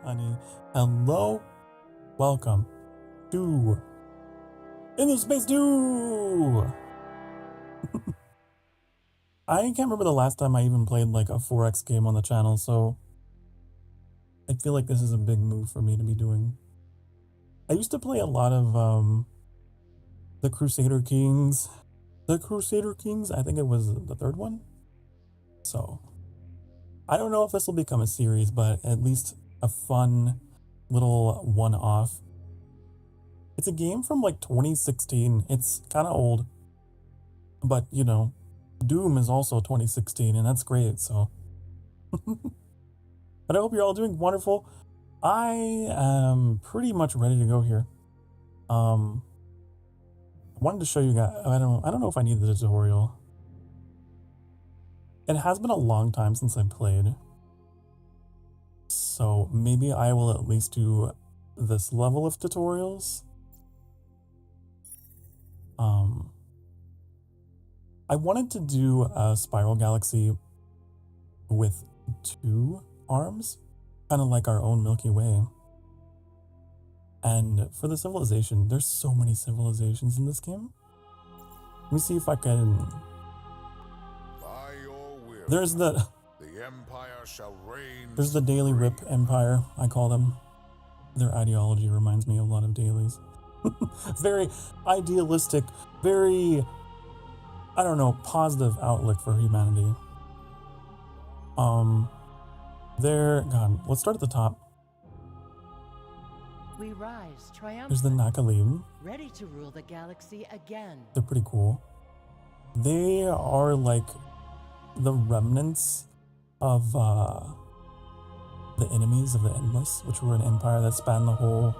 SokAni. Hello, welcome to In the Space 2! I can't remember the last time I even played like a 4X game on the channel, so I feel like this is a big move for me to be doing. I used to play a lot of the Crusader Kings. The Crusader Kings, I think it was the third one. So I don't know if this will become a series, but at least a fun little one-off. It's a game from like 2016. It's kind of old, but you know, Doom is also 2016 and that's great, so. But I hope you're all doing wonderful. I am pretty much ready to go here. I wanted to show you guys, I don't know if I need the tutorial. It has been a long time since I played, so maybe I will at least do this level of tutorials. I wanted to do a spiral galaxy with 2 arms, kind of like our own Milky Way. And for the civilization, there's so many civilizations in this game. Let me see if I can. There's the Empire shall reign. There's the Daily Rip Empire, I call them. Their ideology reminds me a lot of Dailies. Very idealistic, very, I don't know, positive outlook for humanity. God, let's start at the top. We rise triumphant. There's the Nakalim. Ready to rule the galaxy again. They're pretty cool. They are like the remnants of the enemies of the Endless, which were an empire that spanned the whole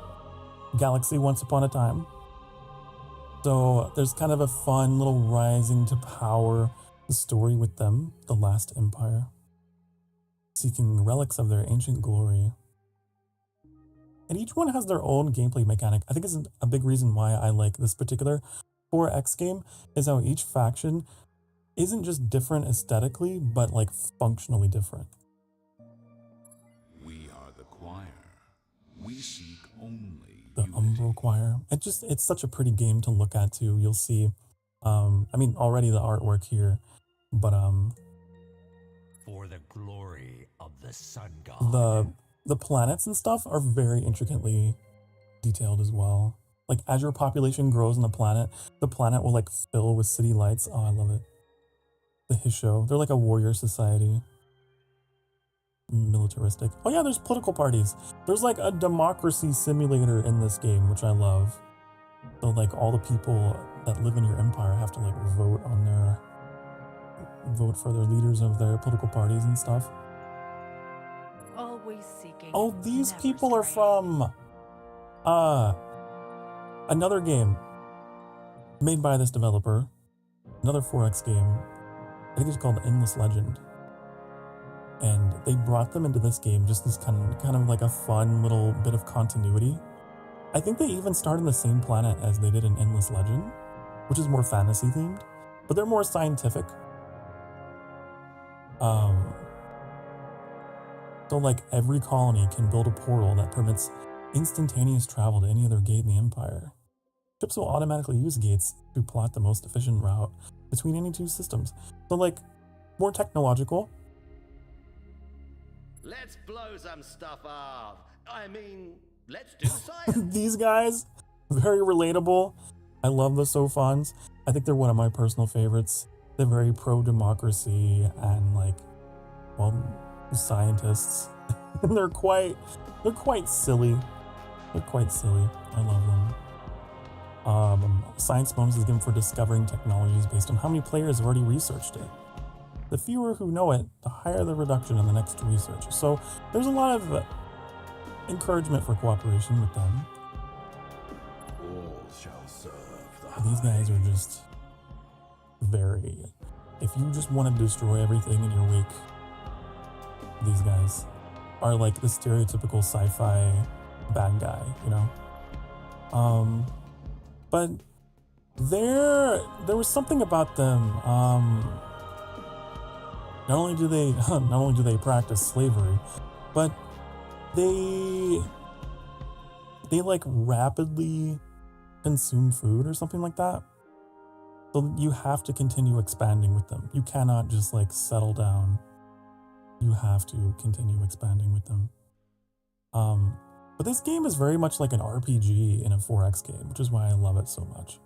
galaxy once upon a time. So there's kind of a fun little rising to power story with them, the last empire, seeking relics of their ancient glory. And each one has their own gameplay mechanic. I think it's a big reason why I like this particular 4X game, is how each faction isn't just different aesthetically, but like functionally different. We are the choir. We seek only the Umbral Choir. It's such a pretty game to look at too. You'll see, I mean, already the artwork here, but for the glory of the sun god. The planets and stuff are very intricately detailed as well. Like as your population grows on the planet will like fill with city lights. Oh, I love it. The Hisho, they're like a warrior society. Militaristic. Oh yeah, there's political parties. There's like a democracy simulator in this game, which I love. So like all the people that live in your empire have to like vote for their leaders of their political parties and stuff. Always seeking. Oh, these people are from another game made by this developer. Another 4X game. I think it's called Endless Legend. And they brought them into this game just as kind of like a fun little bit of continuity. I think they even start on the same planet as they did in Endless Legend, which is more fantasy themed, but they're more scientific. So like every colony can build a portal that permits instantaneous travel to any other gate in the Empire. Ships will automatically use gates to plot the most efficient route between any 2 systems. So like more technological. Let's blow some stuff up. I mean, let's do science. These guys, very relatable. I love the Sofans. I think they're one of my personal favorites. They're very pro-democracy and like, well, scientists. And they're quite silly. They're quite silly. I love them. Science bonus is given for discovering technologies based on how many players have already researched it. The fewer who know it, the higher the reduction in the next research. So there's a lot of encouragement for cooperation with them. all shall serve the These guys are just very... If you just want to destroy everything in your wake, these guys are like the stereotypical sci-fi bad guy, you know? But there was something about them. Not only do they practice slavery, but they like rapidly consume food or something like that. So you have to continue expanding with them. You cannot just like settle down. You have to continue expanding with them. But this game is very much like an RPG in a 4X game, which is why I love it so much.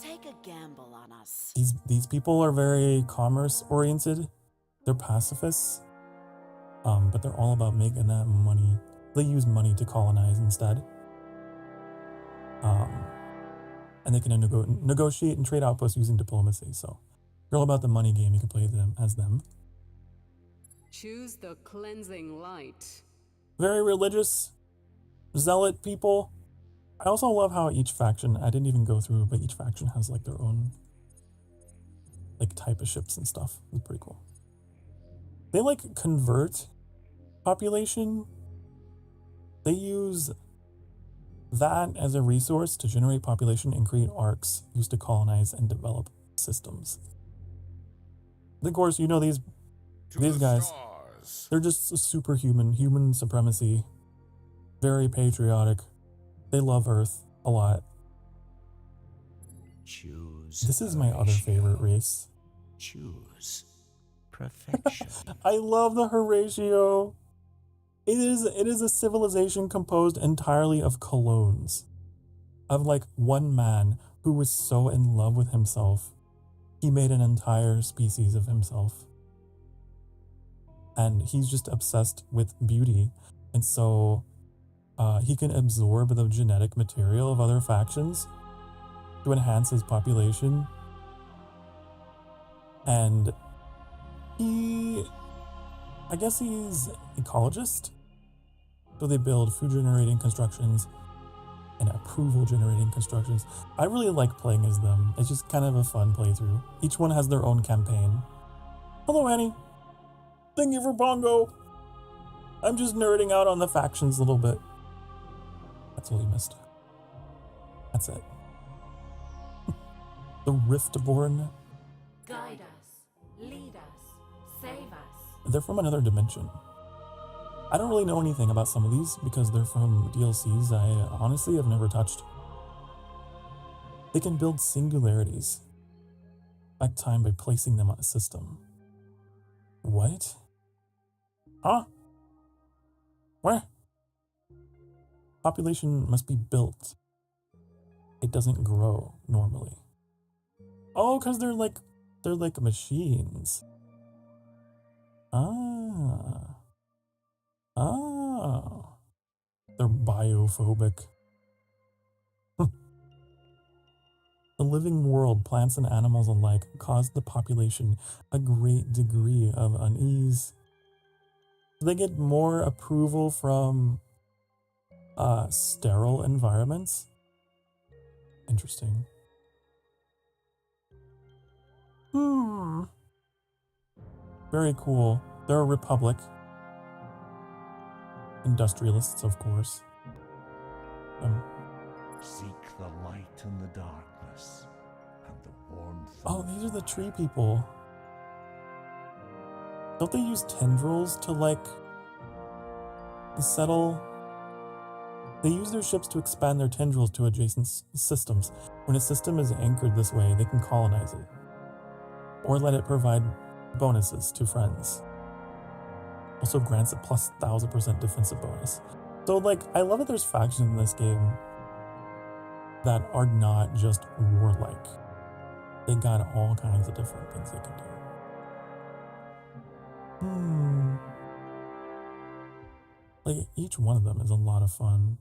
Take a gamble on us. These people are very commerce oriented. They're pacifists. But they're all about making that money. They use money to colonize instead. And they can negotiate and trade outposts using diplomacy. So if you're all about the money game, you can play them as them. Choose the cleansing light. Very religious, zealot people. I also love how each faction, I didn't even go through, but each faction has like their own like type of ships and stuff. It's pretty cool. They like convert population. They use that as a resource to generate population and create arcs used to colonize and develop systems. Of course, you know these guys, they're just superhuman, human supremacy, very patriotic. They love Earth a lot. Choose. This is my other favorite race. Choose perfection. I love the Horatio. It is a civilization composed entirely of clones. Of like one man who was so in love with himself, he made an entire species of himself. And he's just obsessed with beauty. And so he can absorb the genetic material of other factions to enhance his population. And I guess he's ecologist. So they build food generating constructions and approval generating constructions. I really like playing as them. It's just kind of a fun playthrough. Each one has their own campaign. Hello, Annie. Thank you for Bongo. I'm just nerding out on the factions a little bit. That's all you missed. That's it. The Riftborn. Guide us, lead us, save us. They're from another dimension. I don't really know anything about some of these because they're from DLCs I honestly have never touched. They can build singularities back time by placing them on a system. What? Huh? Where? Population must be built. It doesn't grow normally. Oh, because they're like machines. Ah. They're biophobic. The living world, plants and animals alike, caused the population a great degree of unease. They get more approval from sterile environments. Interesting. Very cool. They're a republic. Industrialists, of course. Seek the light in the darkness and the warmth. Oh, these are the tree people. Don't they use tendrils to like settle? They use their ships to expand their tendrils to adjacent systems. When a system is anchored this way, they can colonize it. Or let it provide bonuses to friends. Also grants a plus 1000% defensive bonus. So like, I love that there's factions in this game that are not just warlike. They got all kinds of different things they can do. Like, each one of them is a lot of fun.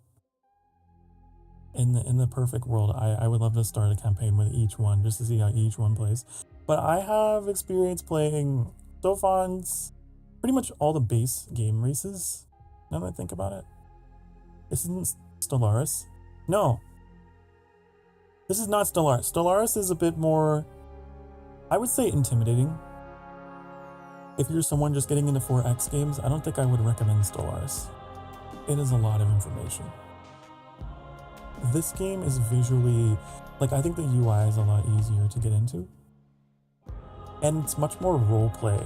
In the perfect world, I would love to start a campaign with each one just to see how each one plays. But I have experience playing Sofon's pretty much all the base game races, now that I think about it. This isn't Stellaris. No. This is not Stellaris. Stellaris is a bit more, I would say, intimidating. If you're someone just getting into 4X games, I don't think I would recommend Stellaris. It is a lot of information. This game is visually, like, I think the UI is a lot easier to get into. And it's much more roleplay.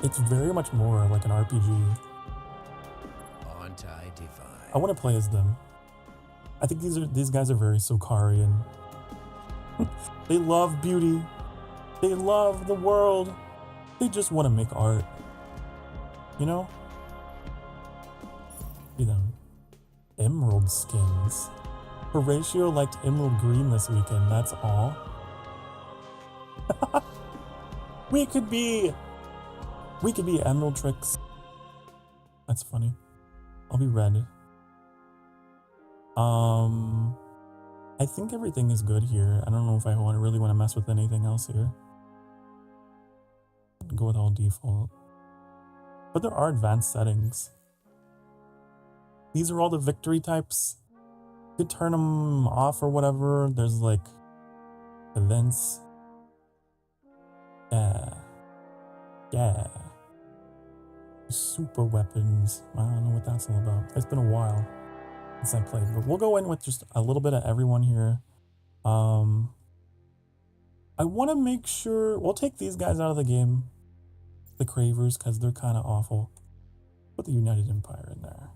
It's very much more like an RPG. Aren't I divine? I want to play as them. I think these guys are very Sokarian. They love beauty. They love the world. They just want to make art. You know? See them. Emerald skins. Horatio liked emerald green this weekend, that's all. We could be Emerald Tricks. That's funny. I'll be red. I think everything is good here. I don't know if I really want to mess with anything else here. Go with all default. But there are advanced settings. These are all the victory types. You could turn them off or whatever. There's like events. Yeah. Super weapons. I don't know what that's all about. It's been a while since I played, but we'll go in with just a little bit of everyone here. I want to make sure we'll take these guys out of the game, the Cravers, because they're kind of awful. Put the United Empire in there.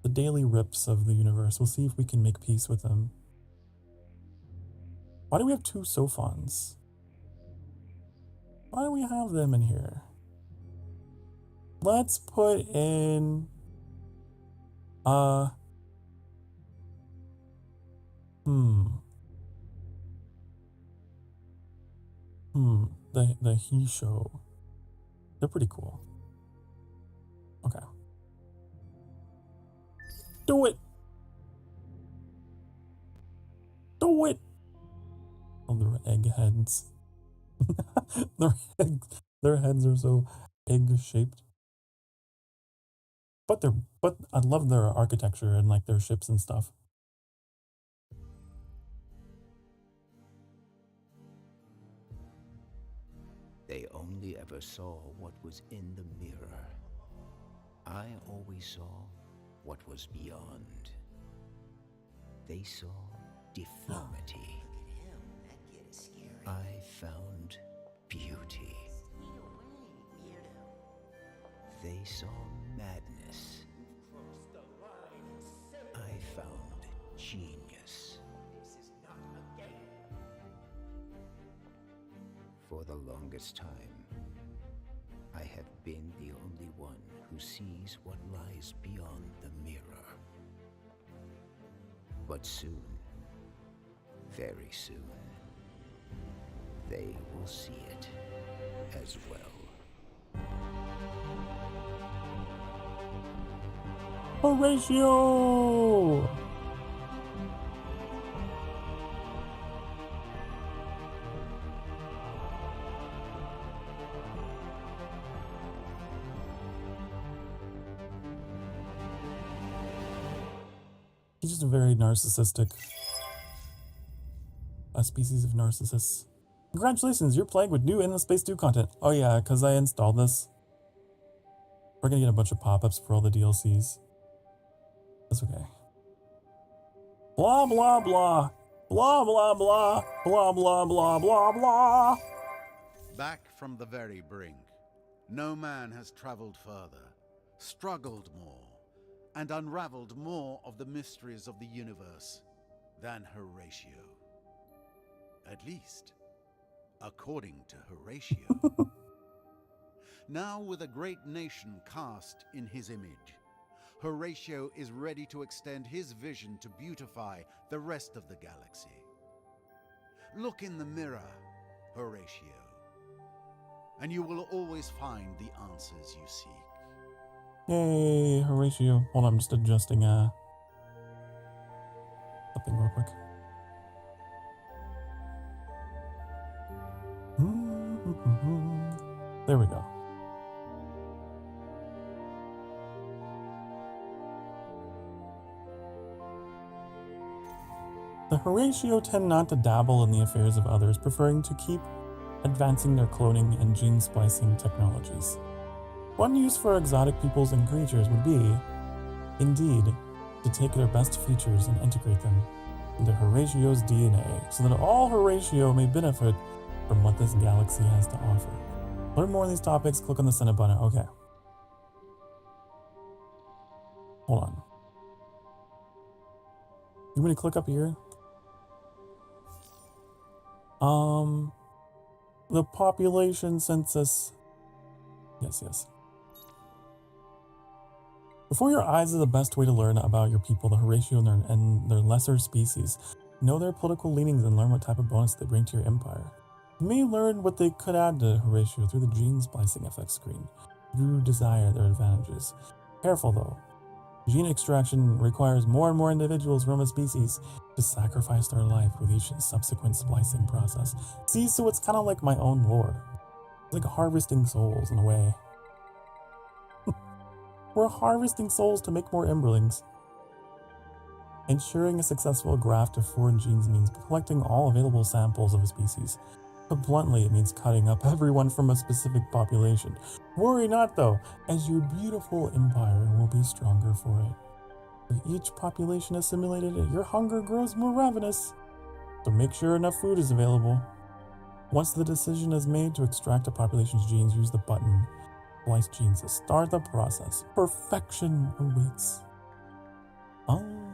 The daily rips of the universe. We'll see if we can make peace with them. Why do we have two Sophons? Why do we have them in here? Let's put in the He Show. They're pretty cool. Okay. Do it! Do it! Oh, their egg heads. their heads are so egg-shaped. But I love their architecture and like their ships and stuff. They only ever saw what was in the mirror. I always saw what was beyond. They saw deformity. I found beauty. They saw madness. I found genius. For the longest time, I have been the only one who sees what lies beyond the mirror. But soon, very soon, they will see it as well. Horatio! He's just a very narcissistic. A species of narcissists. Congratulations, you're playing with new Endless Space 2 content. Oh yeah, because I installed this. We're gonna get a bunch of pop-ups for all the DLCs. That's okay. Blah, blah, blah. Blah, blah, blah. Blah, blah, blah, blah, blah. Back from the very brink, no man has traveled further, struggled more, and unraveled more of the mysteries of the universe than Horatio. At least, according to Horatio. Now with a great nation cast in his image, Horatio is ready to extend his vision to beautify the rest of the galaxy. Look in the mirror, Horatio, and you will always find the answers you seek. Yay, Horatio. Hold on, I'm just adjusting something real quick. There we go. The Horatio tend not to dabble in the affairs of others, preferring to keep advancing their cloning and gene splicing technologies. One use for exotic peoples and creatures would be, indeed, to take their best features and integrate them into Horatio's DNA, so that all Horatio may benefit from what this galaxy has to offer. Learn more on these topics, click on the Senate button. Okay. Hold on. You want me to click up here? The population census. Yes, yes. Before your eyes is the best way to learn about your people, the Horatio and their lesser species. Know their political leanings and learn what type of bonus they bring to your empire. You may learn what they could add to Horatio through the gene splicing effect screen. You desire their advantages. Careful though. Gene extraction requires more and more individuals from a species to sacrifice their life with each subsequent splicing process. See, so it's kind of like my own lore. It's like harvesting souls in a way. We're harvesting souls to make more emberlings. Ensuring a successful graft of foreign genes means collecting all available samples of a species. But bluntly, it means cutting up everyone from a specific population. Worry not though, as your beautiful empire will be stronger for it. With each population assimilated, your hunger grows more ravenous. So make sure enough food is available. Once the decision is made to extract a population's genes, use the button Splice genes to start the process. Perfection awaits. Fun.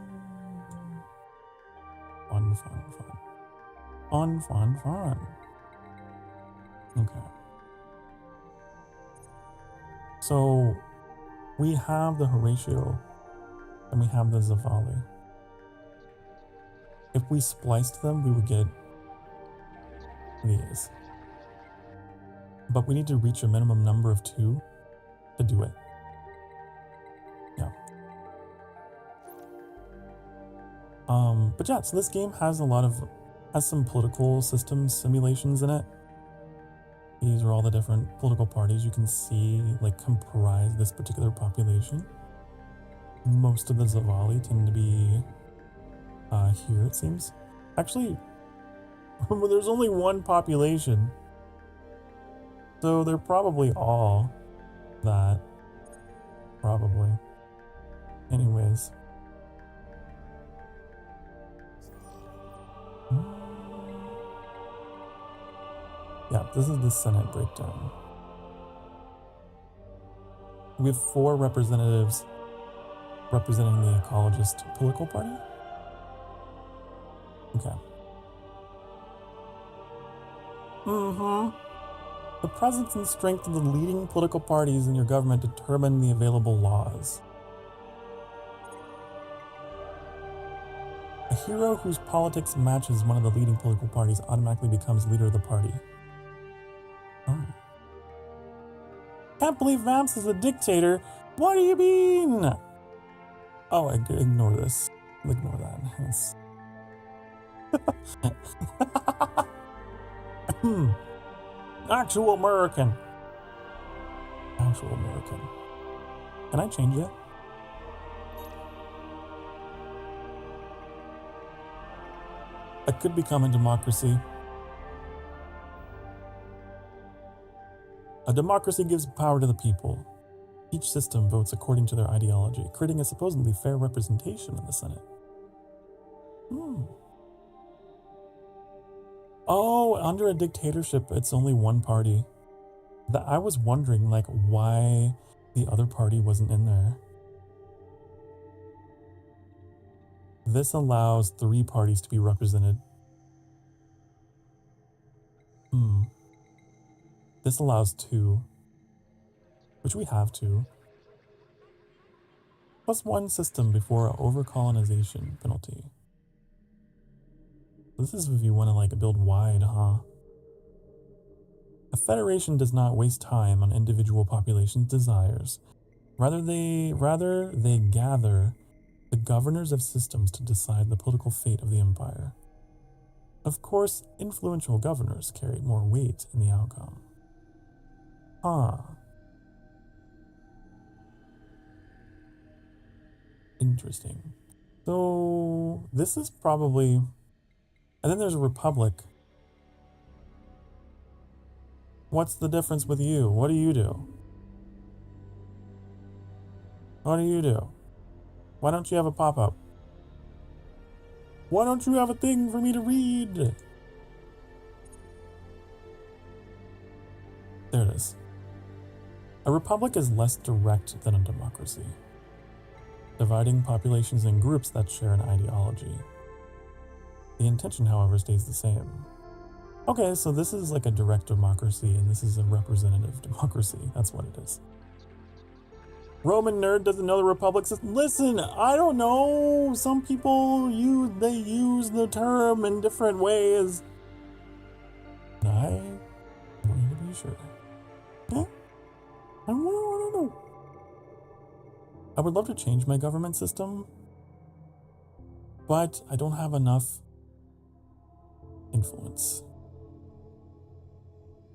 Okay. So we have the Horatio and we have the Zavali. If we spliced them, we would get these. But we need to reach a minimum number of 2 to do it. Yeah. But yeah, so this game has some political system simulations in it. These are all the different political parties you can see like comprise this particular population. Most of the Zavali tend to be here, it seems. Actually, there's only one population. So they're probably all that. Probably. Anyways. Yeah, this is the Senate breakdown. We have 4 representatives representing the ecologist political party. Okay. The presence and strength of the leading political parties in your government determine the available laws. A hero whose politics matches one of the leading political parties automatically becomes leader of the party. Oh. Can't believe Vamps is a dictator. What do you mean? Oh, ignore this. Ignore that. Yes. Actual American. Actual American. Can I change it? It could become a democracy. A democracy gives power to the people. Each system votes according to their ideology, creating a supposedly fair representation in the Senate. Oh, under a dictatorship, it's only one party. I was wondering, like, why the other party wasn't in there. This allows 3 parties to be represented. This allows 2, which we have 2. Plus 1 system before overcolonization penalty. This is if you want to like build wide, huh? A federation does not waste time on individual populations' desires. Rather they gather the governors of systems to decide the political fate of the empire. Of course, influential governors carry more weight in the outcome. Interesting. So this is probably, and then there's a republic. What's the difference with you? What do you do? What do you do? Why don't you have a pop-up? Why don't you have a thing for me to read? There it is. A republic is less direct than a democracy, dividing populations in groups that share an ideology. The intention, however, stays the same. Okay, so this is like a direct democracy, and this is a representative democracy. That's what it is. Roman nerd doesn't know the republic system. Listen, I don't know. Some people use the term in different ways. And I wanted to be sure. Yeah, I want to know. I would love to change my government system, but I don't have enough influence.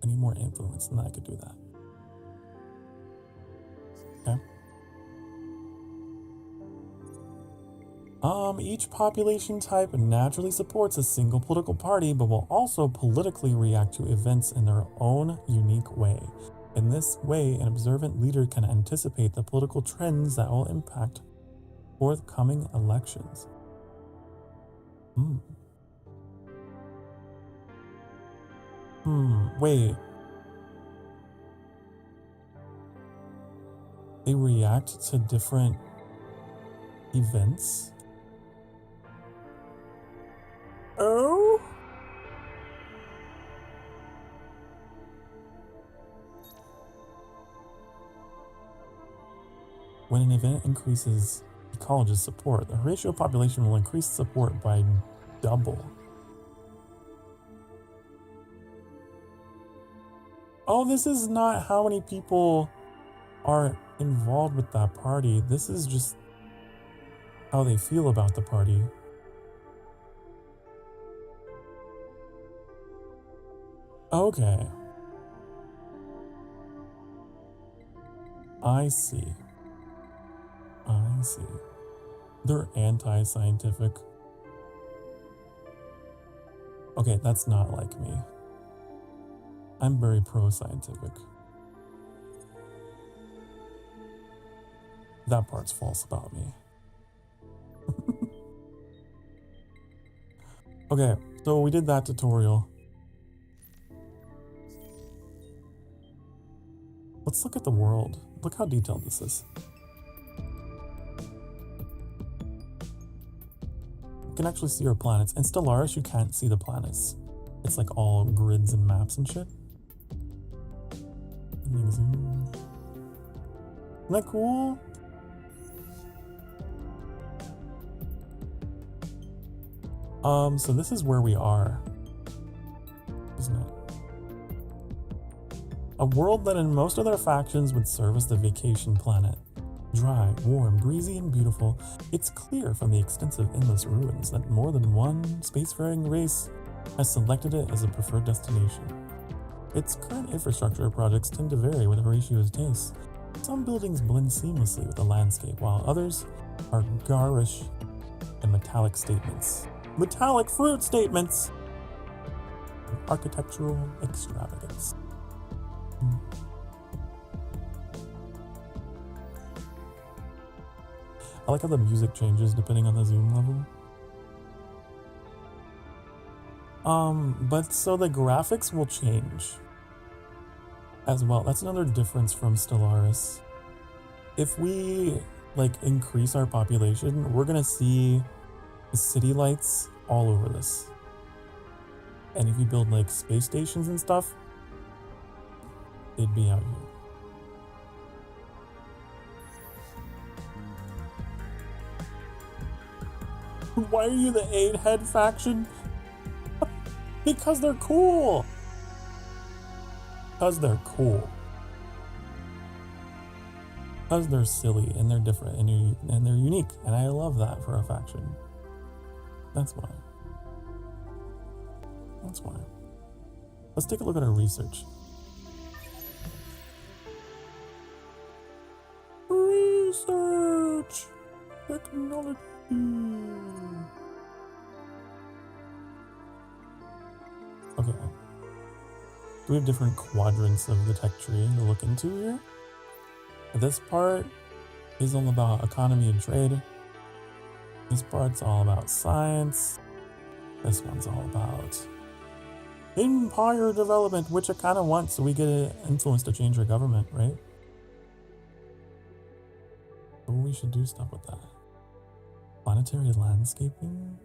I need more influence, and I could do that. Okay. Each population type naturally supports a single political party, but will also politically react to events in their own unique way. In this way, an observant leader can anticipate the political trends that will impact forthcoming elections. Wait. They react to different events? Oh? When an event increases the college's support, the Horatio population will increase support by double. Oh, this is not how many people are involved with that party. This is just how they feel about the party. Okay. I see. They're anti-scientific. Okay, that's not like me. I'm very pro-scientific. That part's false about me. Okay, so we did that tutorial. Let's look at the world. Look how detailed this is. You can actually see our planets. In Stellaris, you can't see the planets. It's like all grids and maps and shit. Isn't that cool? So this is where we are, isn't it? A world that in most other factions would serve as the vacation planet. Dry, warm, breezy, and beautiful, it's clear from the extensive endless ruins that more than one spacefaring race has selected it as a preferred destination. Its current infrastructure projects tend to vary with Horatio's tastes. Some buildings blend seamlessly with the landscape, while others are garish and metallic statements. Metallic fruit statements! Architectural extravagance. I like how the music changes depending on the zoom level. But so the graphics will change as well. That's another difference from Stellaris. If we like increase our population, we're gonna see the city lights all over this. And if you build like space stations and stuff, they'd be out here. Why are you the 8-head faction? Because they're cool. Because they're cool. Because they're silly and they're different and they're unique. And I love that for a faction. That's why. That's why. Let's take a look at our research. Research! Technology! Okay. We have different quadrants of the tech tree to look into here. This part is all about economy and trade. This part's all about science. This one's all about Empire development, which I kind of want, so we get an influence to change our government, right? But we should do stuff with that. Planetary landscaping?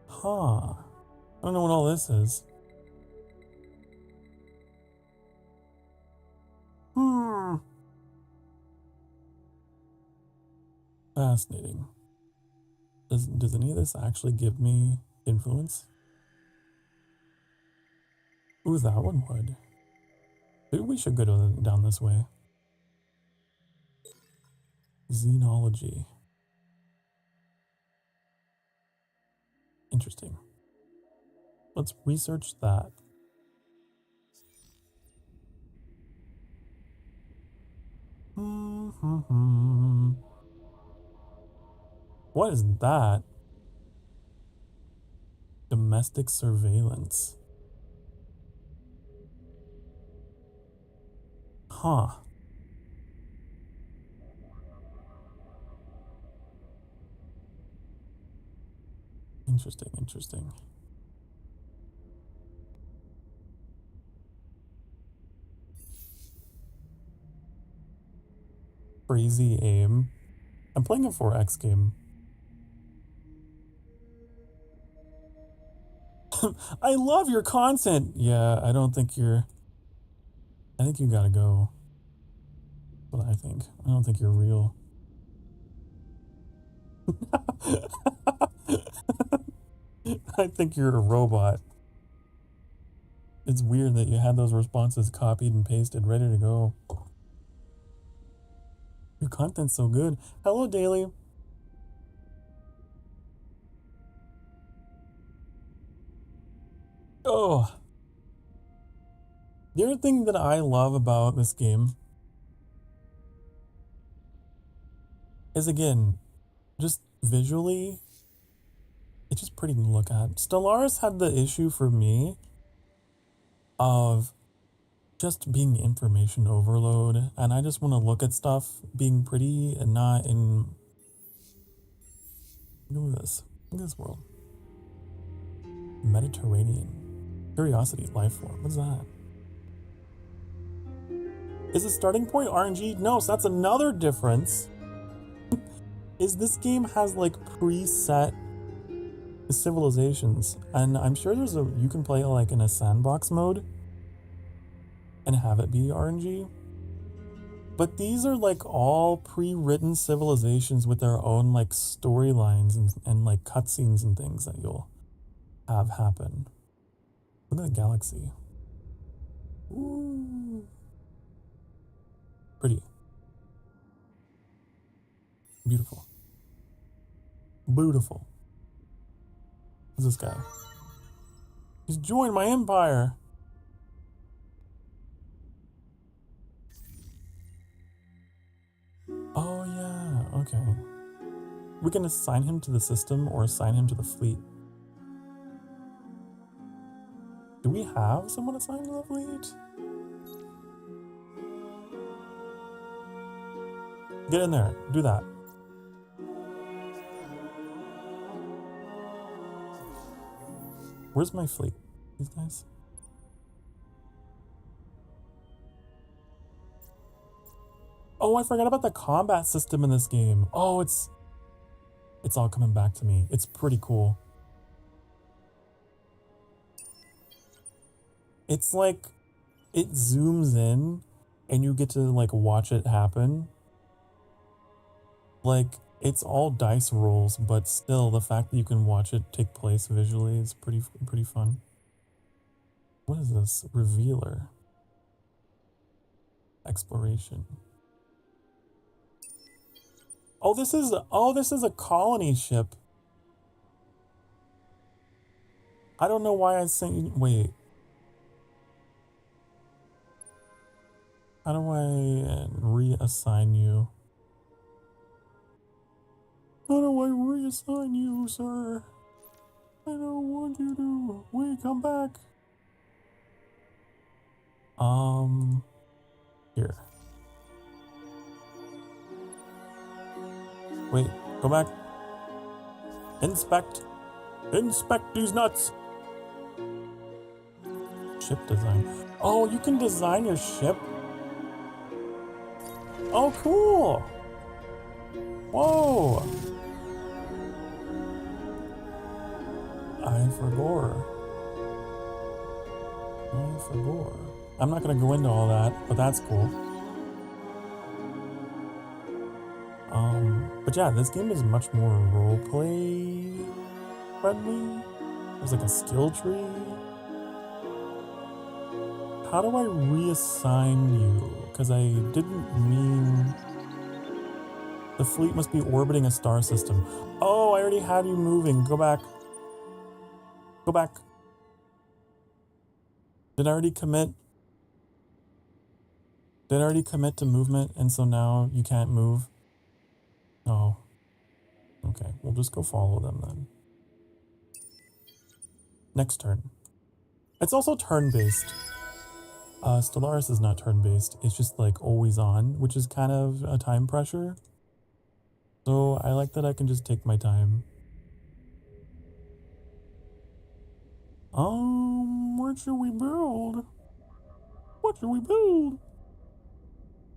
Huh. I don't know what all this is. Fascinating. Does any of this actually give me influence? Ooh, that one would. Maybe we should go down this way. Xenology. Interesting. Let's research that. What is that? Domestic surveillance. Huh. Interesting, interesting. Crazy aim. I'm playing a 4X game. I love your content. Yeah, I don't think you're... I think you gotta go. That's what I think. I don't think you're real. I think you're a robot. It's weird that you had those responses copied and pasted, ready to go. Your content's so good. Hello, Daily. Oh. The other thing that I love about this game is, again, just visually, it's just pretty to look at. Stellaris had the issue for me of just being information overload, and I just want to look at stuff being pretty and not in... Look at this. Look at this world. Mediterranean. Curiosity, life form. What's that? Is the starting point RNG? No, so that's another difference. Is this game has like preset civilizations, and I'm sure there's a you can play like in a sandbox mode and have it be RNG. But these are like all pre-written civilizations with their own like storylines and like cutscenes and things that you'll have happen. Look at the galaxy. Ooh. Pretty. Beautiful. Beautiful. Who's this guy? He's joined my empire. Oh yeah, okay. We can assign him to the system or assign him to the fleet. Do we have someone assigned to the fleet? Get in there. Do that. Where's my fleet? These guys? Oh, I forgot about the combat system in this game. Oh, it's all coming back to me. It's pretty cool. It's like it zooms in and you get to like watch it happen. Like it's all dice rolls, but still the fact that you can watch it take place visually is pretty fun. What is this? Revealer. Exploration. Oh, this is a colony ship. I don't know why I sent you. Wait. How do I reassign you? How do I reassign you, sir? I don't want you to. Wait, come back. Here. Wait, go back. Inspect. Inspect these nuts. Ship design. Oh, you can design your ship? Oh, cool. Whoa. I forgot. I'm not gonna go into all that, but that's cool. But yeah, this game is much more roleplay friendly. There's like a skill tree. How do I reassign you? Because I didn't mean... The fleet must be orbiting a star system. Oh, I already had you moving. Go back. Go back. Did I already commit? Did I already commit to movement and so now you can't move? Oh. Okay, we'll just go follow them then. Next turn. It's also turn-based. Stellaris is not turn-based. It's just like always on, which is kind of a time pressure. So I like that I can just take my time. What should we build? What should we build?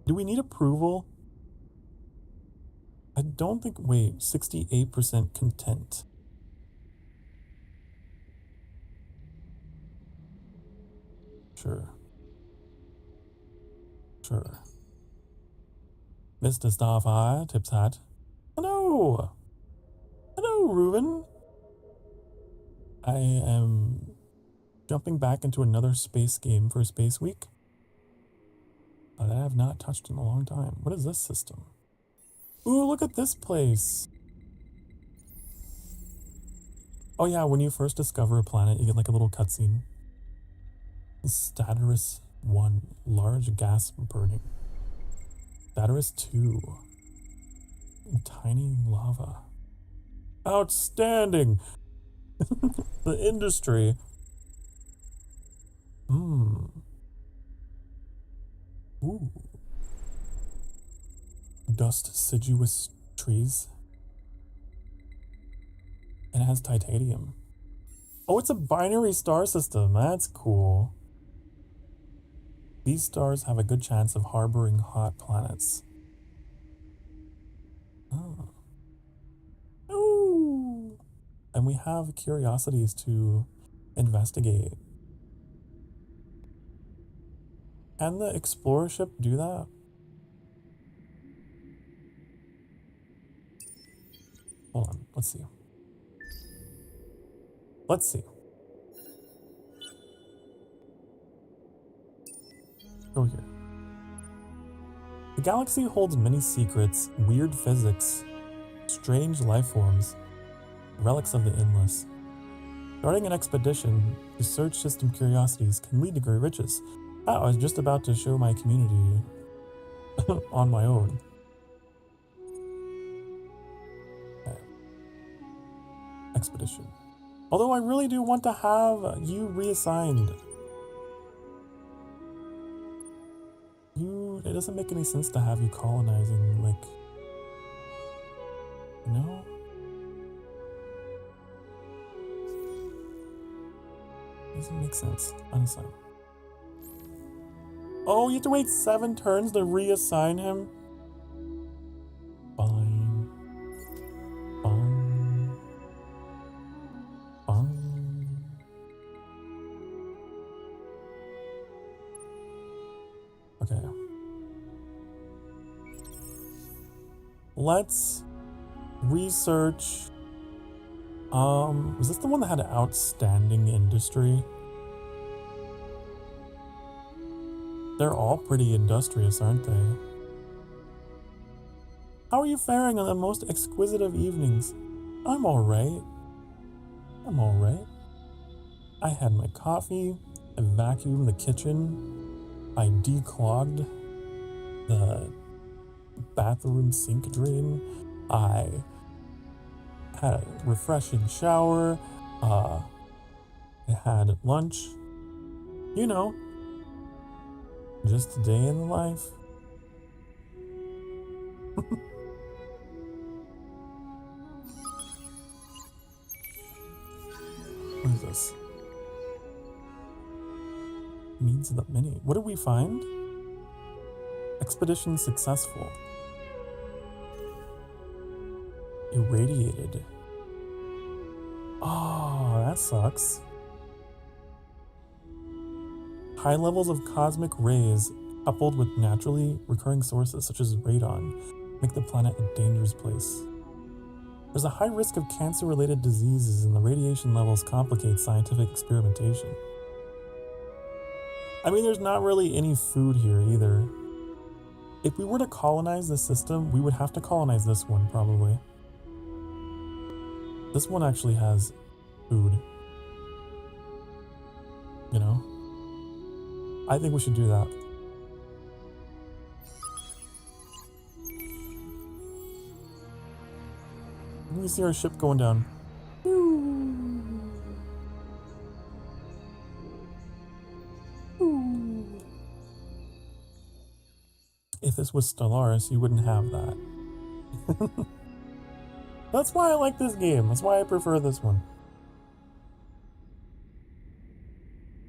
Do we need approval? I don't think, wait, 68% content. Sure. Sure. Mr. Starfire, Tips Hat. Hello! Hello, Ruben! I am jumping back into another space game for Space Week that I have not touched in a long time. What is this system? Ooh, look at this place! Oh yeah, when you first discover a planet, you get like a little cutscene. Staturus 1, large gas burning. Staturus 2, tiny lava. Outstanding! The industry. Ooh. Dust deciduous trees. And it has titanium. Oh, it's a binary star system. That's cool. These stars have a good chance of harboring hot planets. Oh. Ooh. And we have curiosities to investigate. Can the explorer ship do that? Hold on, let's see. Let's see. Go here. The galaxy holds many secrets, weird physics, strange life forms, relics of the endless. Starting an expedition to search system curiosities can lead to great riches. I was just about to show my community on my own. Okay. Expedition. Although I really do want to have you reassigned. It doesn't make any sense to have you colonizing, like, no? Doesn't make sense, honestly. Oh, you have to wait 7 turns to reassign him? Fine. Fine. Fine. Okay. Let's research. Was this the one that had an outstanding industry? They're all pretty industrious, aren't they? How are you faring on the most exquisite of evenings? I'm alright. I'm alright. I had my coffee, I vacuumed the kitchen, I declogged the bathroom sink drain, I had a refreshing shower, I had lunch, you know, just a day in the life. What is this? Means of the many. What did we find? Expedition successful. Irradiated. Oh, that sucks. High levels of cosmic rays coupled with naturally recurring sources such as radon make the planet a dangerous place. There's a high risk of cancer-related diseases and the radiation levels complicate scientific experimentation. I mean, there's not really any food here either. If we were to colonize this system, we would have to colonize this one probably. This one actually has food. You know? I think we should do that. We see our ship going down. If this was Stellaris, you wouldn't have that. That's why I like this game. That's why I prefer this one.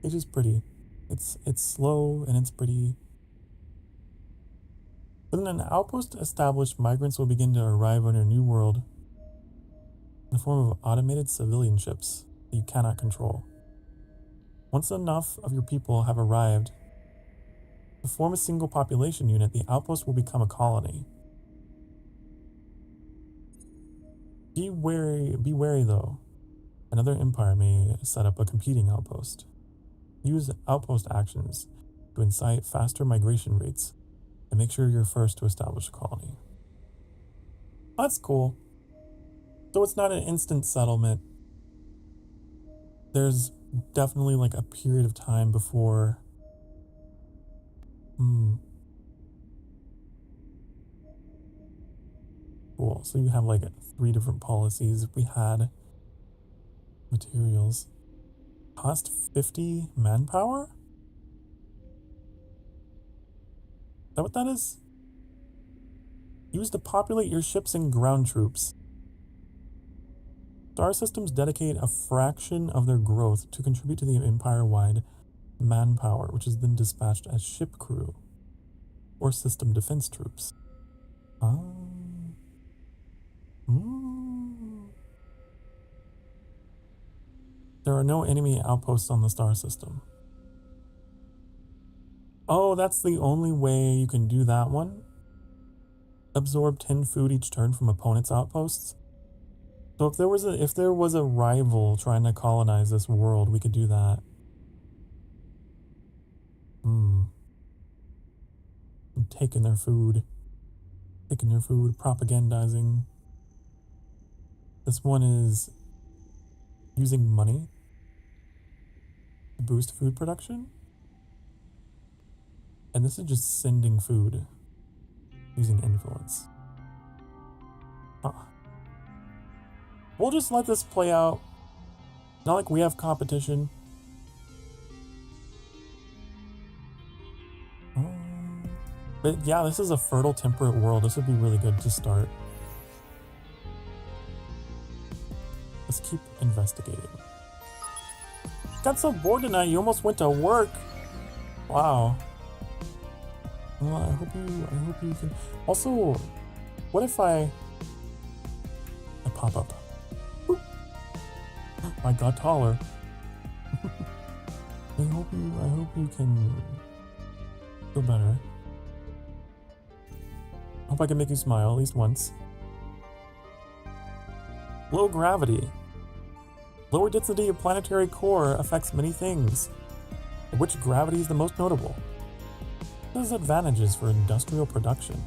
It's just pretty. It's slow and it's pretty. When an outpost established, migrants will begin to arrive on your new world in the form of automated civilian ships that you cannot control. Once enough of your people have arrived to form a single population unit, the outpost will become a colony. Be wary though. Another empire may set up a competing outpost. Use outpost actions to incite faster migration rates and make sure you're first to establish a colony. That's cool. So it's not an instant settlement. There's definitely like a period of time before. Cool. So you have like 3 different policies. If we had materials. Cost 50 manpower? Is that what that is? Use to populate your ships and ground troops. Star systems dedicate a fraction of their growth to contribute to the empire-wide manpower, which is then dispatched as ship crew or system defense troops. There are no enemy outposts on the star system. Oh, that's the only way you can do that one? Absorb 10 food each turn from opponents' outposts? So if there was a rival trying to colonize this world, we could do that. Taking their food. Propagandizing. This one is using money to boost food production. And this is just sending food using influence. We'll just let this play out. Not like we have competition. But yeah, this is a fertile, temperate world. This would be really good to start. Let's keep investigating. Got so bored tonight, you almost went to work. Wow. Well, I hope you can. Also, what if I pop up? Boop. I got taller. I hope you can feel better. Hope I can make you smile at least once. Low gravity. Lower density of planetary core affects many things, of which gravity is the most notable. It has advantages for industrial production.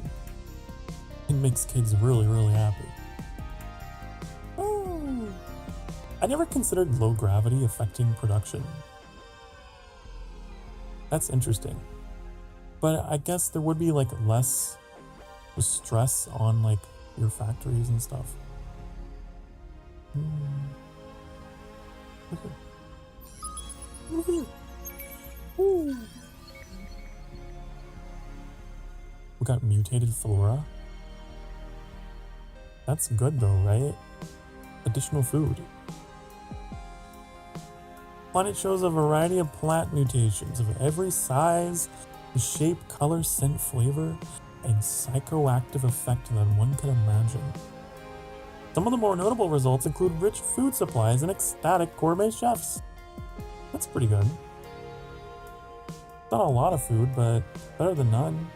It makes kids really, really happy. Oh. I never considered low gravity affecting production. That's interesting. But I guess there would be like less stress on like your factories and stuff. We got mutated flora. That's good though, right? Additional food. Planet shows a variety of plant mutations of every size, shape, color, scent, flavor, and psychoactive effect than one could imagine. Some of the more notable results include rich food supplies and ecstatic gourmet chefs. That's pretty good. Not a lot of food, but better than none.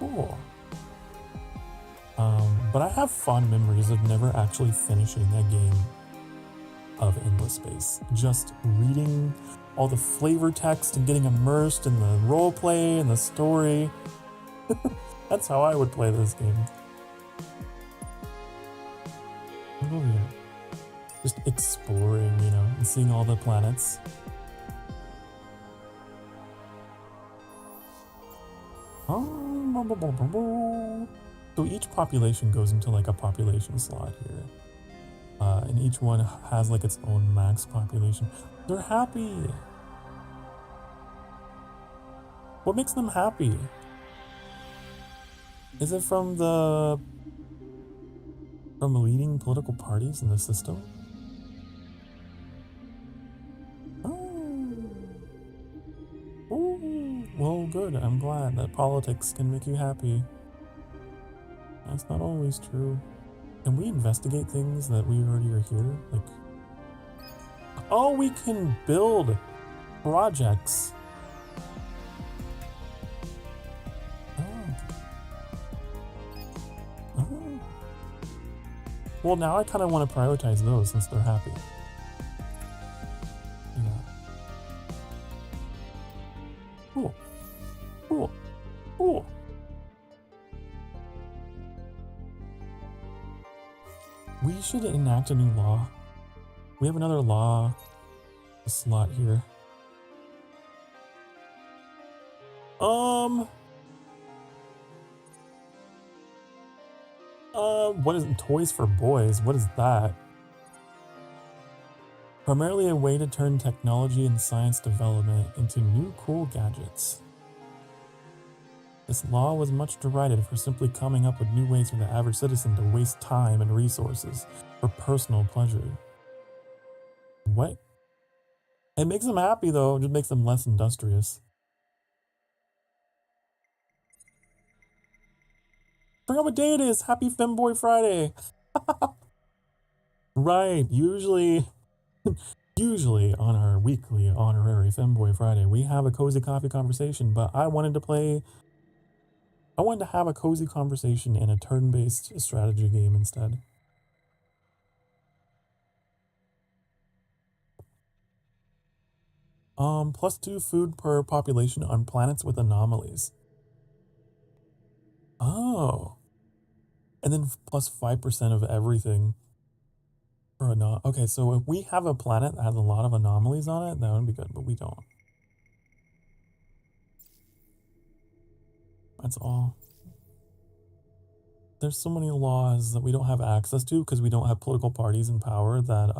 Cool. But I have fond memories of never actually finishing a game of Endless Space. Just reading all the flavor text and getting immersed in the roleplay and the story. That's how I would play this game. Look over here. Just exploring, you know, and seeing all the planets. So each population goes into like a population slot here. And each one has like its own max population. They're happy. What makes them happy? Is it from leading political parties in the system? Oh, well, good. I'm glad that politics can make you happy. That's not always true. Can we investigate things that we already are here? Like, oh, we can build projects. Oh. Well, now I kind of want to prioritize those since they're happy. Cool. Cool. Cool. We should enact a new law. We have another law slot here. What is it? Toys for Boys? What is that? Primarily a way to turn technology and science development into new cool gadgets. This law was much derided for simply coming up with new ways for the average citizen to waste time and resources for personal pleasure. What? It makes them happy though, it just makes them less industrious. Forgot what day it is! Happy Femboy Friday! Right, usually on our weekly honorary Femboy Friday, we have a cozy coffee conversation, but I wanted to have a cozy conversation in a turn-based strategy game instead. +2 food per population on planets with anomalies. Oh. And then +5% of everything. Okay, so if we have a planet that has a lot of anomalies on it, that would be good, but we don't. That's all. There's so many laws that we don't have access to because we don't have political parties in power that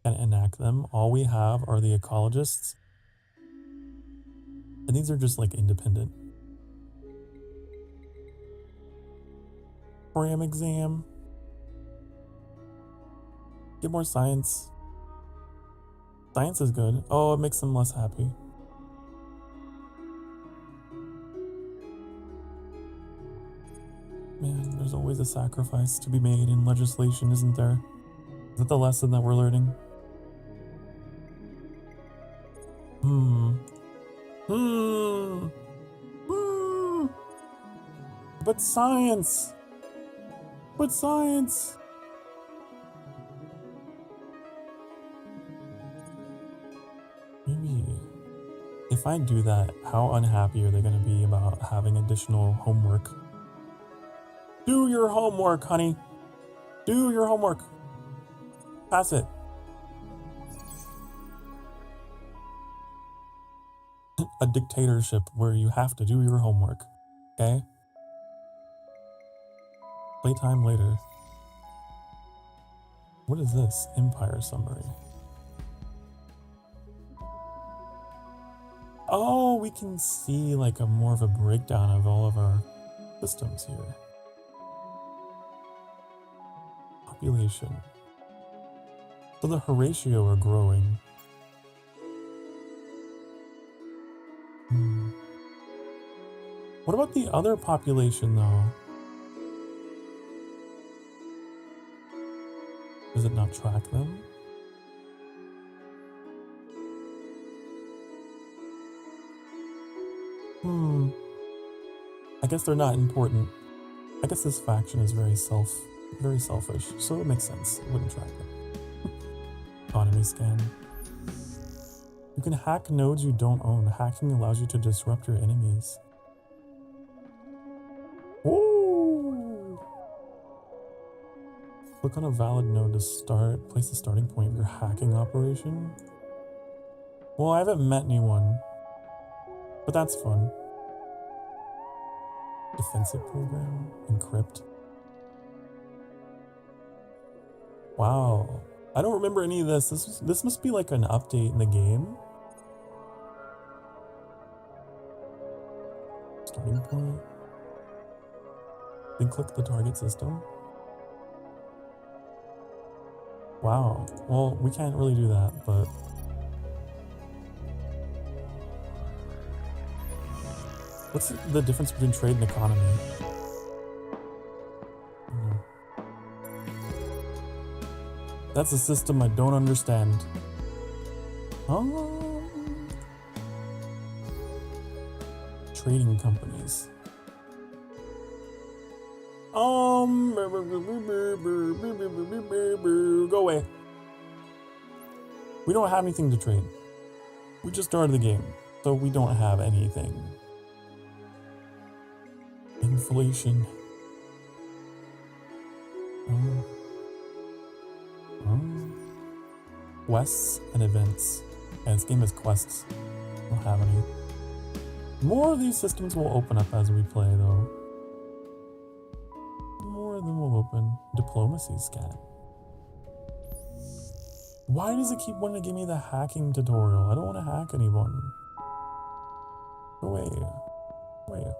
can enact them. All we have are the ecologists. And these are just like independent. Cram exam. Get more science. Science is good. Oh, it makes them less happy. Man, there's always a sacrifice to be made in legislation, isn't there? Is that the lesson that we're learning? But science! But science! Maybe if I do that, how unhappy are they going to be about having additional homework? Do your homework, honey. Do your homework. Pass it. A dictatorship where you have to do your homework. Okay? Playtime later. What is this? Empire summary. Oh, we can see like a more of a breakdown of all of our systems here. population. So the Horatio are growing. What about the other population, though? Does it not track them? I guess they're not important. I guess this faction is very selfish, so it makes sense. It wouldn't track them. Economy scan. You can hack nodes you don't own. Hacking allows you to disrupt your enemies. Ooh! Click on a valid node to place the starting point of your hacking operation. Well, I haven't met anyone, but that's fun. Defensive program, encrypt. Wow, I don't remember any of this. This must be like an update in the game. Starting point. Then click the target system. Wow. Well, we can't really do that, but what's the difference between trade and economy? That's a system I don't understand. Trading companies. Go away. We don't have anything to trade. We just started the game, so we don't have anything. Inflation. Quests and events. And this game is quests. We don't have any. More of these systems will open up as we play, though. More of them will open. Diplomacy scan. Why does it keep wanting to give me the hacking tutorial? I don't want to hack anyone. Go away. Go away.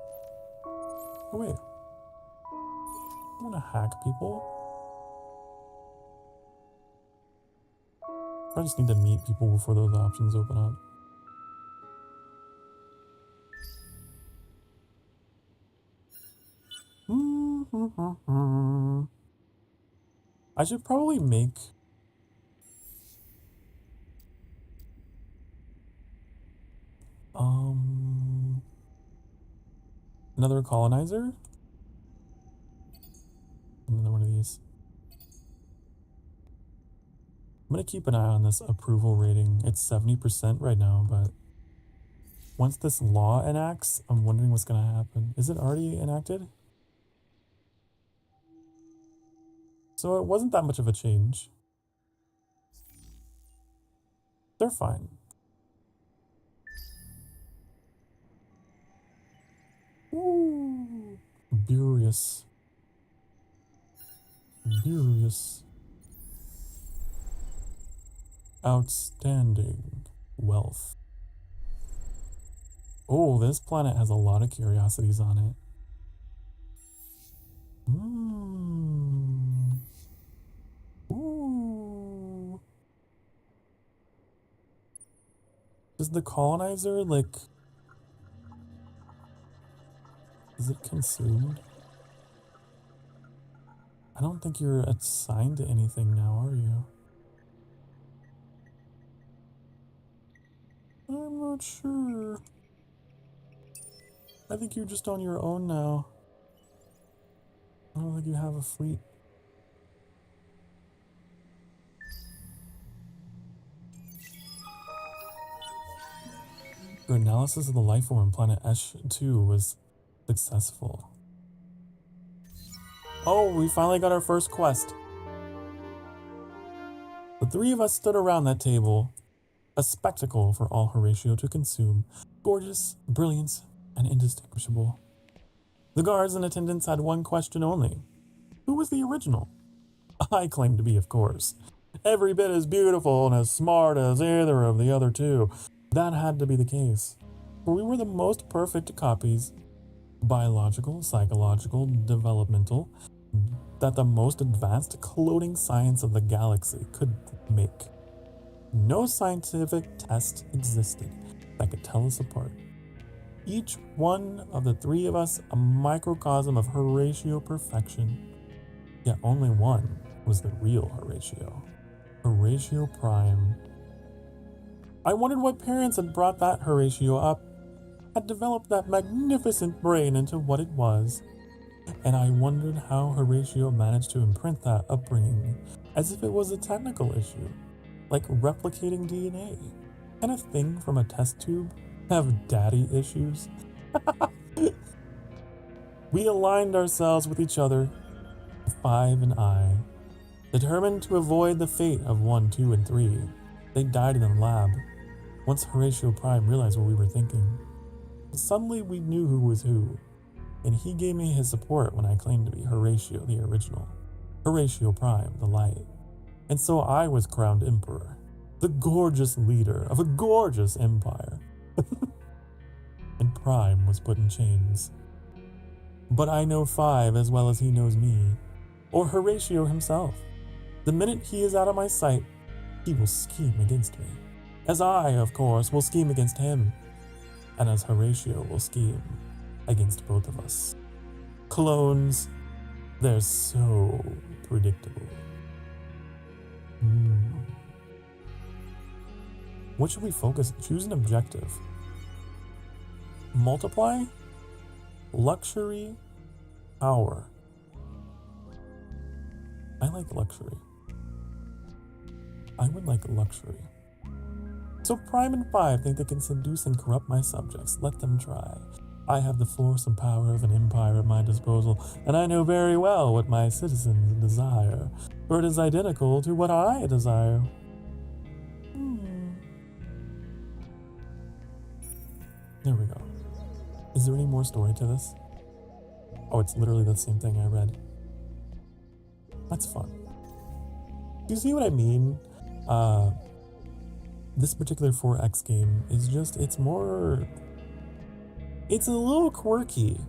Go away. I don't want to hack people. I just need to meet people before those options open up. I should probably make another colonizer. Another one of these. I'm gonna keep an eye on this approval rating. It's 70% right now, but once this law enacts, I'm wondering what's gonna happen. Is it already enacted? So it wasn't that much of a change. They're fine. Ooh, Burious. Burious. Outstanding wealth. Oh, this planet has a lot of curiosities on it. Ooh. Does the colonizer, like, is it consumed? I don't think you're assigned to anything now, are you? I'm not sure. I think you're just on your own now. I don't think you have a fleet. Your analysis of the life form on planet Esh-2 was successful. Oh, we finally got our first quest. The three of us stood around that table, a spectacle for all Horatio to consume, gorgeous, brilliant, and indistinguishable. The guards and attendants had one question only. Who was the original? I claimed to be, of course. Every bit as beautiful and as smart as either of the other two. That had to be the case, for we were the most perfect copies. Biological, psychological, developmental, that the most advanced cloning science of the galaxy could make. No scientific test existed that could tell us apart. Each one of the three of us a microcosm of Horatio perfection, yet only one was the real Horatio. Horatio Prime. I wondered what parents had brought that Horatio up, had developed that magnificent brain into what it was, and I wondered how Horatio managed to imprint that upbringing as if it was a technical issue, like replicating DNA. Can a thing from a test tube have daddy issues? We aligned ourselves with each other, 5 and I, determined to avoid the fate of 1, 2, and 3. They died in the lab. Once Horatio Prime realized what we were thinking, suddenly we knew who was who, and he gave me his support when I claimed to be Horatio the original, Horatio Prime the light. And so I was crowned emperor, the gorgeous leader of a gorgeous empire. And Prime was put in chains. But I know 5 as well as he knows me, or Horatio himself. The minute he is out of my sight, he will scheme against me, as I, of course, will scheme against him, and as Horatio will scheme against both of us. Clones, they're so predictable. What should we focus? Choose an objective. Multiply, luxury, power. I like luxury. I would like luxury. So Prime and 5 think they can seduce and corrupt my subjects. Let them try. I have the force and power of an empire at my disposal, and I know very well what my citizens desire, for it is identical to what I desire. There we go. Is there any more story to this? Oh, it's literally the same thing I read. That's fun. Do you see what I mean? This particular 4X game is just, it's a little quirky.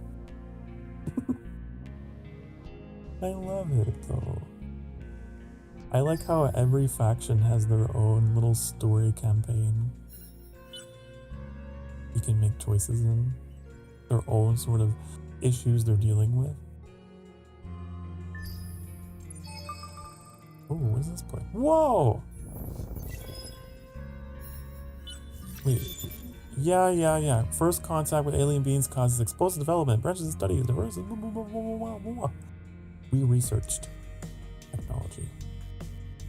I love it though. I like how every faction has their own little story campaign. You can make choices in their own sort of issues they're dealing with. Oh, what is this place? Whoa! Wait. Yeah. First contact with alien beings causes explosive development, branches and studies, diverse. We researched technology.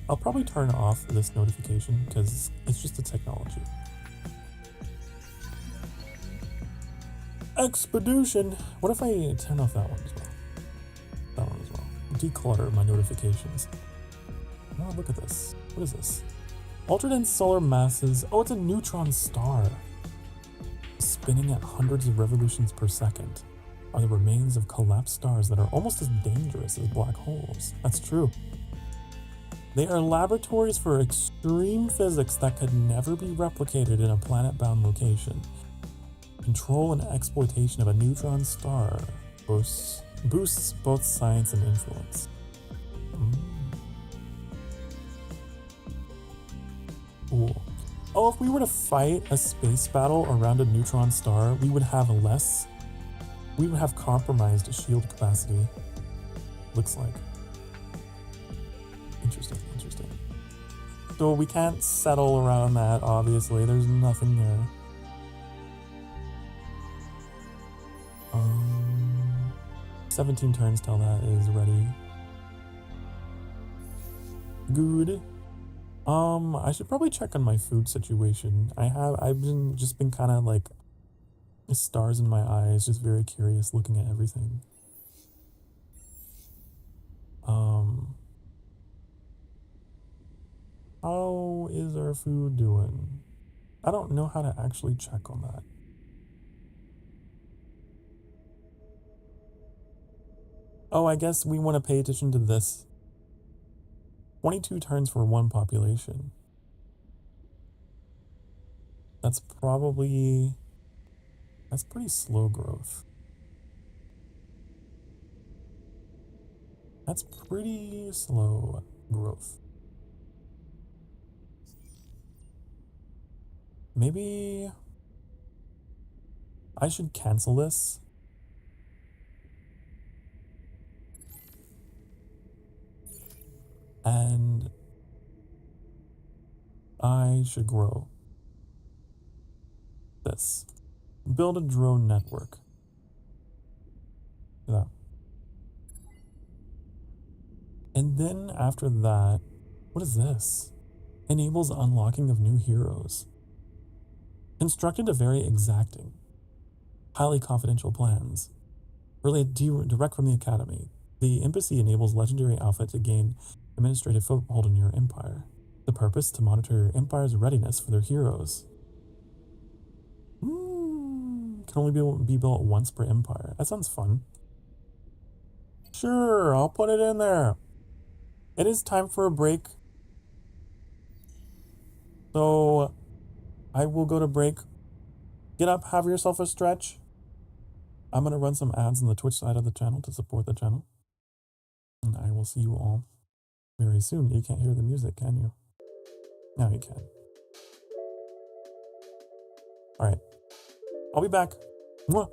I'll probably turn off this notification because it's just a technology. Expedition. What if I turn off that one as well? That one as well. Declutter my notifications. Oh, look at this. What is this? Alternate solar masses. Oh, it's a neutron star. Spinning at hundreds of revolutions per second are the remains of collapsed stars that are almost as dangerous as black holes. That's true. They are laboratories for extreme physics that could never be replicated in a planet-bound location. Control and exploitation of a neutron star boosts both science and influence. Cool. Oh, if we were to fight a space battle around a neutron star, we would have compromised shield capacity. Looks like. Interesting. So we can't settle around that, obviously. There's nothing there. 17 turns till that is ready. Good. I should probably check on my food situation. I've been kind of like stars in my eyes, just very curious looking at everything. How is our food doing? I don't know how to actually check on that. Oh, I guess we want to pay attention to this. 22 turns for one population. That's pretty slow growth. That's pretty slow growth. Maybe I should cancel this. And I should grow this. Build a drone network. Do that. And then after that, what is this? Enables unlocking of new heroes. Constructed a very exacting, highly confidential plans. Relayed direct from the academy. The embassy enables legendary outfit to gain administrative foothold in your empire. The purpose to monitor your empire's readiness for their heroes. Can only be built once per empire. That sounds fun. Sure, I'll put it in there. It is time for a break. So I will go to break. Get up, have yourself a stretch. I'm going to run some ads on the Twitch side of the channel to support the channel. And I will see you all very soon. You can't hear the music, can you? Now you can. All right. I'll be back. Mwah.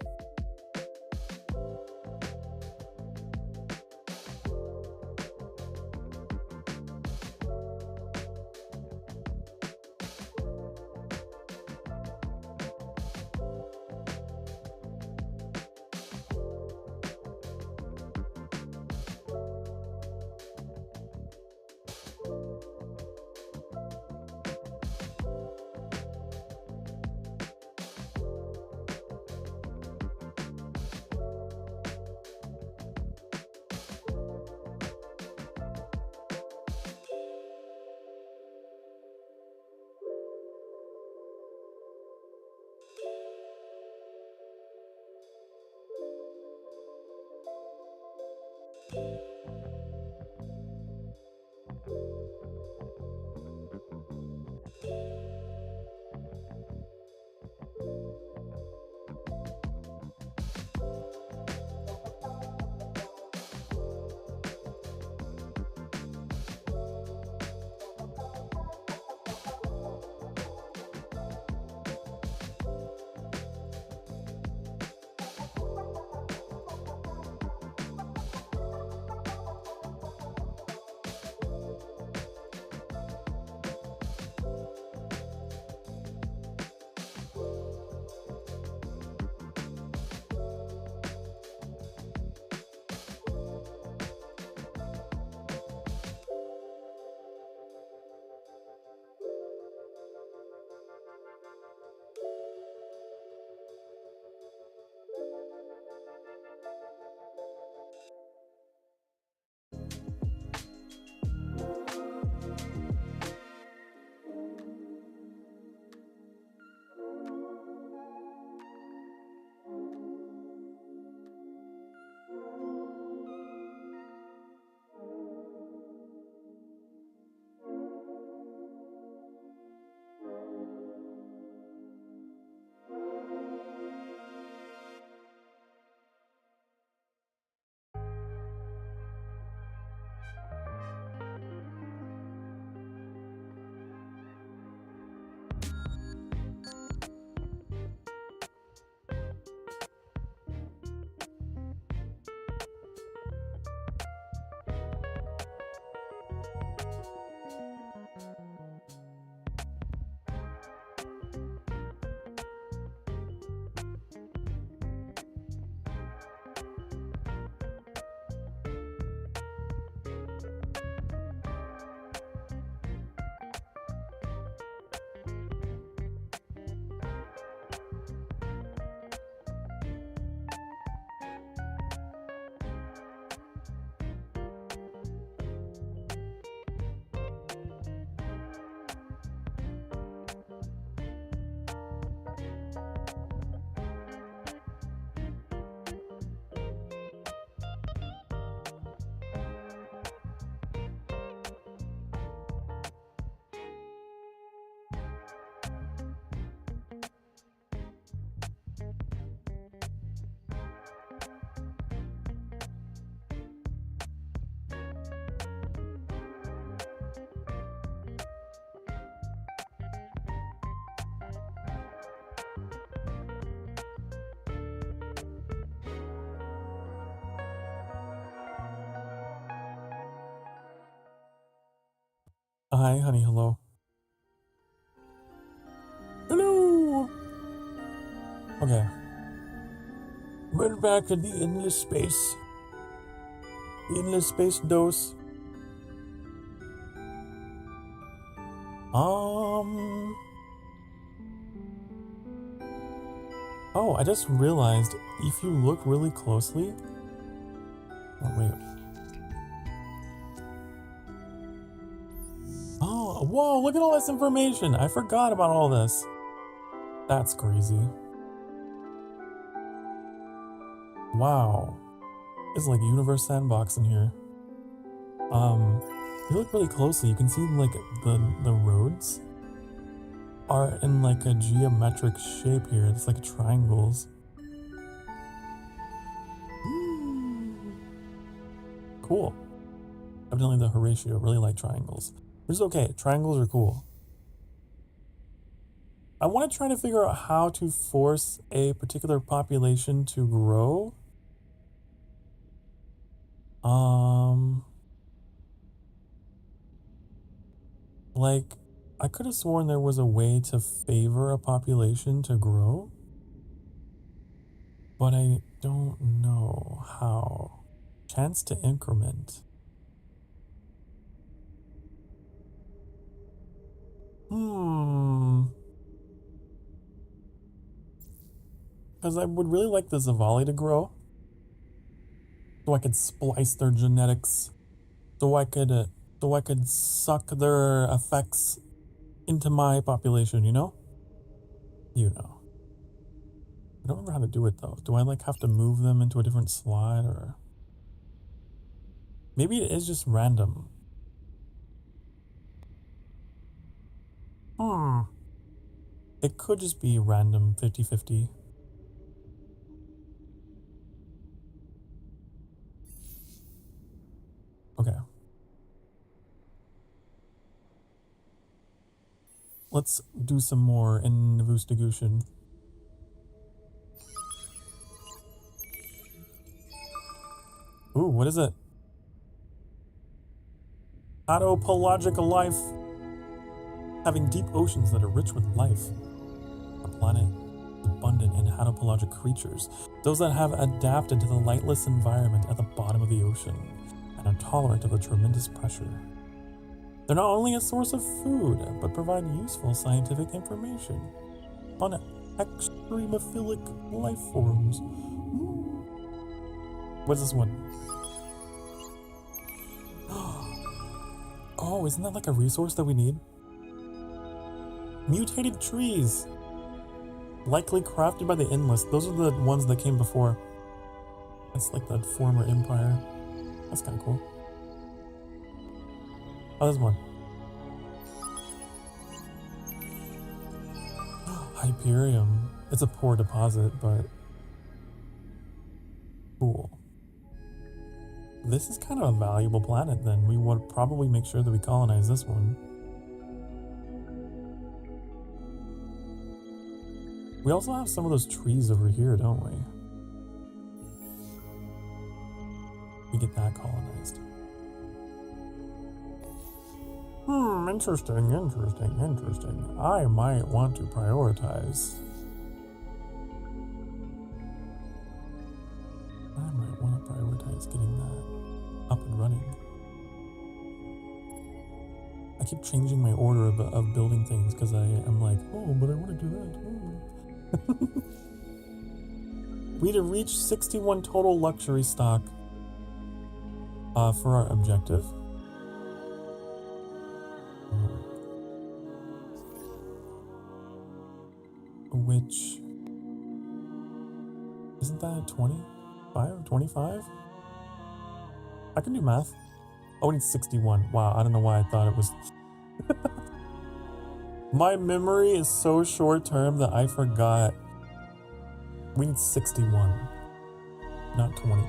Hi, honey. Hello. Hello. Okay. We're back in the endless space. The endless space dose. Oh, I just realized if you look really closely. Oh, wait. Oh, whoa, look at all this information. I forgot about all this. That's crazy. Wow. It's like Universe Sandbox in here. If you look really closely, you can see like the roads are in like a geometric shape here. It's like triangles. Cool. Evidently the Horatio really like triangles. Which is okay. Triangles are cool. I want to try to figure out how to force a particular population to grow. Like, I could have sworn there was a way to favor a population to grow, but I don't know how. Chance to increment. Because I would really like the Zavali to grow, so I could splice their genetics, so I could suck their effects into my population, you know? You know. I don't remember how to do it though. Do I like have to move them into a different slot, or maybe it is just random? It could just be random 50-50. Okay. Let's do some more investigation. Ooh, what is it? Autopelagical life. Having deep oceans that are rich with life. A planet abundant in hadopelagic creatures, those that have adapted to the lightless environment at the bottom of the ocean and are tolerant of the tremendous pressure. They're not only a source of food, but provide useful scientific information on extremophilic life forms. What's this one? Oh, isn't that like a resource that we need? Mutated trees. Likely crafted by the Endless. Those are the ones that came before. That's like the former empire. That's kind of cool. Oh, there's one. Hyperium. It's a poor deposit, but cool. This is kind of a valuable planet then. We would probably make sure that we colonize this one. We also have some of those trees over here, don't we? We get that colonized. Interesting. I might want to prioritize. Getting that up and running. I keep changing my order of building things because I am like, oh, but I want to do that. We need to reach 61 total luxury stock for our objective. Which isn't that 25? 25? I can do math. Oh, we need 61. Wow, I don't know why I thought it was... My memory is so short-term that I forgot. We need 61, not 21.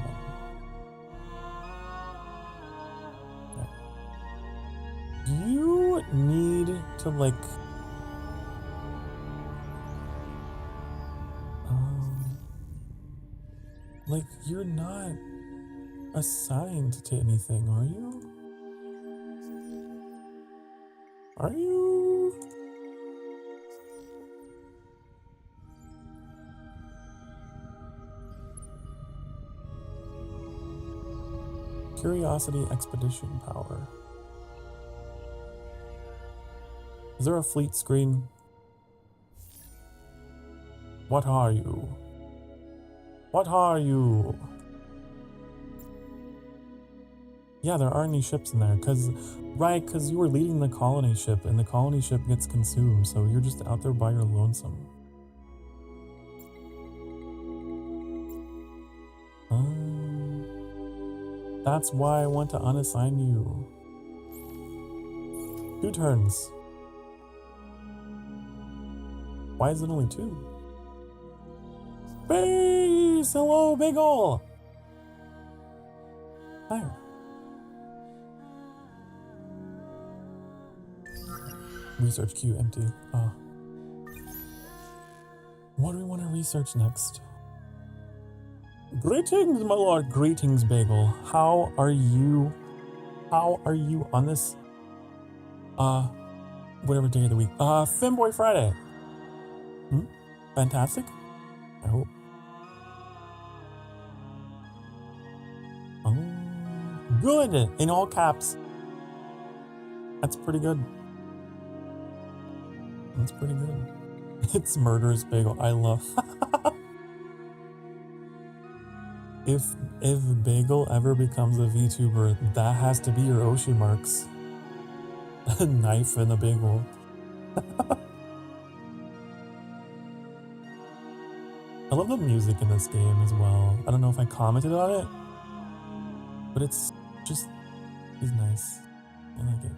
Okay. You need to, like... like, you're not assigned to anything, are you? Are you? Curiosity expedition power. Is there a fleet screen? What are you? What are you? Yeah, there aren't any ships in there, cause you were leading the colony ship, and the colony ship gets consumed, so you're just out there by your lonesome. That's why I want to unassign you. 2 turns. Why is it only 2? Space! Hello, Bagel! Hi. Research queue empty. Oh. What do we want to research next? Greetings, my lord. Greetings, Bagel. How are you? How are you on this, whatever day of the week? Femboy Friday. Fantastic? I hope. Oh, good! In all caps. That's pretty good. That's pretty good. It's Murderous Bagel. I love... If Bagel ever becomes a VTuber, that has to be your Oshi marks. A knife and a bagel. I love the music in this game as well. I don't know if I commented on it, but it's just, it's nice. I like it.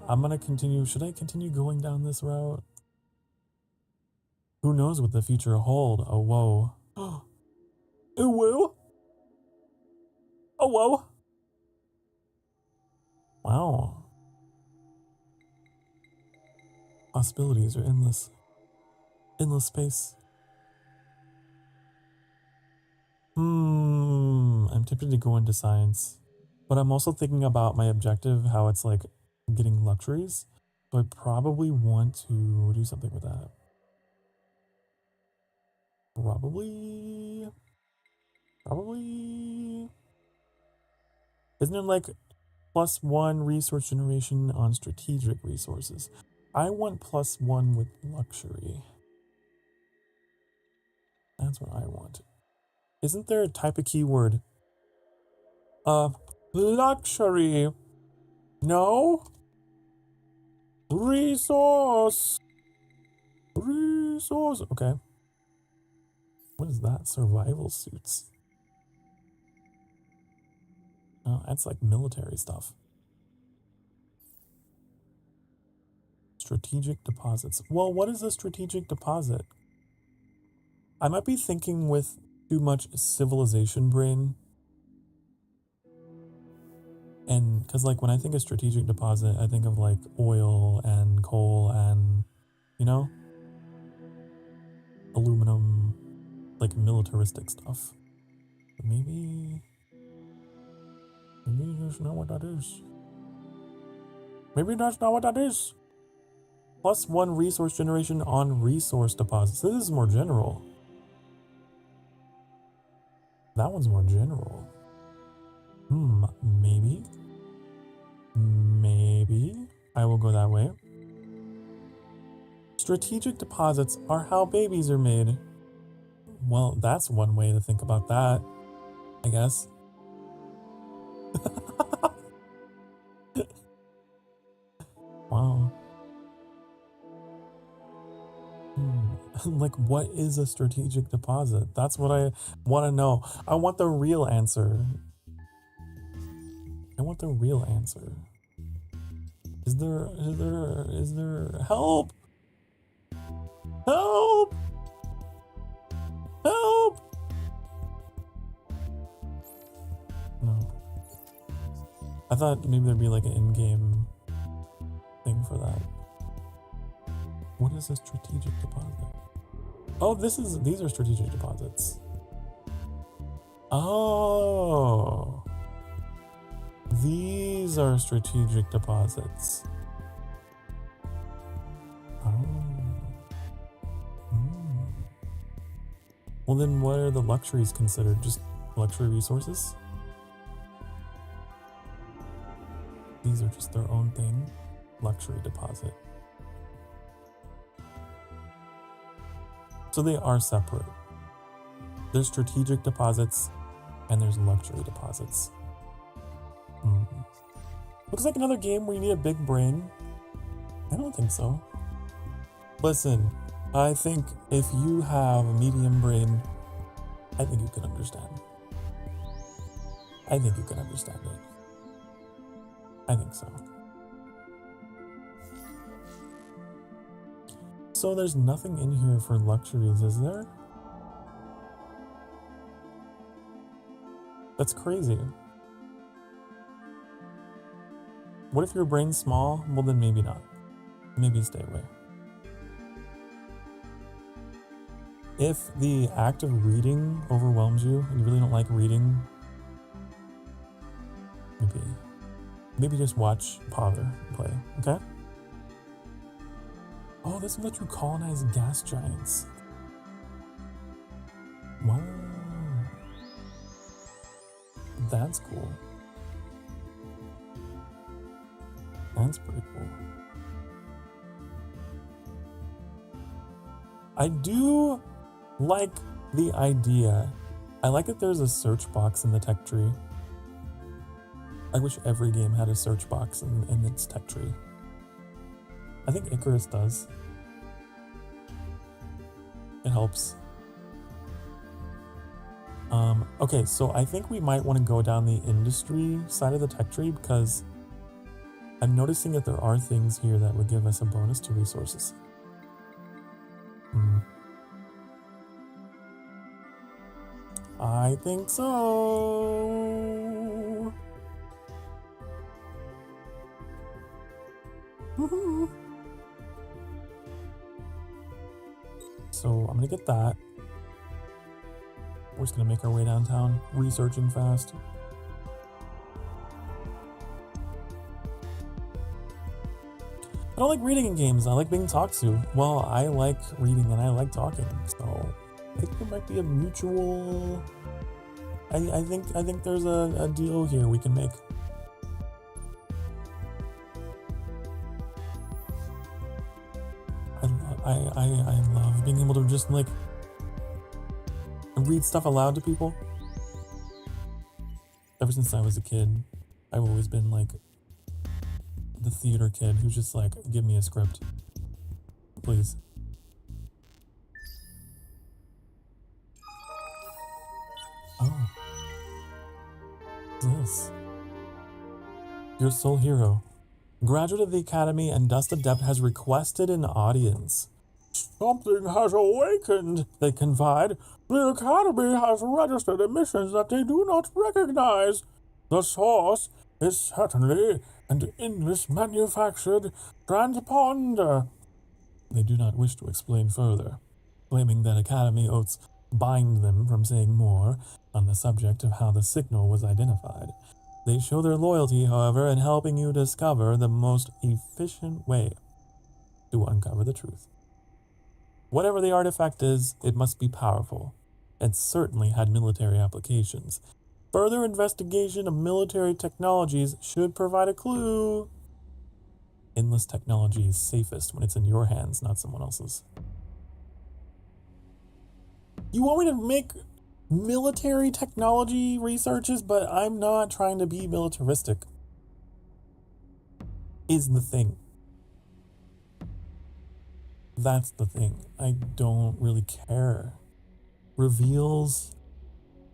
I'm gonna continue. Should I continue going down this route? Who knows what the future hold? Oh, whoa. Oh, whoa. Oh, whoa. Wow. Possibilities are endless. Endless space. I'm tempted to go into science, but I'm also thinking about my objective, how it's like getting luxuries. So I probably want to do something with that. Probably. Isn't it like +1 resource generation on strategic resources? I want +1 with luxury. That's what I want. Isn't there a type of keyword? Luxury. No? Resource. Okay. What is that? Survival suits. Oh, that's like military stuff. Strategic deposits. Well, what is a strategic deposit? I might be thinking with too much civilization brain. And because like when I think of strategic deposit, I think of like oil and coal and, you know, aluminum, like militaristic stuff. But maybe that's not what that is. Maybe that's not what that is. +1 resource generation on resource deposits. This is more general. That one's more general. Maybe. Maybe I will go that way. Strategic deposits are how babies are made. Well, that's one way to think about that, I guess. Wow. Like, what is a strategic deposit? That's what I want to know. I want the real answer. I want the real answer. Is there help? Help! Help! No. I thought maybe there'd be like an in-game thing for that. What is a strategic deposit? Oh, these are strategic deposits. Oh. These these are strategic deposits. Oh. Well, then what are the luxuries considered? Just luxury resources? These are just their own thing. Luxury deposit. So they are separate. There's strategic deposits and there's luxury deposits. Looks like another game where you need a big brain. I don't think so. Listen, I think if you have a medium brain, I think you can understand. I think you can understand it. I think so. So there's nothing in here for luxuries, is there? That's crazy. What if your brain's small? Well, then maybe not. Maybe stay away. If the act of reading overwhelms you and you really don't like reading, maybe just watch Pother play, okay? Oh, this will let you colonize gas giants. Wow. That's cool. That's pretty cool. I do like the idea. I like that there's a search box in the tech tree. I wish every game had a search box in its tech tree. I think Icarus does. It helps. Okay, so I think we might want to go down the industry side of the tech tree because I'm noticing that there are things here that would give us a bonus to resources. I think so. So I'm gonna get that. We're just gonna make our way downtown, researching fast. I don't like reading in games. I like being talked to. Well, I like reading and I like talking, so I think there might be a mutual. I think there's a deal here we can make. I love being able to just like read stuff aloud to people. Ever since I was a kid, I've always been like the theater kid who's just like, give me a script, please. Oh. What's this? Your soul hero. Graduate of the Academy and Dust Adept has requested an audience. Something has awakened, they confide. The Academy has registered emissions that they do not recognize. The source is certainly an endless manufactured transponder. They do not wish to explain further, claiming that Academy oaths bind them from saying more on the subject of how the signal was identified. They show their loyalty, however, in helping you discover the most efficient way to uncover the truth. Whatever the artifact is, it must be powerful, and certainly had military applications. Further investigation of military technologies should provide a clue. Endless technology is safest when it's in your hands, not someone else's. You want me to make military technology researches, but I'm not trying to be militaristic. Is the thing. That's the thing. I don't really care. Reveals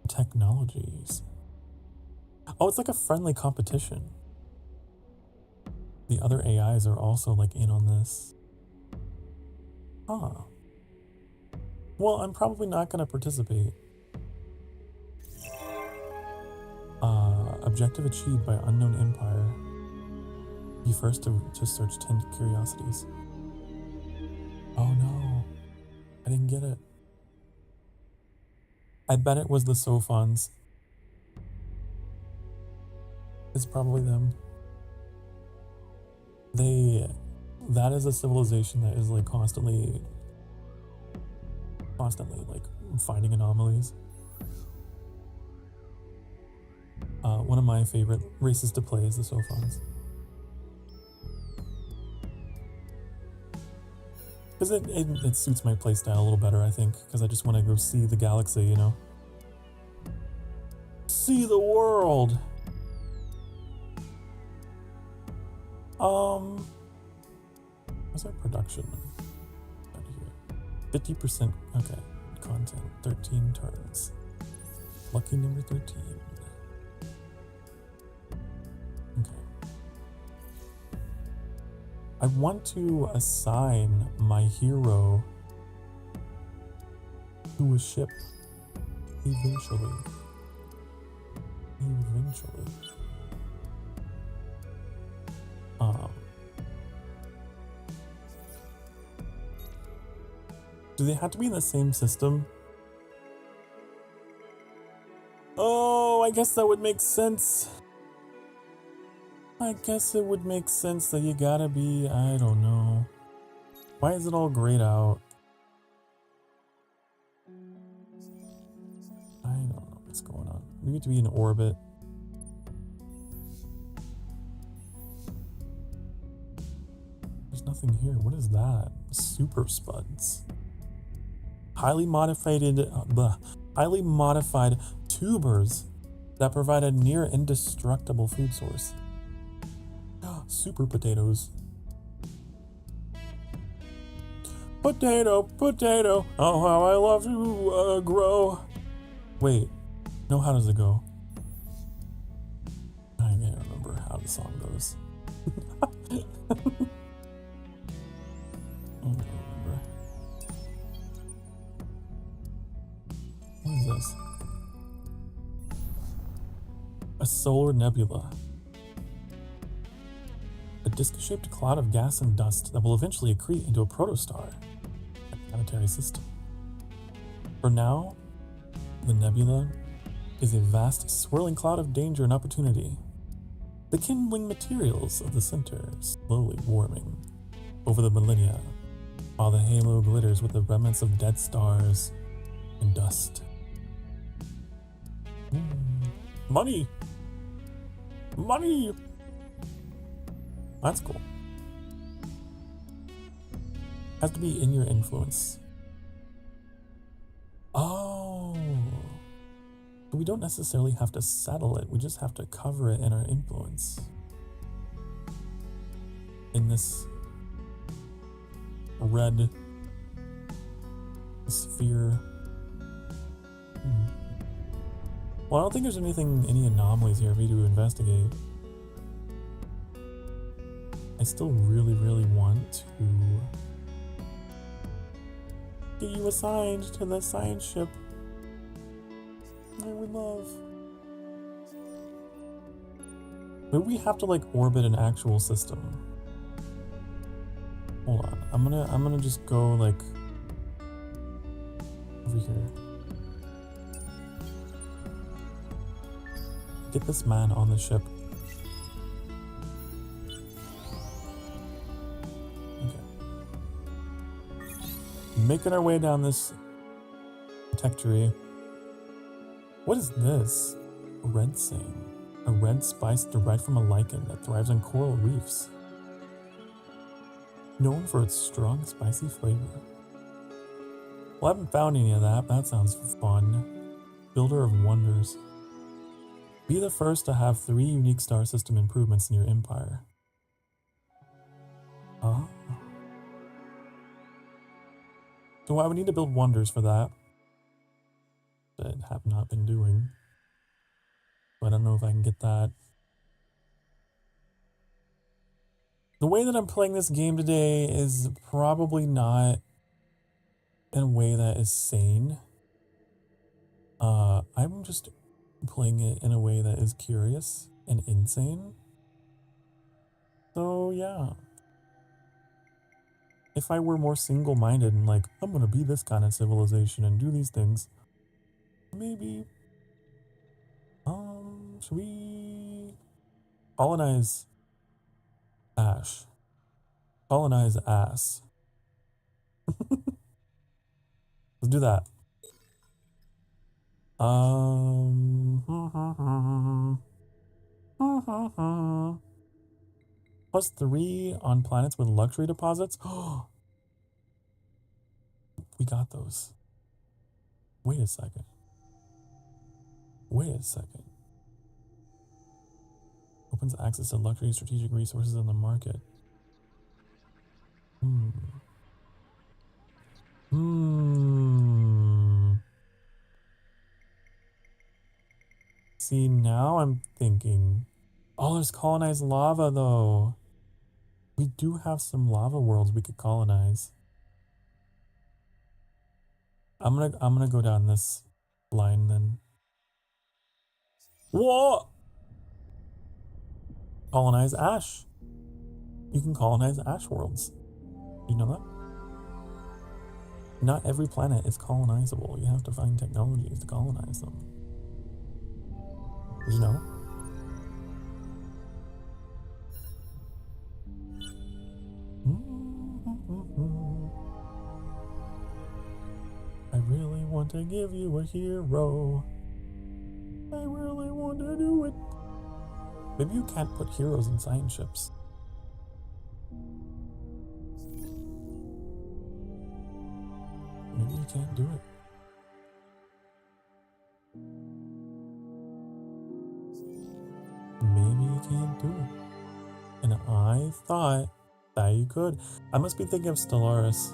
technologies. Oh, it's like a friendly competition. The other AIs are also like in on this. Huh. Well, I'm probably not going to participate. Objective achieved by Unknown Empire. Be first to search 10 curiosities. Oh no, I didn't get it. I bet it was the Sofans. It's probably them. that is a civilization that is like constantly like finding anomalies. One of my favorite races to play is the Sofans. Because it suits my playstyle a little better, I think, because I just want to go see the galaxy, you know? See the world! What's our production out here? 50%, okay, content, 13 turns. Lucky number 13. Okay. I want to assign my hero to a ship eventually. Do they have to be in the same system? Oh, I guess that would make sense. I guess it would make sense that you gotta be, I don't know. Why is it all grayed out? I don't know what's going on. We need to be in orbit. There's nothing here. What is that? Super spuds. Highly modified tubers that provide a near indestructible food source. Super potatoes. Potato, potato, oh how I love to grow. Wait, no, how does it go? I can't remember how the song goes. I don't remember. What is this? A solar nebula. A disc-shaped cloud of gas and dust that will eventually accrete into a protostar, a planetary system. For now, the nebula is a vast swirling cloud of danger and opportunity. The kindling materials of the center slowly warming over the millennia, while the halo glitters with the remnants of dead stars and dust. Money! Money! That's cool. Has to be in your influence. Oh. But we don't necessarily have to settle it. We just have to cover it in our influence. In this red sphere. Well, I don't think there's any anomalies here for you to investigate. I still really, really want to get you assigned to the science ship. I would love. Maybe we have to like orbit an actual system. Hold on. I'm gonna just go like over here. Get this man on the ship. Making our way down this protectorate. What is this? Red sing. A red spice derived from a lichen that thrives on coral reefs. Known for its strong, spicy flavor. Well, I haven't found any of that. That sounds fun. Builder of wonders. Be the first to have 3 unique star system improvements in your empire. Oh. So I would need to build wonders for that. That I have not been doing. But I don't know if I can get that. The way that I'm playing this game today is probably not in a way that is sane. I'm just playing it in a way that is curious and insane. So yeah. If I were more single-minded and like, I'm gonna be this kind of civilization and do these things, maybe, should we colonize Ash? Colonize ass. Let's do that. +3 on planets with luxury deposits. We got those. Wait a second. Wait a second. Opens access to luxury strategic resources in the market. See, now I'm thinking. Oh, there's colonized lava though. We do have some lava worlds we could colonize. I'm gonna go down this line then. Whoa! Colonize ash. You can colonize ash worlds. You know that? Not every planet is colonizable. You have to find technologies to colonize them. Did you know? I really want to give you a hero. I really want to do it. Maybe you can't put heroes in science ships. Maybe you can't do it. Maybe you can't do it. And I thought that you could. I must be thinking of Stellaris.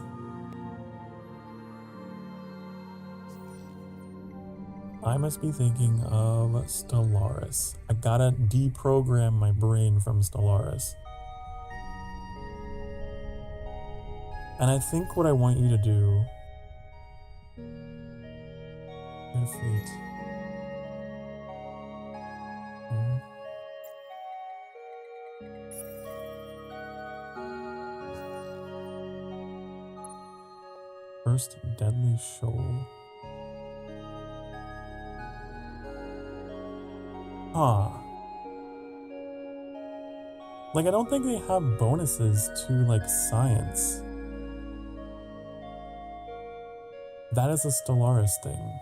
I must be thinking of Stellaris. I gotta deprogram my brain from Stellaris. And I think what I want you to do... Get a fleet. First Deadly Shoal. Huh. Like, I don't think they have bonuses to, like, science. That is a Stellaris thing.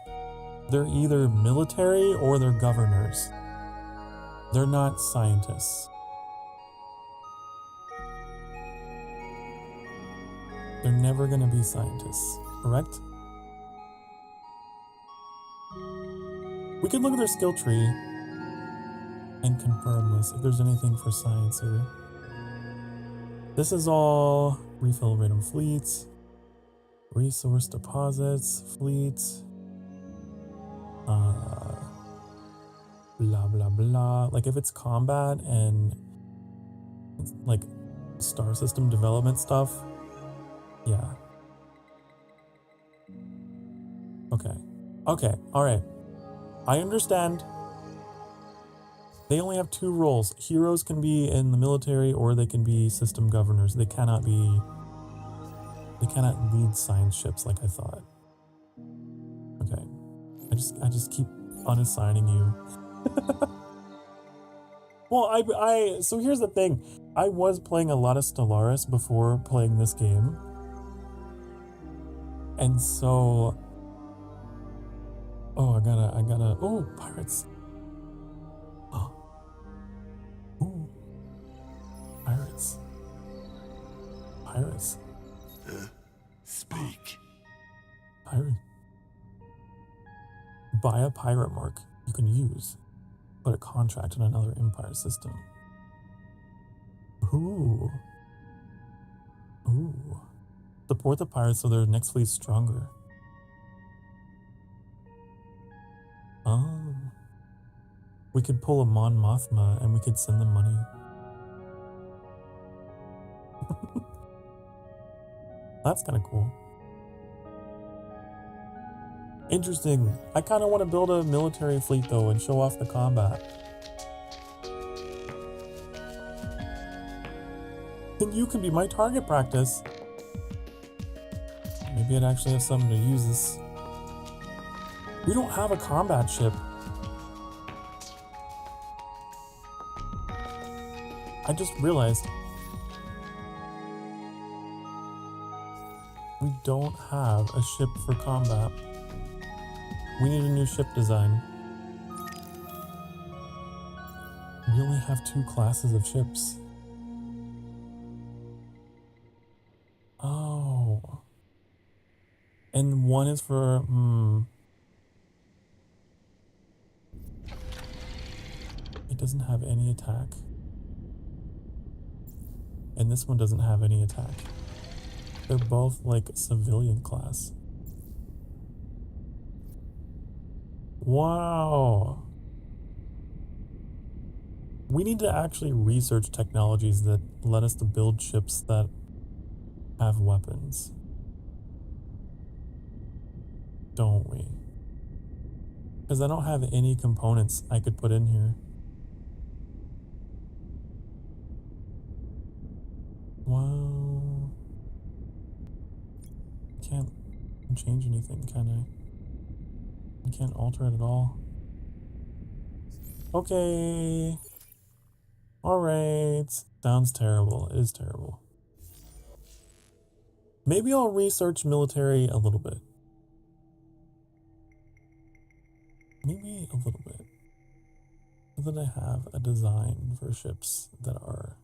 They're either military or they're governors. They're not scientists. They're never gonna be scientists, correct? We can look at their skill tree and confirm this if there's anything for science here. This is all refill random fleets, resource deposits, fleets, blah blah blah. Like if it's combat and like star system development stuff, yeah. Okay, alright. I understand. They only have 2 roles. Heroes can be in the military or they can be system governors. They cannot lead science ships like I thought. Okay. I just keep unassigning you. Well, so here's the thing. I was playing a lot of Stellaris before playing this game. And so I gotta oh, pirates. Ooh. Pirates. Speak. Pirate. Buy a pirate mark you can use. Put a contract in another empire system. Ooh. Support the pirates so their next fleet's stronger. Oh. We could pull a Mon Mothma and we could send them money. That's kind of cool. Interesting. I kind of want to build a military fleet though and show off the combat. And you can be my target practice. Maybe I'd actually have something to use this. We don't have a combat ship. I just realized don't have a ship for combat. We need a new ship design. We only have 2 classes of ships. Oh. And one is for, It doesn't have any attack. And this one doesn't have any attack. They're both like civilian class. Wow. We need to actually research technologies that let us to build ships that have weapons. Don't we? Because I don't have any components I could put in here. Wow. Can't change anything, can I? I can't alter it at all. Okay. Alright. Sounds terrible. It is terrible. Maybe I'll research military a little bit. Maybe a little bit. So that I have a design for ships that are...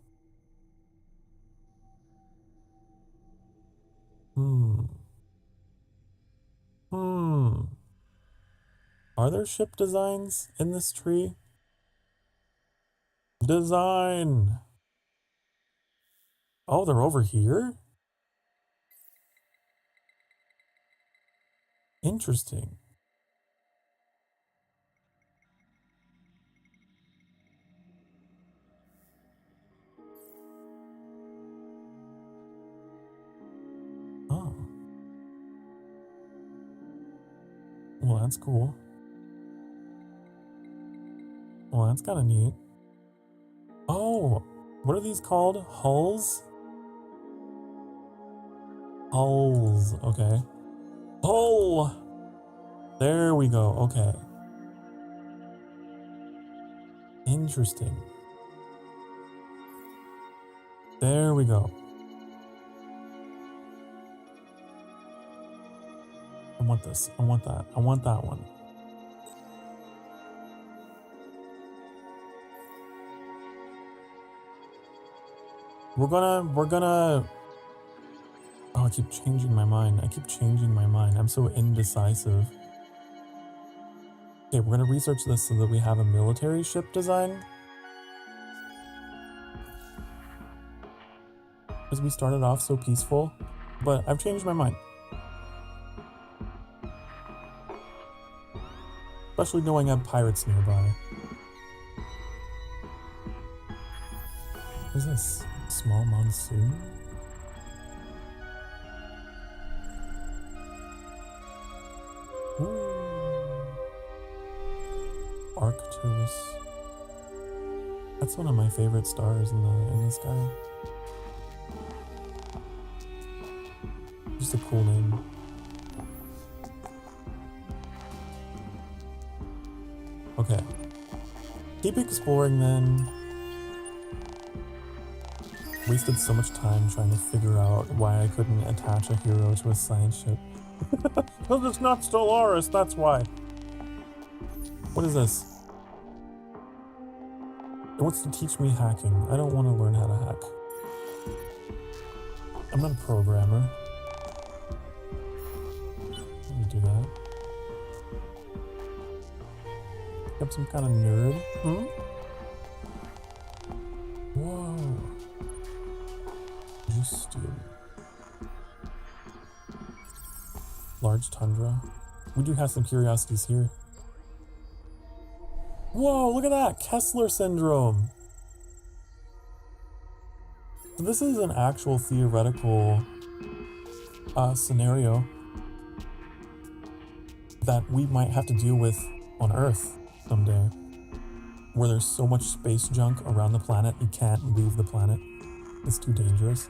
Are there ship designs in this tree? Design! Oh, they're over here? Interesting. Oh. Well, that's cool. Well, that's kind of neat. Oh, what are these called? Hulls? Hulls, okay. Hull! There we go, okay. Interesting. There we go. I want this. I want that. I want that one. We're gonna... Oh, I keep changing my mind. I keep changing my mind. I'm so indecisive. Okay, we're gonna research this so that we have a military ship design. Because we started off so peaceful, but I've changed my mind. Especially knowing I have pirates nearby. What is this? Small monsoon? Ooh. Arcturus. That's one of my favorite stars in the sky. Just a cool name. Okay. Keep exploring then. Wasted so much time trying to figure out why I couldn't attach a hero to a science ship. Because it's not Stellaris, that's why. What is this? It wants to teach me hacking. I don't want to learn how to hack. I'm not a programmer. Let me do that. I'm some kind of nerd. Whoa. Just large tundra. We do have some curiosities here. Whoa, look at that! Kessler Syndrome! So this is an actual theoretical scenario that we might have to deal with on Earth someday, where there's so much space junk around the planet you can't leave the planet. It's too dangerous.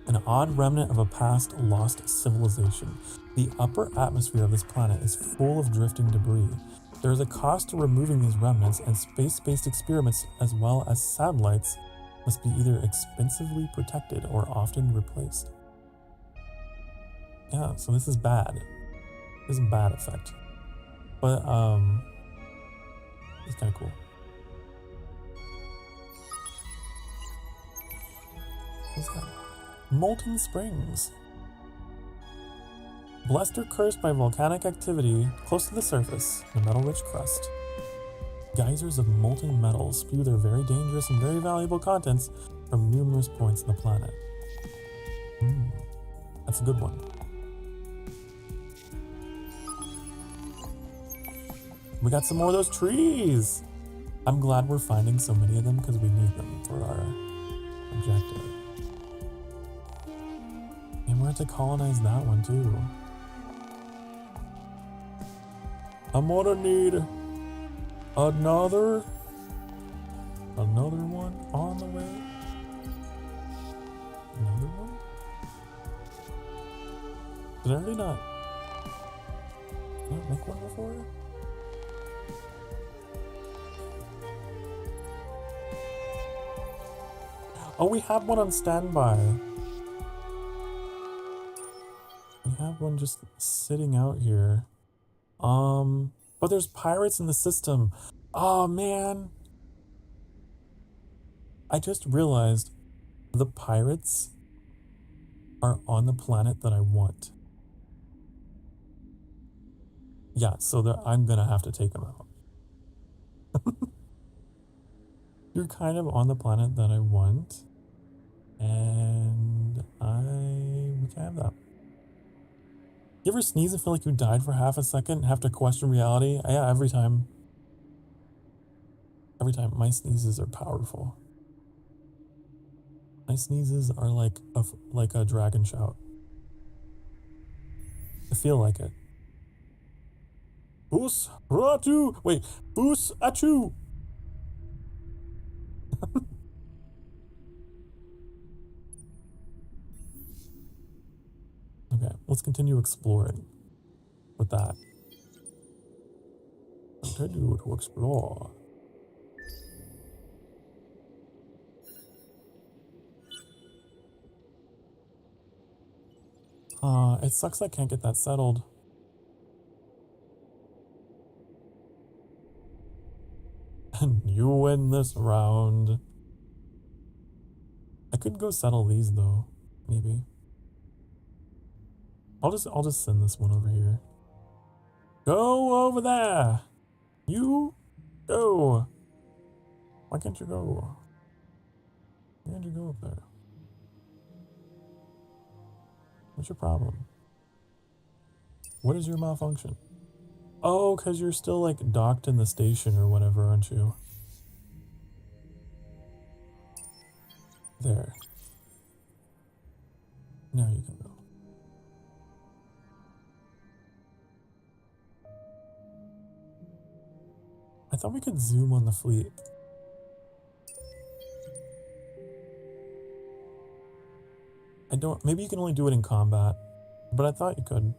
An odd remnant of a past lost civilization. The upper atmosphere of this planet is full of drifting debris. There is a cost to removing these remnants, and space-based experiments as well as satellites must be either expensively protected or often replaced. Yeah, so this is bad. This is a bad effect. But, it's kind of cool. What's that? Molten Springs. Blessed or cursed by volcanic activity close to the surface, in a metal-rich crust. Geysers of molten metal spew their very dangerous and very valuable contents from numerous points on the planet. That's a good one. We got some more of those trees! I'm glad we're finding so many of them because we need them for our objective. And we're going to colonize that one too. I'm gonna need another one on the way. Another one? Did I already not make one before? Oh, we have one on standby. We have one just sitting out here. But there's pirates in the system. Oh, man. I just realized the pirates are on the planet that I want. Yeah, so I'm gonna have to take them out. You're kind of on the planet that I want. And we can have that. You ever sneeze and feel like you died for half a second and have to question reality? Yeah, every time. Every time. My sneezes are powerful. My sneezes are like a dragon shout. I feel like it. Bus ratu. Wait, bus achu. Okay, let's continue exploring with that. Continue to explore. It sucks I can't get that settled. And you win this round. I could go settle these though, maybe. I'll just send this one over here. Go over there. You go. Why can't you go? Why can't you go up there? What's your problem? What is your malfunction? Oh, because you're still like docked in the station or whatever, aren't you? There. Now you can go. I thought we could zoom on the fleet. Maybe you can only do it in combat, but I thought you could.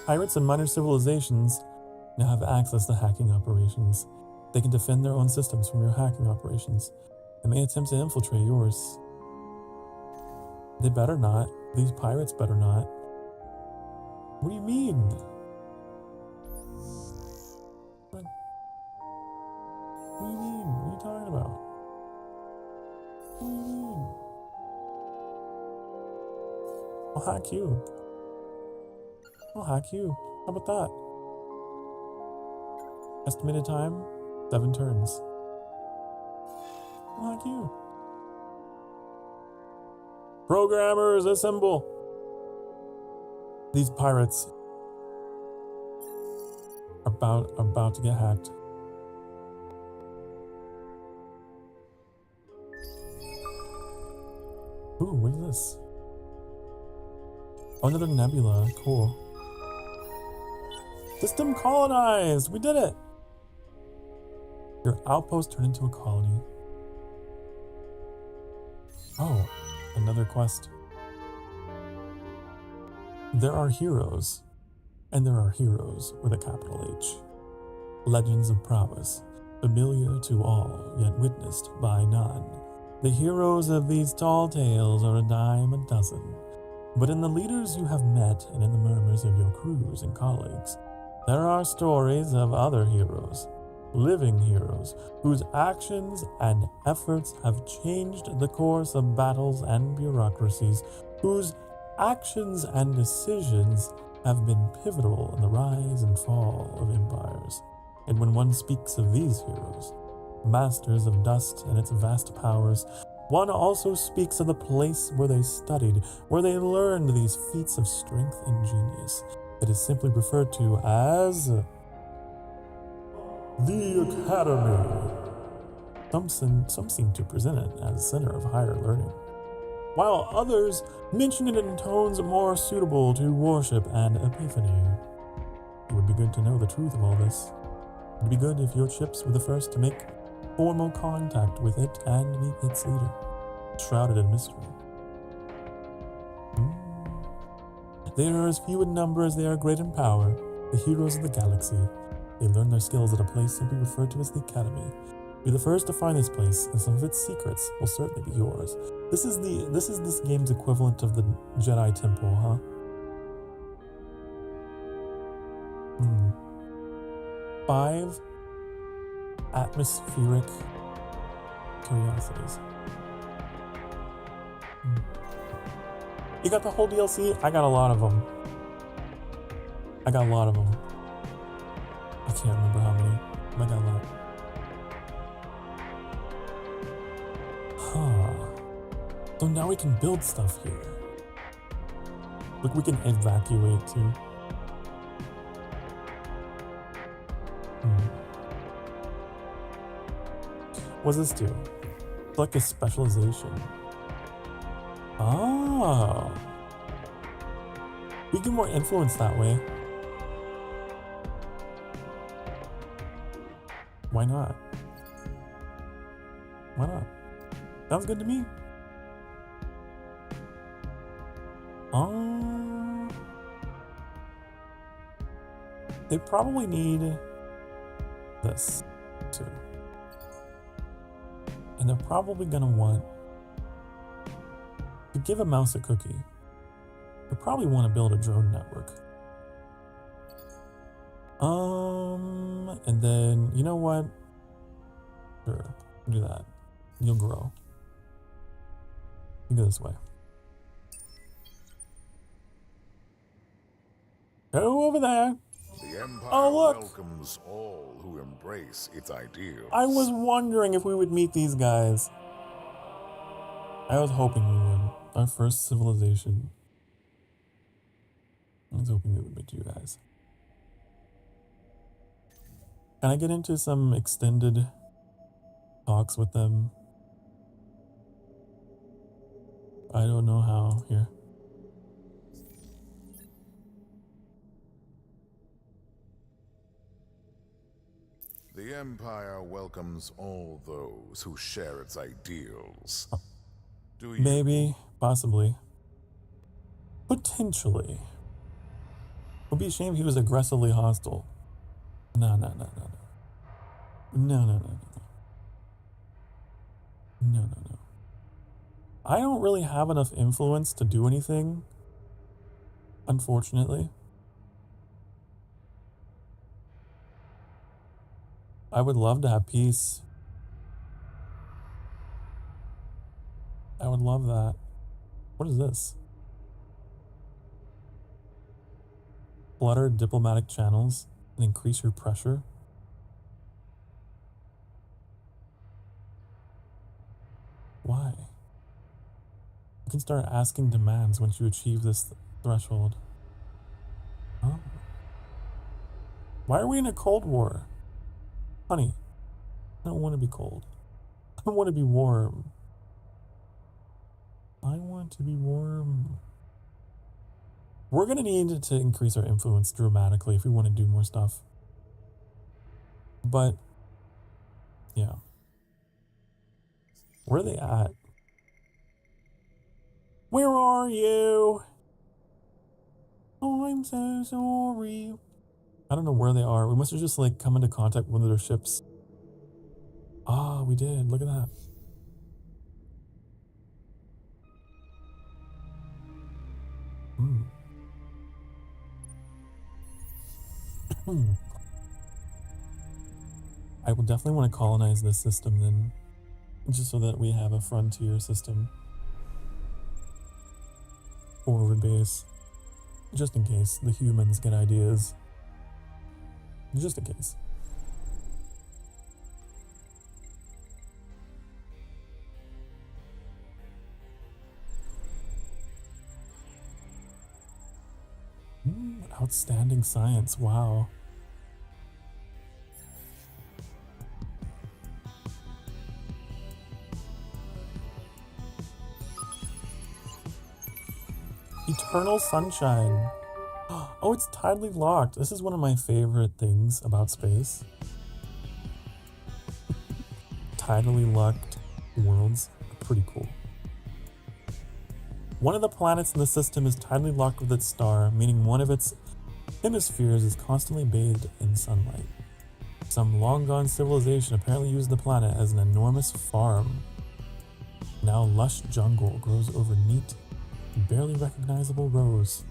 Pirates and minor civilizations now have access to hacking operations. They can defend their own systems from your hacking operations. They may attempt to infiltrate yours. They better not. These pirates better not. What do you mean? What do you mean? What are you talking about? What do you mean? I'll hack you. I'll hack you. How about that? Estimated time? 7 turns. I'll hack you. Programmers, assemble! These pirates are about to get hacked. Ooh, what is this? Oh, another nebula. Cool. System colonized! We did it! Your outpost turned into a colony. Oh, another quest. There are heroes And there are heroes with a capital H. Legends of prowess, familiar to all, yet witnessed by none. The heroes of these tall tales are a dime a dozen. But in the leaders you have met and in the murmurs of your crews and colleagues, there are stories of other heroes, living heroes, whose actions and efforts have changed the course of battles and bureaucracies, whose actions and decisions have been pivotal in the rise and fall of empires. And when one speaks of these heroes, masters of dust and its vast powers, one also speaks of the place where they studied, where they learned these feats of strength and genius. It is simply referred to as the Academy. Some seem to present it as a center of higher learning, while others mention it in tones more suitable to worship and epiphany. It would be good to know the truth of all this. It would be good if your ships were the first to make formal contact with it and meet its leader, shrouded in mystery. They are as few in number as they are great in power, the heroes of the galaxy. They learn their skills at a place simply referred to as the Academy. Be the first to find this place, and some of its secrets will certainly be yours. This is this game's equivalent of the Jedi Temple, huh? 5 atmospheric curiosities. You got the whole DLC? I got a lot of them. I can't remember how many, but I got a lot. So now we can build stuff here. Look, we can evacuate too. What does this do? It's like a specialization. Ah. We get more influence that way. Why not? Why not? Sounds good to me. They probably need this too. And they're probably gonna want to give a mouse a cookie. They probably want to build a drone network. And then, you know what? Sure, do that. You'll grow. You go this way. Go over there. The Empire welcomes all who embrace its ideals. I was wondering if we would meet these guys. I was hoping we would. Our first civilization. I was hoping we would meet you guys. Can I get into some extended talks with them? I don't know how. Here. The Empire welcomes all those who share its ideals. Do you? Maybe, possibly, potentially. Would be a shame if he was aggressively hostile. No. I don't really have enough influence to do anything, unfortunately. I would love to have peace. I would love that. What is this? Flutter diplomatic channels and increase your pressure. Why? You can start asking demands once you achieve this threshold. Oh. Why are we in a Cold War? Honey, I don't want to be cold. I want to be warm. I want to be warm. We're going to need to increase our influence dramatically if we want to do more stuff. But, yeah. Where are they at? Where are you? Oh, I'm so sorry. I don't know where they are. We must have just like come into contact with one of their ships. Ah, we did. Look at that. I will definitely want to colonize this system then, just so that we have a frontier system. Forward base. Just in case the humans get ideas. Just in case. Outstanding science, wow. Eternal sunshine. Oh, it's tidally locked. This is one of my favorite things about space. Tidally locked worlds are pretty cool. One of the planets in the system is tidally locked with its star, meaning one of its hemispheres is constantly bathed in sunlight. Some long-gone civilization apparently used the planet as an enormous farm. Now lush jungle grows over neat, barely recognizable rows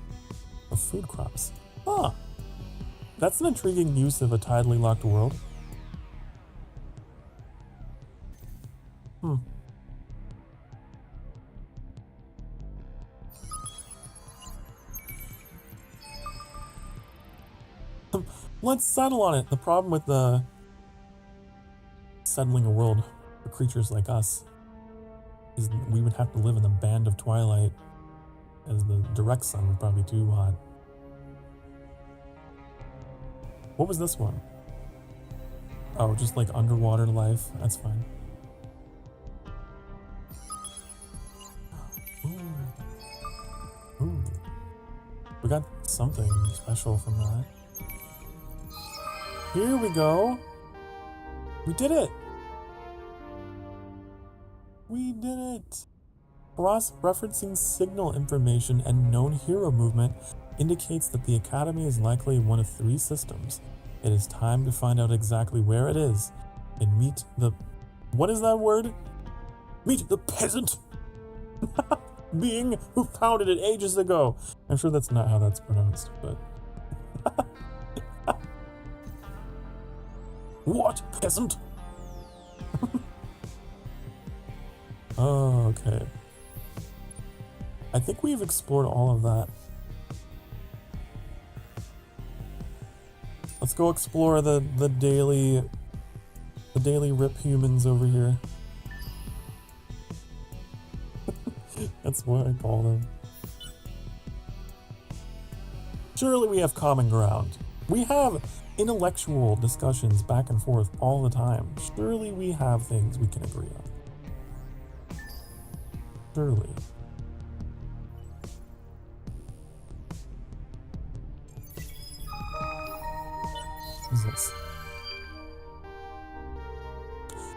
of food crops. Huh. That's an intriguing use of a tidally locked world. Let's settle on it. The problem with the settling a world for creatures like us is we would have to live in the band of twilight, as the direct sun would probably be too hot. What was this one? Oh, just like underwater life. That's fine. Ooh. We got something special from that. Here we go. We did it. We did it. Cross-referencing signal information and known hero movement indicates that the Academy is likely one of 3 systems. It is time to find out exactly where it is and meet the... What is that word? Meet the peasant being who founded it ages ago. I'm sure that's not how that's pronounced, but... What, peasant? Oh, okay. I think we've explored all of that. Let's go explore the daily rip humans over here. That's what I call them. Surely we have common ground. We have intellectual discussions back and forth all the time. Surely we have things we can agree on. Surely. What is this?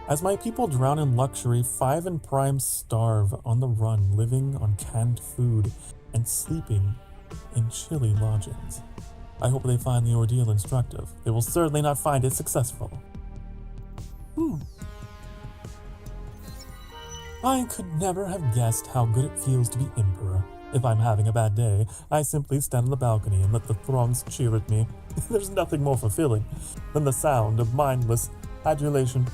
As my people drown in luxury, 5 and Prime starve on the run, living on canned food and sleeping in chilly lodgings. I hope they find the ordeal instructive. They will certainly not find it successful. I could never have guessed how good it feels to be Emperor. If I'm having a bad day, I simply stand on the balcony and let the throngs cheer at me. There's nothing more fulfilling than the sound of mindless adulation.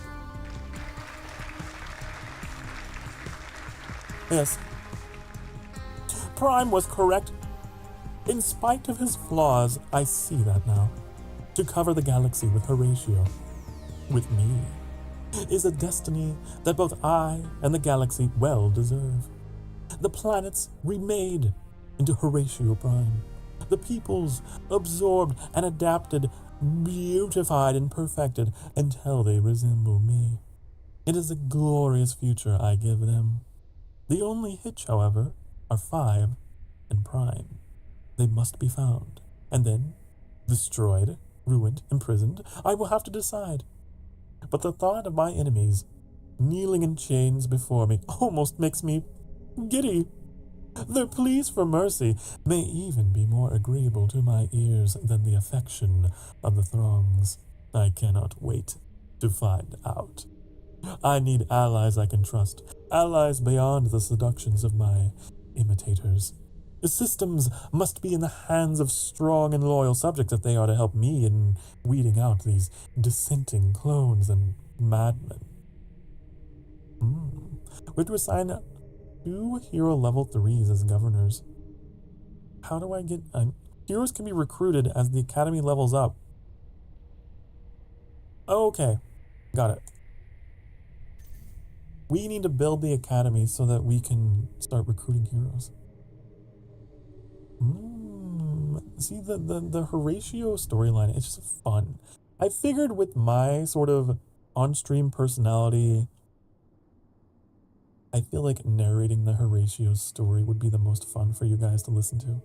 Yes. Prime was correct. In spite of his flaws, I see that now. To cover the galaxy with Horatio, with me, is a destiny that both I and the galaxy well deserve. The planets remade into Horatio Prime. The peoples absorbed and adapted, beautified and perfected until they resemble me. It is a glorious future I give them. The only hitch, however, are 5 and Prime. They must be found, and then, destroyed, ruined, imprisoned, I will have to decide. But the thought of my enemies kneeling in chains before me almost makes me giddy. Their pleas for mercy may even be more agreeable to my ears than the affection of the throngs. I cannot wait to find out. I need allies I can trust, allies beyond the seductions of my imitators. The systems must be in the hands of strong and loyal subjects if they are to help me in weeding out these dissenting clones and madmen. We have to assign 2 hero level 3s as governors. How do I get... heroes can be recruited as the academy levels up. Okay, got it. We need to build the academy so that we can start recruiting heroes. See, the Horatio storyline, it's just fun. I figured with my sort of on-stream personality, I feel like narrating the Horatio story would be the most fun for you guys to listen to.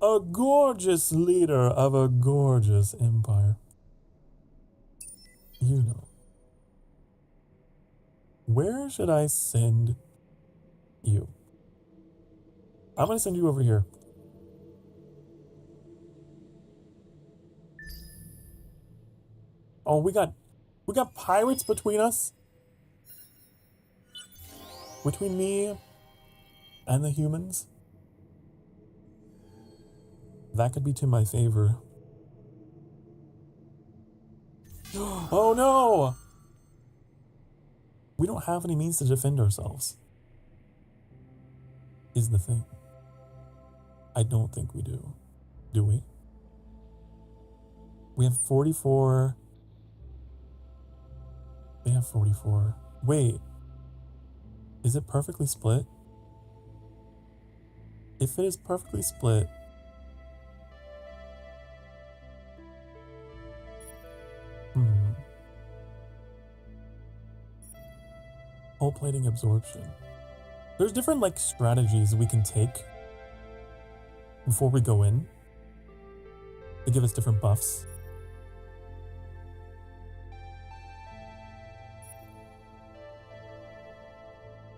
A gorgeous leader of a gorgeous empire. You know. Where should I send you? I'm gonna send you over here. Oh, we got pirates between us? Between me and the humans? That could be to my favor. Oh no! We don't have any means to defend ourselves. Is the thing. I don't think we do. Do we? We have 44. They have 44. Wait. Is it perfectly split? If it is perfectly split, Hull plating absorption. There's different like strategies we can take before we go in to give us different buffs.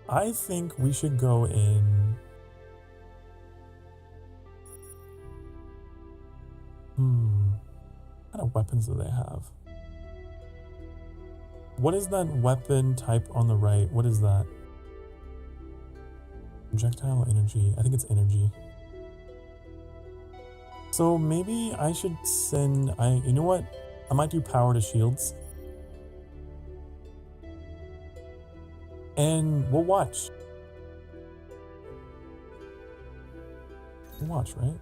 I think we should go in. What kind of weapons do they have? What is that weapon type on the right? What is that? Projectile energy. I think it's energy. So maybe I should send... you know what? I might do power to shields. And we'll watch. We'll watch, right?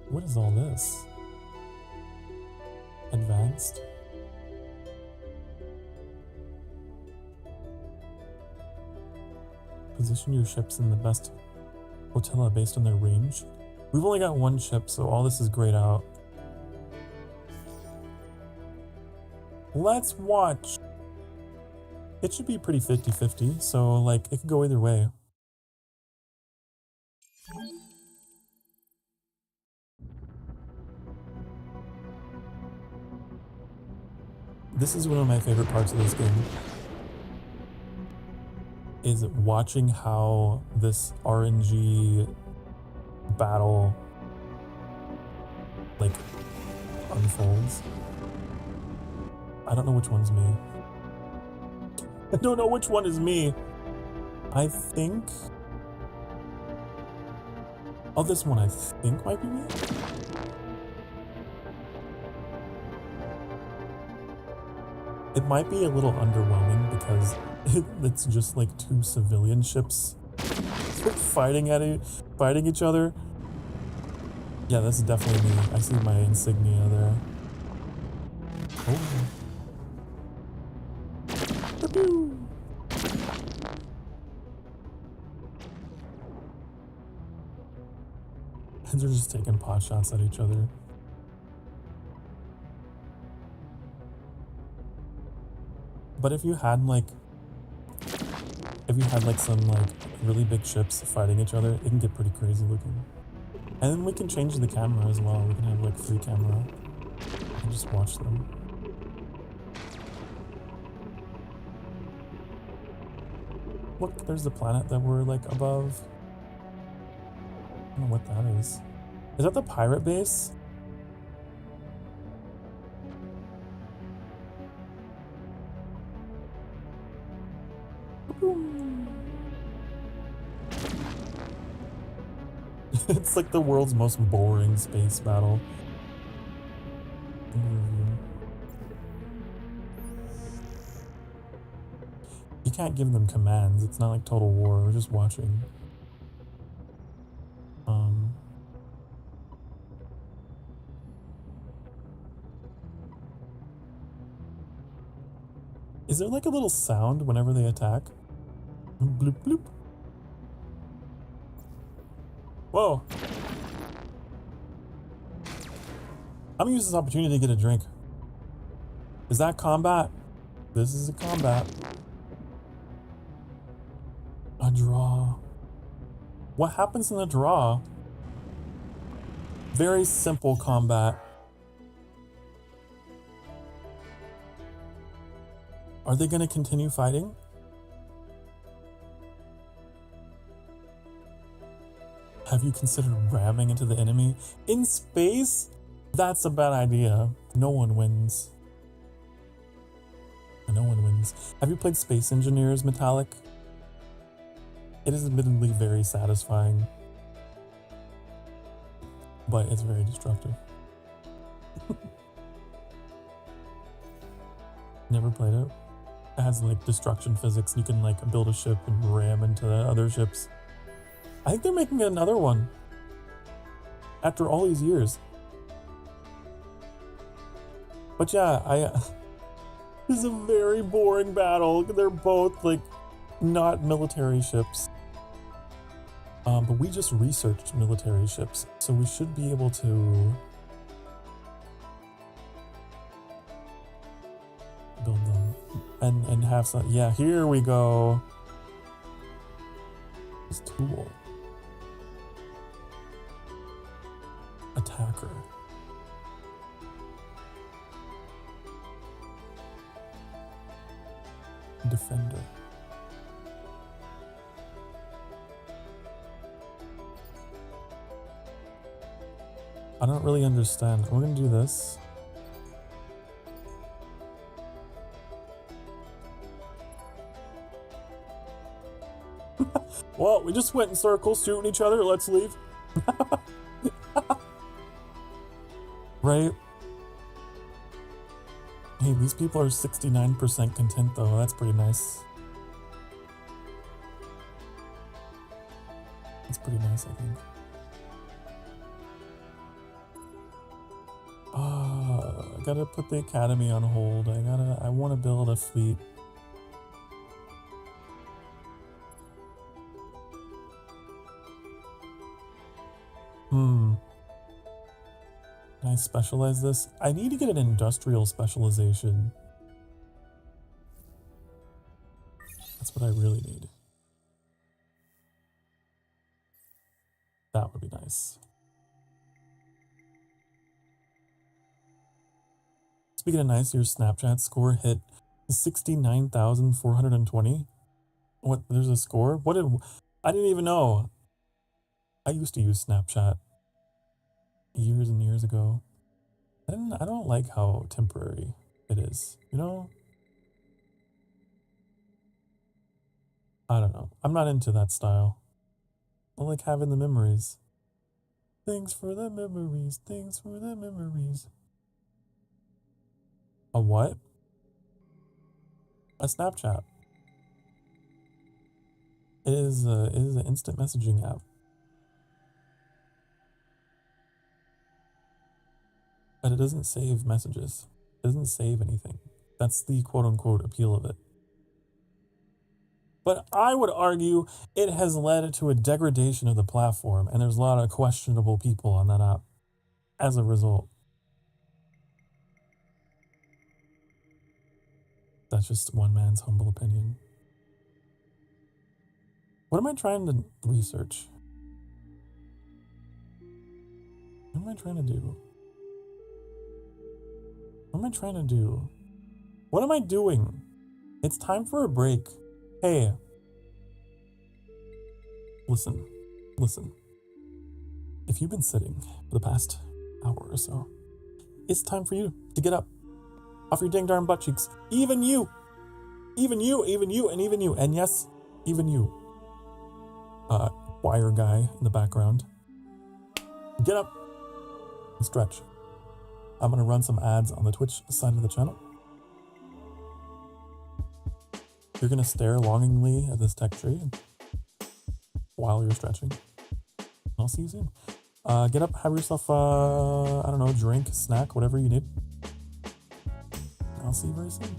What is all this? Advanced? Position your ships in the best flotilla based on their range. We've only got 1 ship, so all this is grayed out. Let's watch. It should be pretty 50-50, so like it could go either way. This is one of my favorite parts of this game. Is watching how this RNG battle like unfolds. I don't know which one's me. I don't know which one is me. I think... Oh, this one I think might be me? It might be a little underwhelming because it's just like 2 civilian ships fighting each other. Yeah, that's definitely me. I see my insignia there. Oh. And they're just taking pot shots at each other. But if you had some like really big ships fighting each other, it can get pretty crazy looking. And then we can change the camera as well. We can have like free camera and just watch them. Look, there's the planet that we're like above. I don't know what that is. Is that the pirate base? It's like the world's most boring space battle. You can't give them commands. It's not like Total War. We're just watching. Is there like a little sound whenever they attack? Bloop bloop. Whoa. I'm gonna use this opportunity to get a drink. Is that combat? This is a combat. A draw. What happens in the draw? Very simple combat. Are they gonna continue fighting? Have you considered ramming into the enemy? In space? That's a bad idea. No one wins. No one wins. Have you played Space Engineers Metallic? It is admittedly very satisfying, but it's very destructive. Never played it. It has like destruction physics. You can like build a ship and ram into other ships. I think they're making another one after all these years. But yeah, this is a very boring battle. They're both like not military ships. But we just researched military ships, so we should be able to build them and have some. Yeah, here we go. This tool. Attacker. Defender. I don't really understand. We're gonna do this. Well, we just went in circles shooting each other. Let's leave. Right? Hey, these people are 69% content though. That's pretty nice. That's pretty nice, I think. I gotta put the academy on hold. I want to build a fleet. Can I specialize this? I need to get an industrial specialization. That's what I really need. That would be nice. Speaking of nice, your Snapchat score hit 69,420. What? There's a score? What did... I didn't even know. I used to use Snapchat years and years ago. I don't like how temporary it is, you know? I don't know. I'm not into that style. I like having the memories. Thanks for the memories. Thanks for the memories. A what? A Snapchat. It is an instant messaging app. But it doesn't save messages. It doesn't save anything. That's the quote-unquote appeal of it. But I would argue it has led to a degradation of the platform, and there's a lot of questionable people on that app as a result. That's just one man's humble opinion. What am I trying to research? What am I trying to do? What am I trying to do? What am I doing? It's time for a break. Hey, Listen. If you've been sitting for the past hour or so, it's time for you to get up off your dang darn butt cheeks. Even you. And yes, even you. Choir guy in the background. Get up and stretch. I'm going to run some ads on the Twitch side of the channel. You're going to stare longingly at this tech tree while you're stretching. I'll see you soon. Get up, have yourself, I don't know, drink, snack, whatever you need. I'll see you very soon.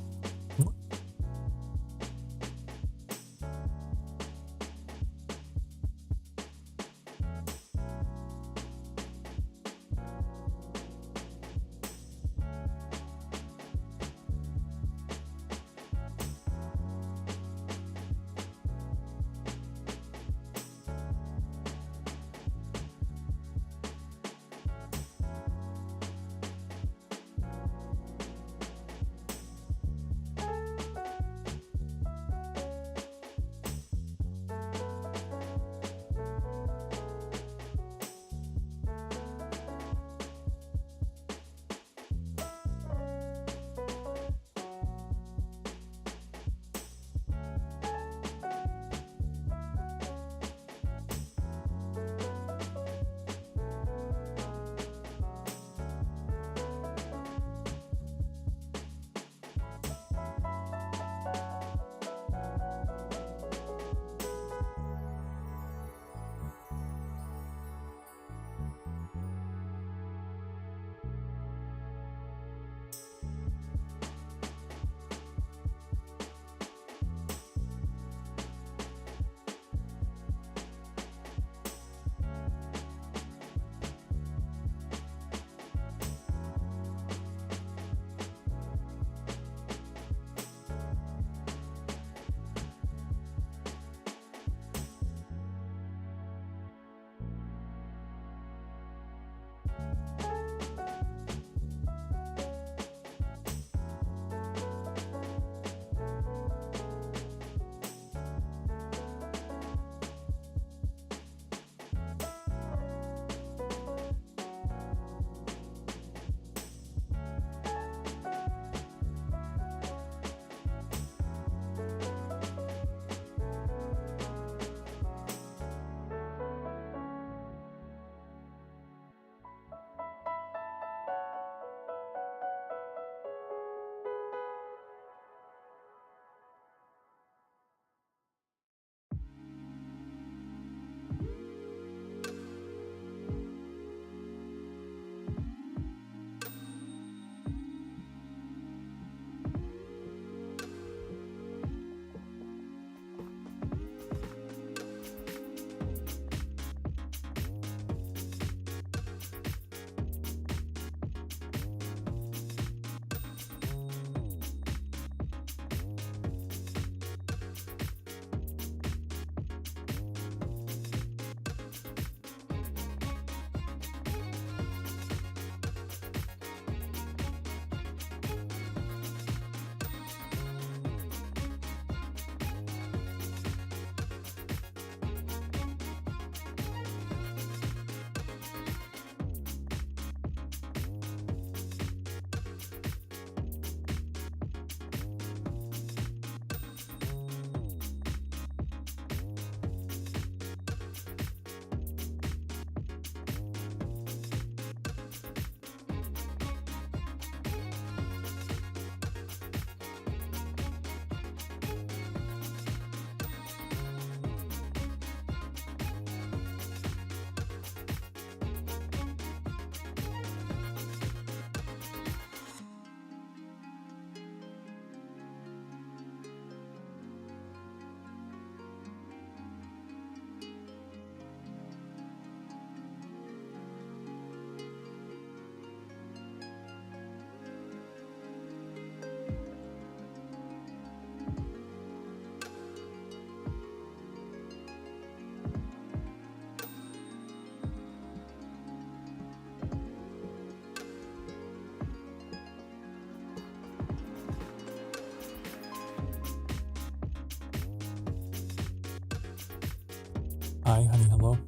Hi, honey, hello.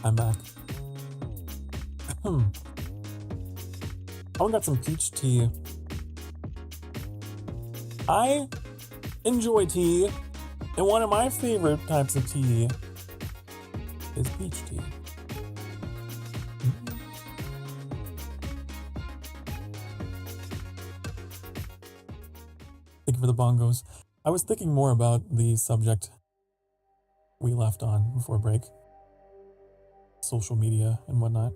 I'm back. I got some peach tea. I enjoy tea, and one of my favorite types of tea is peach tea. Thank you for the bongos. I was thinking more about the subject we left on before break. Social media and whatnot.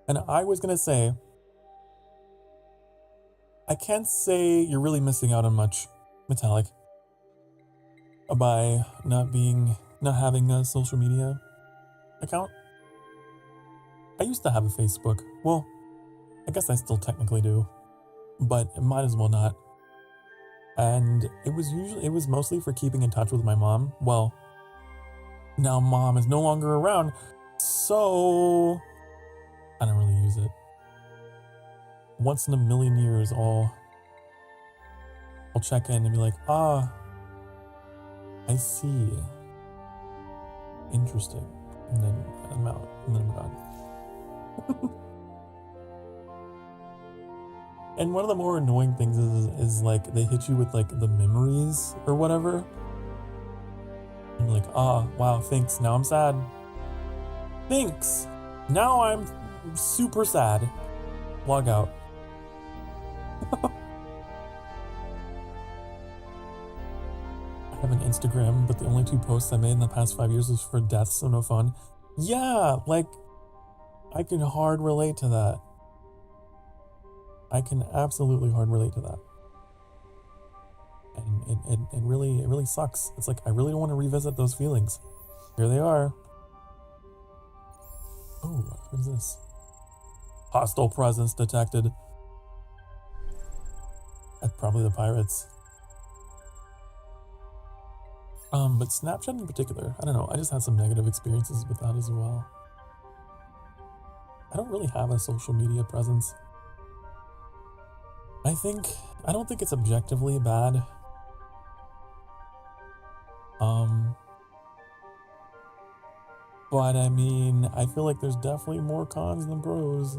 And I was going to say, I can't say you're really missing out on much, Metallic, by not having a social media account. I used to have a Facebook. Well, I guess I still technically do, but it might as well not. And it was mostly for keeping in touch with my mom. Well, now mom is no longer around, so I don't really use it. Once in a million years, I'll check in and be like, I see. Interesting. And then I'm out, and then I'm gone. And one of the more annoying things is like they hit you with like the memories or whatever. And you're like, wow, thanks. Now I'm sad. Thanks. Now I'm super sad. Log out. I have an Instagram, but the only 2 posts I made in the past 5 years was for death, so no fun. Yeah, like, I can hard relate to that. I can absolutely hard relate to that. And it really sucks. It's like, I really don't want to revisit those feelings. Here they are. Oh, what is this? Hostile presence detected. That's probably the pirates. But Snapchat in particular, I don't know, I just had some negative experiences with that as well. I don't really have a social media presence. I don't think it's objectively bad. But I mean, I feel like there's definitely more cons than pros.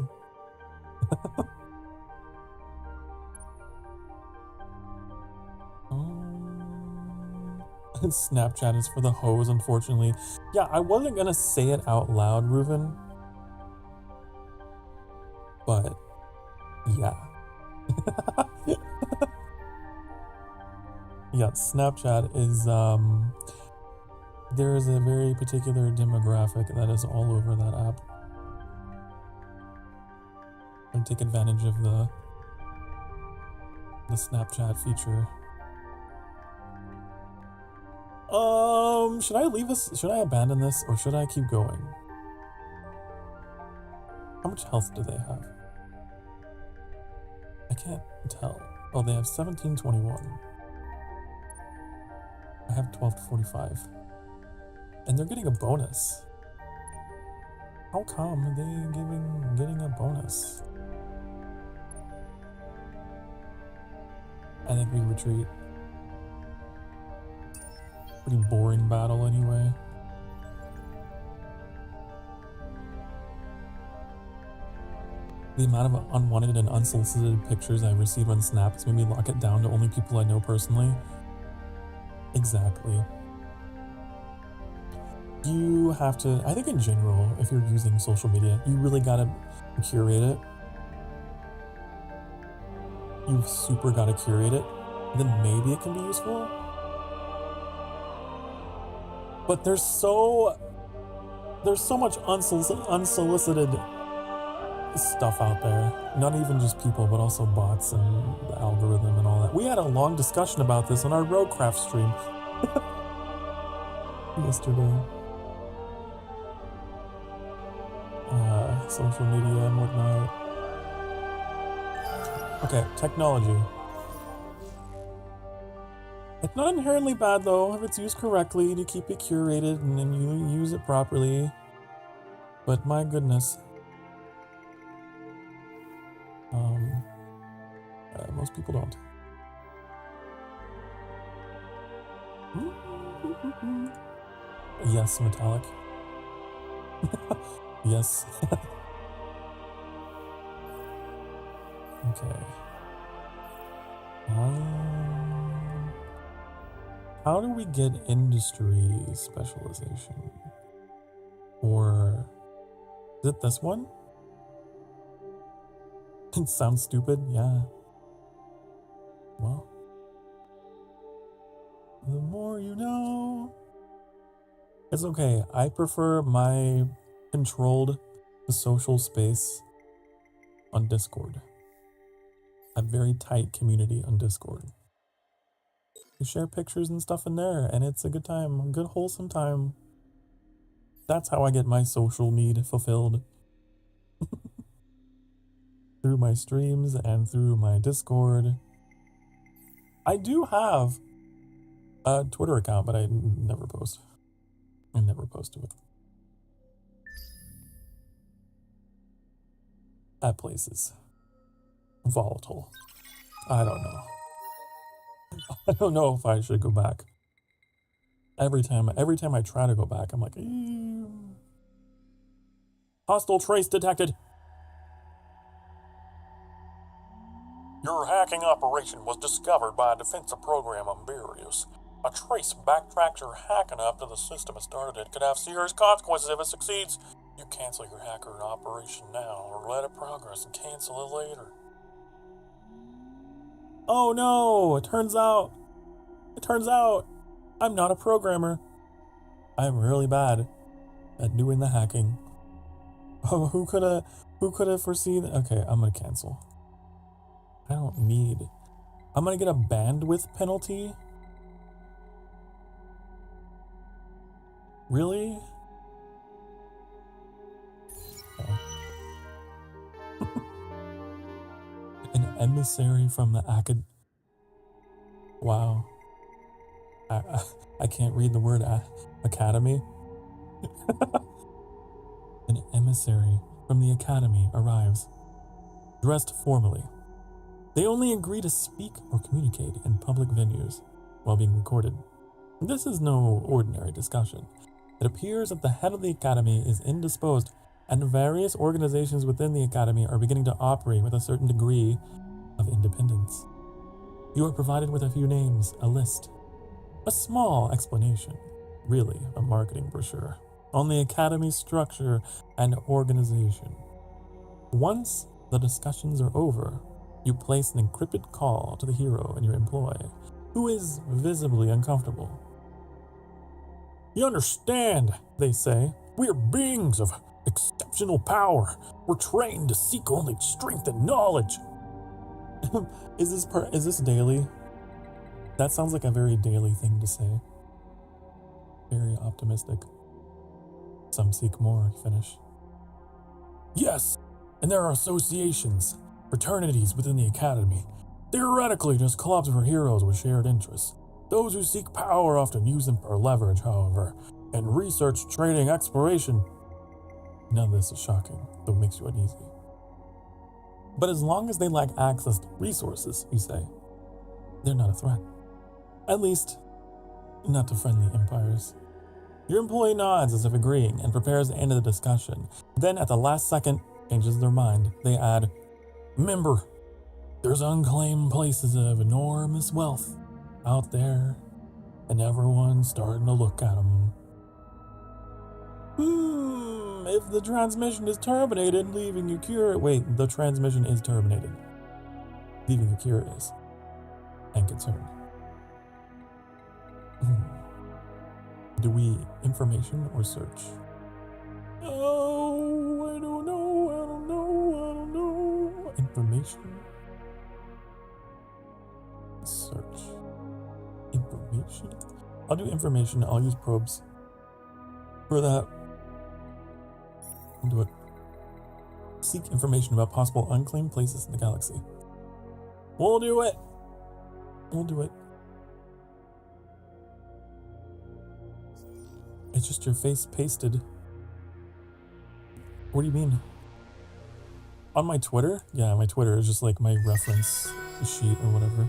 Snapchat is for the hoes, unfortunately. Yeah, I wasn't gonna say it out loud, Reuven. But, yeah. Yeah, Snapchat is, there is a very particular demographic that is all over that app. And take advantage of the Snapchat feature. Should I abandon this or should I keep going? How much health do they have? I can't tell. Oh, they have 1721. I have 1245. And they're getting a bonus. How come are they getting a bonus? I think we retreat. Pretty boring battle anyway. The amount of unwanted and unsolicited pictures I receive on Snap has made me lock it down to only people I know personally. Exactly. You have to, I think in general, if you're using social media, you really gotta curate it. You've super gotta curate it. Then maybe it can be useful. But there's so much unsolicited stuff out there. Not even just people, but also bots and the algorithm and all that. We had a long discussion about this on our Roadcraft stream yesterday. Social media and whatnot. Okay, technology. It's not inherently bad though if it's used correctly to keep it curated and then you use it properly. But my goodness. Most people don't. Yes, metallic. Yes. Okay. How do we get industry specialization? Or is it this one? It sounds stupid, yeah. Well, the more you know. It's okay. I prefer my controlled social space on Discord. A very tight community on Discord. We share pictures and stuff in there, and it's a good time, a good wholesome time. That's how I get my social need fulfilled. Through my streams and through my Discord. I do have a Twitter account, but I never post. I never post to it. That place is volatile. I don't know. I don't know if I should go back. Every time I try to go back, I'm like, hostile trace detected. Your hacking operation was discovered by a defensive program on Beerus. A trace backtracks your hacking up to the system it started. It could have serious consequences if it succeeds. You cancel your hacker operation now, or let it progress and cancel it later. Oh no! It turns out I'm not a programmer. I'm really bad at doing the hacking. Oh, who could have foreseen? Okay, I'm gonna cancel. I don't need. I'm gonna get a bandwidth penalty. Really? Okay. An emissary from the Wow. I can't read the word academy. An emissary from the academy arrives, dressed formally. They only agree to speak or communicate in public venues while being recorded. This is no ordinary discussion. It appears that the head of the academy is indisposed, and various organizations within the academy are beginning to operate with a certain degree of independence. You are provided with a few names, a list, a small explanation, really a marketing brochure, on the academy's structure and organization. Once the discussions are over, you place an encrypted call to the hero in your employ, who is visibly uncomfortable. You understand, they say. We are beings of exceptional power. We're trained to seek only strength and knowledge. Is this daily? That sounds like a very daily thing to say. Very optimistic. Some seek more, finish. Yes, and there are associations, fraternities within the academy. Theoretically, just clubs for heroes with shared interests. Those who seek power often use them for leverage, however, and research, training, exploration. None of this is shocking, though it makes you uneasy. But as long as they lack access to resources, you say, they're not a threat. At least, not to friendly empires. Your employee nods as if agreeing and prepares to end the discussion. Then at the last second, changes their mind. They add, remember, there's unclaimed places of enormous wealth out there, and everyone's starting to look at them. If the transmission is terminated, leaving you curious. Wait, the transmission is terminated. Leaving you curious and concerned. Do we information or search? Oh, I don't know. Information. Search. Information. I'll do information. I'll use probes for that. I'll do it. Seek information about possible unclaimed places in the galaxy. We'll do it. It's just your face pasted. What do you mean? On my Twitter? Yeah, my Twitter is just like my reference sheet or whatever.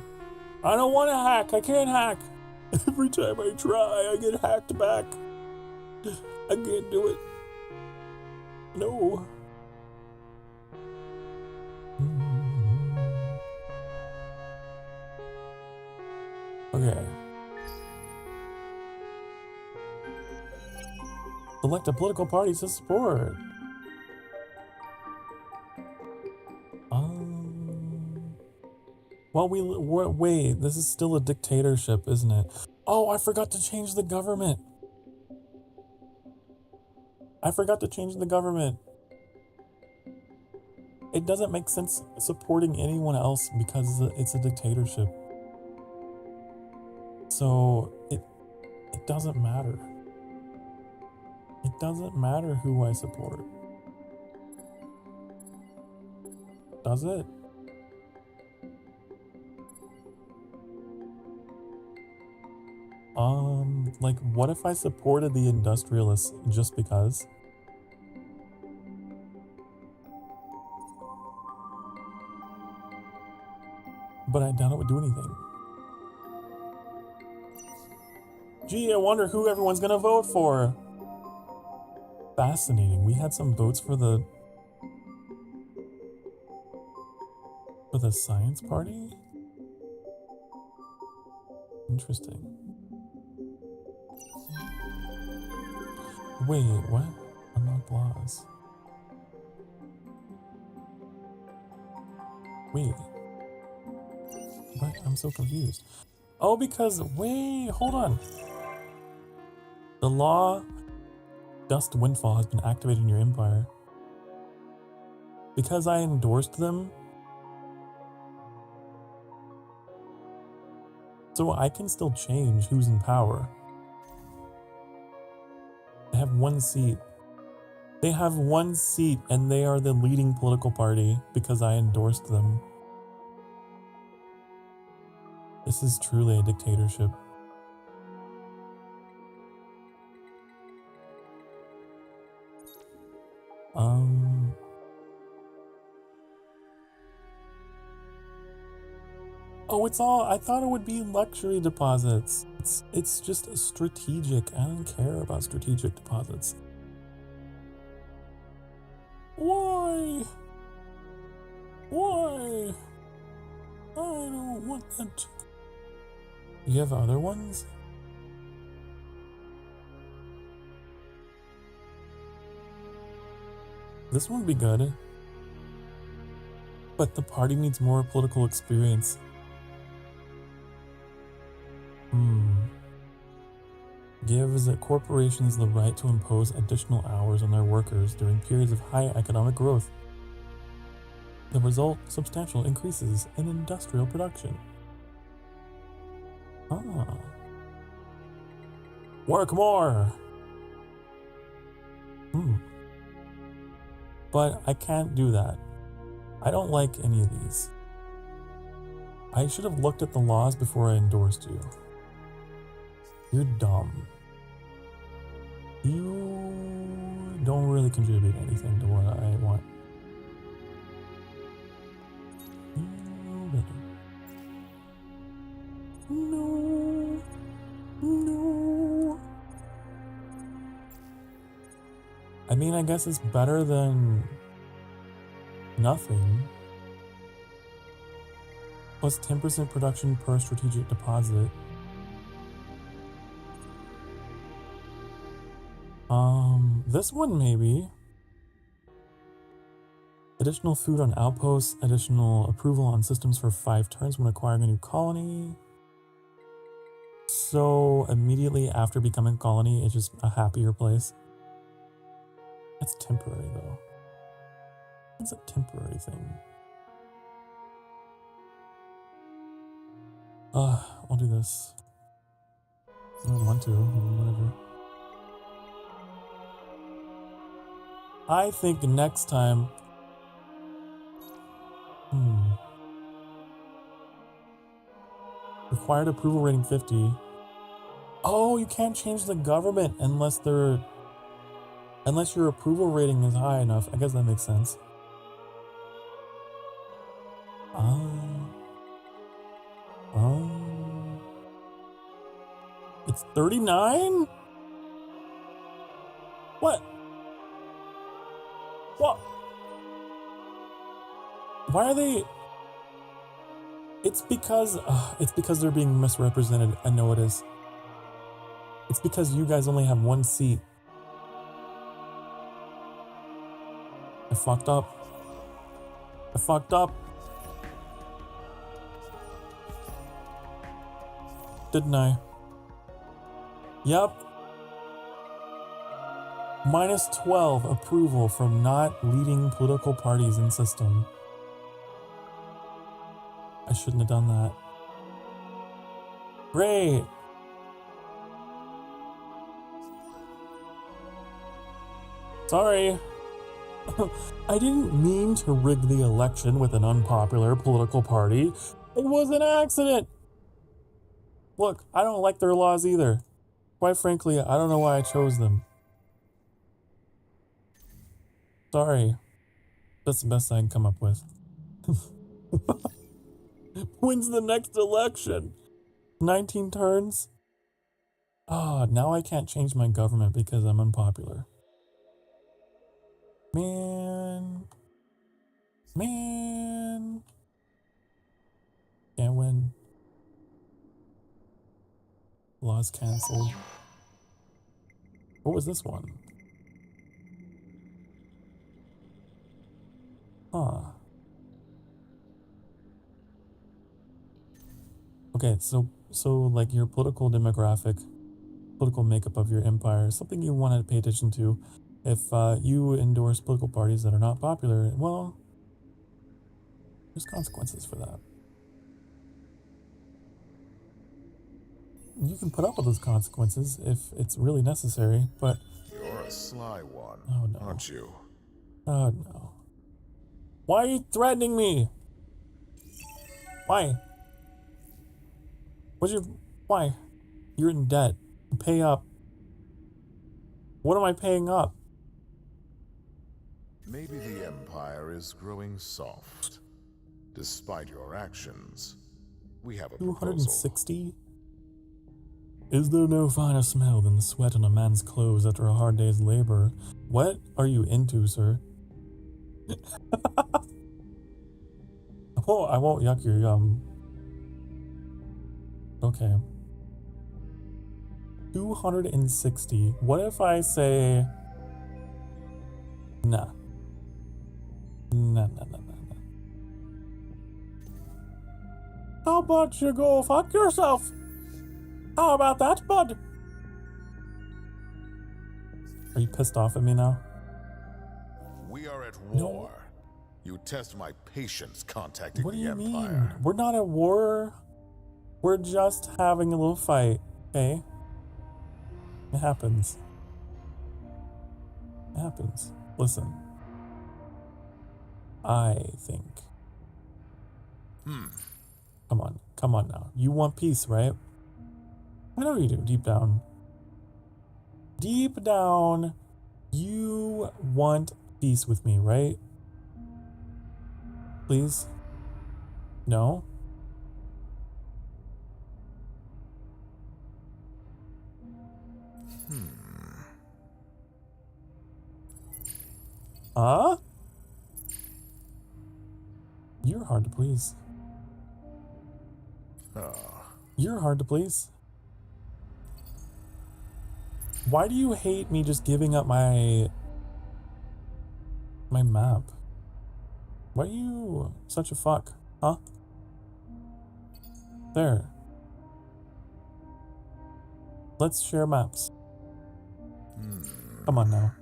I don't want to hack. I can't hack. Every time I try, I get hacked back. I can't do it. No. Okay. Select a political party to support. Well, wait, this is still a dictatorship, isn't it? Oh, I forgot to change the government. I forgot to change the government. It doesn't make sense supporting anyone else because it's a dictatorship. So it doesn't matter. It doesn't matter who I support. Does it? Like, what if I supported the industrialists just because? But I doubt it would do anything. Gee, I wonder who everyone's gonna vote for. Fascinating. We had some votes for the science party? Interesting. Wait, what? Unlock laws. Wait. What? I'm so confused. Oh, because, wait, hold on. The law Dust Windfall has been activated in your empire. Because I endorsed them, so I can still change who's in power. They have one seat. They have one seat and they are the leading political party because I endorsed them. This is truly a dictatorship. Oh, it's all, I thought it would be luxury deposits. It's just strategic. I don't care about strategic deposits. Why? Why? I don't want that. You have other ones? This one would be good. But the party needs more political experience. Gives corporations the right to impose additional hours on their workers during periods of high economic growth. The result, substantial increases in industrial production. Work more! But I can't do that. I don't like any of these. I should have looked at the laws before I endorsed you. You're dumb. You don't really contribute anything to what I want. No. No. I mean, I guess it's better than nothing. Plus 10% production per strategic deposit. This one maybe. Additional food on outposts, additional approval on systems for 5 turns when acquiring a new colony. So immediately after becoming a colony, it's just a happier place. That's temporary though. It's a temporary thing. I'll do this. I don't want to, whatever. I think next time... Required approval rating 50. Oh, you can't change the government unless your approval rating is high enough. I guess that makes sense. It's 39? What? What? Why are they... It's because they're being misrepresented. I know it is. It's because you guys only have one seat. I fucked up. I fucked up. Didn't I? Yep. -12 approval from not leading political parties in system. I shouldn't have done that. Great. Sorry. I didn't mean to rig the election with an unpopular political party. It was an accident. Look, I don't like their laws either. Quite frankly, I don't know why I chose them. Sorry. That's the best I can come up with. When's the next election? 19 turns? Ah, now I can't change my government because I'm unpopular. Man. Can't win. Laws cancelled. What was this one? Huh. Okay, so like your political demographic, political makeup of your empire, something you want to pay attention to. If you endorse political parties that are not popular, well, there's consequences for that. You can put up with those consequences if it's really necessary, but... You're a sly one, no. aren't you? Oh, no. Why are you threatening me? Why? Why? You're in debt. Pay up. What am I paying up? Maybe the Empire is growing soft. Despite your actions, we have a 260? Is there no finer smell than the sweat on a man's clothes after a hard day's labor? What are you into, sir? I won't yuck your yum. Okay. 260. What if I say... Nah. Nah. How about you go fuck yourself? How about that, bud? Are you pissed off at me now? We are at war. No. You test my patience contacting what do the you Empire. Mean? We're not at war. We're just having a little fight, okay? It happens. It happens. Listen. I think. Come on now. You want peace, right? I know you do, deep down. Deep down, you want peace with me, right? Please? No? Huh? You're hard to please. You're hard to please. Why do you hate me just giving up my map? Why are you such a fuck? Huh? There. Let's share maps. Come on now.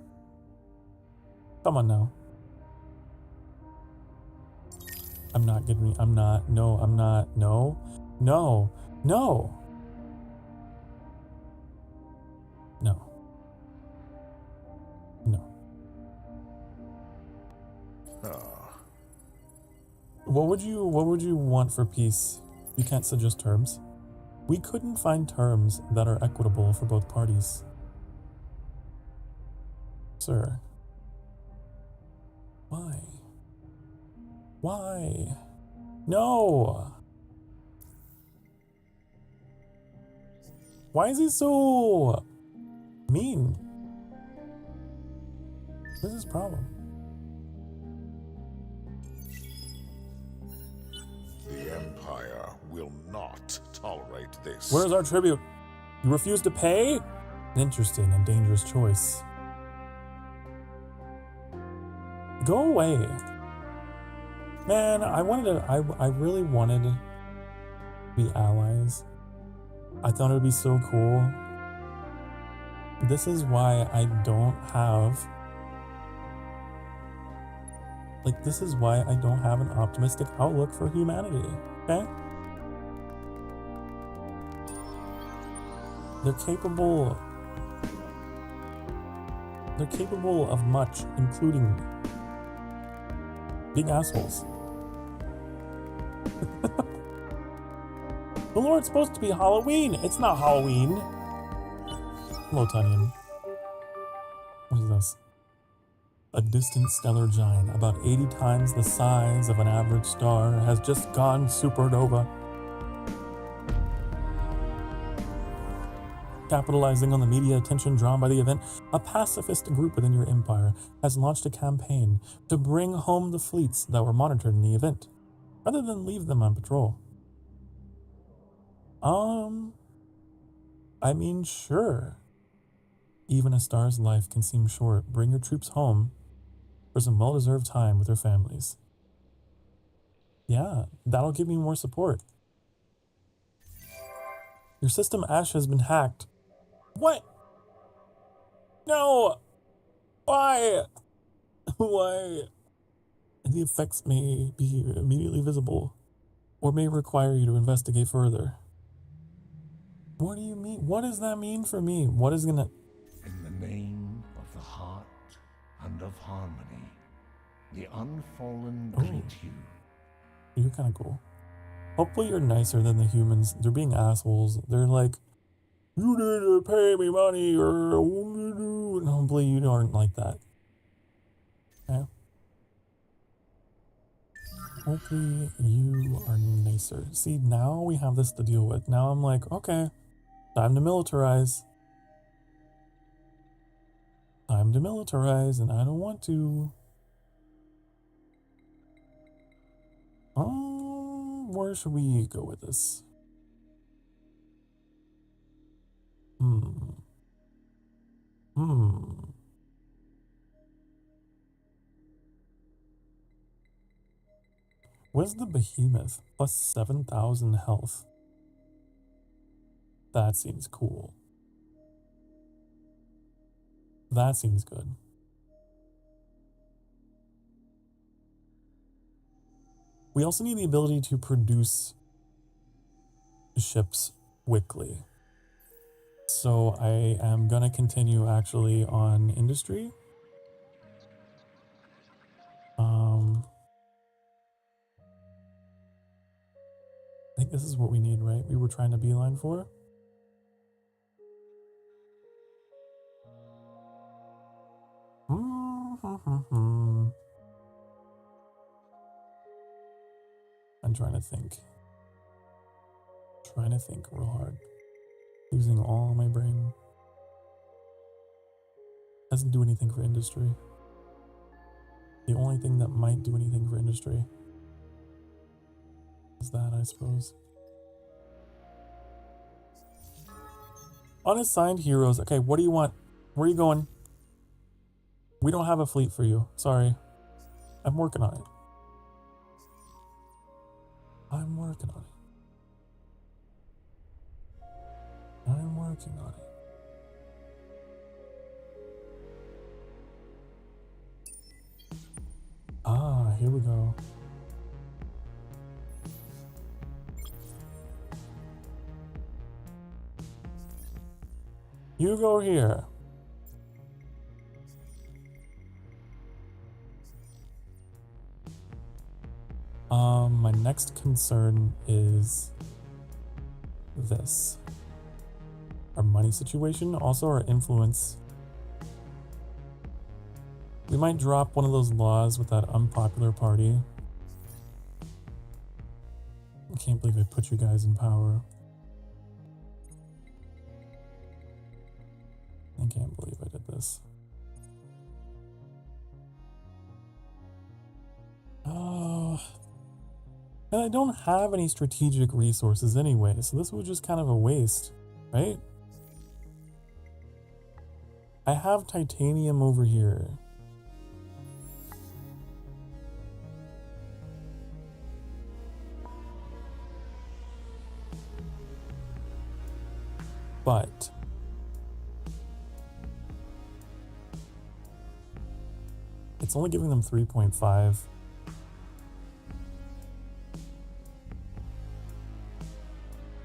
Come on now. What would you want for peace? You can't suggest terms. We couldn't find terms that are equitable for both parties. Sir. Why? Why? No! Why is he so mean? What's his problem? The Empire will not tolerate this. Where's our tribute? You refuse to pay? An interesting and dangerous choice. Go away. Man, I really wanted to be allies. I thought it would be so cool. This is why I don't have... Like, this is why I don't have an optimistic outlook for humanity, okay? They're capable of much, including being assholes. The Lord's supposed to be Halloween. It's not Halloween. Hello, Tunyon. What is this? A distant stellar giant, about 80 times the size of an average star, has just gone supernova. Capitalizing on the media attention drawn by the event, a pacifist group within your empire has launched a campaign to bring home the fleets that were monitored in the event, rather than leave them on patrol. I mean, sure. Even a star's life can seem short. Bring your troops home for some well-deserved time with their families. Yeah, that'll give me more support. Your system Ash has been hacked. What? No! Why? Why? The effects may be immediately visible, or may require you to investigate further. What do you mean? What does that mean for me? What is gonna... In the name of the heart and of harmony, the unfallen greet you. You're kind of cool. Hopefully you're nicer than the humans. They're being assholes. They're like, you need to pay me money or what do you do? And hopefully you aren't like that. Okay? Hopefully you are nicer. See, now we have this to deal with. Now I'm like, okay, time to militarize. Time to militarize, and I don't want to. Where should we go with this? Where's the behemoth? Plus 7,000 health. That seems cool. That seems good. We also need the ability to produce ships quickly. So I am gonna continue actually on industry. I think this is what we need, right? We were trying to beeline for. I'm trying to think. Trying to think real hard. Using all my brain. Doesn't do anything for industry. The only thing that might do anything for industry is that, I suppose. Unassigned heroes. Okay, what do you want? Where are you going? We don't have a fleet for you. Sorry. I'm working on it. I'm working on it. I'm working on it. Ah, here we go. You go here. My next concern is this. Our money situation, also our influence. We might drop one of those laws with that unpopular party. I can't believe I put you guys in power. I can't believe I did this. I don't have any strategic resources anyway, so this was just kind of a waste, right? I have titanium over here. But it's only giving them 3.5.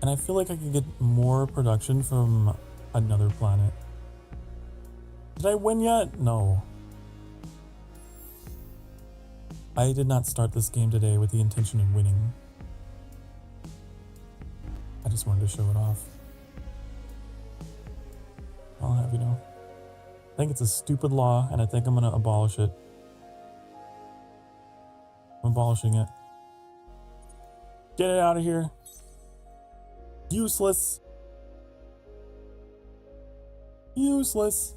And I feel like I could get more production from another planet. Did I win yet? No. I did not start this game today with the intention of winning. I just wanted to show it off. I'll have you know. I think it's a stupid law, and I think I'm gonna abolish it. I'm abolishing it. Get it out of here. Useless. Useless.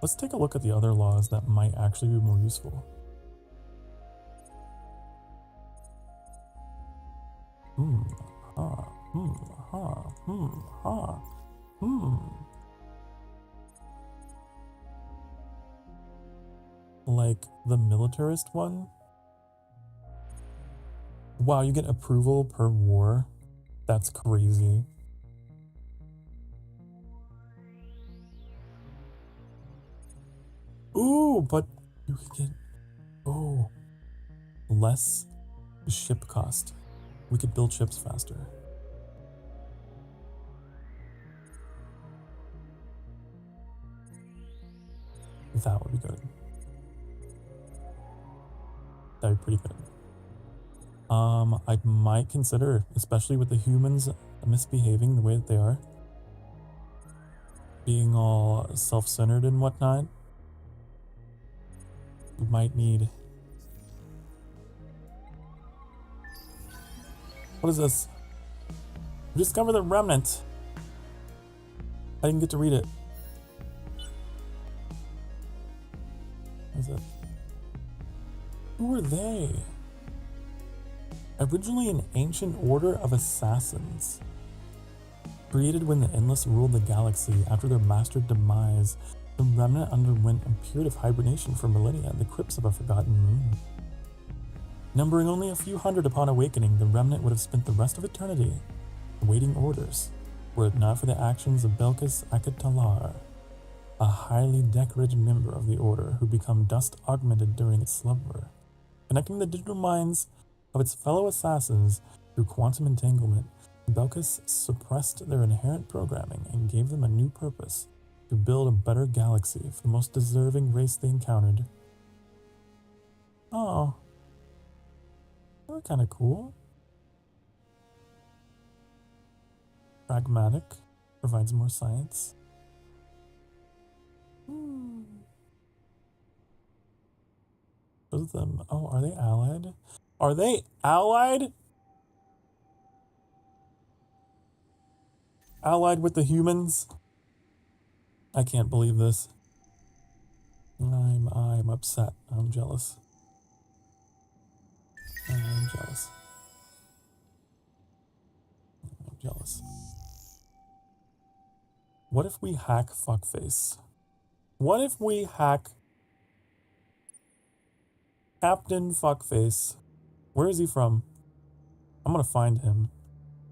Let's take a look at the other laws that might actually be more useful. Like the militarist one? Wow, you get approval per war? That's crazy. Ooh, but you could get, oh, less ship cost. We could build ships faster. That would be good. That'd be pretty good. I might consider, especially with the humans misbehaving the way that they are, being all self-centered and whatnot, we might need... What is this? We discovered the remnant. I didn't get to read it. What is it? Who are they? Originally an ancient order of assassins. Created when the Endless ruled the galaxy after their master demise, the Remnant underwent a period of hibernation for millennia in the crypts of a forgotten moon. Numbering only a few hundred upon awakening, the Remnant would have spent the rest of eternity awaiting orders, were it not for the actions of Belkis Akatalar, a highly decorated member of the Order who become dust augmented during its slumber. Connecting the digital minds of its fellow assassins through quantum entanglement, Belkis suppressed their inherent programming and gave them a new purpose: to build a better galaxy for the most deserving race they encountered. Oh, they're kind of cool. Pragmatic, provides more science. Both of them. Oh, are they allied? Are they allied? Allied with the humans? I can't believe this. I'm upset. I'm jealous. I'm jealous. I'm jealous. What if we hack Fuckface? What if we hack Captain Fuckface? Where is he from? I'm gonna find him.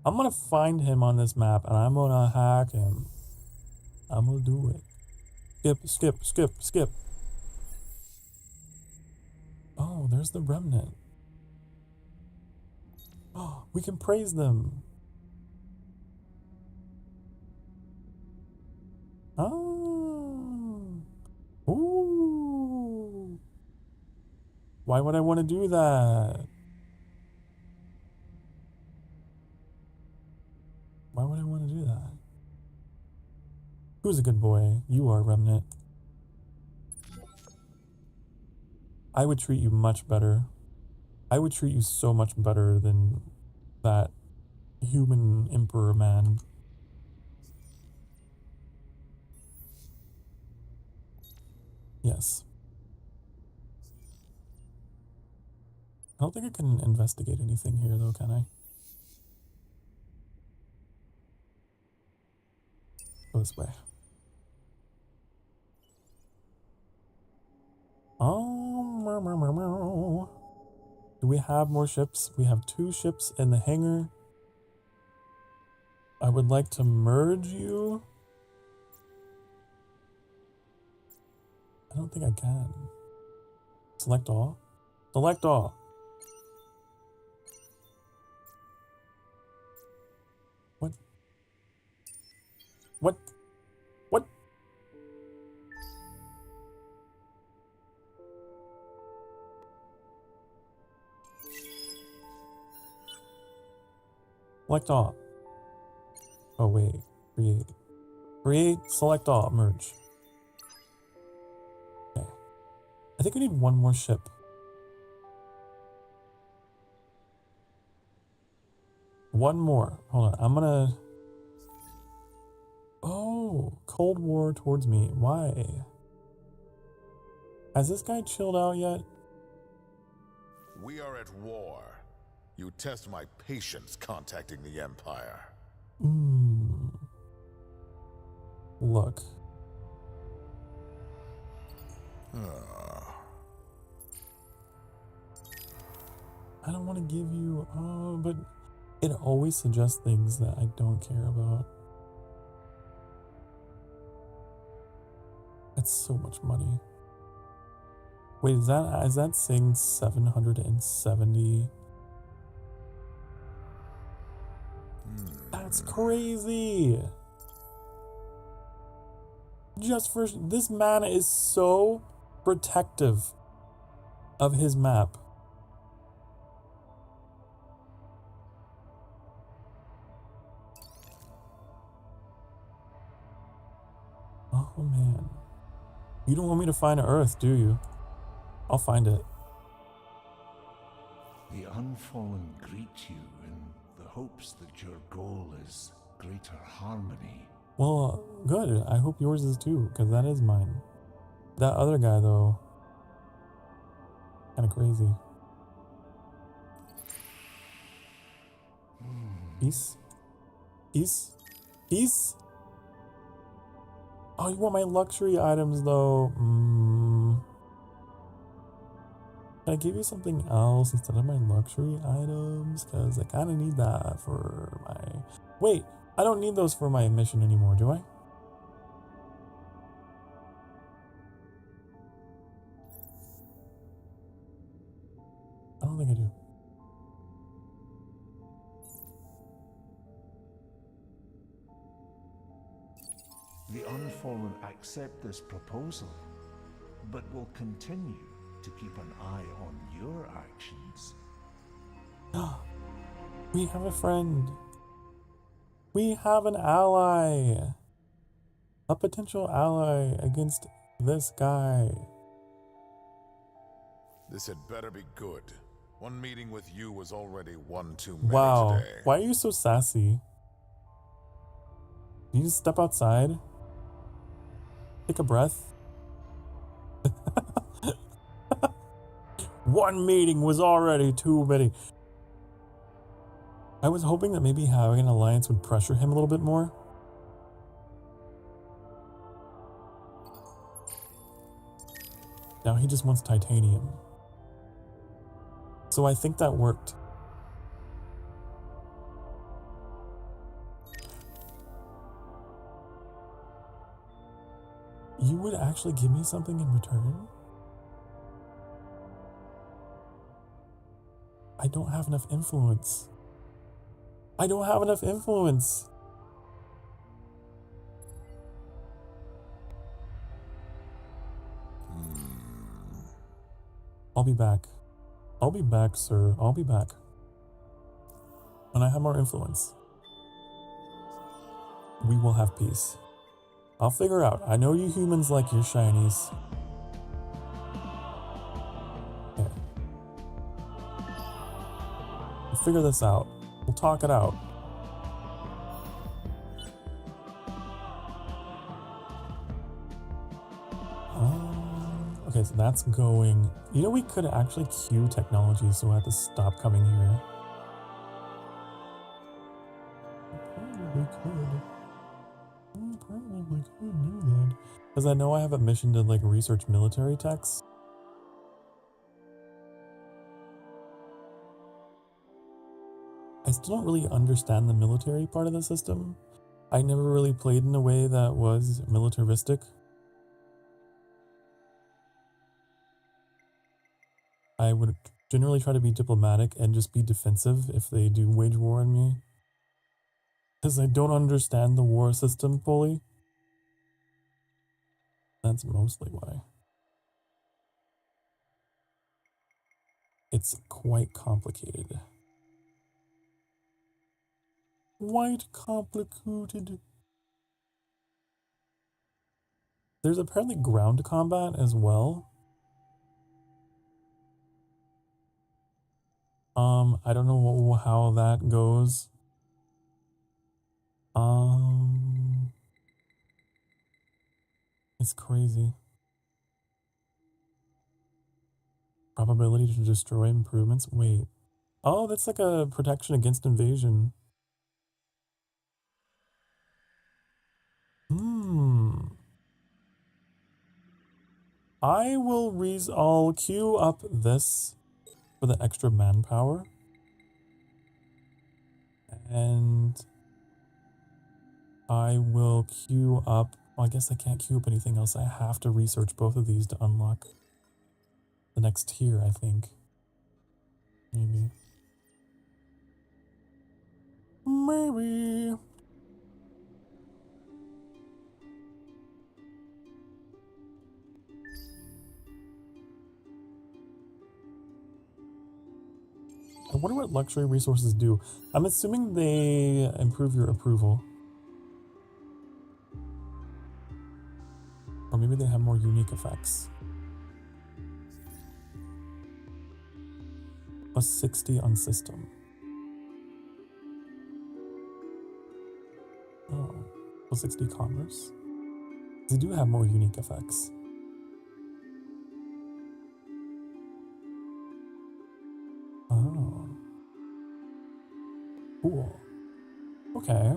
I'm gonna find him on this map and I'm gonna hack him. I'm gonna do it. Skip, skip, skip, skip. Oh, there's the remnant. Oh, we can praise them. Oh. Ooh. Why would I want to do that? Why would I want to do that? Who's a good boy? You are, Remnant. I would treat you much better. I would treat you so much better than that human emperor man. Yes. I don't think I can investigate anything here though, can I? Go this way. Oh, do we have more ships? We have 2 ships in the hangar. I would like to merge you. I don't think I can. Select all. Select all. What? What? What? Select all. Oh wait, create. Create, select all, merge. Okay. I think we need one more ship. One more. Hold on, I'm gonna... Oh, Cold War towards me. Why? Has this guy chilled out yet? We are at war. You test my patience contacting the Empire. Look. I don't want to give you... but it always suggests things that I don't care about. That's so much money. Wait, is that saying 770? That's crazy. Just for this man is so protective of his map. Oh man. You don't want me to find Earth, do you? I'll find it. The unfallen greet you in the hopes that your goal is greater harmony. Well, good. I hope yours is too, because that is mine. That other guy, though, kind of crazy. Peace? Peace? Peace? Oh, you want my luxury items, though? Can I give you something else instead of my luxury items? Because I kind of need that for my... Wait, I don't need those for my mission anymore, do I? I don't think I do. The unfallen accept this proposal, but will continue to keep an eye on your actions. We have a friend. We have an ally. A potential ally against this guy. This had better be good. One meeting with you was already one too many Wow. today. Why are you so sassy? Can you just step outside? Take a breath. One meeting was already too many. I was hoping that maybe having an alliance would pressure him a little bit more. Now he just wants titanium. So I think that worked. You would actually give me something in return? I don't have enough influence. I don't have enough influence. I'll be back. I'll be back, sir. I'll be back. When I have more influence, we will have peace. I'll figure out. I know you humans like your shinies. Okay. We'll figure this out. We'll talk it out. Okay, Okay, so that's going... You know, we could actually queue technology, so I have to stop coming here. Probably could do that. Because I know I have a mission to, like, research military techs. I still don't really understand the military part of the system. I never really played in a way that was militaristic. I would generally try to be diplomatic and just be defensive if they do wage war on me. Because I don't understand the war system fully. That's mostly why. It's quite complicated. Quite complicated. There's apparently ground combat as well. I don't know how that goes. It's crazy. Probability to destroy improvements? Wait. Oh, that's like a protection against invasion. I'll queue up this for the extra manpower. And I will queue up... Well, I guess I can't queue up anything else. I have to research both of these to unlock the next tier, I think. Maybe. Maybe. I wonder what luxury resources do. I'm assuming they improve your approval. Or maybe they have more unique effects. Plus 60 on system. Oh, plus 60 commerce. They do have more unique effects. Oh. Cool. Okay.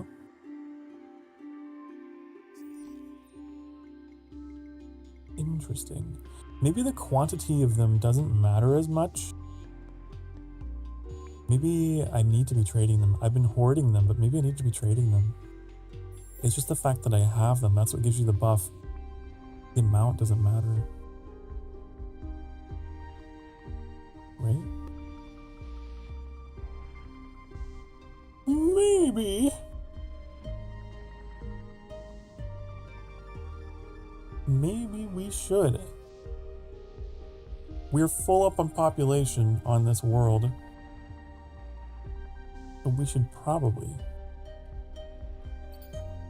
Interesting. Maybe the quantity of them doesn't matter as much. Maybe I need to be trading them. I've been hoarding them, but maybe I need to be trading them. It's just the fact that I have them. That's what gives you the buff. The amount doesn't matter. Right? Maybe. Maybe we should. We're full up on population on this world. So we should probably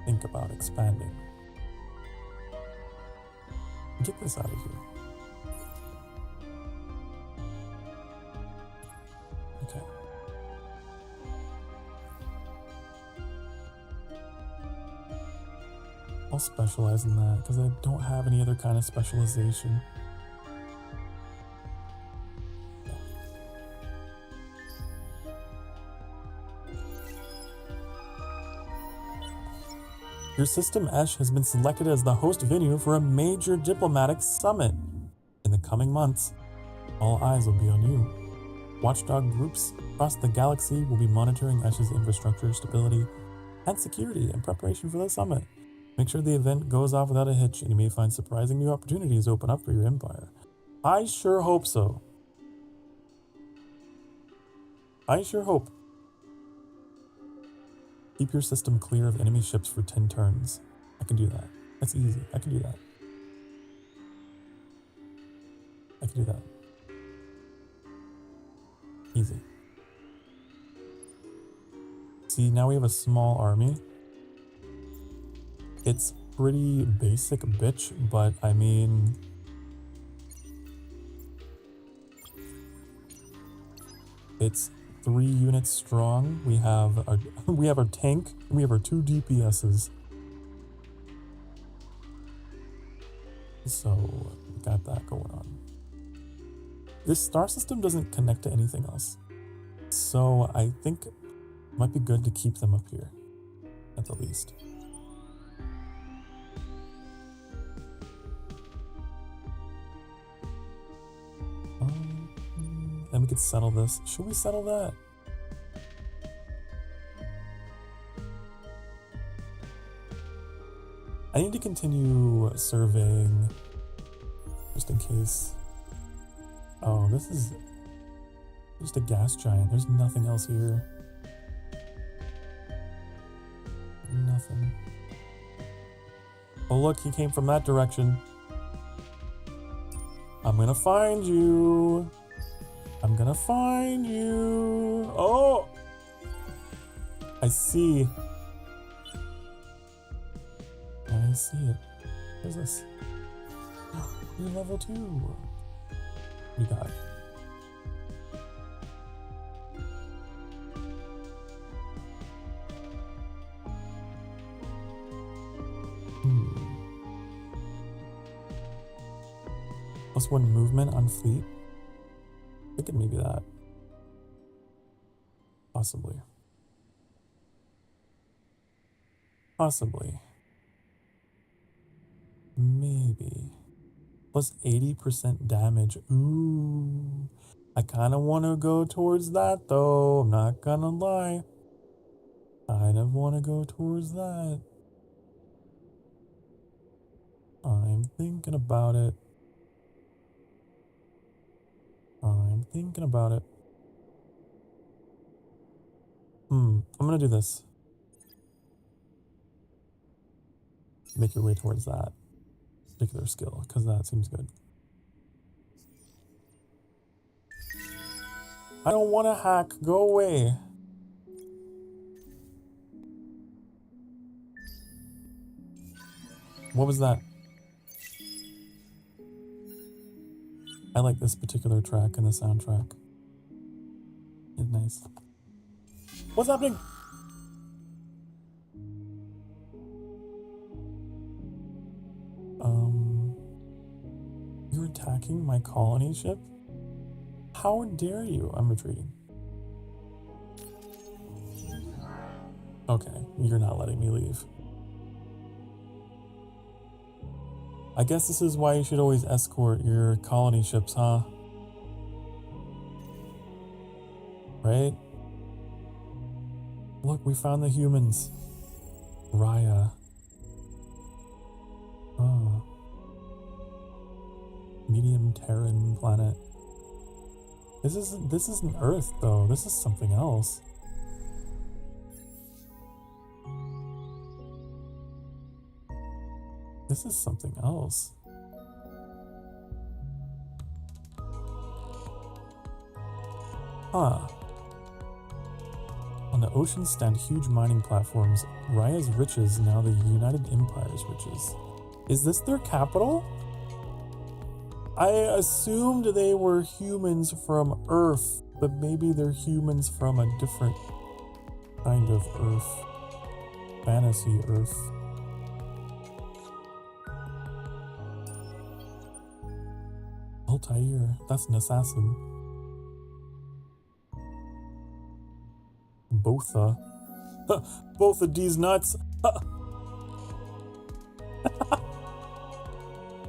think about expanding. Get this out of here. Okay. I'll specialize in that because I don't have any other kind of specialization. Your system Esh has been selected as the host venue for a major diplomatic summit. In the coming months, all eyes will be on you. Watchdog groups across the galaxy will be monitoring Esh's infrastructure, stability, and security in preparation for the summit. Make sure the event goes off without a hitch, and you may find surprising new opportunities open up for your empire. I sure hope so. I sure hope. Keep your system clear of enemy ships for 10 turns. I can do that. That's easy. I can do that. I can do that. Easy. See, now we have a small army. It's pretty basic bitch, but I mean... It's 3 units strong. We have our tank, and we have our 2 DPSs. So got that going on. This star system doesn't connect to anything else. So I think it might be good to keep them up here, at the least. Then we could settle this. Should we settle that? I need to continue surveying, just in case. Oh, this is just a gas giant. There's nothing else here. Nothing. Oh look, he came from that direction. I'm gonna find you. I'm gonna find you. Oh! I see. I see it. What is this? You're level 2. We got it. +1 movement on fleet. I think it may be that. Possibly. Possibly. Maybe. +80% damage. Ooh. I kind of want to go towards that though. I'm not gonna lie. Kind of want to go towards that. I'm thinking about it. I'm thinking about it. I'm gonna do this. Make your way towards that particular skill, because that seems good. I don't want to hack. Go away. What was that? I like this particular track in the soundtrack. It's nice. What's happening? You're attacking my colony ship? How dare you? I'm retreating. Okay, you're not letting me leave. I guess this is why you should always escort your colony ships, huh? Right? Look, we found the humans. Raya. Oh. Medium Terran planet. This isn't Earth though. This is something else. This is something else. Huh. On the ocean stand huge mining platforms. Raya's riches, now the United Empire's riches. Is this their capital? I assumed they were humans from Earth, but maybe they're humans from a different kind of Earth. Fantasy Earth. Altair, that's an assassin. Botha. Both of these nuts.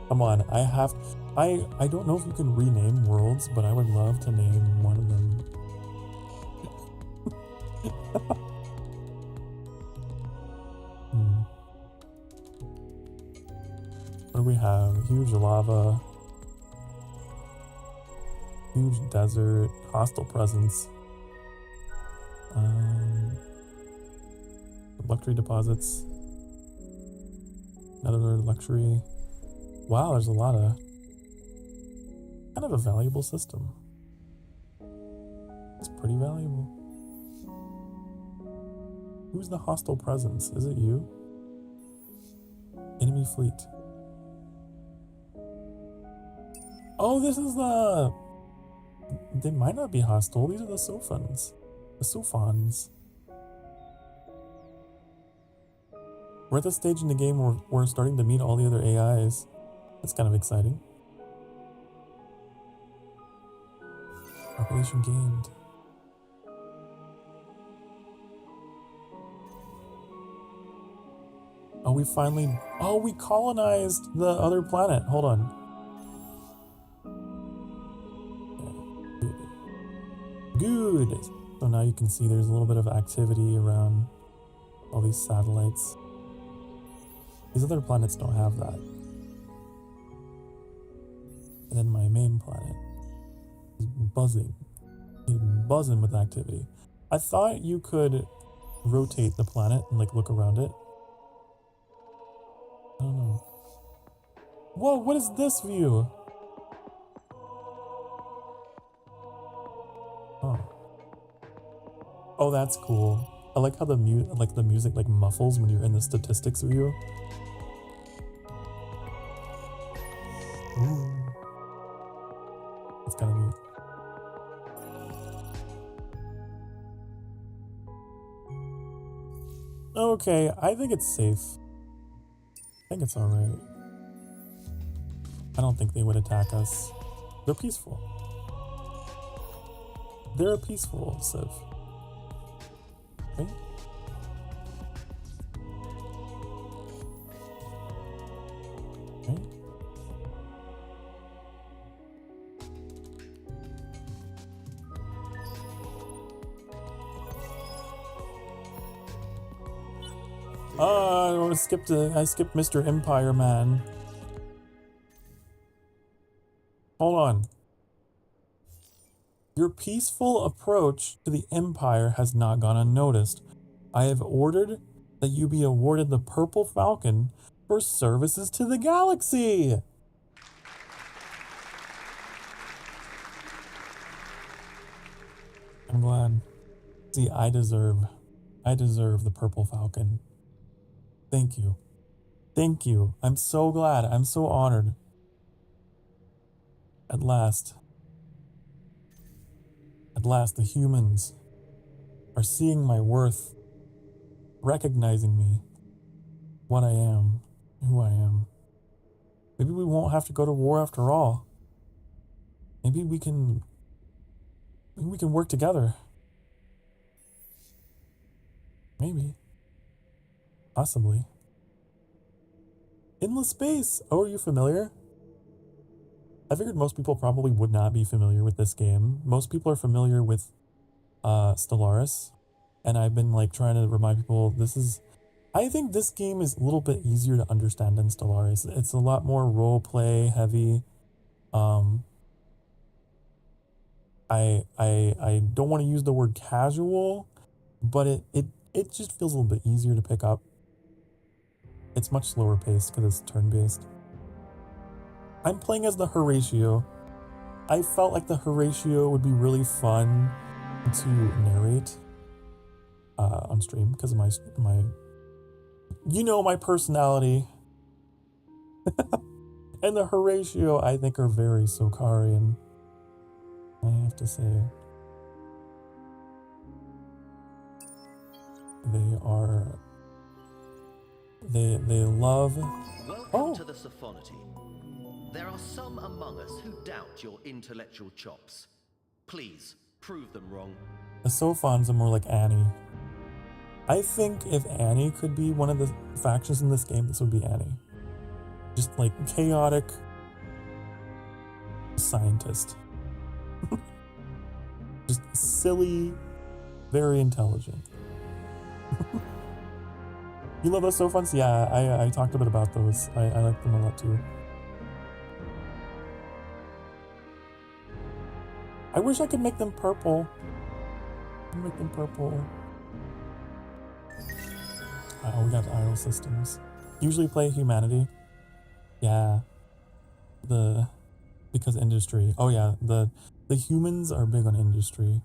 Come on, I don't know if you can rename worlds, but I would love to name one of them. What do we have? Huge lava. Huge desert. Hostile presence. Luxury deposits. Another luxury. Wow, there's a lot of... kind of a valuable system. It's pretty valuable. Who's the hostile presence? Is it you? Enemy fleet. Oh, this is the... They might not be hostile. These are the Sofans. The Sofans. We're at the stage in the game where we're starting to meet all the other AIs. That's kind of exciting. Population gained. Oh, we finally... Oh, we colonized the other planet. Hold on. Okay. Good. So now you can see there's a little bit of activity around all these satellites. These other planets don't have that. And then my main planet is buzzing. It's buzzing with activity. I thought you could rotate the planet and like look around it. I don't know. Whoa, what is this view? Oh. Oh, that's cool. I like how the music like muffles when you're in the statistics view. Ooh. It's kind of neat. Okay, I think it's safe. I think it's alright. I don't think they would attack us. They're peaceful. They're a peaceful civ. Okay. Okay. Oh, I skipped Mr. Empire Man. Hold on. Your peaceful approach to the Empire has not gone unnoticed. I have ordered that you be awarded the Purple Falcon for services to the galaxy. I'm glad. See, I deserve the Purple Falcon. Thank you. Thank you. I'm so glad. I'm so honored. At last, the humans are seeing my worth, recognizing me, what I am, who I am. Maybe we won't have to go to war after all. Maybe we can work together. Maybe. Possibly. Endless Space! Oh, are you familiar? I figured most people probably would not be familiar with this game. Most people are familiar with Stellaris. And I've been like trying to remind people I think this game is a little bit easier to understand than Stellaris. It's a lot more roleplay heavy. I don't want to use the word casual, but it just feels a little bit easier to pick up. It's much slower paced because it's turn-based. I'm playing as the Horatio. I felt like the Horatio would be really fun to narrate on stream because of my my personality. And the Horatio, I think, are very Sokarian, I have to say. They love... Welcome to the Sophonoty. There are some among us who doubt your intellectual chops. Please, prove them wrong. The Sophons are more like Annie. I think if Annie could be one of the factions in this game, this would be Annie. Just like chaotic scientist. Just silly, very intelligent. You love those Sophons? Yeah, I talked a bit about those. I like them a lot too. I wish I could make them purple. Make them purple. Oh, we got idle systems. Usually play humanity. Yeah. Because industry. Oh yeah, the humans are big on industry.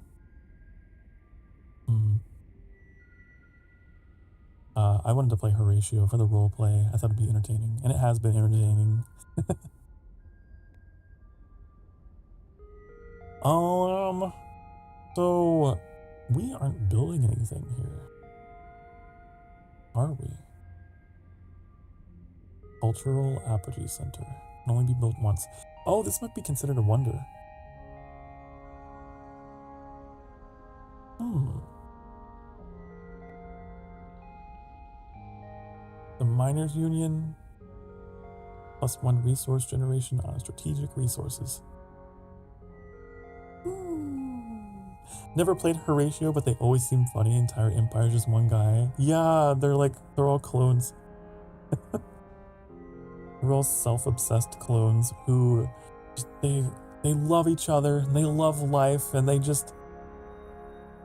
I wanted to play Horatio for the roleplay. I thought it'd be entertaining, and it has been entertaining. So we aren't building anything here, are we? Cultural Apogee Center can only be built once. Oh, this might be considered a wonder. The Miners Union. +1 resource generation on strategic resources. Never played Horatio, but they always seem funny. Entire Empire's just one guy. Yeah, they're all clones. They're all self-obsessed clones who just, they love each other, and they love life, and they just...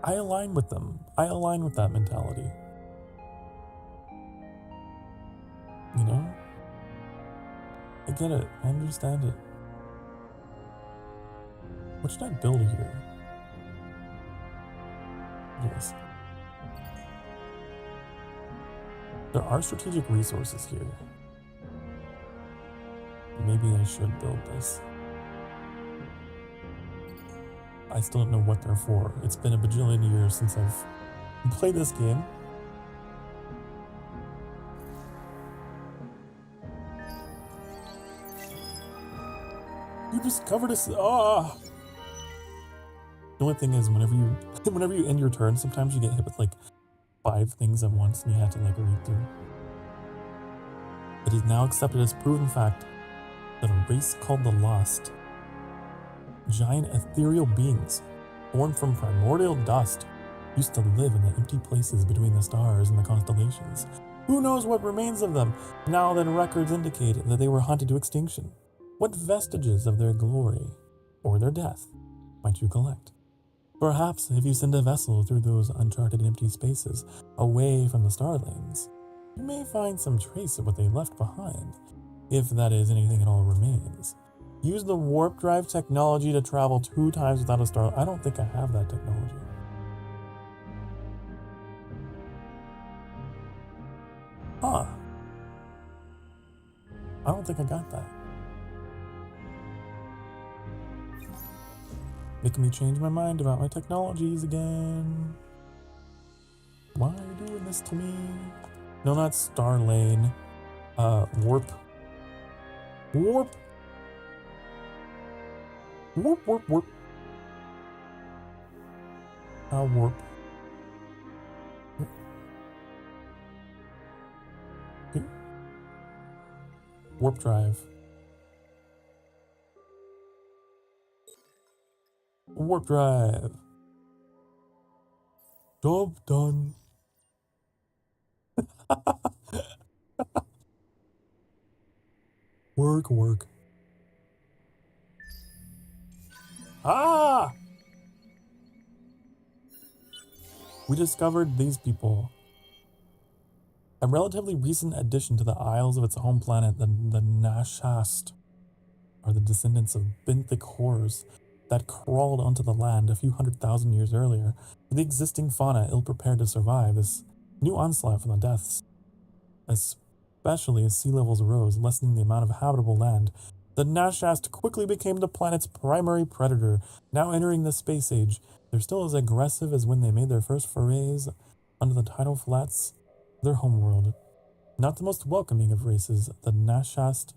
I align with them. I align with that mentality. You know? I get it. I understand it. What should I build here? Yes. There are strategic resources here. Maybe I should build this. I still don't know what they're for. It's been a bajillion years since I've played this game. You discovered a... Ah! The only thing is, whenever you end your turn, sometimes you get hit with like 5 things at once and you have to like read through. It is now accepted as proven fact that a race called the Lost, giant ethereal beings born from primordial dust, used to live in the empty places between the stars and the constellations. Who knows what remains of them, now that records indicate that they were hunted to extinction? What vestiges of their glory, or their death, might you collect? Perhaps if you send a vessel through those uncharted empty spaces, away from the star lanes, you may find some trace of what they left behind, if that is anything at all remains. Use the warp drive technology to travel 2 times without a star. I don't think I have that technology. Huh. I don't think I got that. Making me change my mind about my technologies again. Why are you doing this to me? No, not Star Lane. Warp. Warp. Warp, warp, warp. Warp. Okay. Warp drive. Warp drive. Job done. Work, work. Ah! We discovered these people. A relatively recent addition to the Isles of its home planet, the Nashast, are the descendants of benthic horrors that crawled onto the land a few 100,000 years earlier, with the existing fauna ill-prepared to survive this new onslaught from the depths. Especially as sea levels rose, lessening the amount of habitable land, the Nashast quickly became the planet's primary predator. Now entering the space age, they're still as aggressive as when they made their first forays onto the tidal flats of their homeworld. Not the most welcoming of races, the Nashast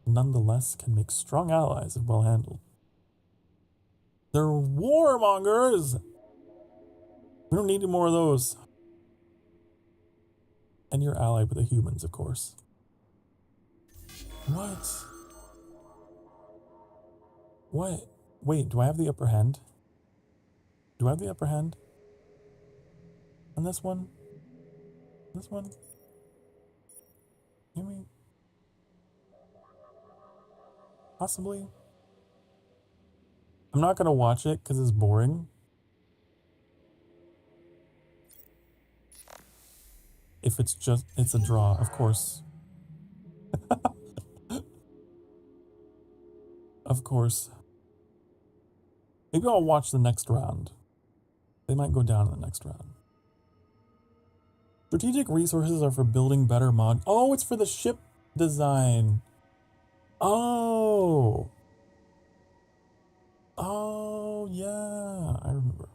nonetheless can make strong allies if well handled. They're warmongers! We don't need any more of those. And you're allied with the humans, of course. What? What? Wait, do I have the upper hand? Do I have the upper hand? On this one? This one? Maybe? Possibly? I'm not gonna watch it because it's boring. If it's a draw, of course. Of course. Maybe I'll watch the next round. They might go down in the next round. Strategic resources are for building better mod. Oh, it's for the ship design. Oh. Oh, yeah. I remember.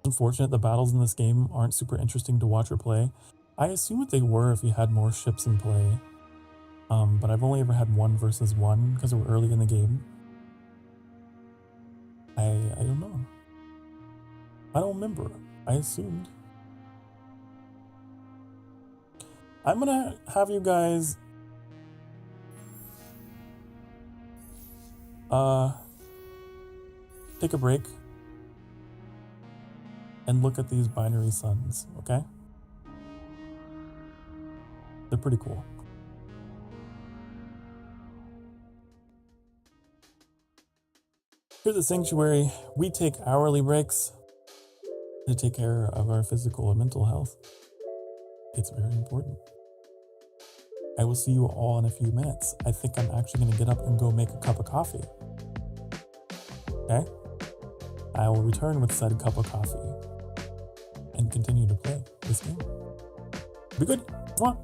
Unfortunate the battles in this game aren't super interesting to watch or play. I assume that they were if you had more ships in play. But I've only ever had 1 versus 1 because we're early in the game. I don't know. I don't remember. I assumed. I'm gonna have you guys take a break and look at these binary suns, okay? They're pretty cool. Here's the sanctuary. We take hourly breaks to take care of our physical and mental health. It's very important. I will see you all in a few minutes. I think I'm actually going to get up and go make a cup of coffee. Okay? I will return with said cup of coffee and continue to play this game. Be good. Mwah.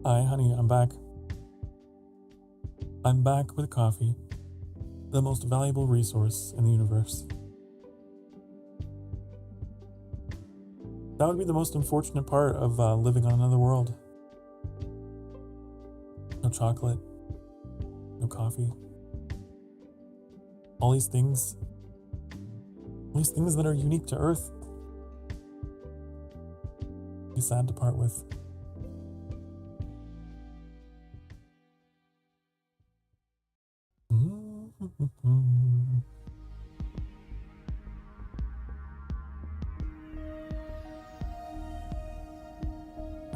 Hi, honey, I'm back. I'm back with coffee, the most valuable resource in the universe. That would be the most unfortunate part of living on another world. No chocolate, no coffee. All these things that are unique to Earth. Be sad to part with.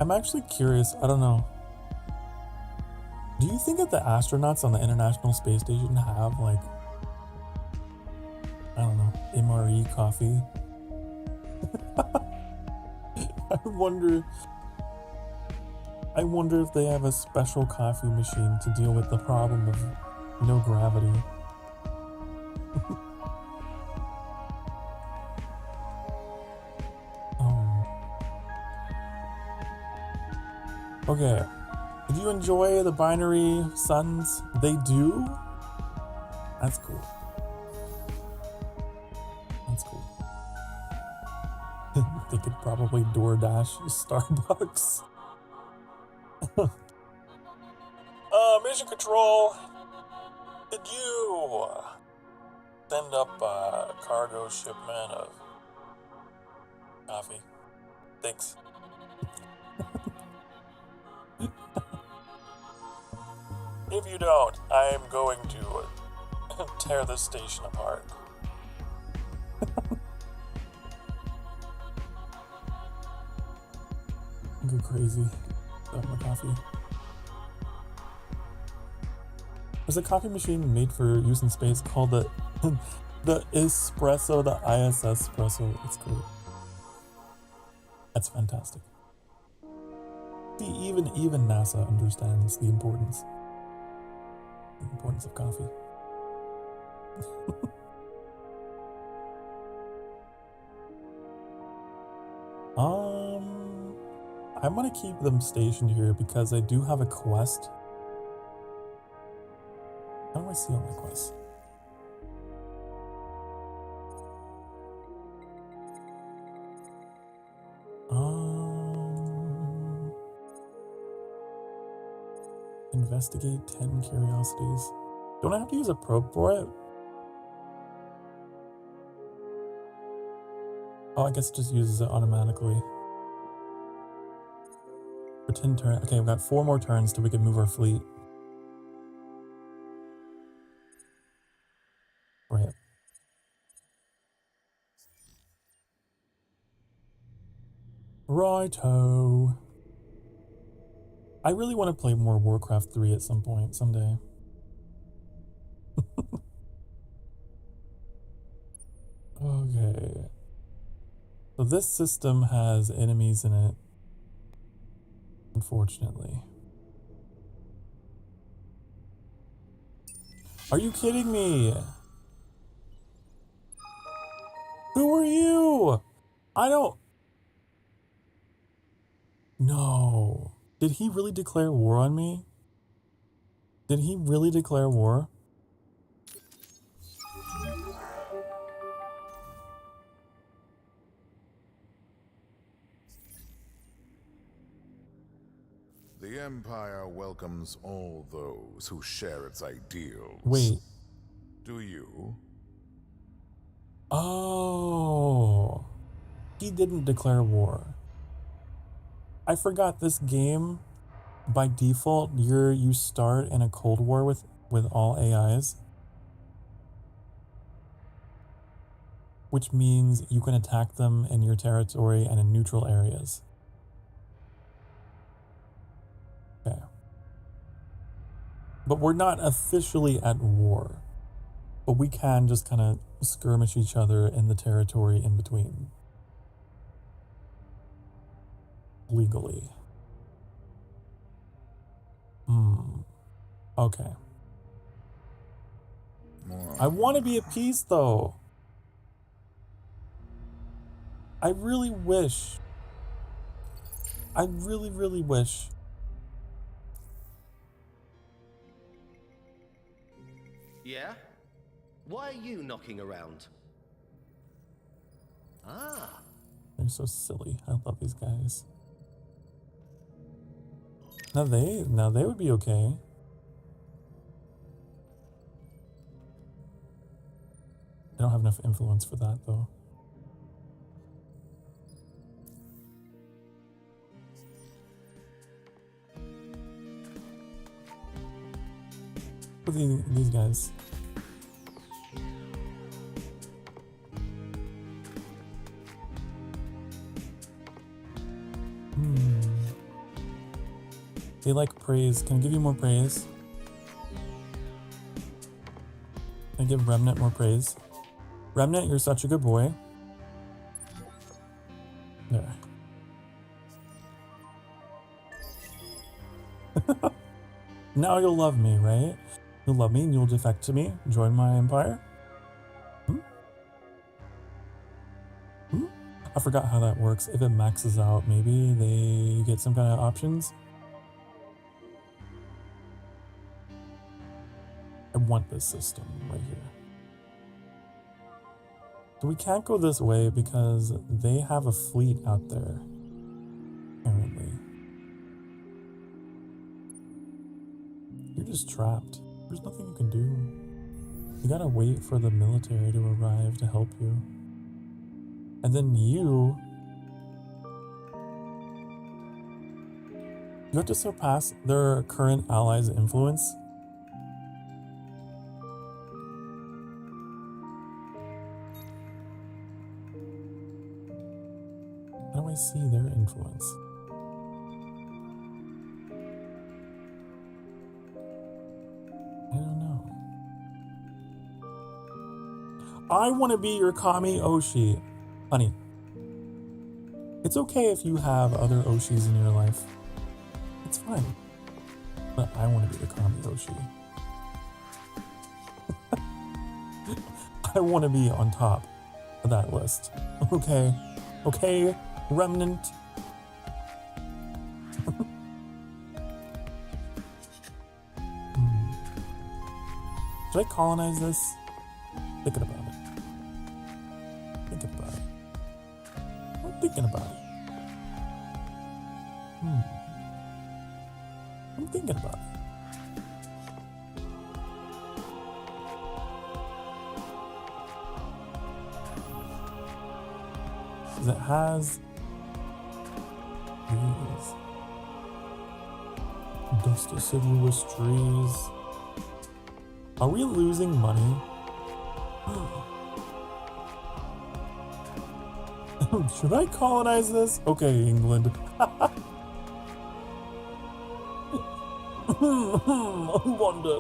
I'm actually curious, I don't know. Do you think that the astronauts on the International Space Station have, like, I don't know, MRE coffee? I wonder if they have a special coffee machine to deal with the problem of no gravity. Okay. Did you enjoy the binary suns? They do? That's cool. That's cool. They could probably DoorDash Starbucks. Mission Control, did you send up a cargo shipment of coffee? Thanks. If you don't, I am going to tear this station apart. Go crazy about my coffee. There's a coffee machine made for use in space called the Espresso, the ISS Espresso. It's cool. That's fantastic. See, even NASA understands the importance of coffee. I'm gonna keep them stationed here because I do have a quest. How do I see all my quests? Investigate 10 curiosities. Don't I have to use a probe for it? Oh, I guess it just uses it automatically. For 10 turns. Okay, we've got 4 more turns till we can move our fleet. Right. Righto. I really want to play more Warcraft 3 at some point, someday. Okay. So this system has enemies in it, unfortunately. Are you kidding me? Who are you? I don't... No. Did he really declare war on me? Did he really declare war? The Empire welcomes all those who share its ideals. Wait. Do you? Oh. He didn't declare war. I forgot this game, by default, you start in a Cold War with all AIs. Which means you can attack them in your territory and in neutral areas. Okay. But we're not officially at war. But we can just kind of skirmish each other in the territory in between. Legally. Okay. I want to be at peace, though. I really wish. I really, really wish Why are you knocking around? Ah. They're so silly. I love these guys. Now they would be okay. I don't have enough influence for that though. Look at these guys. They like praise. Can I give you more praise? Can I give Remnant more praise? Remnant, you're such a good boy. There. Now you'll love me, right? You'll love me and you'll defect to me. Join my empire. I forgot how that works. If it maxes out, maybe they get some kind of options. I want this system right here. So we can't go this way because they have a fleet out there, apparently. You're just trapped. There's nothing you can do. You gotta wait for the military to arrive to help you. And then you have to surpass their current allies' influence. How do I see their influence? I don't know. I want to be your Kami Oshi. Honey, it's okay if you have other Oshis in your life. It's fine. But I want to be the Kami Oshi. I want to be on top of that list. Okay. Okay, Remnant. Should I colonize this? Thinking about it. Thinking about it. I'm thinking about it. I'm thinking about it. Because it has these deciduous trees. Are we losing money? Should I colonize this? Okay, England. I wonder.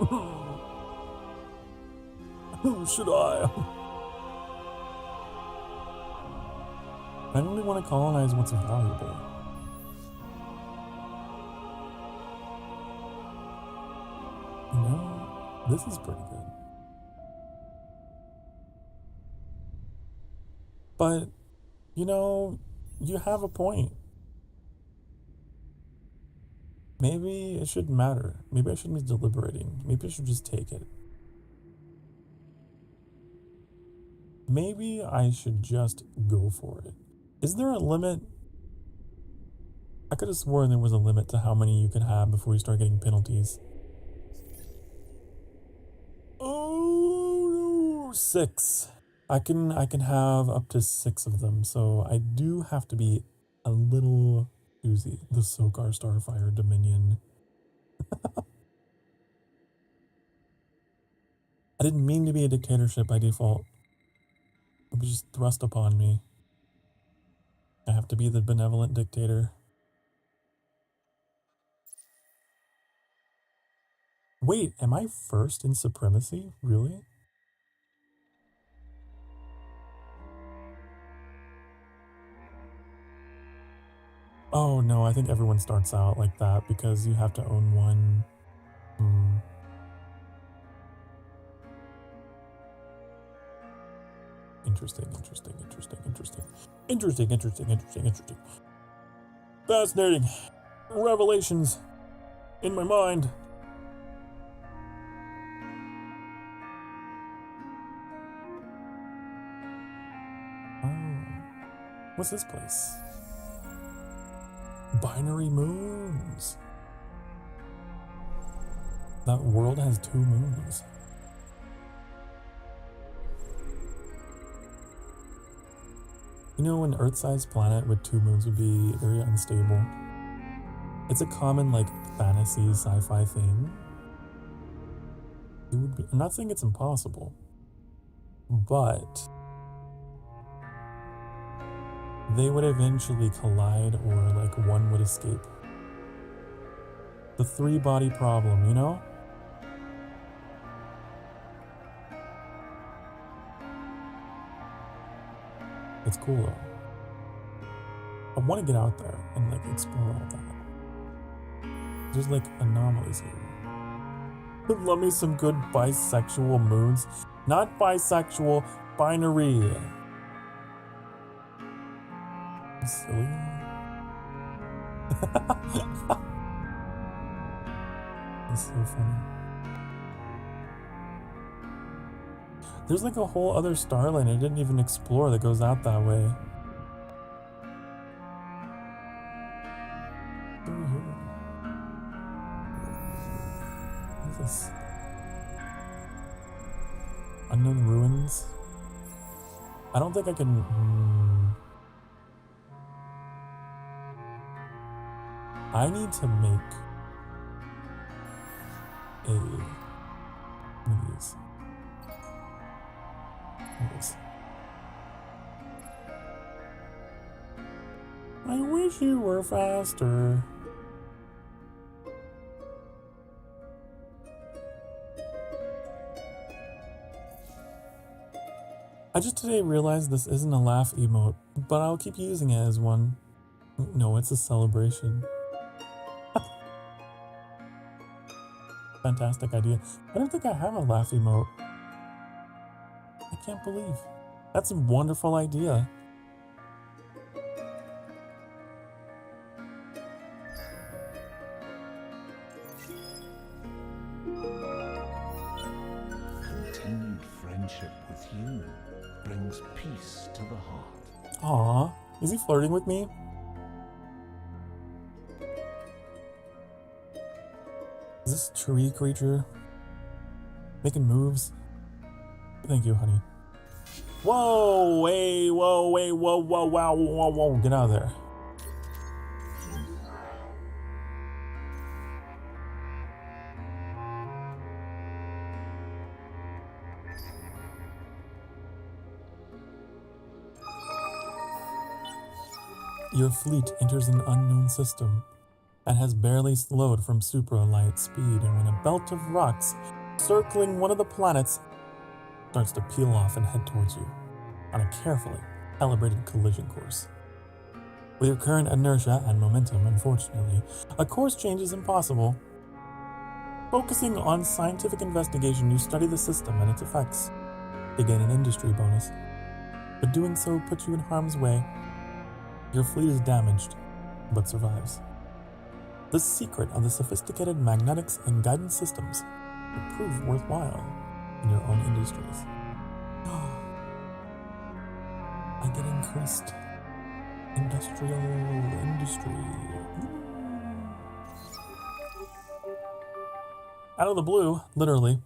Should I? I only want to colonize what's valuable. You know, this is pretty good. But, you know, you have a point. Maybe it shouldn't matter. Maybe I shouldn't be deliberating. Maybe I should just take it. Maybe I should just go for it. Is there a limit? I could have sworn there was a limit to how many you could have before you start getting penalties. Oh, 6. I can have up to 6 of them, so I do have to be a little choosy. The Sokar Starfire Dominion. I didn't mean to be a dictatorship by default. It was just thrust upon me. I have to be the benevolent dictator. Wait, am I first in supremacy? Really? Oh no, I think everyone starts out like that because you have to own one. Interesting. Fascinating. Revelations in my mind. What's this place? Binary moons. That world has 2 moons. You know, an Earth-sized planet with 2 moons would be very unstable. It's a common, like, fantasy, sci-fi thing. It would be, I'm not saying it's impossible, but they would eventually collide, or, like, one would escape. The 3-body problem, you know? It's cool though. I want to get out there and like explore all that. There's like anomalies here. Love me some good bisexual moons. Not bisexual, binary. Silly. That's so funny. There's like a whole other star line I didn't even explore that goes out that way. Over here. What is this? Unknown ruins? I don't think I can... I need to make one of these. I wish you were faster. I just today realized this isn't a laugh emote, but I'll keep using it as one. No, it's a celebration. Fantastic idea. I don't think I have a laugh emote. I can't believe. That's a wonderful idea. Continued friendship with you brings peace to the heart. Aw, is he flirting with me? Is this tree creature making moves? Thank you, honey. Whoa, hey, whoa, hey, whoa, whoa, wow, whoa, whoa, get out of there. Your fleet enters an unknown system and has barely slowed from super-light speed, and when a belt of rocks circling one of the planets starts to peel off and head towards you on a carefully calibrated collision course. With your current inertia and momentum, unfortunately, a course change is impossible. Focusing on scientific investigation, you study the system and its effects to gain an industry bonus, but doing so puts you in harm's way. Your fleet is damaged, but survives. The secret of the sophisticated magnetics and guidance systems will prove worthwhile in your own industries. I get increased industrial industry. Out of the blue, literally,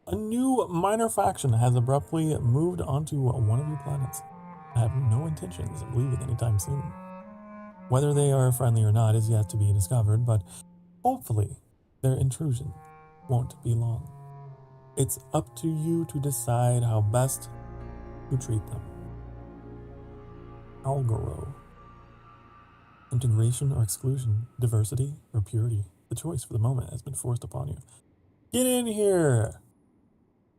a new minor faction has abruptly moved onto one of your planets. I have no intentions of leaving anytime soon. Whether they are friendly or not is yet to be discovered, but hopefully their intrusion won't be long. It's up to you to decide how best to treat them. Algoro. Integration or exclusion, diversity or purity. The choice for the moment has been forced upon you. Get in here!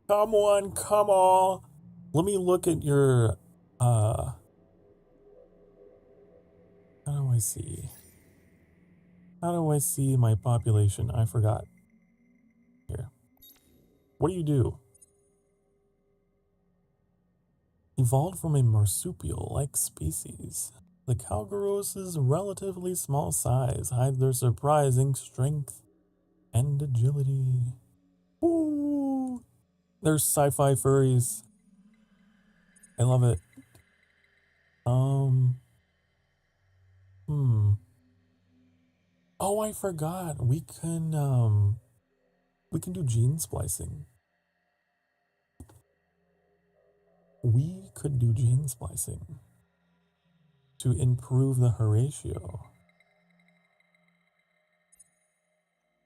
Come on, come on! Let me look at your, how do I see? How do I see my population? I forgot. Here. What do you do? Evolved from a marsupial-like species, the Calgaros's relatively small size hides their surprising strength and agility. Ooh! They're sci-fi furries. I love it. Oh, I forgot. We can do gene splicing. We could do gene splicing to improve the Horatio.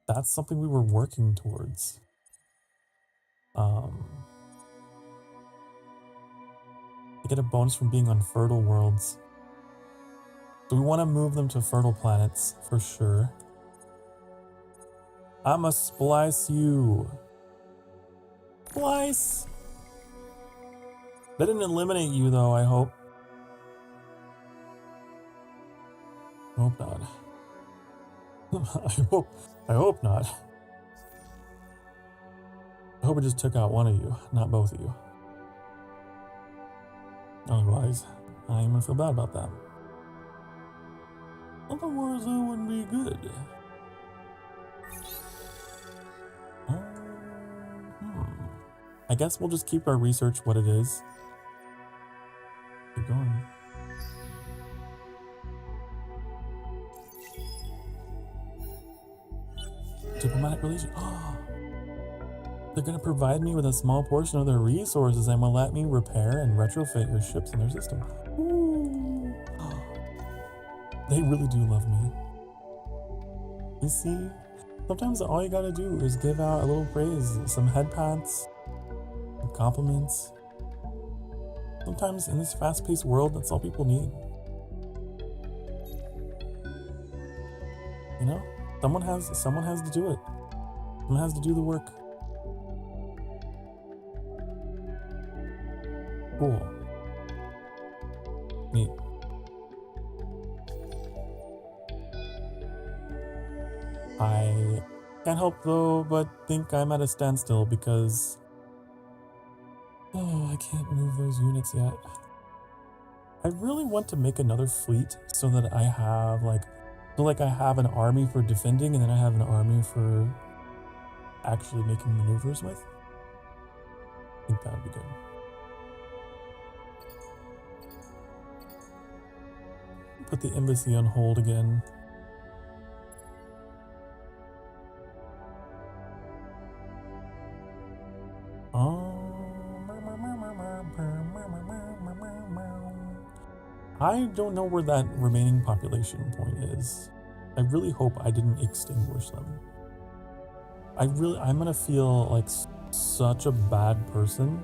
That's something we were working towards. They get a bonus from being on fertile worlds. So we want to move them to fertile planets for sure. I'ma splice you. Splice! They didn't eliminate you though, I hope. I hope not. I hope not. I hope it just took out one of you, not both of you. Otherwise, I'm gonna feel bad about that. Otherwise, that wouldn't be good. I guess we'll just keep our research what it is. Keep going. Diplomatic relation. Oh, they're gonna provide me with a small portion of their resources and will let me repair and retrofit your ships in their system. Ooh. They really do love me. You see, sometimes all you gotta do is give out a little praise, some head pats, some compliments. Sometimes in this fast-paced world, that's all people need. You know? Someone has to do it. Someone has to do the work. Cool. Neat. I can't help though but think I'm at a standstill because I can't move those units yet. I really want to make another fleet so that I have I have an army for defending and then I have an army for actually making maneuvers with. I think that would be good. Put the embassy on hold again. I don't know where that remaining population point is. I really hope I didn't extinguish them. I'm gonna feel like such a bad person.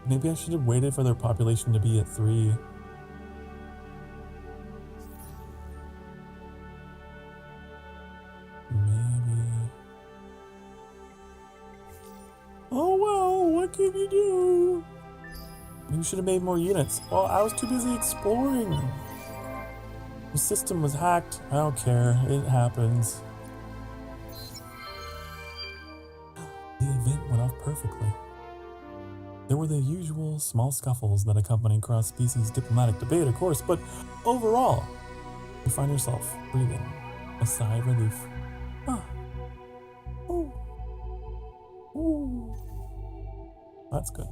Maybe I should have waited for their population to be at 3. Maybe. Oh well, what can you do? You should have made more units. Well, I was too busy exploring. The system was hacked. I don't care. It happens. The event went off perfectly. There were the usual small scuffles that accompany cross-species diplomatic debate, of course, but overall, you find yourself breathing a sigh of relief. Ah. Ooh. Ooh. That's good.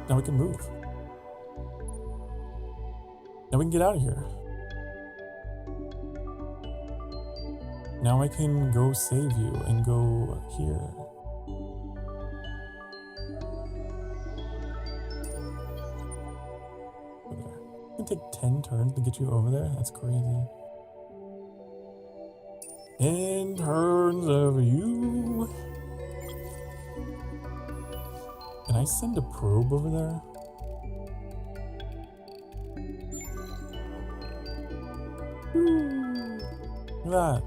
Now we can move. Now we can get out of here. Now I can go save you and go here. Over there. It can take 10 turns to get you over there. That's crazy. 10 turns of you. Can I send a probe over there? Look at that.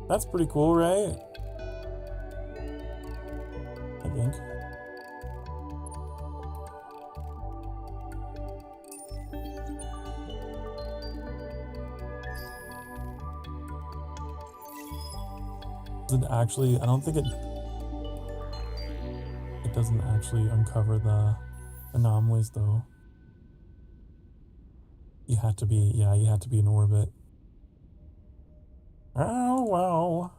That's pretty cool, right? I think. Does it actually, I don't think it doesn't actually uncover the anomalies though. You have to be in orbit. Oh well.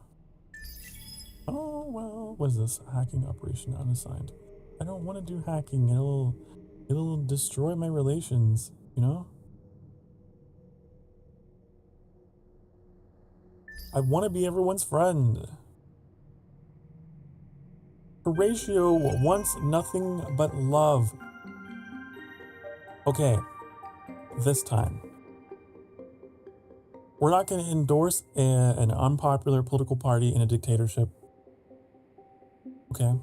Oh well. What is this? Hacking operation unassigned. I don't want to do hacking. It'll destroy my relations, you know? I want to be everyone's friend. Horatio wants nothing but love. Okay, this time. We're not going to endorse an unpopular political party in a dictatorship. Okay?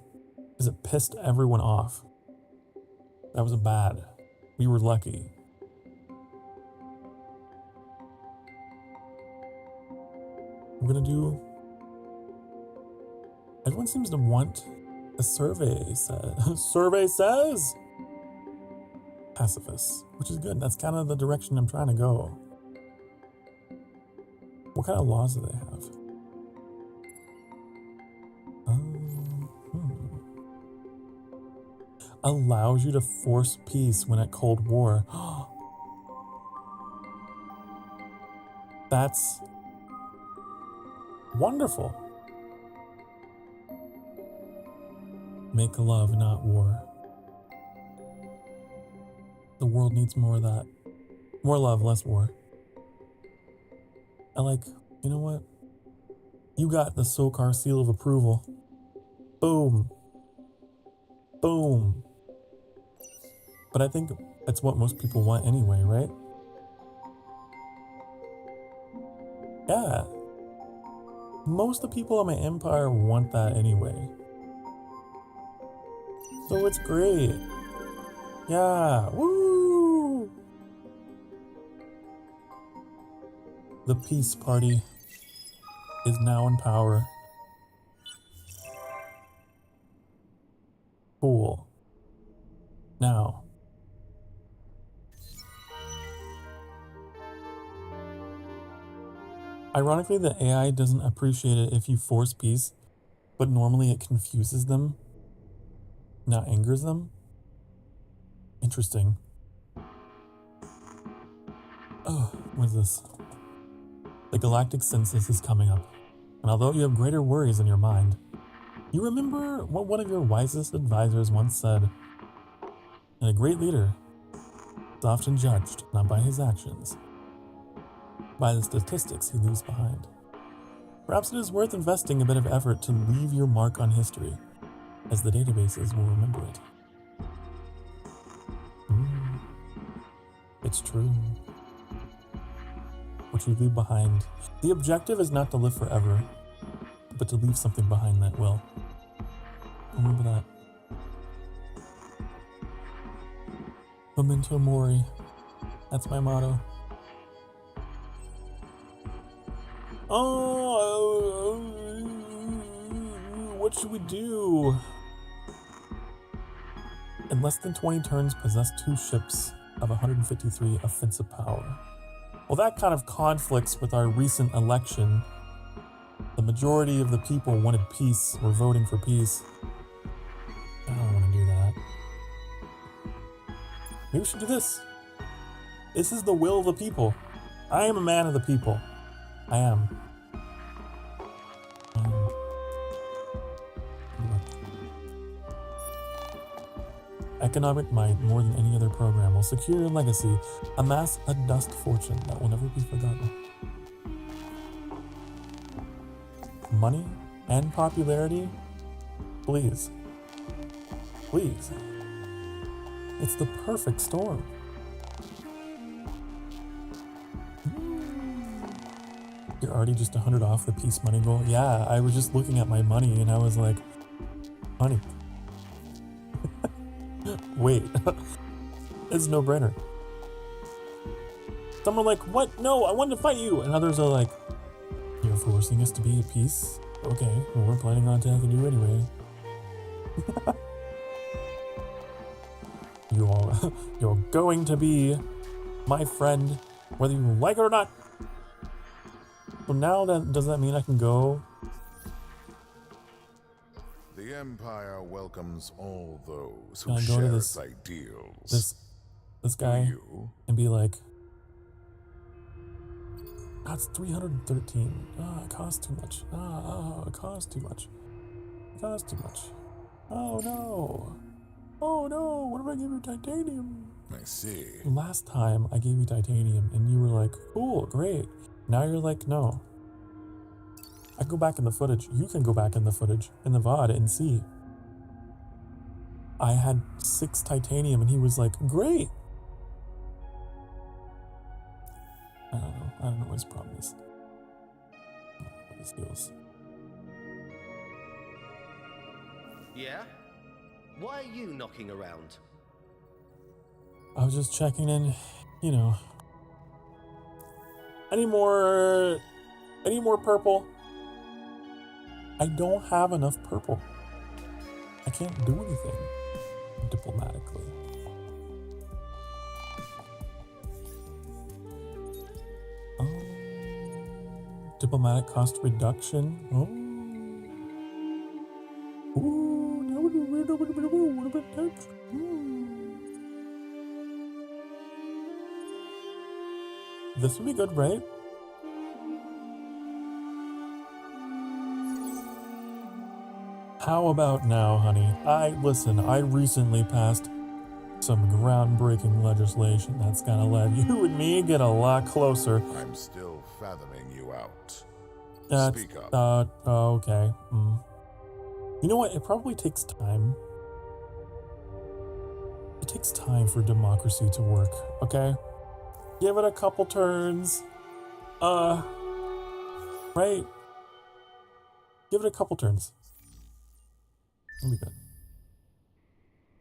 Because it pissed everyone off. That was bad. We were lucky. We're going to do... Everyone seems to want a survey survey says pacifists, which is good. That's kind of the direction I'm trying to go. What kind of laws do they have? Allows you to force peace when at Cold War. That's wonderful. Make love, not war. The world needs more of that. More love, less war. You know what? You got the Sokar seal of approval. Boom. Boom. But I think that's what most people want anyway, right? Yeah. Most of the people in my empire want that anyway. So it's great. Yeah. Woo! The peace party is now in power. Cool. Now. Ironically, the AI doesn't appreciate it if you force peace, but normally it confuses them, not angers them. Interesting. Oh, what is this? The galactic census is coming up, and although you have greater worries in your mind, you remember what one of your wisest advisors once said, and a great leader is often judged not by his actions, by the statistics he leaves behind. Perhaps it is worth investing a bit of effort to leave your mark on history, as the databases will remember it. It's true. What you leave behind. The objective is not to live forever, but to leave something behind that will. Remember that. Memento mori. That's my motto. Oh, what should we do? In less than 20 turns, possess 2 ships of 153 offensive power. Well, that kind of conflicts with our recent election. The majority of the people wanted peace, were voting for peace. I don't want to do that. Maybe we should do this. This is the will of the people. I am a man of the people. I am. Economic might, more than any other program, will secure your legacy, amass a dust fortune that will never be forgotten. Money and popularity? Please. Please. It's the perfect storm. You're already just 100 off the peace money goal? Yeah, I was just looking at my money and I was like, honey. Wait, it's a no-brainer. Some are like, what? No, I wanted to fight you. And others are like, you're forcing us to be at peace? Okay, well, we're planning on attacking you anyway. You're going to be my friend, whether you like it or not. So now does that mean I can go? The Empire welcomes all those who Can I go share to its ideals. This guy and be like, that's 313. It costs too much. It costs too much. It costs too much. Oh no. Oh no, what if I give you titanium? I see. Last time I gave you titanium and you were like, cool, great. Now you're like, no. I go back in the footage. You can go back in the footage, in the VOD, and see. I had 6 titanium, and he was like, great. I don't know. I don't know what his problem is. I don't know what his deal is. Yeah? Why are you knocking around? I was just checking in, you know. Any more purple? I don't have enough purple. I can't do anything diplomatically. Diplomatic cost reduction. Oh. Ooh, now what about that? This would be good, right? How about now, honey? Listen, I recently passed some groundbreaking legislation that's gonna let you and me get a lot closer. I'm still fathoming you out. That's, Speak up. Okay. You know what? It probably takes time. It takes time for democracy to work, okay? Give it a couple turns. Right? Give it a couple turns. It'll be good.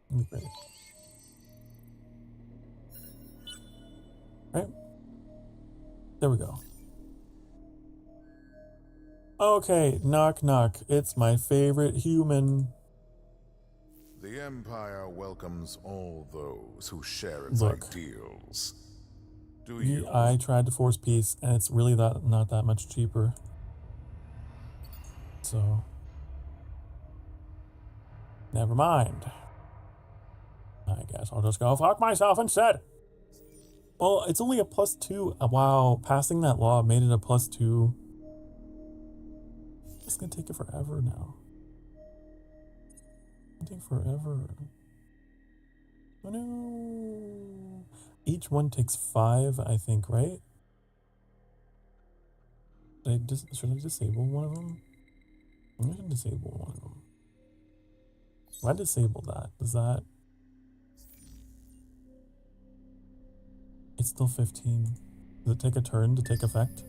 It'll be great. Right? There we go. Okay, knock knock. It's my favorite human. The Empire welcomes all those who share its Look. ideals. Do you? I tried to force peace, and it's really not that much cheaper. So, never mind. I guess I'll just go fuck myself instead. Well, it's only a +2. Wow, passing that law made it a +2. It's gonna take it forever now. It's gonna take forever. Oh no. Each one takes 5, I think, right? Should I disable one of them? I'm gonna disable one of them. If I disable that, does that... It's still 15. Does it take a turn to take effect?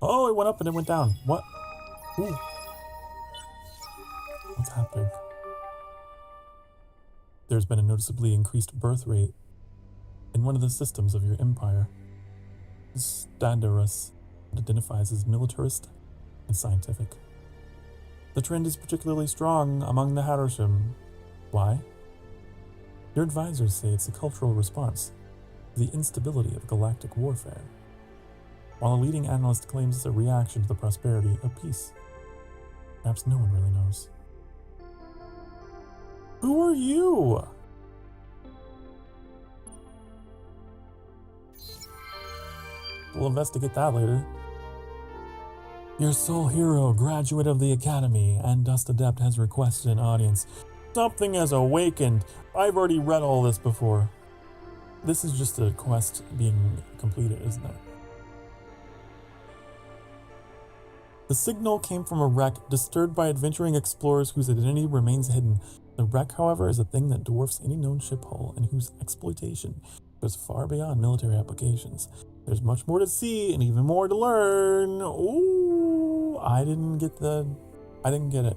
Oh, it went up and it went down. What? Ooh. What's happening? There's been a noticeably increased birth rate in one of the systems of your empire. Standarus identifies as militarist and scientific. The trend is particularly strong among the Harashim. Why? Your advisors say it's a cultural response to the instability of galactic warfare, while a leading analyst claims it's a reaction to the prosperity of peace. Perhaps no one really knows. Who are you? We'll investigate that later. Your sole hero, graduate of the Academy, and Dust Adept has requested an audience. Something has awakened. I've already read all this before. This is just a quest being completed, isn't it? The signal came from a wreck disturbed by adventuring explorers whose identity remains hidden. The wreck, however, is a thing that dwarfs any known ship hull and whose exploitation goes far beyond military applications. There's much more to see and even more to learn. Ooh, I didn't get it.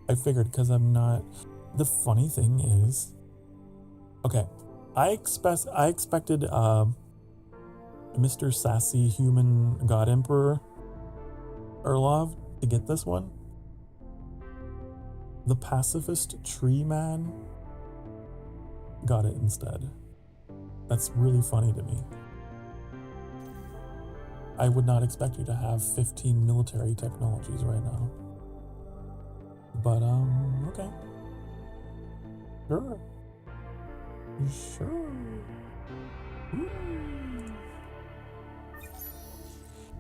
I figured because I'm not. The funny thing is, okay, I expected Mr. Sassy Human God Emperor Erlov to get this one. The pacifist tree man got it instead. That's really funny to me. I would not expect you to have 15 military technologies right now. But, okay. Sure. Sure. Ooh.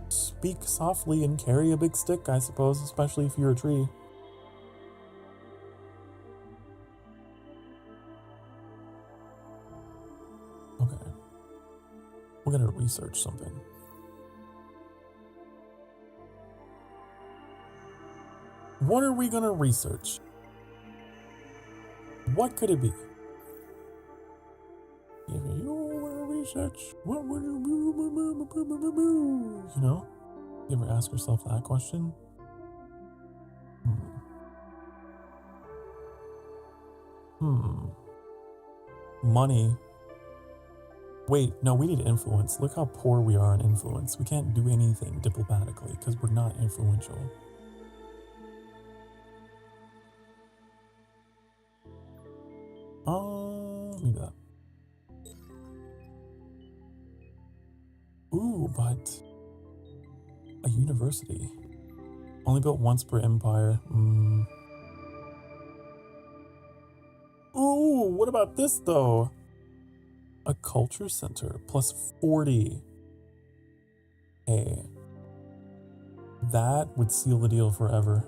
Speak softly and carry a big stick, I suppose, especially if you're a tree. Okay. We're gonna research something. What are we gonna research? What could it be? If you wanna research, what would you do? You know? You ever ask yourself that question? Money. Wait, no, we need influence. Look how poor we are in influence. We can't do anything diplomatically because we're not influential. Let me do that. Ooh, but a university. Only built once per empire. Ooh, what about this though? A culture center plus 40. Hey, that would seal the deal forever.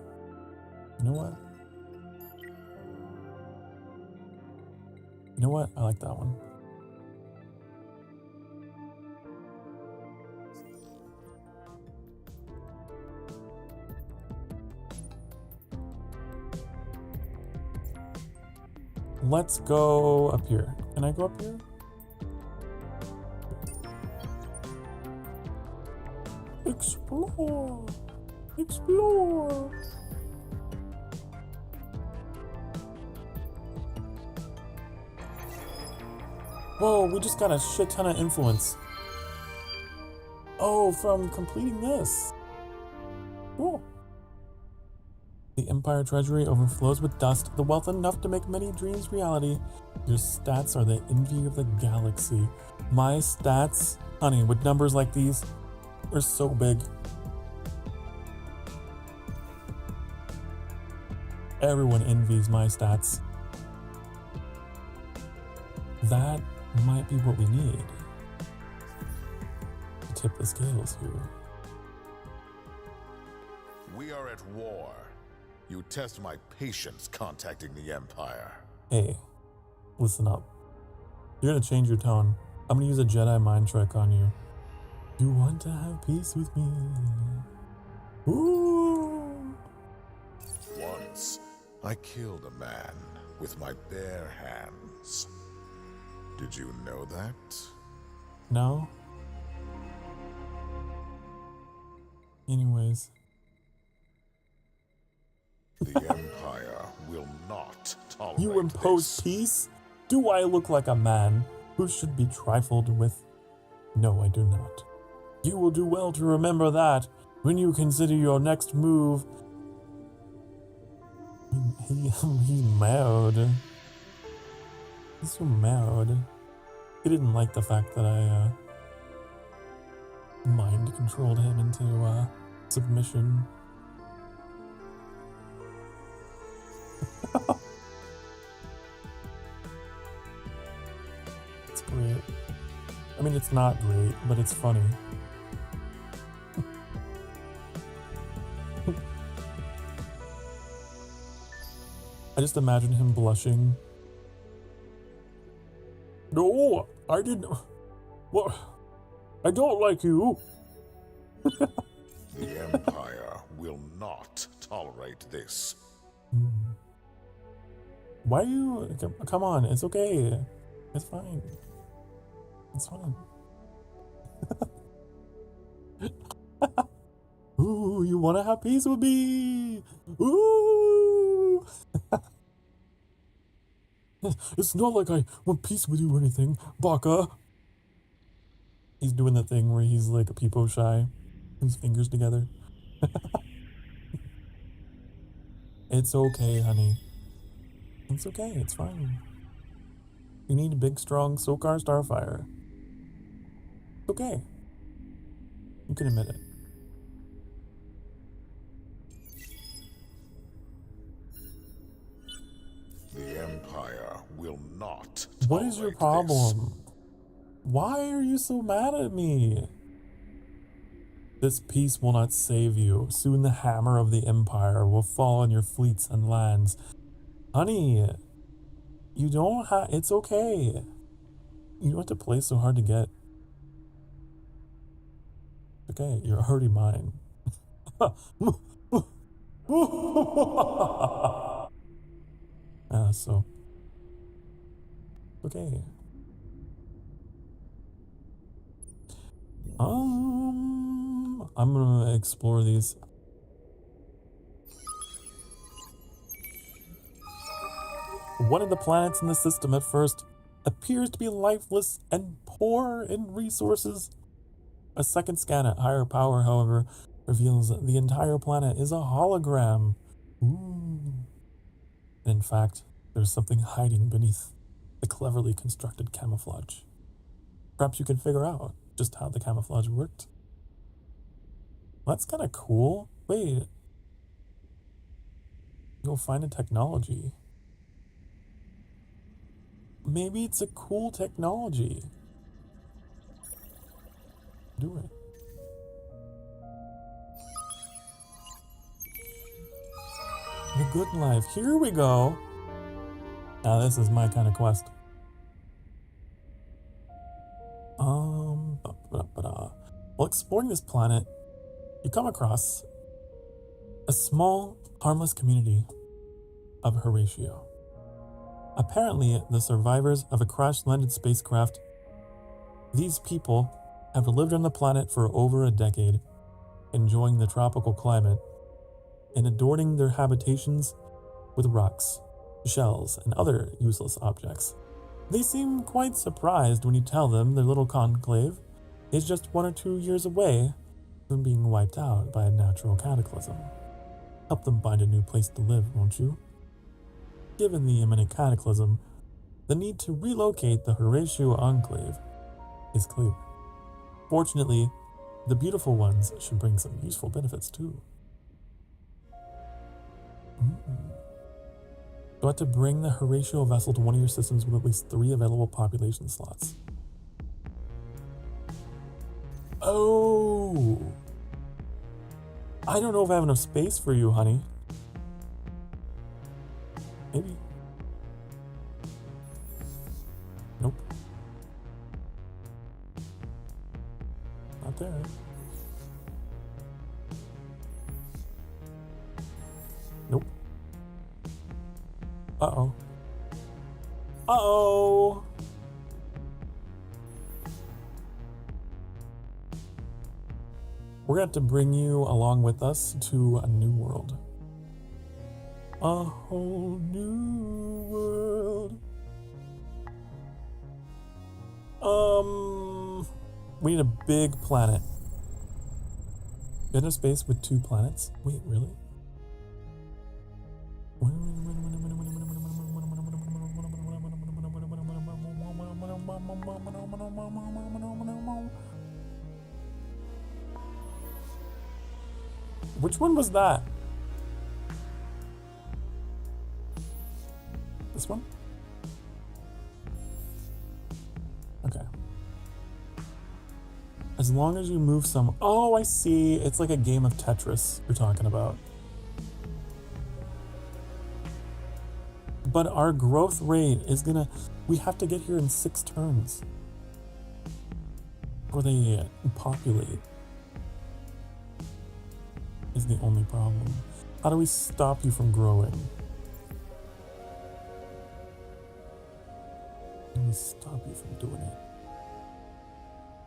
You know what? You know what? I like that one. Let's go up here. Can I go up here? Explore! Explore! Whoa, we just got a shit ton of influence. Oh, from completing this. Cool. The Empire Treasury overflows with dust, the wealth enough to make many dreams reality. Your stats are the envy of the galaxy. My stats, honey, with numbers like these, are so big. Everyone envies my stats. That might be what we need to tip the scales here. We are at war. You test my patience contacting the Empire. Hey, listen up. You're gonna change your tone. I'm gonna use a Jedi mind trick on you. You want to have peace with me? Ooh. Once, I killed a man with my bare hands. Did you know that? No? Anyways. The Empire will not tolerate You impose this. peace? Do I look like a man who should be trifled with? No, I do not. You will do well to remember that when you consider your next move. He's mad. He's so mad. He didn't like the fact that I mind controlled him into submission. It's great. I mean, it's not great, but it's funny. I just imagine him blushing. No, I didn't. What? I don't like you. The Empire will not tolerate this. Why are you? Come on, it's okay. It's fine. It's fine. Ooh, you wanna have peace with me? Ooh. It's not like I want peace with you or anything, Baka. He's doing the thing where he's like a peepo shy, his fingers together. It's okay, honey. It's okay, it's fine. You need a big, strong Sokar Starfire. It's okay. You can admit it. The Empire will not What is your tolerate this. problem? Why are you so mad at me? This peace will not save you. Soon the hammer of the Empire will fall on your fleets and lands. Honey, you don't have... It's okay. You don't have to play so hard to get. Okay, you're already mine. So. Okay. I'm gonna explore these. One of the planets in the system at first appears to be lifeless and poor in resources. A second scan at higher power, however, reveals that the entire planet is a hologram. Ooh. In fact, there's something hiding beneath the cleverly constructed camouflage. Perhaps you can figure out just how the camouflage worked. That's kind of cool. Wait. Go find a technology. Maybe it's a cool technology. Do it. The good life. Here we go. Now this is my kind of quest. While exploring this planet, you come across a small, harmless community of Horatio. Apparently, the survivors of a crash-landed spacecraft. These people have lived on the planet for over a decade, enjoying the tropical climate and adorning their habitations with rocks, shells, and other useless objects. They seem quite surprised when you tell them their little conclave is just 1 or 2 years away from being wiped out by a natural cataclysm. Help them find a new place to live, won't you? Given the imminent cataclysm, the need to relocate the Horatio Enclave is clear. Fortunately, the beautiful ones should bring some useful benefits too. You have to bring the Horatio vessel to one of your systems with at least 3 available population slots. Oh! I don't know if I have enough space for you, honey. Maybe. Nope. Not there. Nope. Uh-oh. Uh-oh! We're going to have to bring you along with us to a new world. A whole new world. We need a big planet. You have a space with 2 planets? Wait, really? Which one was that? This one? Okay. As long as you move some... Oh, I see. It's like a game of Tetris you're talking about. But our growth rate is gonna... We have to get here in 6 turns. Or they populate. Is the only problem. How do we stop you from growing? How do we stop you from doing it?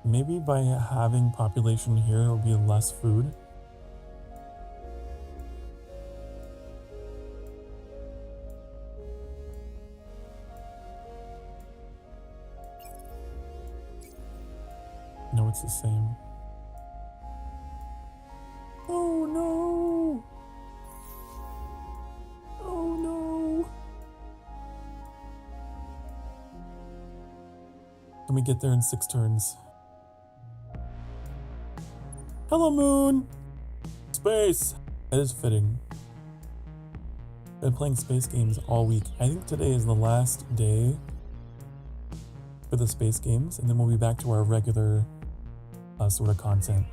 Maybe by having population here, there will be less food. No, it's the same. Oh no! Oh no! Let me get there in 6 turns. Hello, Moon! Space! That is fitting. Been playing space games all week. I think today is the last day for the space games, and then we'll be back to our regular sort of content.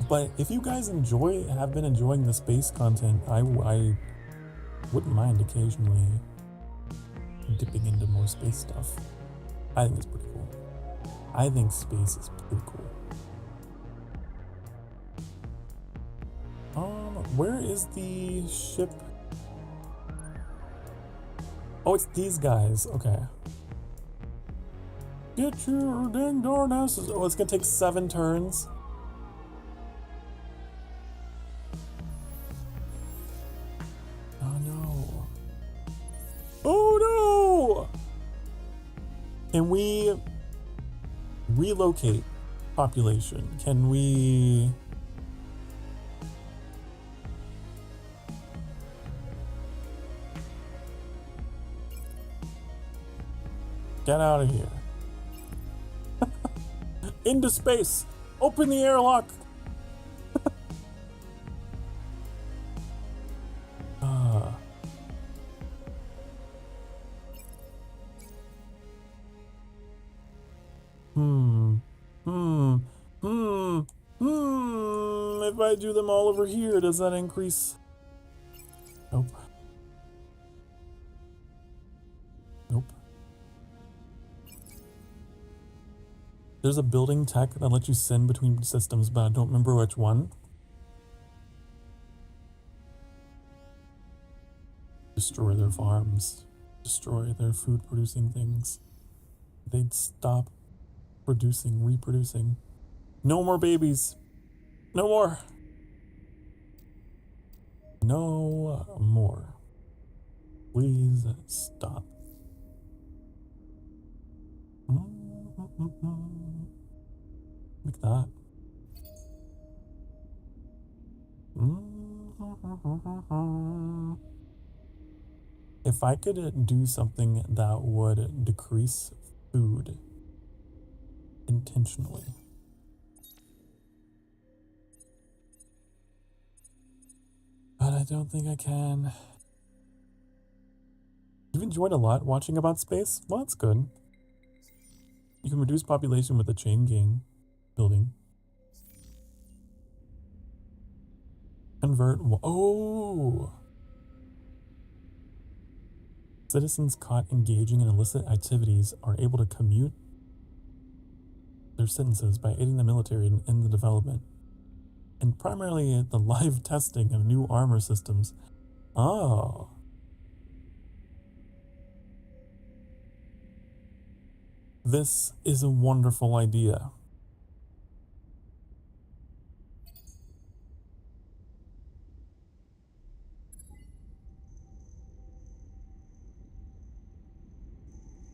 But if you guys have been enjoying the space content, I wouldn't mind occasionally dipping into more space stuff. I think it's pretty cool. I think space is pretty cool. Where is the ship? Oh, it's these guys. Okay. Get your ding darn asses. Oh, it's gonna take 7 turns. Oh no. Oh no! Can we relocate population? Can we... Get out of here. Into space. Open the airlock. If I do them all over here, does that increase? Nope. Nope. There's a building tech that lets you send between systems, but I don't remember which one. Destroy their farms. Destroy their food producing things. They'd stop producing, reproducing. No more babies. No more. No more. Please stop. Like that. If I could do something that would decrease food intentionally. But I don't think I can. You've enjoyed a lot watching about space? Well, that's good. You can reduce population with a chain gang building. Convert. Oh! Citizens caught engaging in illicit activities are able to commute their sentences by aiding the military in the development and primarily the live testing of new armor systems. Oh. This is a wonderful idea.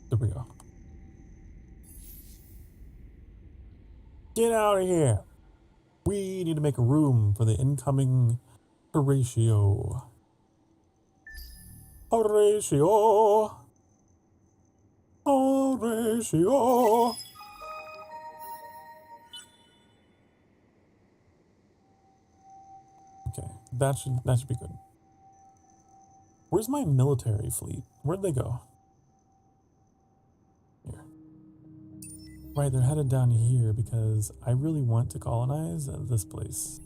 There we go. Get out of here. We need to make room for the incoming Horatio. Horatio. Horatio. Okay, that should be good. Where's my military fleet? Where'd they go? Here. Right, they're headed down here because I really want to colonize this place.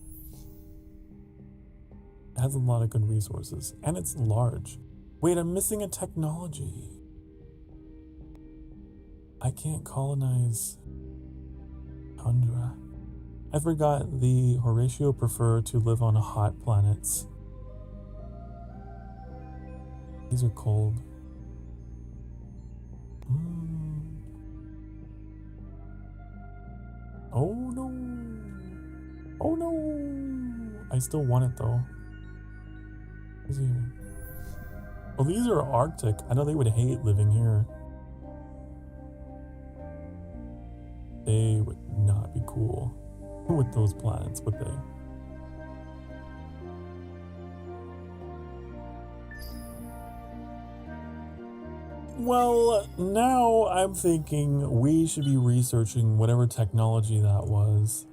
It has a lot of good resources, and it's large. Wait, I'm missing a technology. I can't colonize tundra. I forgot the Horatio prefer to live on hot planets. These are cold. Oh no. Oh no. I still want it though. What's here? Oh, these are Arctic. I know they would hate living here. They would not be cool with those planets, would they? Well, now I'm thinking we should be researching whatever technology that was.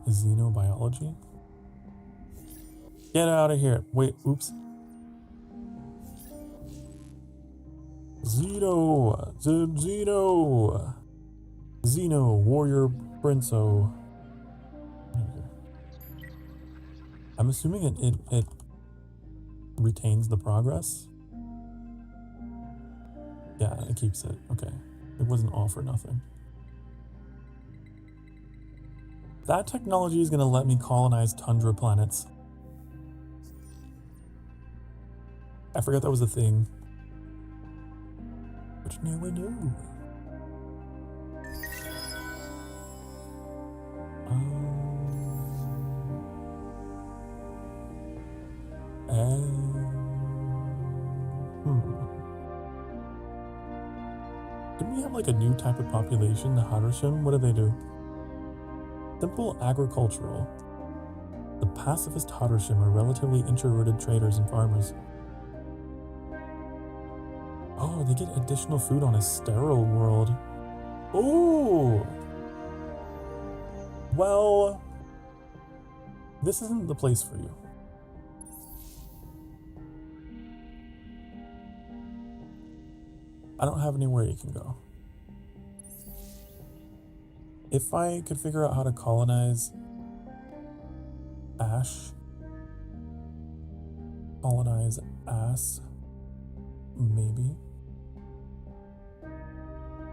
Xenobiology? Get out of here. Wait, oops. Xeno, warrior princo. I'm assuming it retains the progress. Yeah, it keeps it. Okay. It wasn't all for nothing. That technology is going to let me colonize tundra planets. I forgot that was a thing. Which now I know. Didn't we have like a new type of population, the Harushim? What do they do? Simple agricultural. The pacifist Harushim are relatively introverted traders and farmers. Oh, they get additional food on a sterile world. Oh! Well, this isn't the place for you. I don't have anywhere you can go. If I could figure out how to colonize Ash, colonize Ass, maybe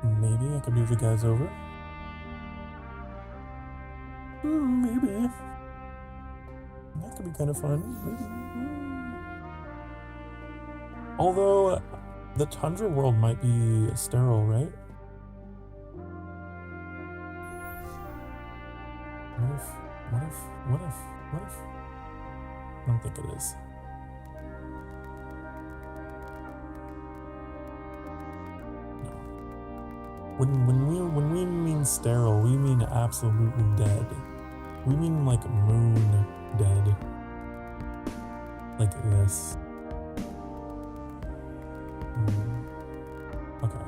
I could move the guys over. Maybe. That could be kind of fun. Although, the tundra world might be sterile, right? What if? I don't think it is. When we mean sterile, we mean absolutely dead. We mean like moon dead. Like this. Okay.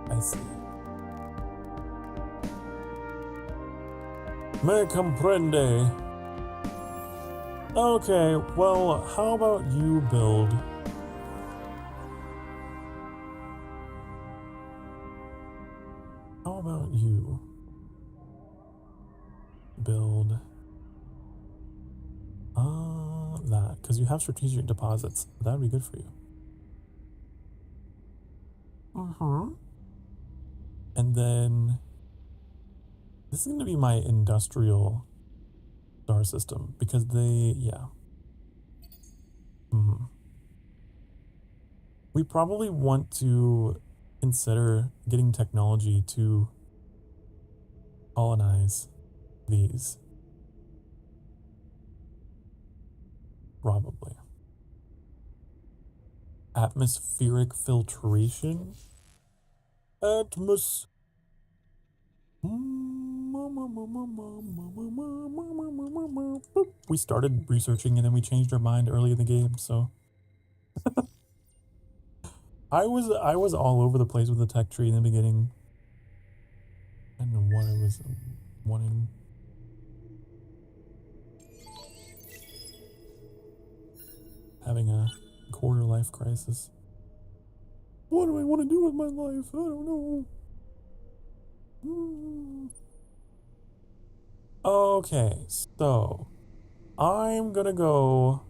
I see. Me comprende. Okay, well, how about you build? How about you build that? Because you have strategic deposits. That'd be good for you. And then this is going to be my industrial star system because they, yeah. We probably want to consider getting technology to colonize these. Probably. Atmospheric filtration? We started researching and then we changed our mind early in the game, so I was all over the place with the tech tree in the beginning. I don't know what I was wanting. Having a quarter life crisis. What do I want to do with my life? I don't know. Okay, so I'm gonna go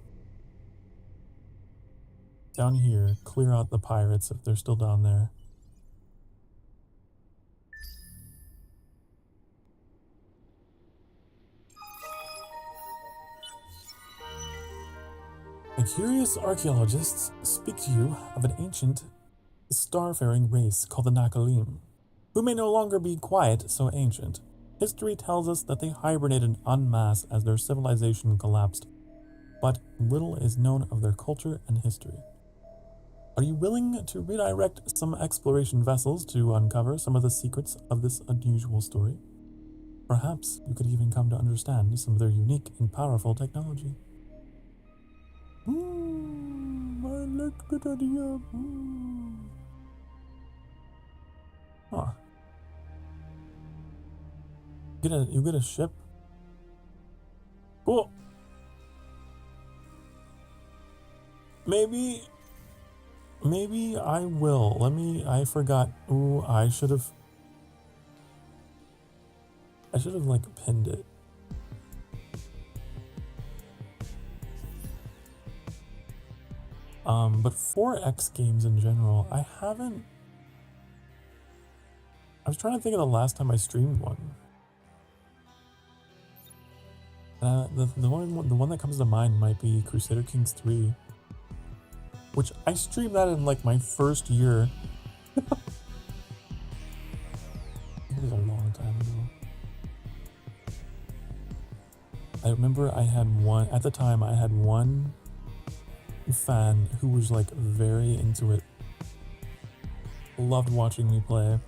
down here, clear out the pirates if they're still down there. The curious archaeologists speak to you of an ancient starfaring race called the Nakalim, who may no longer be quite so ancient. History tells us that they hibernated en masse as their civilization collapsed, but little is known of their culture and history. Are you willing to redirect some exploration vessels to uncover some of the secrets of this unusual story? Perhaps you could even come to understand some of their unique and powerful technology. I like that idea. Huh. You get a ship? Cool. Maybe I will. I forgot. Ooh, I should have like pinned it. But 4X games in general, I was trying to think of the last time I streamed one. The one that comes to mind might be Crusader Kings 3, which I streamed that in like my first year. It was a long time ago. I remember I had at the time I had one fan who was like very into it, loved watching me play.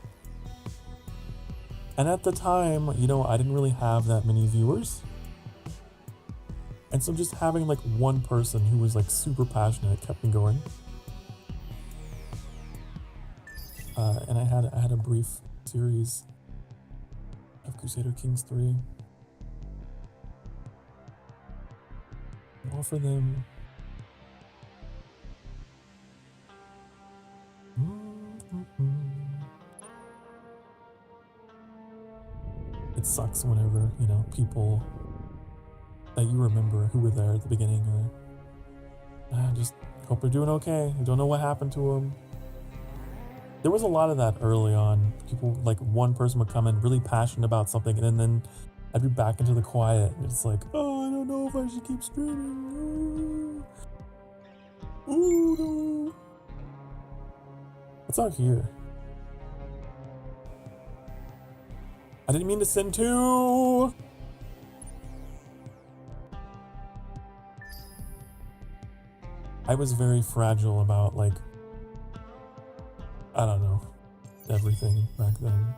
And at the time, you know, I didn't really have that many viewers. And so just having like one person who was like super passionate kept me going. And I had a brief series of Crusader Kings 3. More for them. It sucks whenever, you know, people that you remember who were there at the beginning or just hope they're doing okay. You don't know what happened to them. There was a lot of that early on. People, like one person would come in really passionate about something and then I'd be back into the quiet and it's like, oh, I don't know if I should keep streaming. Ooh, no. What's out here? I didn't mean to send two. I was very fragile about, like, I don't know, everything back then.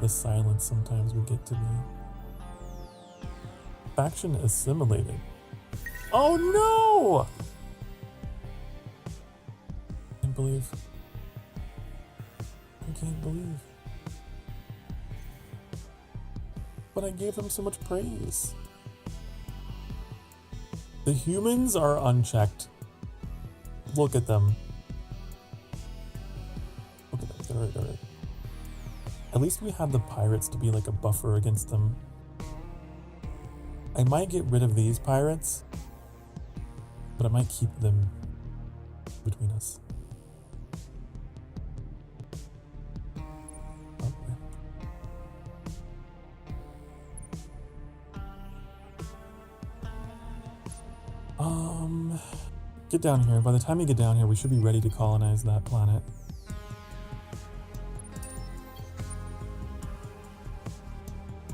The silence sometimes would get to me. Faction assimilated. Oh no! I can't believe. I can't believe. But I gave them so much praise. The humans are unchecked. Look at them. Look at them. They're right. At least we had the pirates to be like a buffer against them. I might get rid of these pirates, but I might keep them between us. Get down here. By the time you get down here, we should be ready to colonize that planet.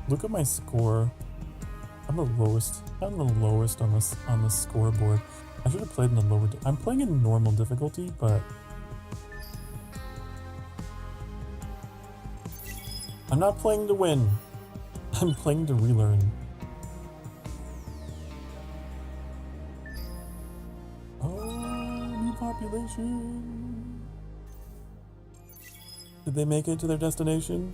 Look at my score. I'm the lowest. I'm the lowest on the scoreboard. I should have played in the lower. I'm playing in normal difficulty, but I'm not playing to win. I'm playing to relearn. Population. Did they make it to their destination?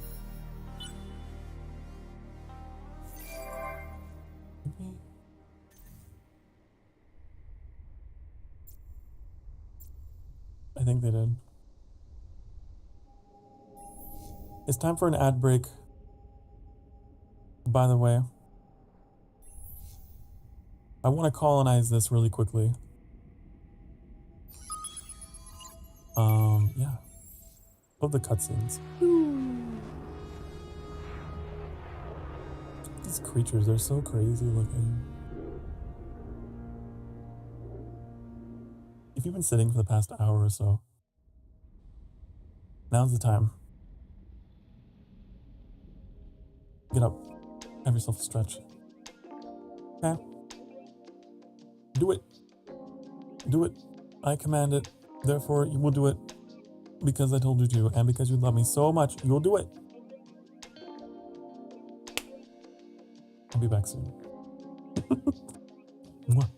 I think they did. It's time for an ad break. By the way, I want to colonize this really quickly. Yeah. Love the cutscenes. These creatures, they're so crazy looking. If you've been sitting for the past hour or so, now's the time. Get up. Have yourself a stretch. Okay. Do it. Do it. I command it. Therefore, you will do it because I told you to, and because you love me so much, you'll do it. I'll be back soon. Mwah.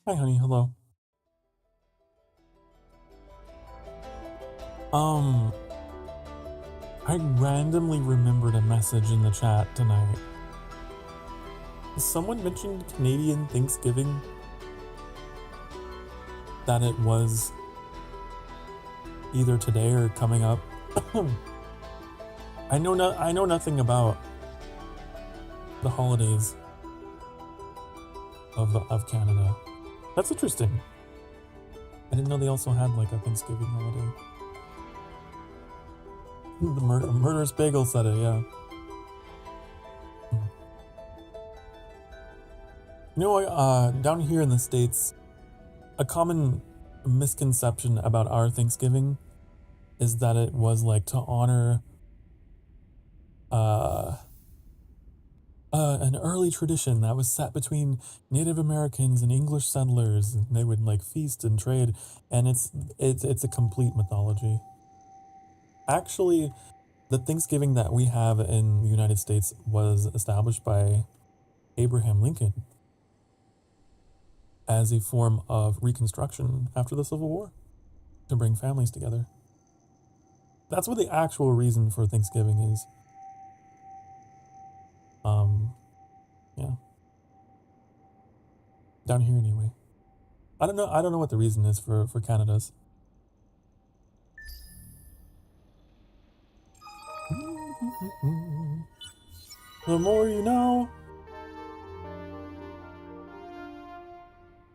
Hi, honey. Hello. I randomly remembered a message in the chat tonight. Someone mentioned Canadian Thanksgiving. That it was either today or coming up. I know nothing about the holidays of Canada. That's interesting. I didn't know they also had like a Thanksgiving holiday. The murderous bagel said it, yeah. You know, down here in the States, a common misconception about our Thanksgiving is that it was like to honor an early tradition that was set between Native Americans and English settlers. And they would like feast and trade, and it's a complete mythology. Actually, the Thanksgiving that we have in the United States was established by Abraham Lincoln as a form of reconstruction after the Civil War to bring families together. That's what the actual reason for Thanksgiving is. Yeah. Down here anyway. I don't know what the reason is for Canada's. The more you know.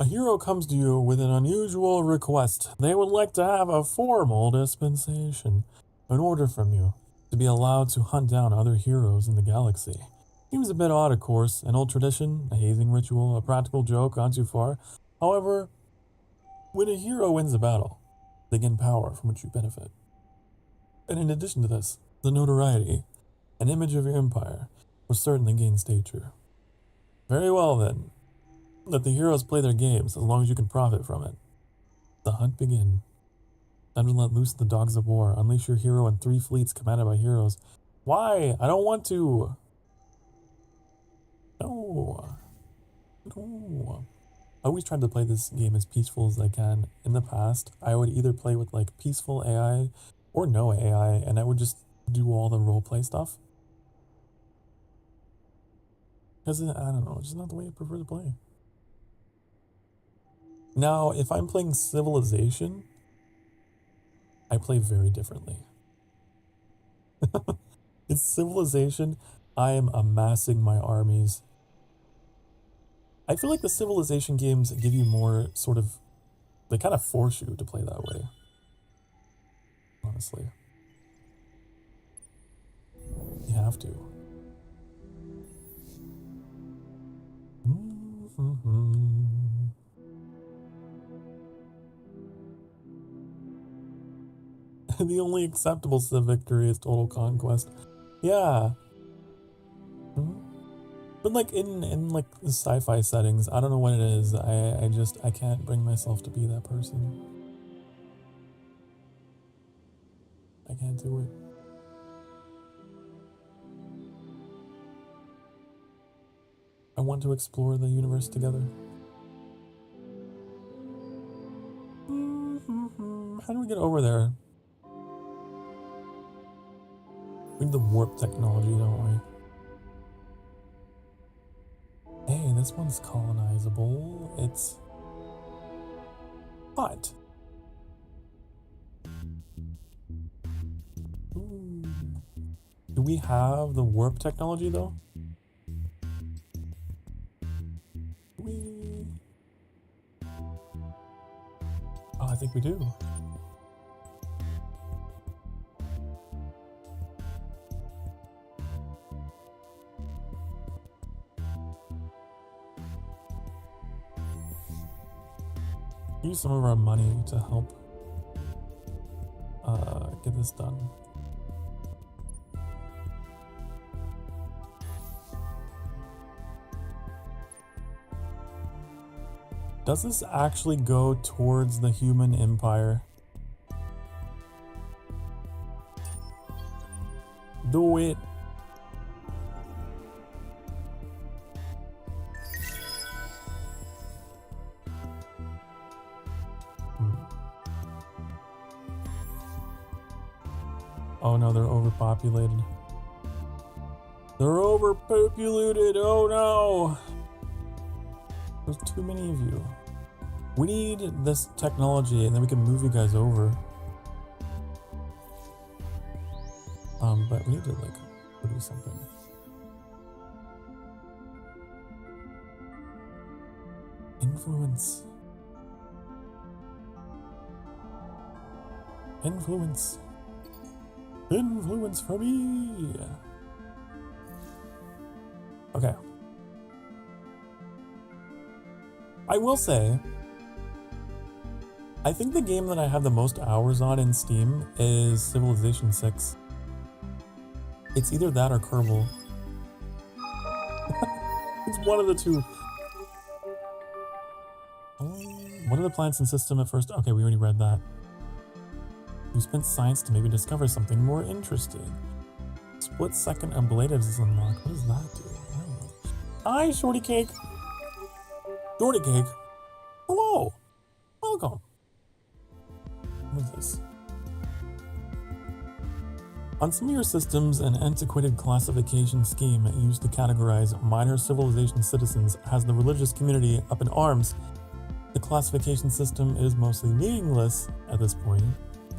A hero comes to you with an unusual request. They would like to have a formal dispensation in order from you to be allowed to hunt down other heroes in the galaxy. Seems a bit odd, of course, an old tradition, a hazing ritual, a practical joke gone too far. However, when a hero wins a battle, they gain power from which you benefit. And in addition to this, the notoriety, an image of your empire, will certainly gain stature. Very well then. Let the heroes play their games as long as you can profit from it. The hunt begin. Time to let loose the dogs of war. Unleash your hero and 3 fleets commanded by heroes. Why? I don't want to. No. I always tried to play this game as peaceful as I can. In the past, I would either play with like peaceful AI or no AI, and I would just do all the roleplay stuff. Because, I don't know, it's just not the way I prefer to play. Now, if I'm playing Civilization, I play very differently. In Civilization, I am amassing my armies. I feel like the Civilization games give you more sort of, they kind of force you to play that way. Honestly. You have to. The only acceptable civ victory is total conquest. Yeah. But like in like the sci-fi settings, I don't know what it is. I can't bring myself to be that person. I can't do it. I want to explore the universe together. How do we get over there? We need the warp technology, don't we? Hey, this one's colonizable. It's hot. Ooh. Do we have the warp technology though? Oh, I think we do. Use some of our money to help get this done. Does this actually go towards the human empire? Do it. Oh no, they're overpopulated. They're overpopulated, oh no! There's too many of you. We need this technology and then we can move you guys over. But we need to like produce something. Influence. Influence. Influence for me. Okay. I will say, I think the game that I have the most hours on in Steam is Civilization 6. It's either that or Kerbal. It's one of the two. What are the planets in system at first? Okay, we already read that. You spent science to maybe discover something more interesting. Split second ablatives is unlocked. What does that do? I don't know. Hi, Shorty Cake. Shorty Cake. Hello. Welcome. What is this? On some of your systems, an antiquated classification scheme used to categorize minor civilization citizens has the religious community up in arms. The classification system is mostly meaningless at this point,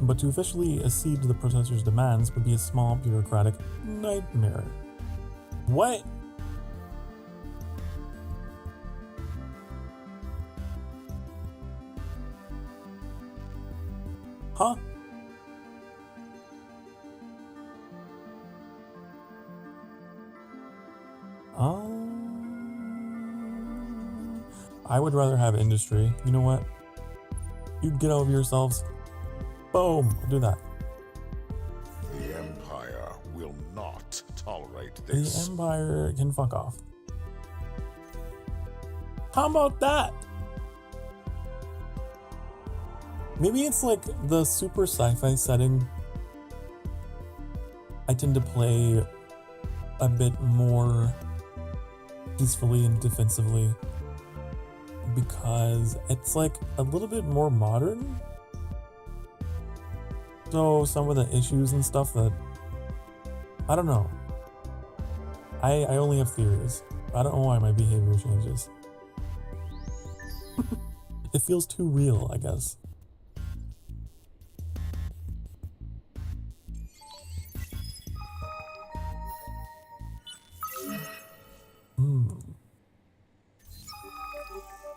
but to officially accede to the protesters' demands would be a small bureaucratic nightmare. What? Huh? I would rather have industry. You know what? You get over yourselves. Boom. I'll do that. The Empire will not tolerate this. The Empire can fuck off. How about that? Maybe it's like the super sci-fi setting. I tend to play a bit more peacefully and defensively because it's like a little bit more modern. So some of the issues and stuff that I don't know. I only have theories. I don't know why my behavior changes. It feels too real, I guess.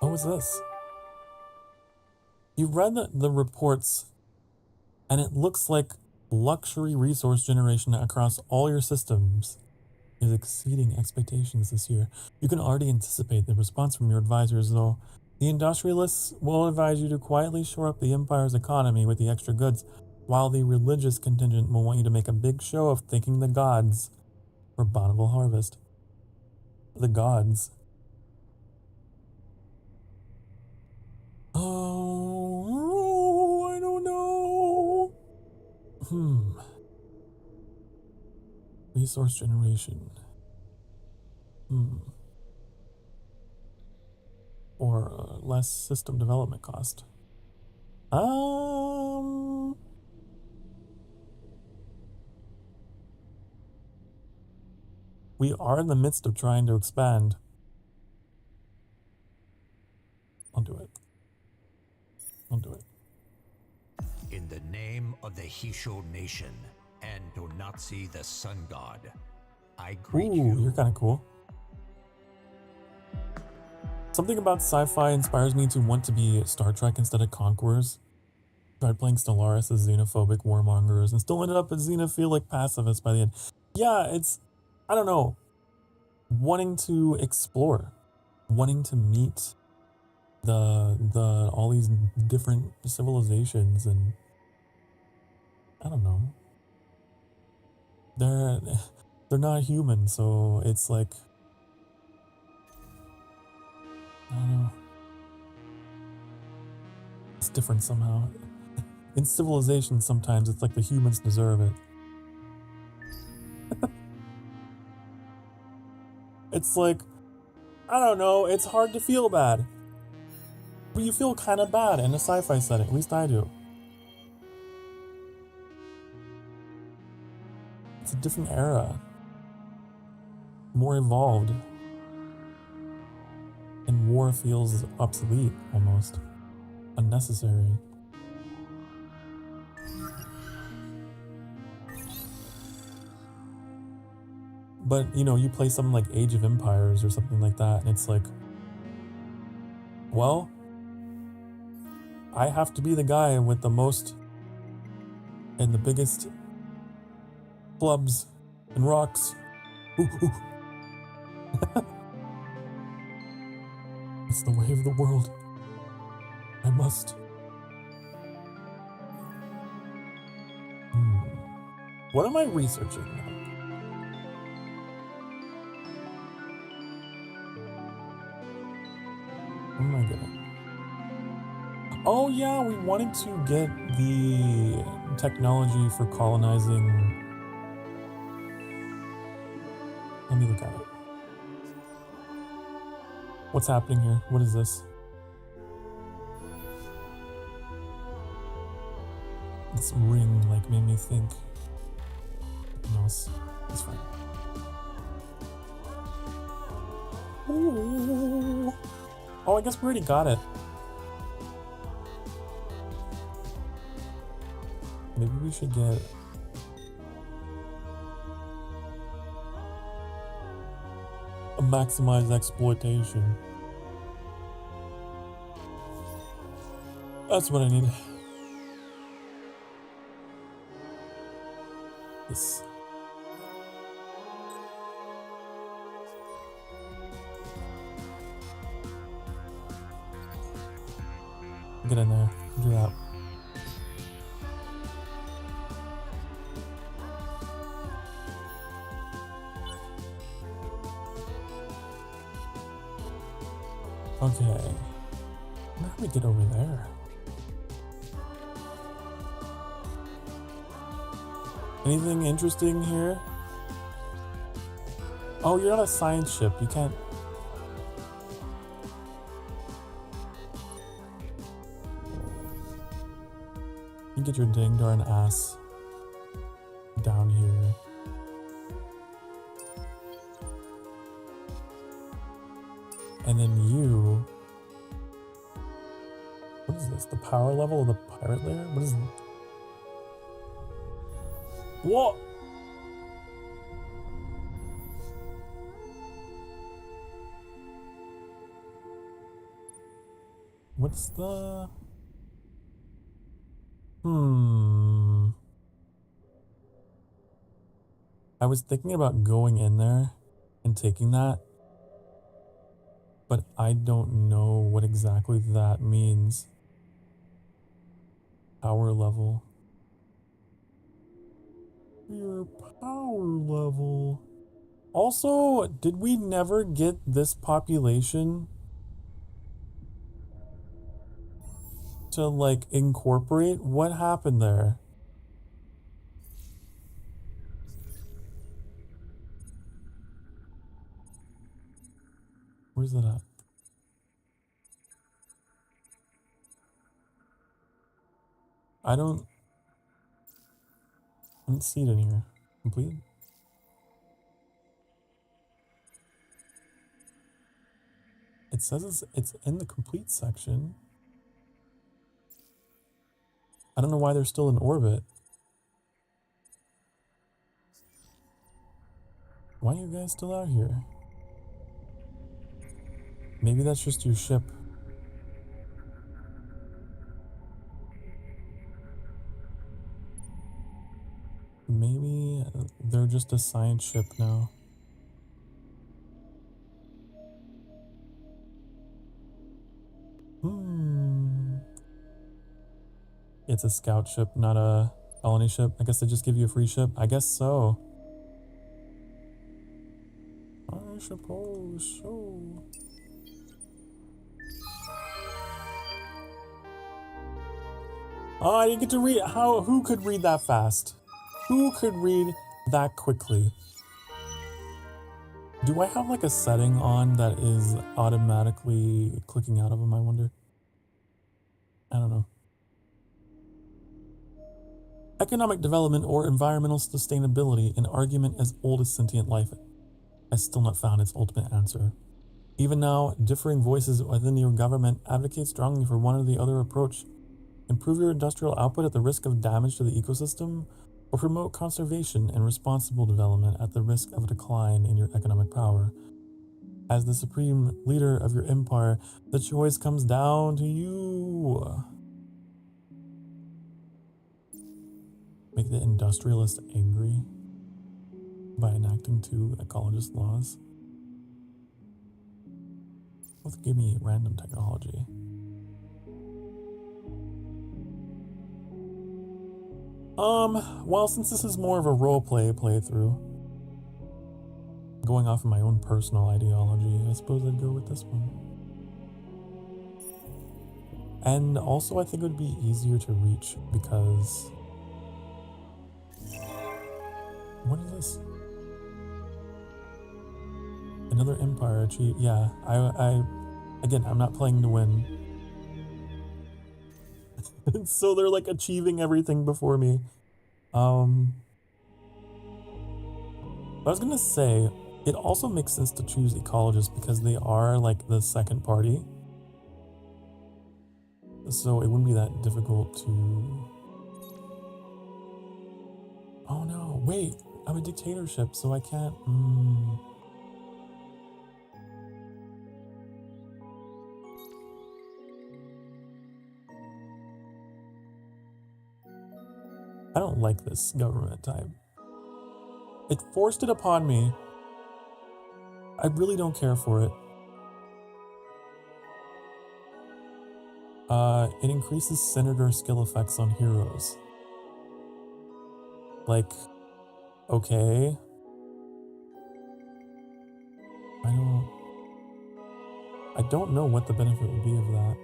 What was this? You read the reports, and it looks like luxury resource generation across all your systems is exceeding expectations this year. You can already anticipate the response from your advisors, though. The industrialists will advise you to quietly shore up the Empire's economy with the extra goods, while the religious contingent will want you to make a big show of thanking the gods for bountiful harvest. The gods. Oh, I don't know. Resource generation. Or less system development cost. We are in the midst of trying to expand. I'll do it. I'll do it. In the name of the Hisho Nation and Donatsi the Sun God, I greet you. You're kind of cool. Something about sci-fi inspires me to want to be Star Trek instead of Conquerors. Tried playing Stellaris as xenophobic warmongers and still ended up as xenophilic pacifists by the end. Yeah, it's, I don't know, wanting to explore, wanting to meet the all these different civilizations, and I don't know. They're not human, so it's like, I don't know. It's different somehow. In Civilization, sometimes it's like the humans deserve it. It's like, I don't know, it's hard to feel bad. But you feel kind of bad in a sci-fi setting, at least I do. a different era. More evolved. And war feels obsolete, almost. Unnecessary. But, you know, you play something like Age of Empires or something like that, and it's like, well, I have to be the guy with the most and the biggest clubs and rocks. Ooh, ooh. It's the way of the world. I must. What am I researching now? What am I getting? Oh yeah, we wanted to get the technology for colonizing. Let me look at it. What's happening here? What is this? This ring like made me think. No, it's fine. Ooh. Oh, I guess we already got it. Maybe we should get a maximized exploitation. That's what I need. This. Get in there. Do that. Okay. How do we get over there? Anything interesting here? Oh, you're on a science ship. You can't... You get your ding darn ass down here. And then you... What is this? The power level of the pirate layer? What is it? What? What's the... I was thinking about going in there and taking that, but I don't know what exactly that means. Power level. Your power level. Also, did we never get this population to like incorporate? What happened there? Where's that at? I don't see it in here. Complete? It says it's in the complete section. I don't know why they're still in orbit. Why are you guys still out here? Maybe that's just your ship. Maybe they're just a science ship now. It's a scout ship, not a colony ship. I guess they just give you a free ship. I guess so. I suppose so. Oh, I didn't get to read. Who could read that fast? Who could read that quickly? Do I have like a setting on that is automatically clicking out of them, I wonder? I don't know. Economic development or environmental sustainability, an argument as old as sentient life, has still not found its ultimate answer. Even now, differing voices within your government advocate strongly for one or the other approach. Improve your industrial output at the risk of damage to the ecosystem, or promote conservation and responsible development at the risk of a decline in your economic power. As the supreme leader of your empire, the choice comes down to you. Make the industrialist angry by enacting 2 ecologist laws. Both give me random technology. Well, since this is more of a roleplay playthrough, going off of my own personal ideology, I suppose I'd go with this one. And also I think it would be easier to reach because... What is this? Another empire achieved. Yeah, again, I'm not playing to win. So they're like achieving everything before me. I was gonna say, it also makes sense to choose ecologists because they are like the second party. So it wouldn't be that difficult to... Oh no, wait, I'm a dictatorship, so I can't... I don't like this government type. It forced it upon me. I really don't care for it. It increases senator skill effects on heroes. Like, okay. I don't know what the benefit would be of that.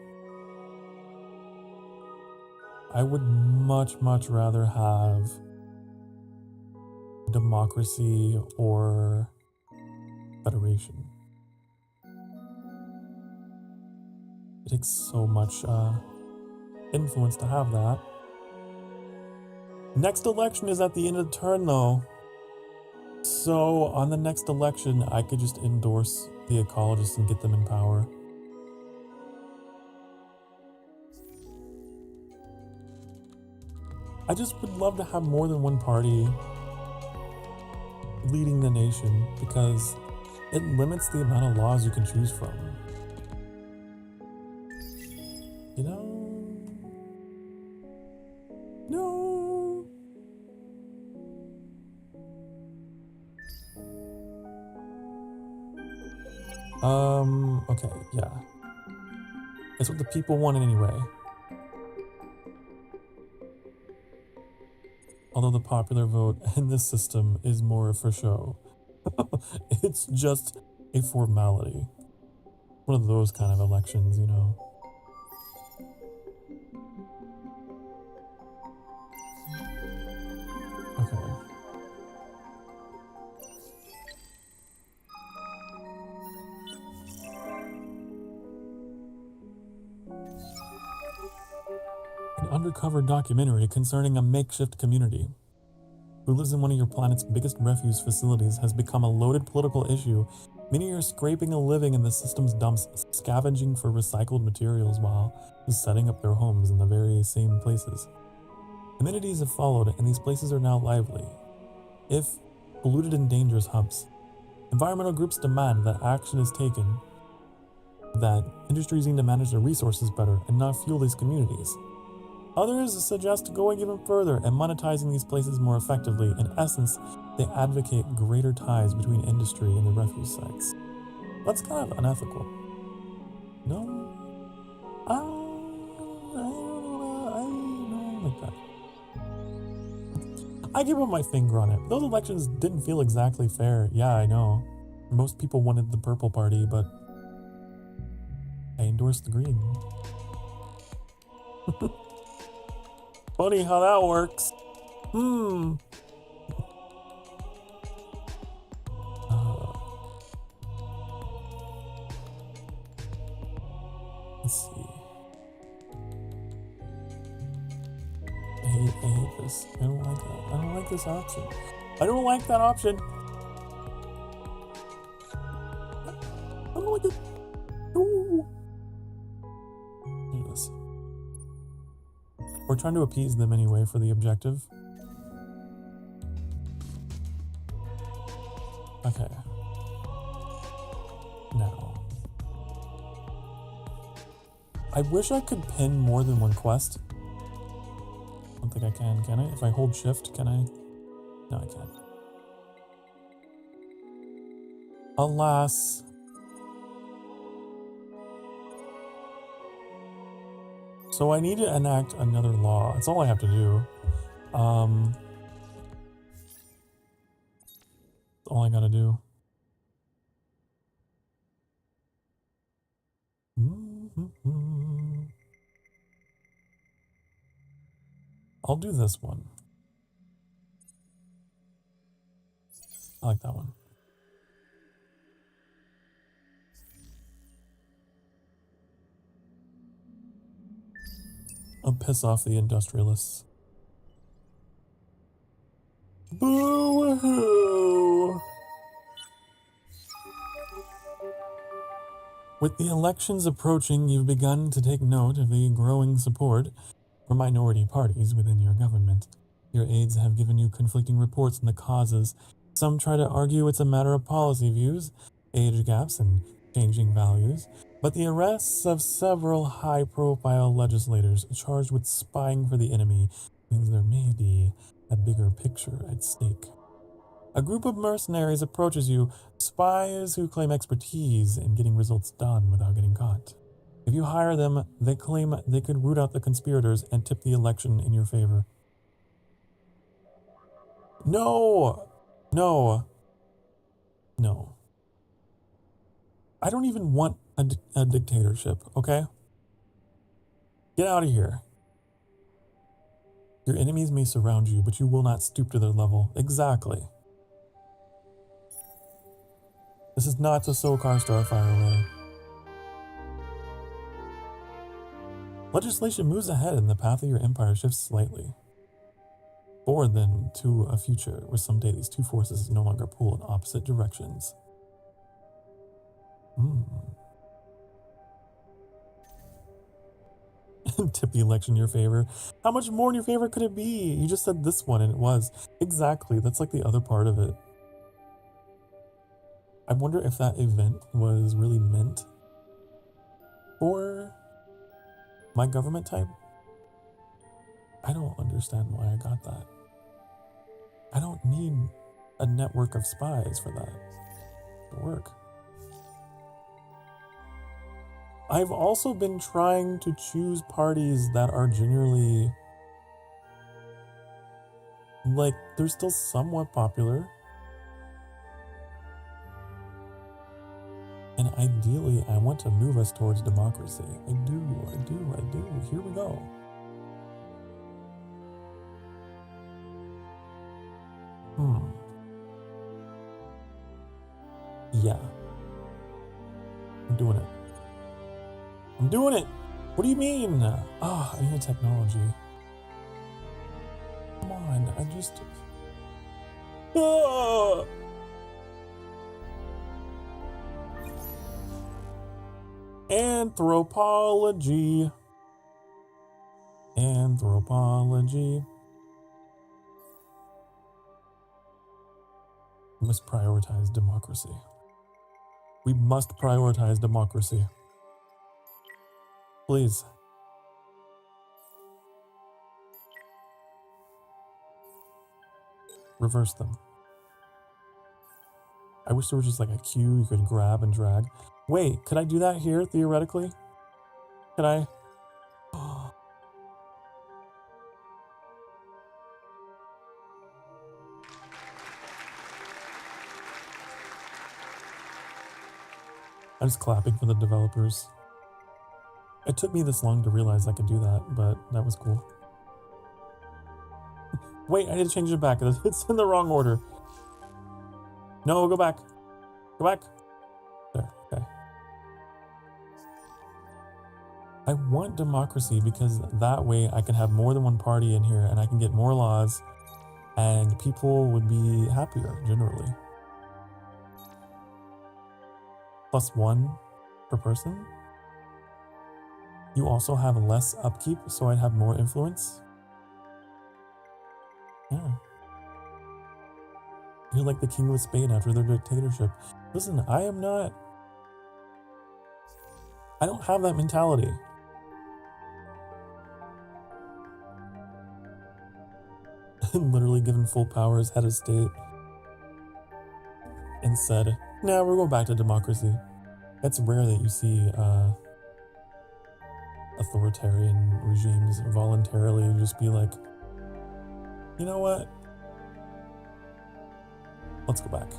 I would much rather have democracy or federation. It takes so much influence to have that. Next election is at the end of the turn though. So on the next election, I could just endorse the ecologists and get them in power. I just would love to have more than one party leading the nation because it limits the amount of laws you can choose from. You know? No. Okay, yeah. It's what the people wanted anyway. Although the popular vote in this system is more for show. It's just a formality. One of those kind of elections, you know. Okay. An undercover documentary concerning a makeshift community who lives in one of your planet's biggest refuse facilities has become a loaded political issue. Many are scraping a living in the system's dumps, scavenging for recycled materials while setting up their homes in the very same places. Amenities have followed, and these places are now lively, if polluted and dangerous hubs. Environmental groups demand that action is taken, that industries need to manage their resources better and not fuel these communities. Others suggest going even further and monetizing these places more effectively. In essence, they advocate greater ties between industry and the refuse sites. That's kind of unethical. No? I don't like that. I can put my finger on it. Those elections didn't feel exactly fair. Yeah, I know. Most people wanted the purple party, but I endorsed the green. Funny how that works. Let's see. I hate this. I don't like that. I don't like this option. I don't like that option. I don't like it. No. Look at this. We're trying to appease them anyway for the objective. Okay. Now. I wish I could pin more than one quest. I don't think I can I? If I hold shift, can I? No, I can't. Alas. So I need to enact another law. That's all I have to do. That's all I gotta do. I'll do this one. I like that one. I'll piss off the industrialists. Boo-hoo! With the elections approaching, you've begun to take note of the growing support for minority parties within your government. Your aides have given you conflicting reports on the causes. Some try to argue it's a matter of policy views, age gaps, and changing values. But the arrests of several high-profile legislators charged with spying for the enemy means there may be a bigger picture at stake. A group of mercenaries approaches you, spies who claim expertise in getting results done without getting caught. If you hire them, they claim they could root out the conspirators and tip the election in your favor. No! No. No. I don't even want a dictatorship, okay? Get out of here. Your enemies may surround you, but you will not stoop to their level. Exactly. This is not the Sokar Starfire way. Legislation moves ahead and the path of your empire shifts slightly. Forward then to a future where someday these two forces no longer pull in opposite directions. Tip the election in your favor. How much more in your favor could it be? You just said this one and it was. Exactly, that's like the other part of it. I wonder if that event was really meant for my government type. I don't understand why I got that. I don't need a network of spies for that to work. I've also been trying to choose parties that are genuinely, like, they're still somewhat popular. And ideally, I want to move us towards democracy. I do. Here we go. Yeah. I'm doing it. I'm doing it! What do you mean? I need a technology. Come on, I just... Anthropology. Anthropology. We must prioritize democracy. We must prioritize democracy. Please. Reverse them. I wish there was just like a queue you could grab and drag. Wait, could I do that here, theoretically? Could I? I'm just clapping for the developers. It took me this long to realize I could do that, but that was cool. Wait, I need to change it back. It's in the wrong order. No, go back. Go back. There, okay. I want democracy because that way I can have more than one party in here and I can get more laws and people would be happier generally. +1 per person. You also have less upkeep, so I'd have more influence. Yeah. You're like the king with Spain after their dictatorship. Listen, I don't have that mentality. Literally given full power as head of state and said, nah, we're going back to democracy. It's rare that you see authoritarian regimes voluntarily just be like, you know what? Let's go back.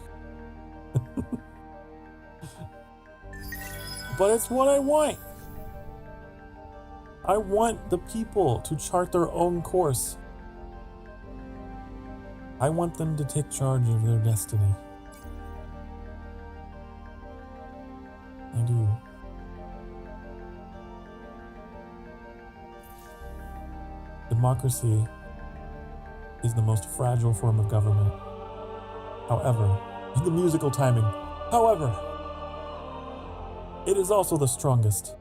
But it's what I want. I want the people to chart their own course. I want them to take charge of their destiny. I do. Democracy is the most fragile form of government. However, the musical timing. However, it is also the strongest.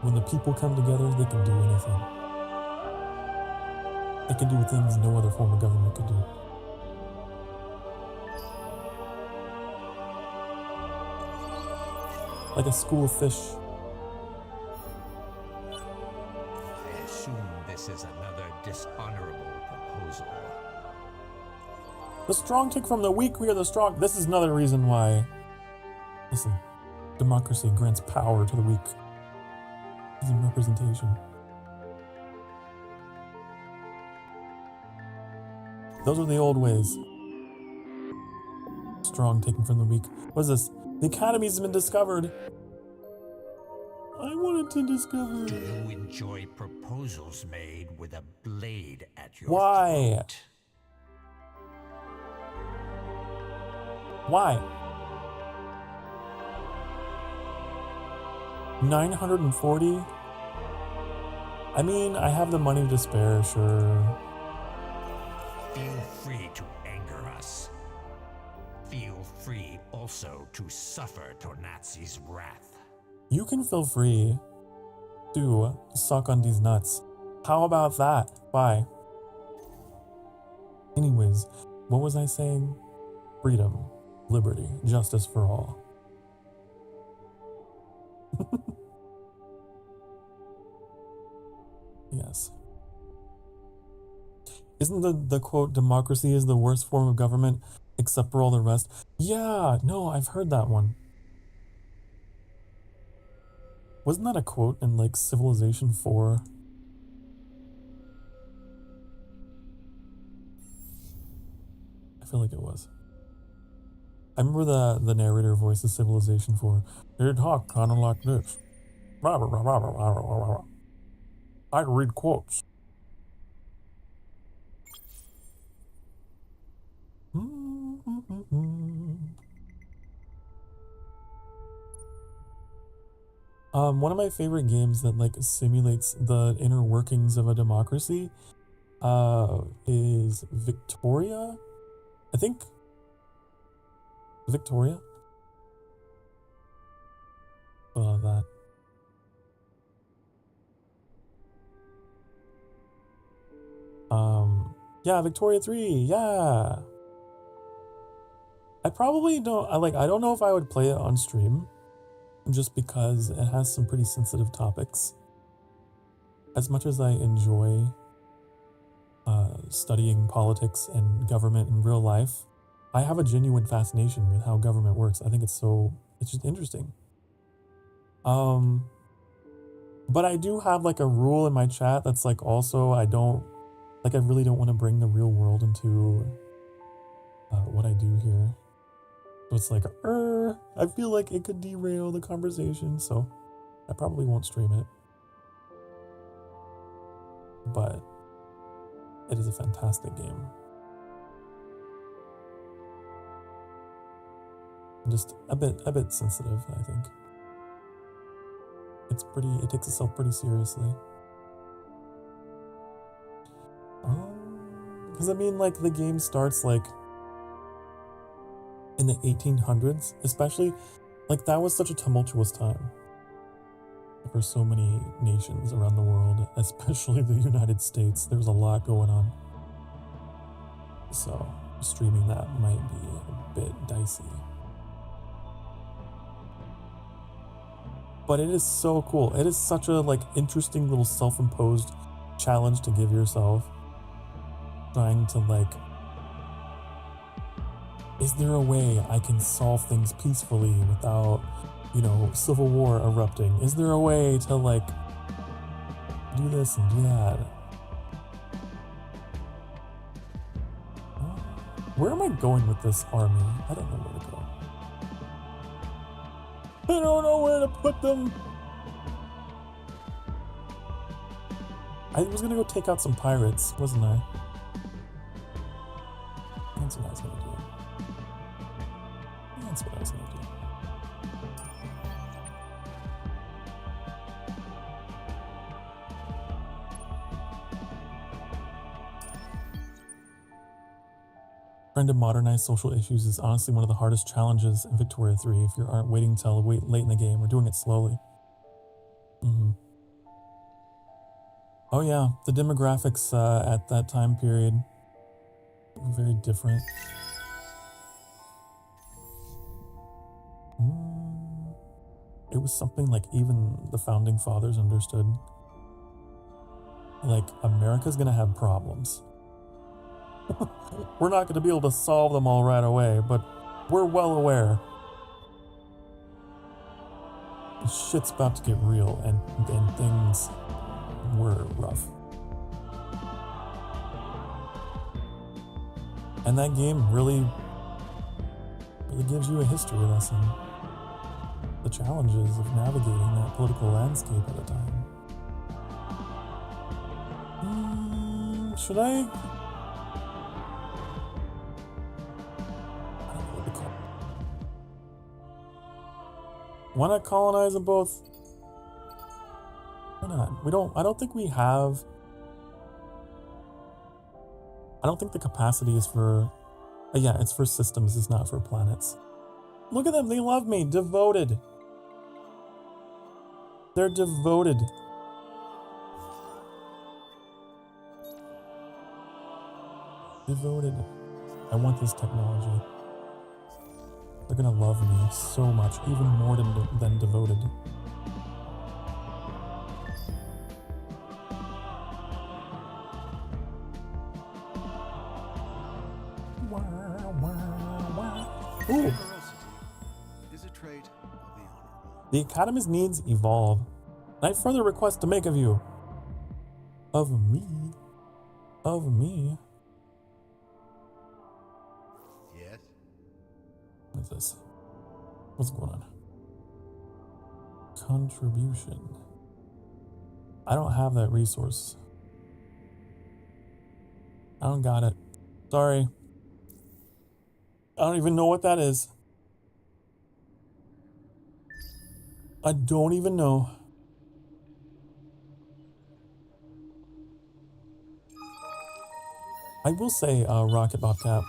When the people come together, they can do anything. They can do things no other form of government could do. Like a school of fish. I assume this is another dishonorable proposal. The strong take from the weak, we are the strong. This is another reason why. Listen, democracy grants power to the weak. It's a representation. Those are the old ways. Strong taking from the weak. What is this? The Academy's been discovered. I wanted to discover. Do you enjoy proposals made with a blade at your Why? throat? Why? 940? I mean, I have the money to spare, sure. Feel free to anger us. Feel free also to suffer Tornazi's wrath. You can feel free to suck on these nuts. How about that? Bye. Anyways, what was I saying? Freedom, liberty, justice for all. Yes. Isn't the quote, democracy is the worst form of government except for all the rest? Yeah, no, I've heard that one. Wasn't that a quote in like Civilization 4? I feel like it was. I remember the narrator voice of Civilization 4. They talk kind of like this. I read quotes. One of my favorite games that like simulates the inner workings of a democracy is Victoria. I think Victoria. That. Yeah, Victoria 3, yeah. I probably don't, I don't know if I would play it on stream, just because it has some pretty sensitive topics. As much as I enjoy studying politics and government in real life, I have a genuine fascination with how government works. I think it's just interesting. But I do have like a rule in my chat that's like also I really don't want to bring the real world into what I do here. So it's like, I feel like it could derail the conversation, so I probably won't stream it. But it is a fantastic game. Just a bit sensitive, I think. It takes itself pretty seriously. Because I mean, like, the game starts, like, in the 1800s, especially, like, that was such a tumultuous time for so many nations around the world, especially the United States. There's a lot going on. So, streaming that might be a bit dicey. But it is so cool. It is such a, like, interesting little self-imposed challenge to give yourself. Trying to, like, is there a way I can solve things peacefully without, you know, civil war erupting? Is there a way to, like, do this and do that? Where am I going with this army? I don't know where to go. I don't know where to put them. I was gonna go take out some pirates, wasn't I? That's what I was gonna do. That's what I was gonna do. Trying to modernize social issues is honestly one of the hardest challenges in Victoria 3 if you aren't waiting till late in the game or doing it slowly. Oh yeah, the demographics at that time period were very different. It was something like even the founding fathers understood. Like, America's gonna have problems. We're not gonna be able to solve them all right away, but we're well aware. Shit's about to get real, and things were rough. And that game really gives you a history lesson. The challenges of navigating that political landscape at the time. Should I? I don't know what to call it. Why not colonize them both? Why not? I don't think we have. I don't think the capacity is for. Yeah, it's for systems, it's not for planets. Look at them, they love me. Devoted. They're devoted. Devoted. I want this technology. They're gonna love me so much, even more than devoted. Ooh. Is a trait of the honorable. The Academy's needs evolve. And I further request to make of you. Of me. Of me. Yes. What is this? What's going on? Contribution. I don't have that resource. I don't got it. Sorry. I don't even know what that is. I don't even know. I will say, Rocket Bobcat.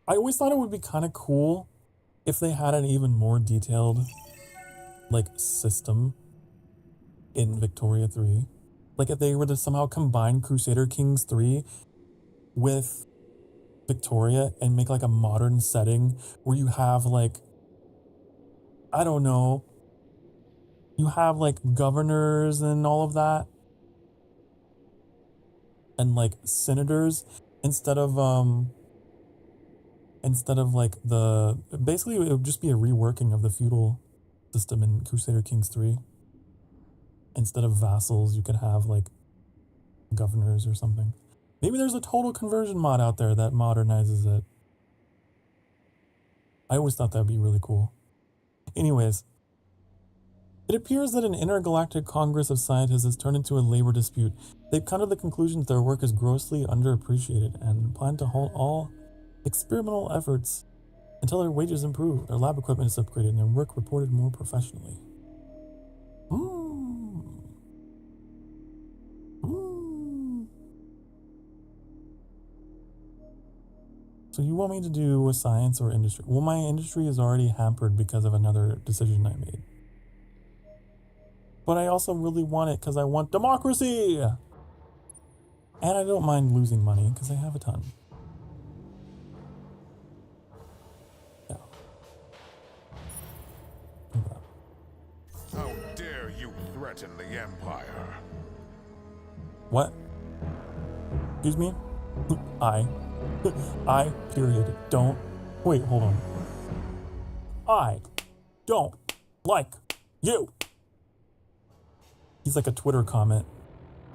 I always thought it would be kind of cool if they had an even more detailed, like, system in Victoria 3. Like, if they were to somehow combine Crusader Kings 3 with Victoria and make, like, a modern setting where you have, like, I don't know, you have, like, governors and all of that, and, like, senators instead of like basically it would just be a reworking of the feudal system in Crusader Kings 3. Instead of vassals, you could have, like, governors or something. Maybe there's a total conversion mod out there that modernizes it. I always thought that would be really cool. Anyways, it appears that an intergalactic congress of scientists has turned into a labor dispute. They've come to the conclusion that their work is grossly underappreciated and plan to halt all experimental efforts until their wages improve, their lab equipment is upgraded, and their work reported more professionally. So you want me to do a science or industry? Well, my industry is already hampered because of another decision I made. But I also really want it because I want democracy! And I don't mind losing money because I have a ton. Yeah. How dare you threaten the Empire? What? Excuse me? I, period, don't. Wait, hold on. I don't like you. He's like a Twitter comment.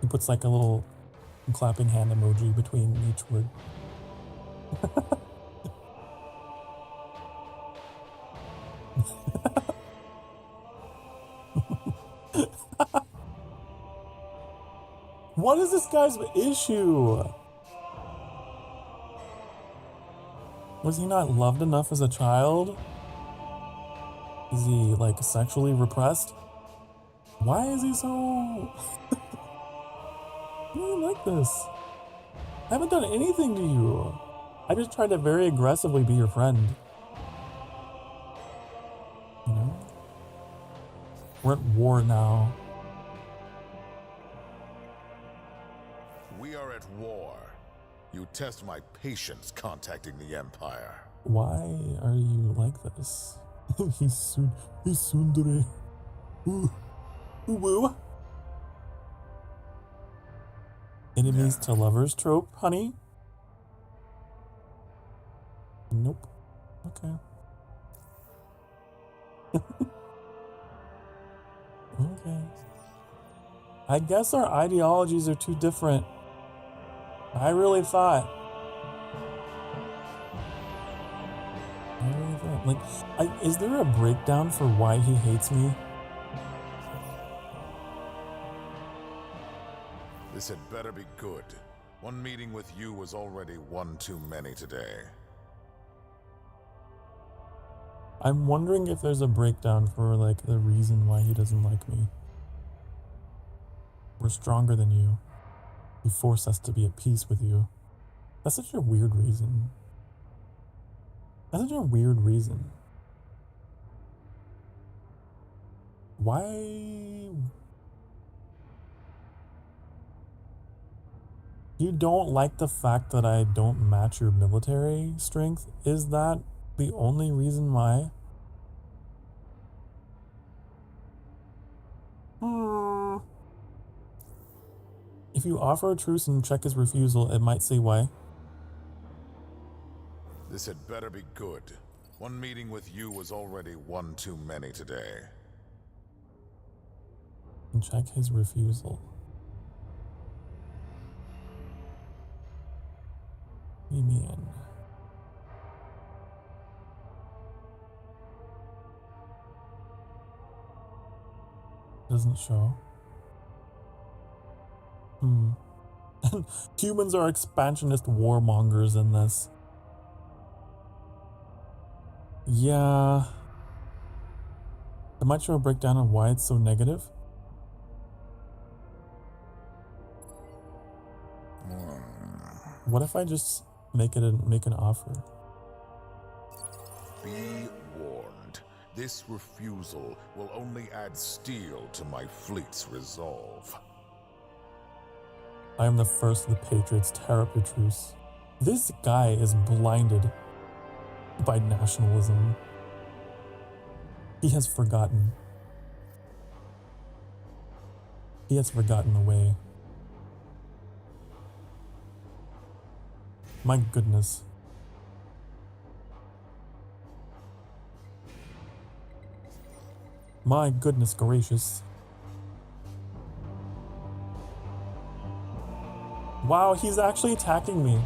He puts like a little clapping hand emoji between each word. What is this guy's issue? Was he not loved enough as a child? Is he like sexually repressed? Why is he so... I don't like this. I haven't done anything to you. I just tried to very aggressively be your friend. You know? We're at war now. We are at war. You test my patience contacting the Empire. Why are you like this? He's sundere. Ooh. Ooh woo. Enemies to lovers trope, honey? Nope. Okay. Okay. I guess our ideologies are too different. I really thought. Like, is there a breakdown for why he hates me? This had better be good. One meeting with you was already one too many today. I'm wondering if there's a breakdown for, like, the reason why he doesn't like me. We're stronger than you. You force us to be at peace with you. That's such a weird reason. That's such a weird reason. Why? You don't like the fact that I don't match your military strength? Is that the only reason why? If you offer a truce and check his refusal, it might say why. This had better be good. One meeting with you was already one too many today. And check his refusal. What do you mean? Doesn't show. Humans are expansionist warmongers in this. Yeah. It might show a breakdown on why it's so negative. What if I just make an offer? Be warned. This refusal will only add steel to my fleet's resolve. I am the first of the Patriots. Tear up your truce. This guy is blinded by nationalism. He has forgotten. He has forgotten the way. My goodness. My goodness gracious. Wow, he's actually attacking me.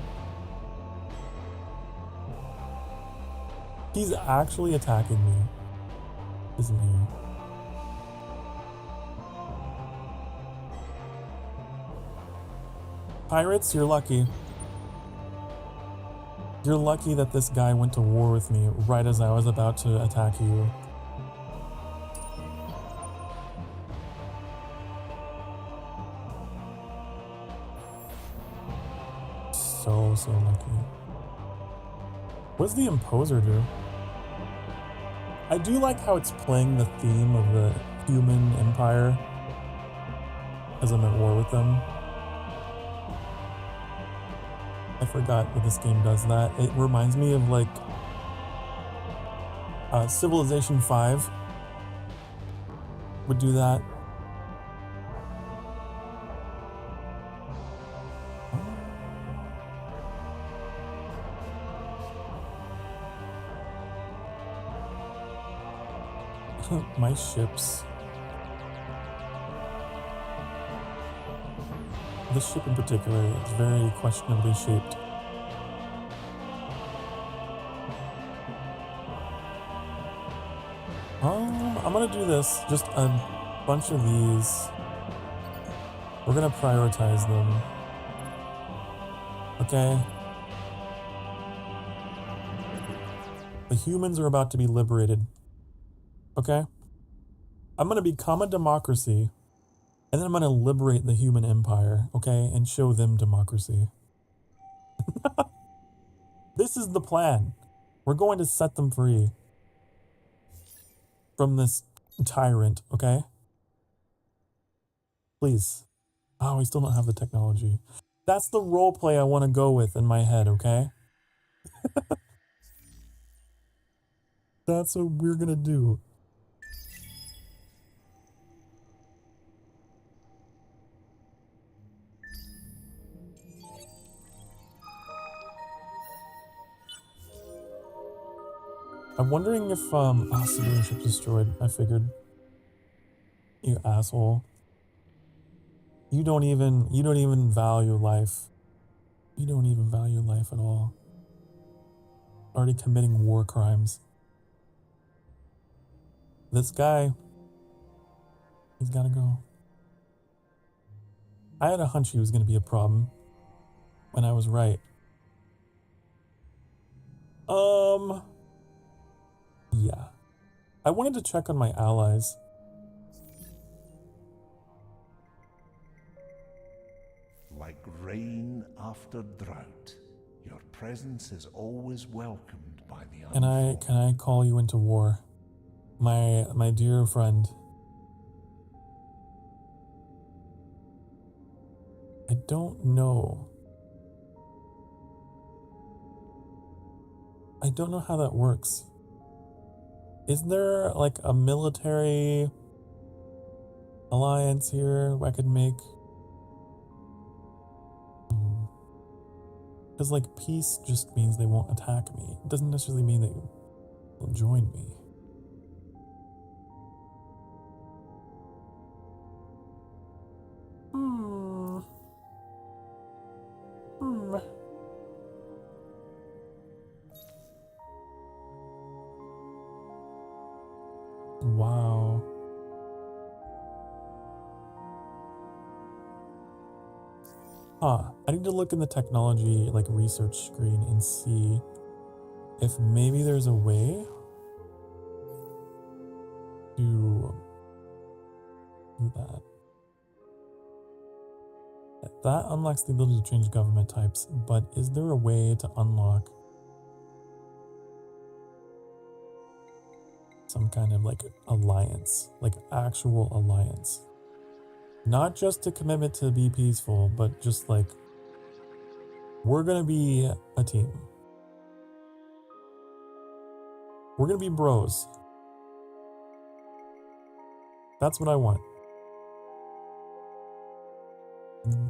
He's actually attacking me, isn't he? Pirates, you're lucky. You're lucky that this guy went to war with me right as I was about to attack you. So lucky. What does the Imposer do? I do like how it's playing the theme of the human empire as I'm at war with them. I forgot that this game does that. It reminds me of like Civilization 5 would do that. My ships. This ship in particular is very questionably shaped. I'm gonna do this. Just a bunch of these. We're gonna prioritize them. Okay? The humans are about to be liberated. Okay? I'm gonna become a democracy, and then I'm gonna liberate the human empire, okay? And show them democracy. This is the plan. We're going to set them free from this tyrant, okay? Please. Oh, we still don't have the technology. That's the roleplay I want to go with in my head, okay? That's what we're gonna do. I'm wondering if civilian ship destroyed. I figured. You asshole. You don't even value life. You don't even value life at all. Already committing war crimes. This guy, he's gotta go. I had a hunch he was gonna be a problem, and I was right. Yeah. I wanted to check on my allies. Like rain after drought, your presence is always welcomed by the unfortunate. Can I call you into war? My dear friend. I don't know. I don't know how that works. Is there like a military alliance here I could make? Because like peace just means they won't attack me. It doesn't necessarily mean they will join me. Wow. I need to look in the technology like research screen and see if maybe there's a way to do that. That unlocks the ability to change government types, but is there a way to unlock some kind of like alliance, like actual alliance? Not just a commitment to be peaceful, but just like, we're gonna be a team. We're gonna be bros. That's what I want.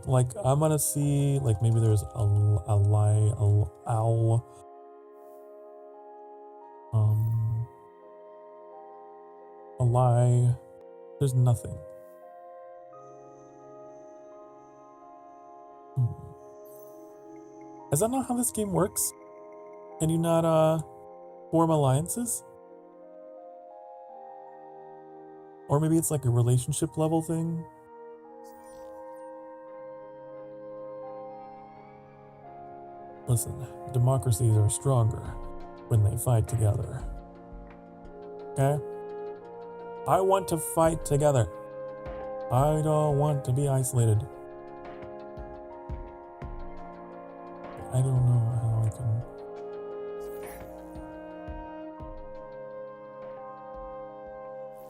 Like, I'm gonna see, like, maybe there's a lie. There's nothing. Is that not how this game works? Can you not, form alliances? Or maybe it's like a relationship level thing? Listen, democracies are stronger when they fight together. Okay? I want to fight together. I don't want to be isolated. I don't know how I can...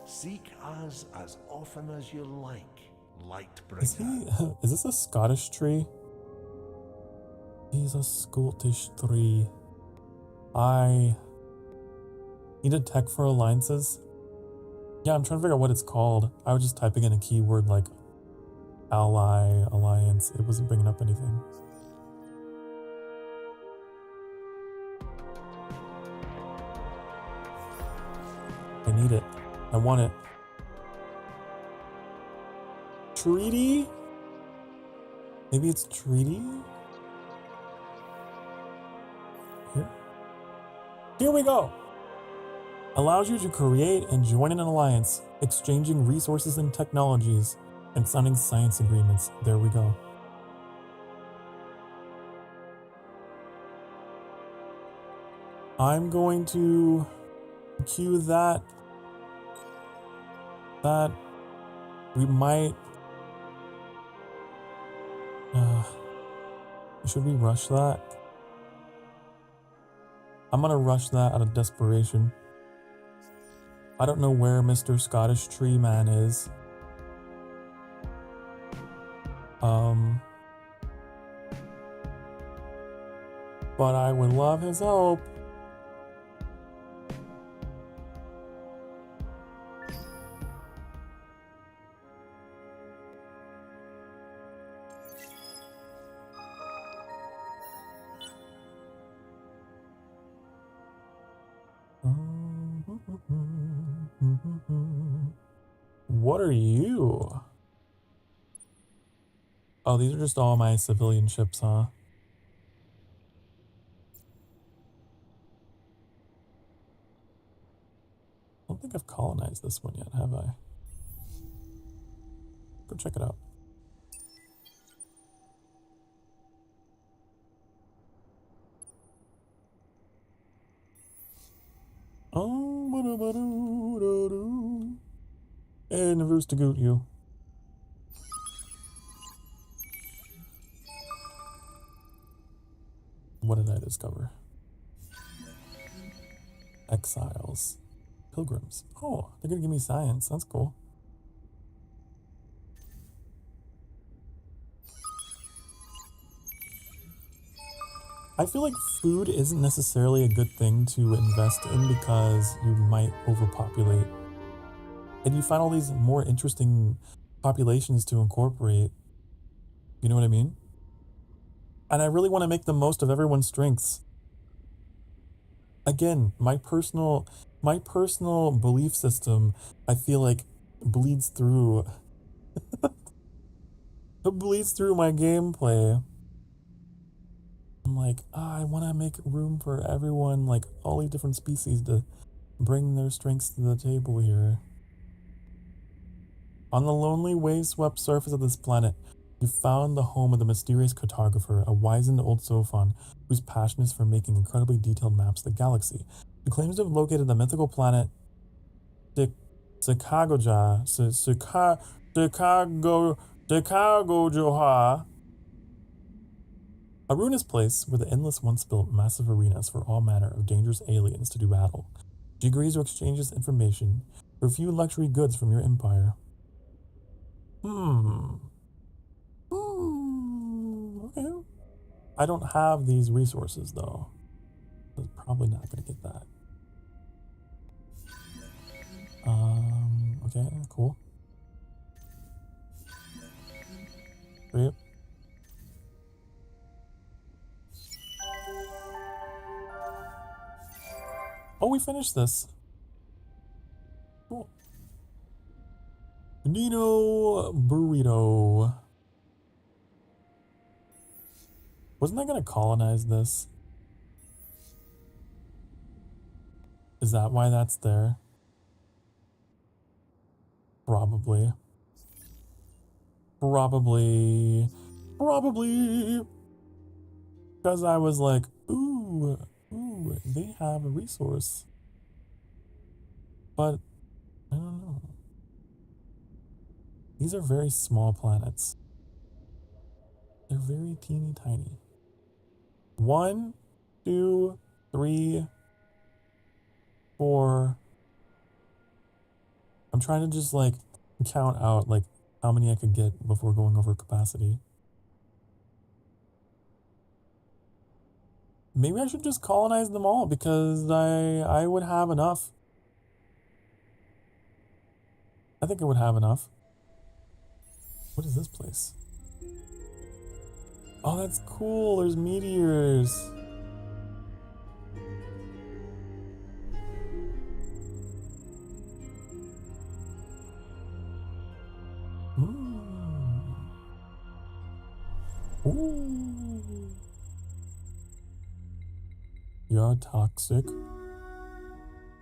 Seek us as often as you like, light Is bringer. is this a Scottish tree? He's a Scottish tree. I need a tech for alliances. Yeah, I'm trying to figure out what it's called. I was just typing in a keyword like ally, alliance. It wasn't bringing up anything. I need it. I want it. Treaty? Maybe it's treaty? Here we go. Allows you to create and join an alliance, exchanging resources and technologies, and signing science agreements. There we go. I'm going to cue that. We might... should we rush that? I'm gonna rush that out of desperation. I don't know where Mr. Scottish Tree Man is. But I would love his help. What are you? Oh, these are just all my civilian ships, huh? I don't think I've colonized this one yet, have I? Go check it out. And who's to goot you? What did I discover? Exiles. Pilgrims. Oh, they're gonna give me science. That's cool. I feel like food isn't necessarily a good thing to invest in because you might overpopulate. And you find all these more interesting populations to incorporate. You know what I mean? And I really want to make the most of everyone's strengths. Again, my personal belief system, I feel like bleeds through my gameplay. I'm like, I want to make room for everyone, like all these different species to bring their strengths to the table here. On the lonely, wave-swept surface of this planet, you found the home of the mysterious cartographer, a wizened old Sofan whose passion is for making incredibly detailed maps of the galaxy. He claims to have located the mythical planet SokAni, a ruinous place where the Endless once built massive arenas for all manner of dangerous aliens to do battle. She agrees to exchange this information for a few luxury goods from your empire. Okay. I don't have these resources though. I'm probably not gonna get that. Okay, cool. Great. Oh, we finished this. Cool. Nino Burrito. Wasn't I gonna colonize this? Is that why that's there? Probably. Probably. because I was like, ooh, they have a resource. But I don't know. These are very small planets. They're very teeny tiny. 1, 2, 3, 4. I'm trying to just like count out like how many I could get before going over capacity. Maybe I should just colonize them all because I would have enough. I think I would have enough. What is this place? Oh, that's cool. There's meteors. Ooh. You're toxic.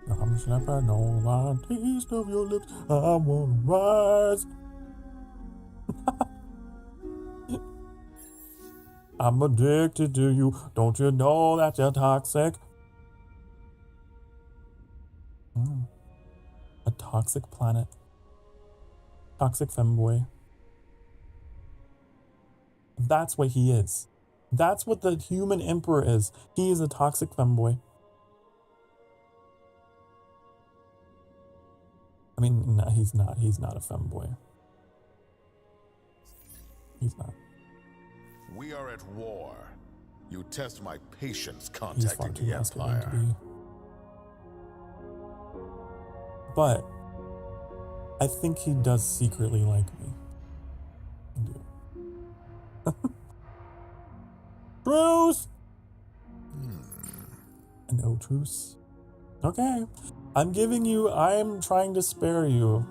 I'm slept, I know my taste of your lips. I wanna rise. I'm addicted to you. Don't you know that you're toxic? A toxic planet. Toxic femboy. That's what he is. That's what the human emperor is. He is a toxic femboy. I mean, no, he's not. He's not a femboy. He's not. We are at war. You test my patience He's far contacting too the masculine to Empire. be. But I think he does secretly like me. I do. Truce! No truce. Okay. I'm trying to spare you.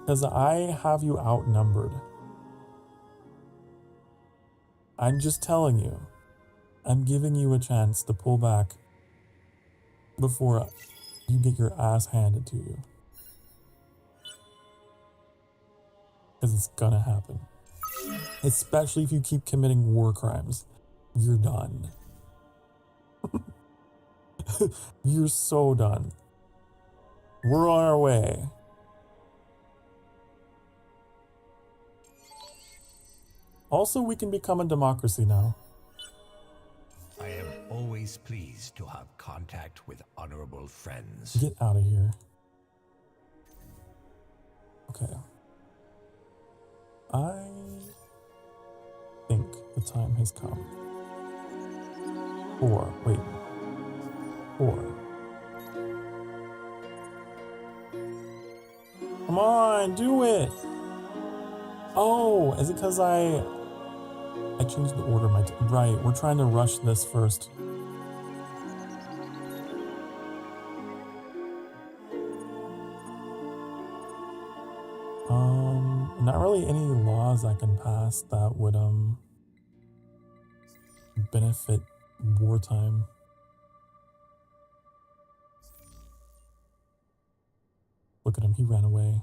Because I have you outnumbered. I'm just telling you. I'm giving you a chance to pull back before you get your ass handed to you. Because it's gonna happen. Especially if you keep committing war crimes. You're done. You're so done. We're on our way. Also, we can become a democracy now. I am always pleased to have contact with honorable friends. Get out of here. Okay. I think the time has come. 4. Wait. 4. Come on, do it. Oh, is it because I changed the order of my right, we're trying to rush this first. Not really any laws I can pass that would benefit wartime. Look at him, he ran away.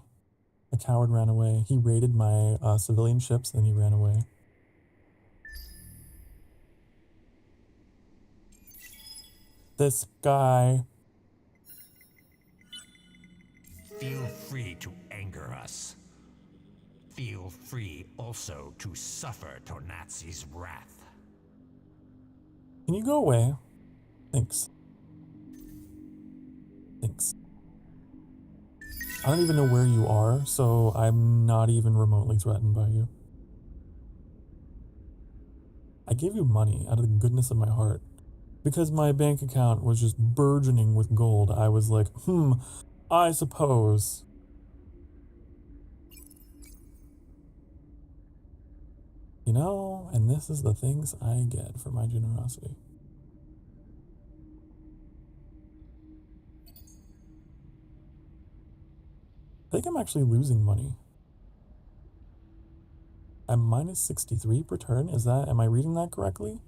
A coward ran away. He raided my civilian ships, then he ran away. This guy. Feel free to anger us. Feel free also to suffer Tornazi's wrath. Can you go away? Thanks. Thanks. I don't even know where you are, so I'm not even remotely threatened by you. I gave you money out of the goodness of my heart. Because my bank account was just burgeoning with gold, I was like, I suppose. You know, and this is the things I get for my generosity. I think I'm actually losing money. I'm minus 63 per turn. Am I reading that correctly?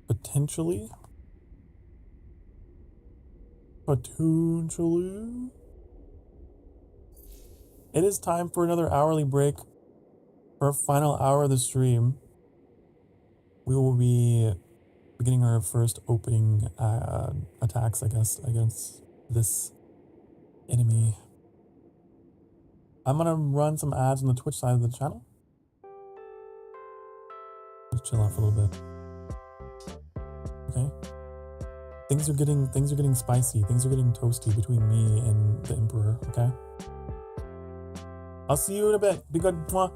Potentially. Potentially. It is time for another hourly break. For our final hour of the stream, we will be beginning our first opening attacks, I guess, against this enemy. I'm gonna run some ads on the Twitch side of the channel. Just chill out for a little bit. Okay. Things are getting spicy. Things are getting toasty between me and the Emperor, okay? I'll see you in a bit. Be good. Mwah.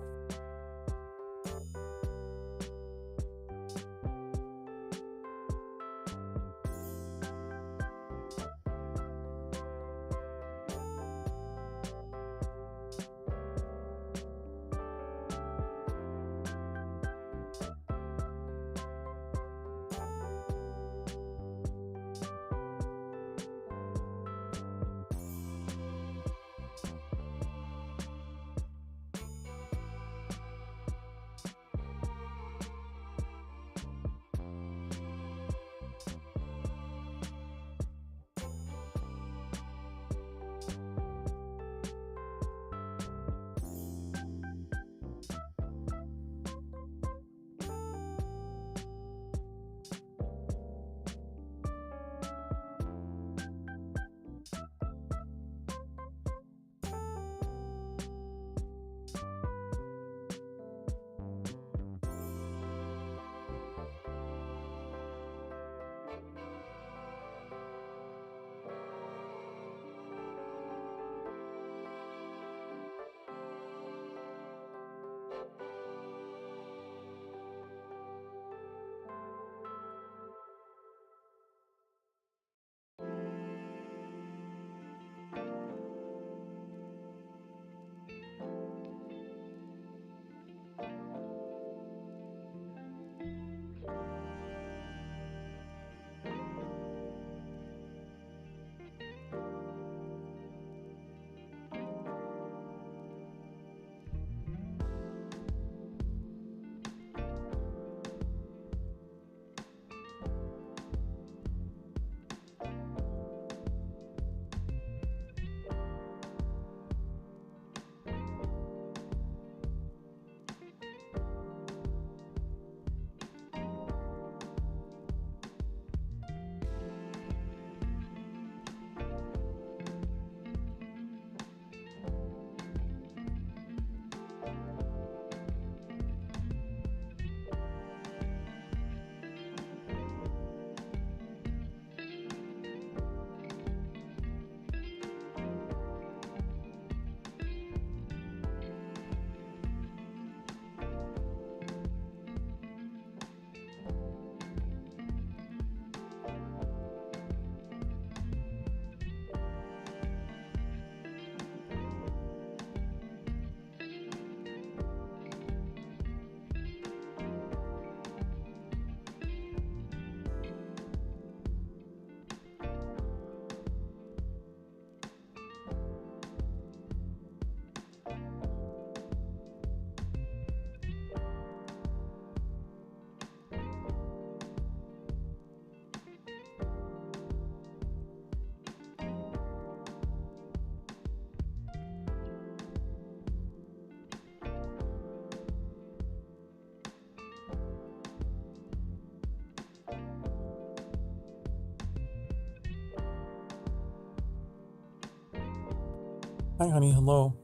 Hi, honey. Hello.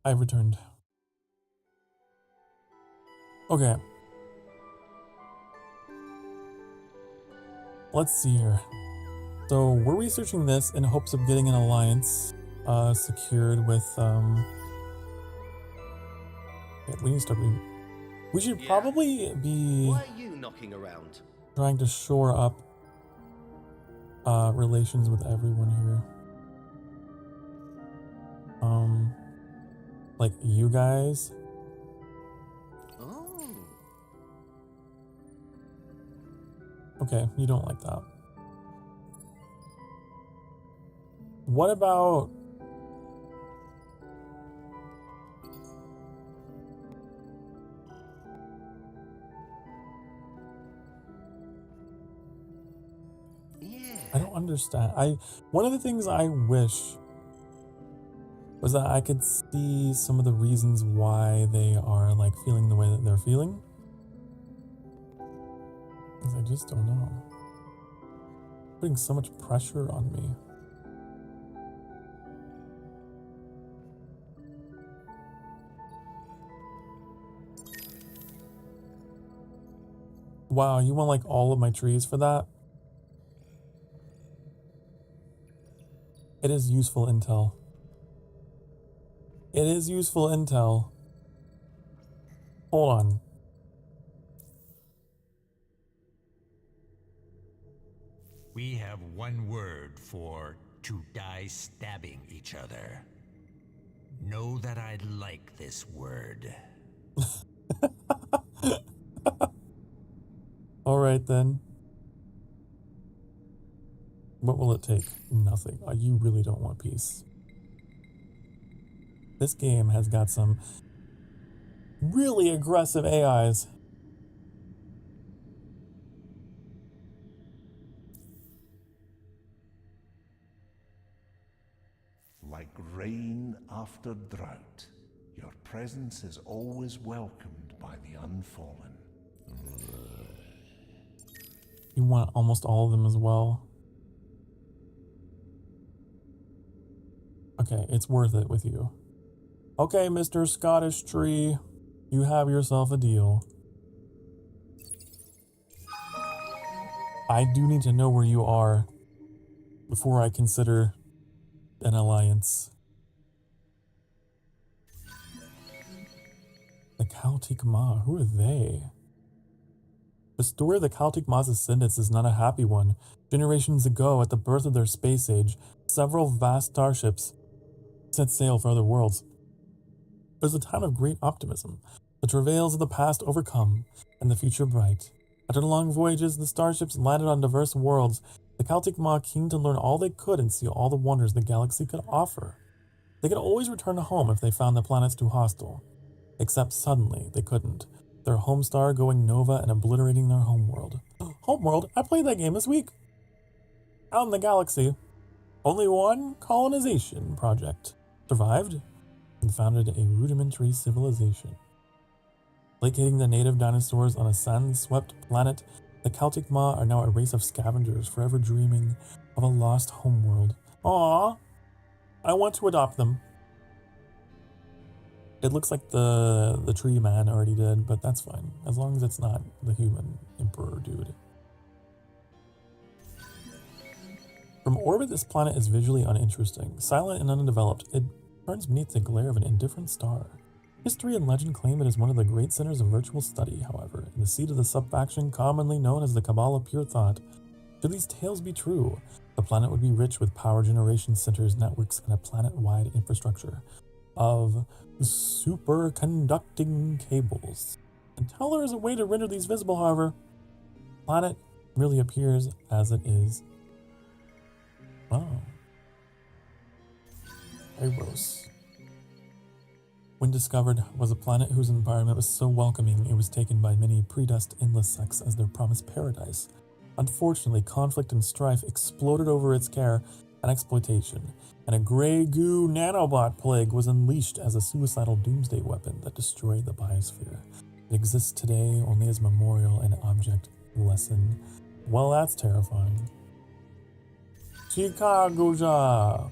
I've returned. Okay. Let's see here. So we're researching this in hopes of getting an alliance secured with yeah, we need to start we should probably be Why are you knocking around? trying to shore up relations with everyone here. Like you guys. Oh. Okay, you don't like that. What about I don't understand. One of the things I wish was that I could see some of the reasons why they are like feeling the way that they're feeling. Because I just don't know. Putting so much pressure on me. Wow, you want like all of my trees for that? It is useful intel. It is useful intel. Hold on. We have one word for to die stabbing each other. Know that I like this word. All right then. What will it take? Nothing. You really don't want peace. This game has got some really aggressive AIs. Like rain after drought, your presence is always welcomed by the unfallen. You want almost all of them as well. Okay, it's worth it with you. Okay, Mr. Scottish Tree, you have yourself a deal. I do need to know where you are before I consider an alliance. The Celtic Ma, who are they? The story of the Celtic Ma's ascendants is not a happy one. Generations ago, at the birth of their space age, several vast starships set sail for other worlds. It was a time of great optimism, the travails of the past overcome, and the future bright. After long voyages, the starships landed on diverse worlds, the Celtic Ma keen to learn all they could and see all the wonders the galaxy could offer. They could always return to home if they found the planets too hostile. Except suddenly, they couldn't. Their home star going nova and obliterating their homeworld. Homeworld? I played that game this week. Out in the galaxy, only one colonization project survived and founded a rudimentary civilization. Placating the native dinosaurs on a sand-swept planet, the Celtic Ma are now a race of scavengers forever dreaming of a lost homeworld. Aww, I want to adopt them. It looks like the tree man already did, but that's fine, as long as it's not the human emperor dude. From orbit, this planet is visually uninteresting. Silent and undeveloped, it burns beneath the glare of an indifferent star. History and legend claim it is one of the great centers of virtual study, however, and the seat of the subfaction commonly known as the Cabal of Pure Thought. Should these tales be true, the planet would be rich with power generation centers, networks, and a planet-wide infrastructure of superconducting cables. Until there is a way to render these visible, however, the planet really appears as it is. Wow. Eros. When discovered, was a planet whose environment was so welcoming it was taken by many predust endless sects as their promised paradise. Unfortunately, conflict and strife exploded over its care and exploitation, and a grey goo nanobot plague was unleashed as a suicidal doomsday weapon that destroyed the biosphere. It exists today only as memorial and object lesson. Well, that's terrifying. TeaCaku.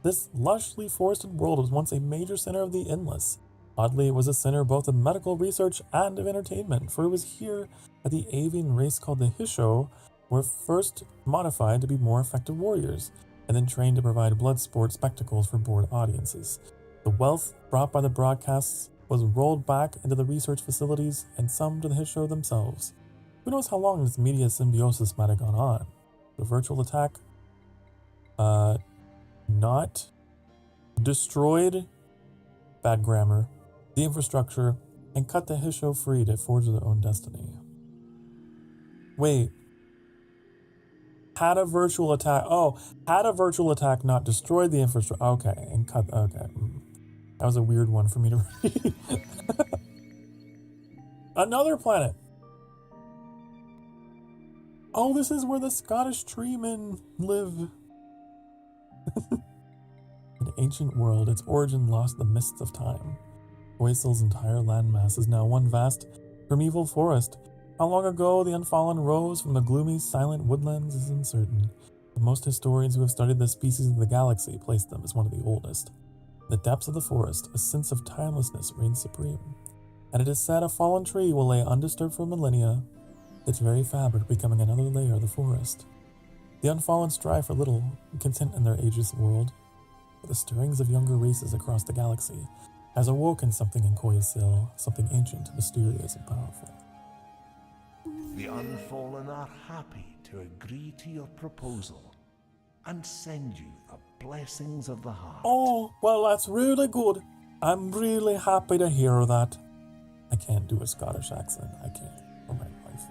This lushly forested world was once a major center of the Endless. Oddly, it was a center both of medical research and of entertainment, for it was here that the avian race called the Hisho were first modified to be more effective warriors, and then trained to provide blood sport spectacles for bored audiences. The wealth brought by the broadcasts was rolled back into the research facilities and some to the Hisho themselves. Who knows how long this media symbiosis might have gone on? The virtual attack? Not destroyed, bad grammar, the infrastructure, and cut the Hisho free to forge their own destiny. Wait. Had a virtual attack not destroyed the infrastructure? Okay, and cut, okay. That was a weird one for me to read. Another planet. Oh, this is where the Scottish treemen live. An ancient world, its origin lost the mists of time. Oysil's entire landmass is now one vast, primeval forest. How long ago the Unfallen rose from the gloomy, silent woodlands is uncertain, but most historians who have studied the species of the galaxy place them as one of the oldest. In the depths of the forest, a sense of timelessness reigns supreme, and it is said a fallen tree will lay undisturbed for millennia, its very fabric becoming another layer of the forest. The Unfallen strive for little, content in their ageless world, but the stirrings of younger races across the galaxy has awoken something in Oysil, something ancient, mysterious, and powerful. The Unfallen are happy to agree to your proposal and send you the blessings of the heart. Oh, well, that's really good. I'm really happy to hear that. I can't do a Scottish accent. I can't, for my life.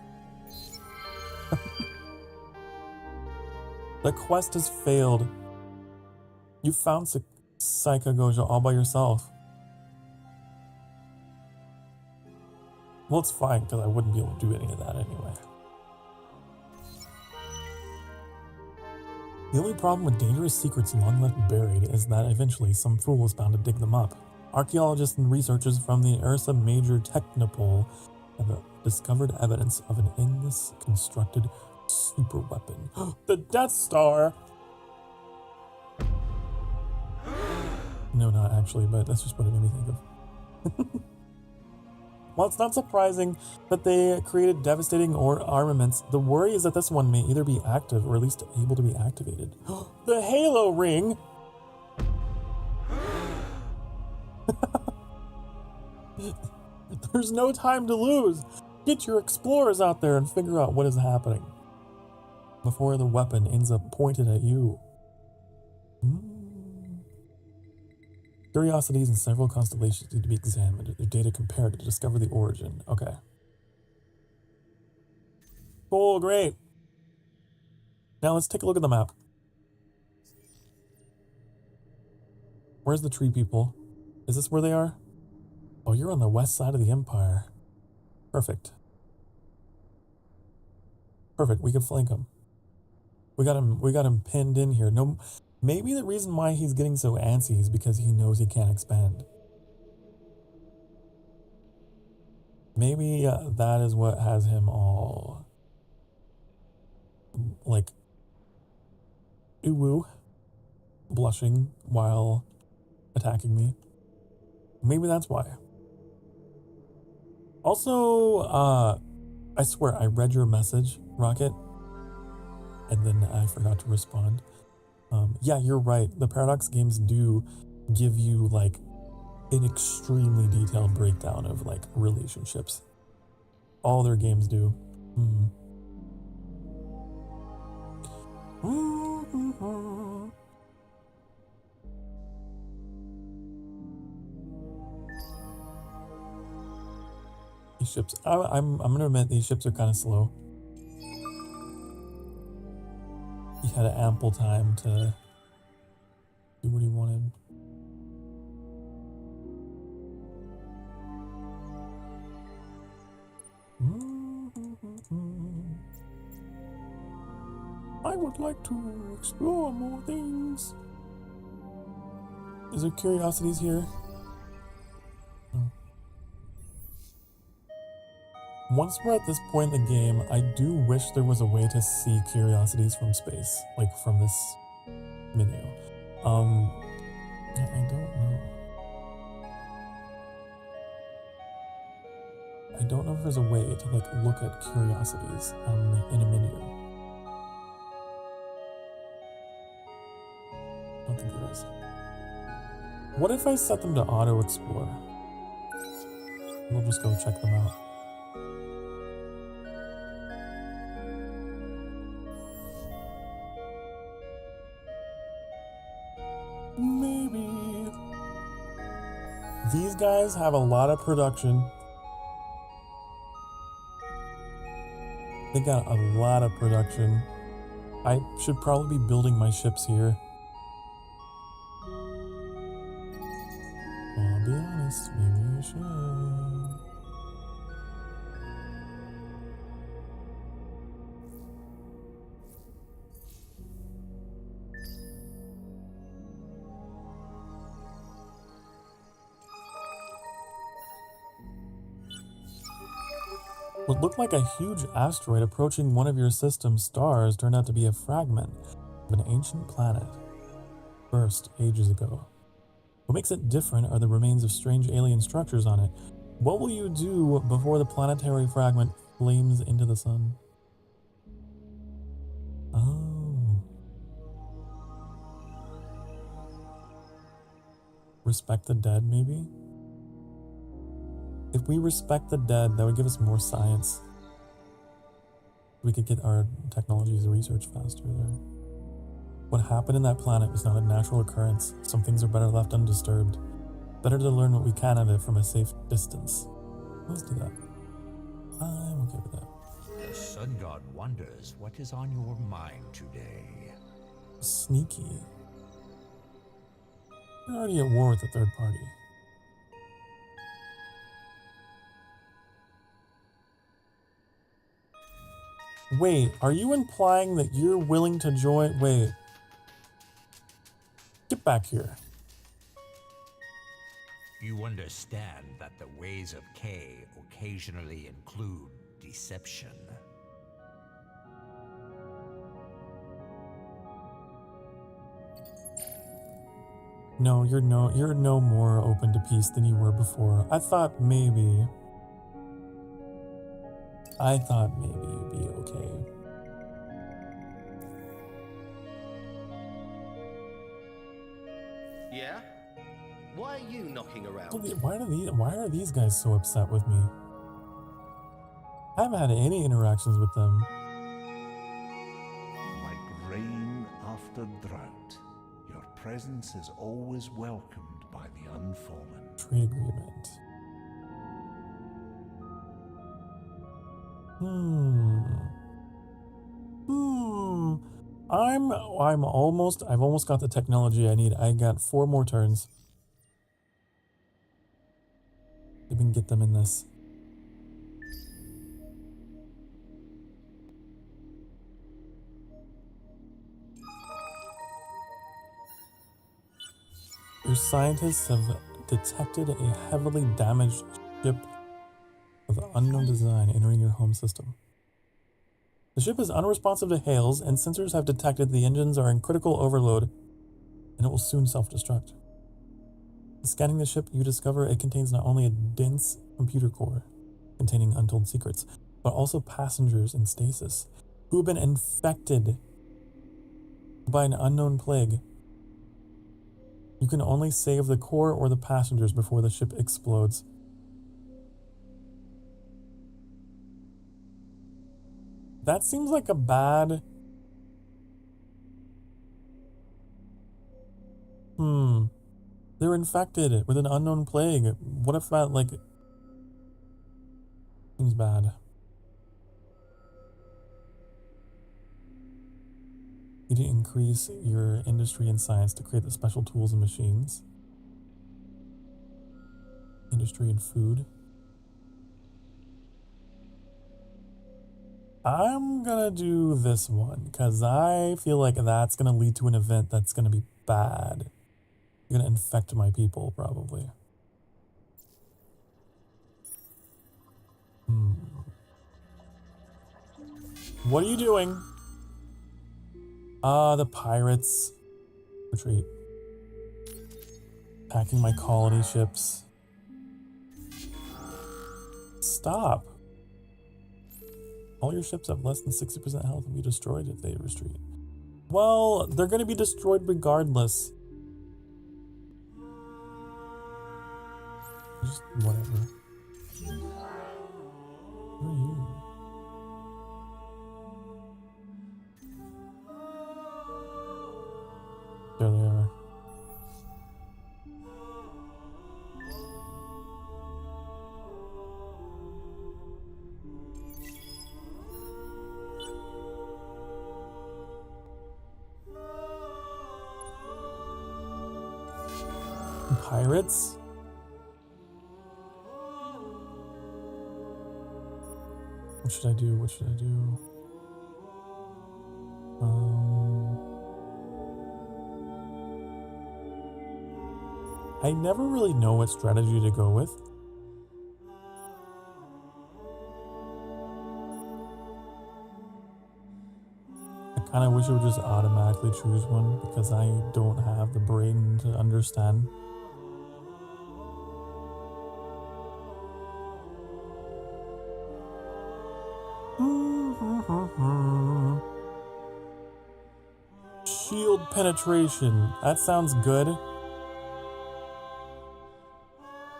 The quest has failed. You found SokAni all by yourself. Well, it's fine, because I wouldn't be able to do any of that anyway. The only problem with dangerous secrets long left buried is that eventually some fool is bound to dig them up. Archaeologists and researchers from the Ursa Major Technopole have discovered evidence of an endless constructed super weapon. The Death Star! No, not actually, but that's just what it made me think of. While it's not surprising that they created devastating armaments, the worry is that this one may either be active or at least able to be activated. The Halo Ring! There's no time to lose! Get your explorers out there and figure out what is happening before the weapon ends up pointed at you. Curiosities in several constellations need to be examined, their data compared to discover the origin. Okay. Cool, great. Now let's take a look at the map. Where's the tree people? Is this where they are? Oh, you're on the west side of the Empire. Perfect. Perfect, we can flank him. We got him pinned in here. No, maybe the reason why he's getting so antsy is because he knows he can't expand. Maybe that is what has him all like ooh-woo, blushing while attacking me. Maybe that's why. Also, I swear I read your message, Rocket, and then I forgot to respond. Yeah, you're right. The Paradox games do give you like an extremely detailed breakdown of like relationships. All their games do. These ships, I'm gonna admit these ships are kind of slow. He had ample time to do what he wanted. I would like to explore more things. Is there curiosities here? No. Once we're at this point in the game, I do wish there was a way to see curiosities from space, like from this menu. Yeah, I don't know. I don't know if there's a way to like look at curiosities in a menu. I don't think there is. What if I set them to auto explore? We'll just go check them out. Maybe. These guys have a lot of production. They got a lot of production. I should probably be building my ships here. I'll be honest, maybe I should. What looked like a huge asteroid approaching one of your system's stars turned out to be a fragment of an ancient planet, burst ages ago. What makes it different are the remains of strange alien structures on it. What will you do before the planetary fragment flames into the sun? Oh. Respect the dead, maybe? If we respect the dead, that would give us more science. We could get our technologies research faster there. What happened in that planet was not a natural occurrence. Some things are better left undisturbed. Better to learn what we can of it from a safe distance. Let's do that. I'm okay with that. The sun god wonders what is on your mind today. Sneaky. You're already at war with the third party. Wait, are you implying that you're willing to join? Wait. Get back here. You understand that the ways of K occasionally include deception. No, you're no more open to peace than you were before. I thought maybe you'd be okay. Yeah? Why are you knocking around? Why are these guys so upset with me? I haven't had any interactions with them. Like rain after drought, your presence is always welcomed by the unfallen. Trade agreement. I've almost got the technology I need. I got 4 more turns. We can get them in this. Your scientists have detected a heavily damaged ship of unknown design entering your home system. The ship is unresponsive to hails, and sensors have detected the engines are in critical overload, and it will soon self-destruct. Scanning the ship, you discover it contains not only a dense computer core containing untold secrets, but also passengers in stasis who have been infected by an unknown plague. You can only save the core or the passengers before the ship explodes. That seems like a bad... They're infected with an unknown plague. What if that, like... Seems bad. You need to increase your industry and science to create the special tools and machines. Industry and food. I'm gonna do this one because I feel like that's gonna lead to an event that's gonna be bad. You're gonna infect my people, probably. What are you doing? The pirates. Retreat. Attacking my colony ships. Stop. All your ships have less than 60% health and be destroyed if they retreat. Well, they're gonna be destroyed regardless. Just whatever. Who are you? There they are. Pirates? What should I do? What should I do? I never really know what strategy to go with. kind of wish it would just automatically choose one because I don't have the brain to understand. Shield penetration. That sounds good.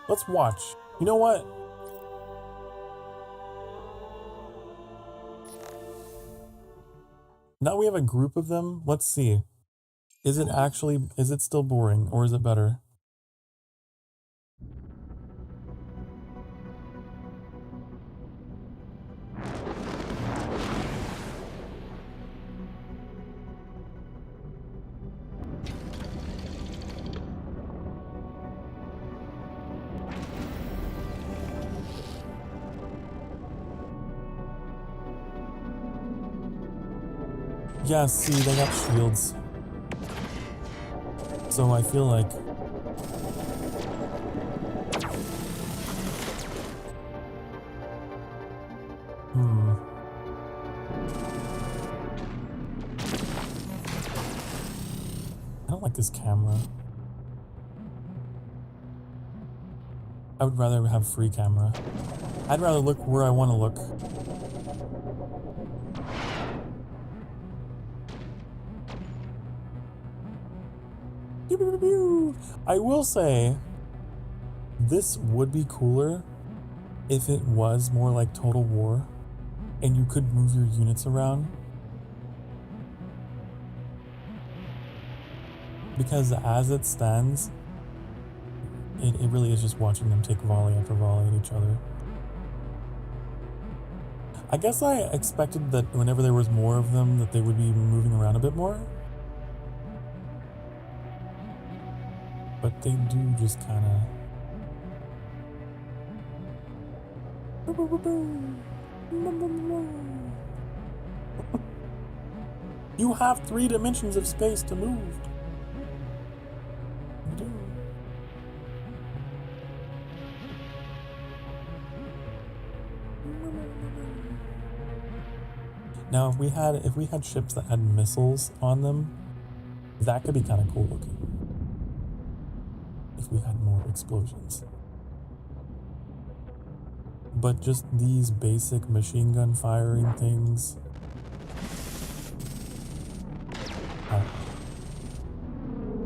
Let's watch. You know what? Now we have a group of them. Let's see. Is it still boring or is it better? Yeah, see, they got shields. So I feel like... I don't like this camera. I would rather have free camera. I'd rather look where I want to look. I will say, this would be cooler if it was more like Total War and you could move your units around. Because as it stands, it really is just watching them take volley after volley at each other. I guess I expected that whenever there was more of them that they would be moving around a bit more. But they do just kind of... You have 3 dimensions of space to move. You do. Now, if we had ships that had missiles on them, that could be kind of cool looking. If we had more explosions. But just these basic machine gun firing things.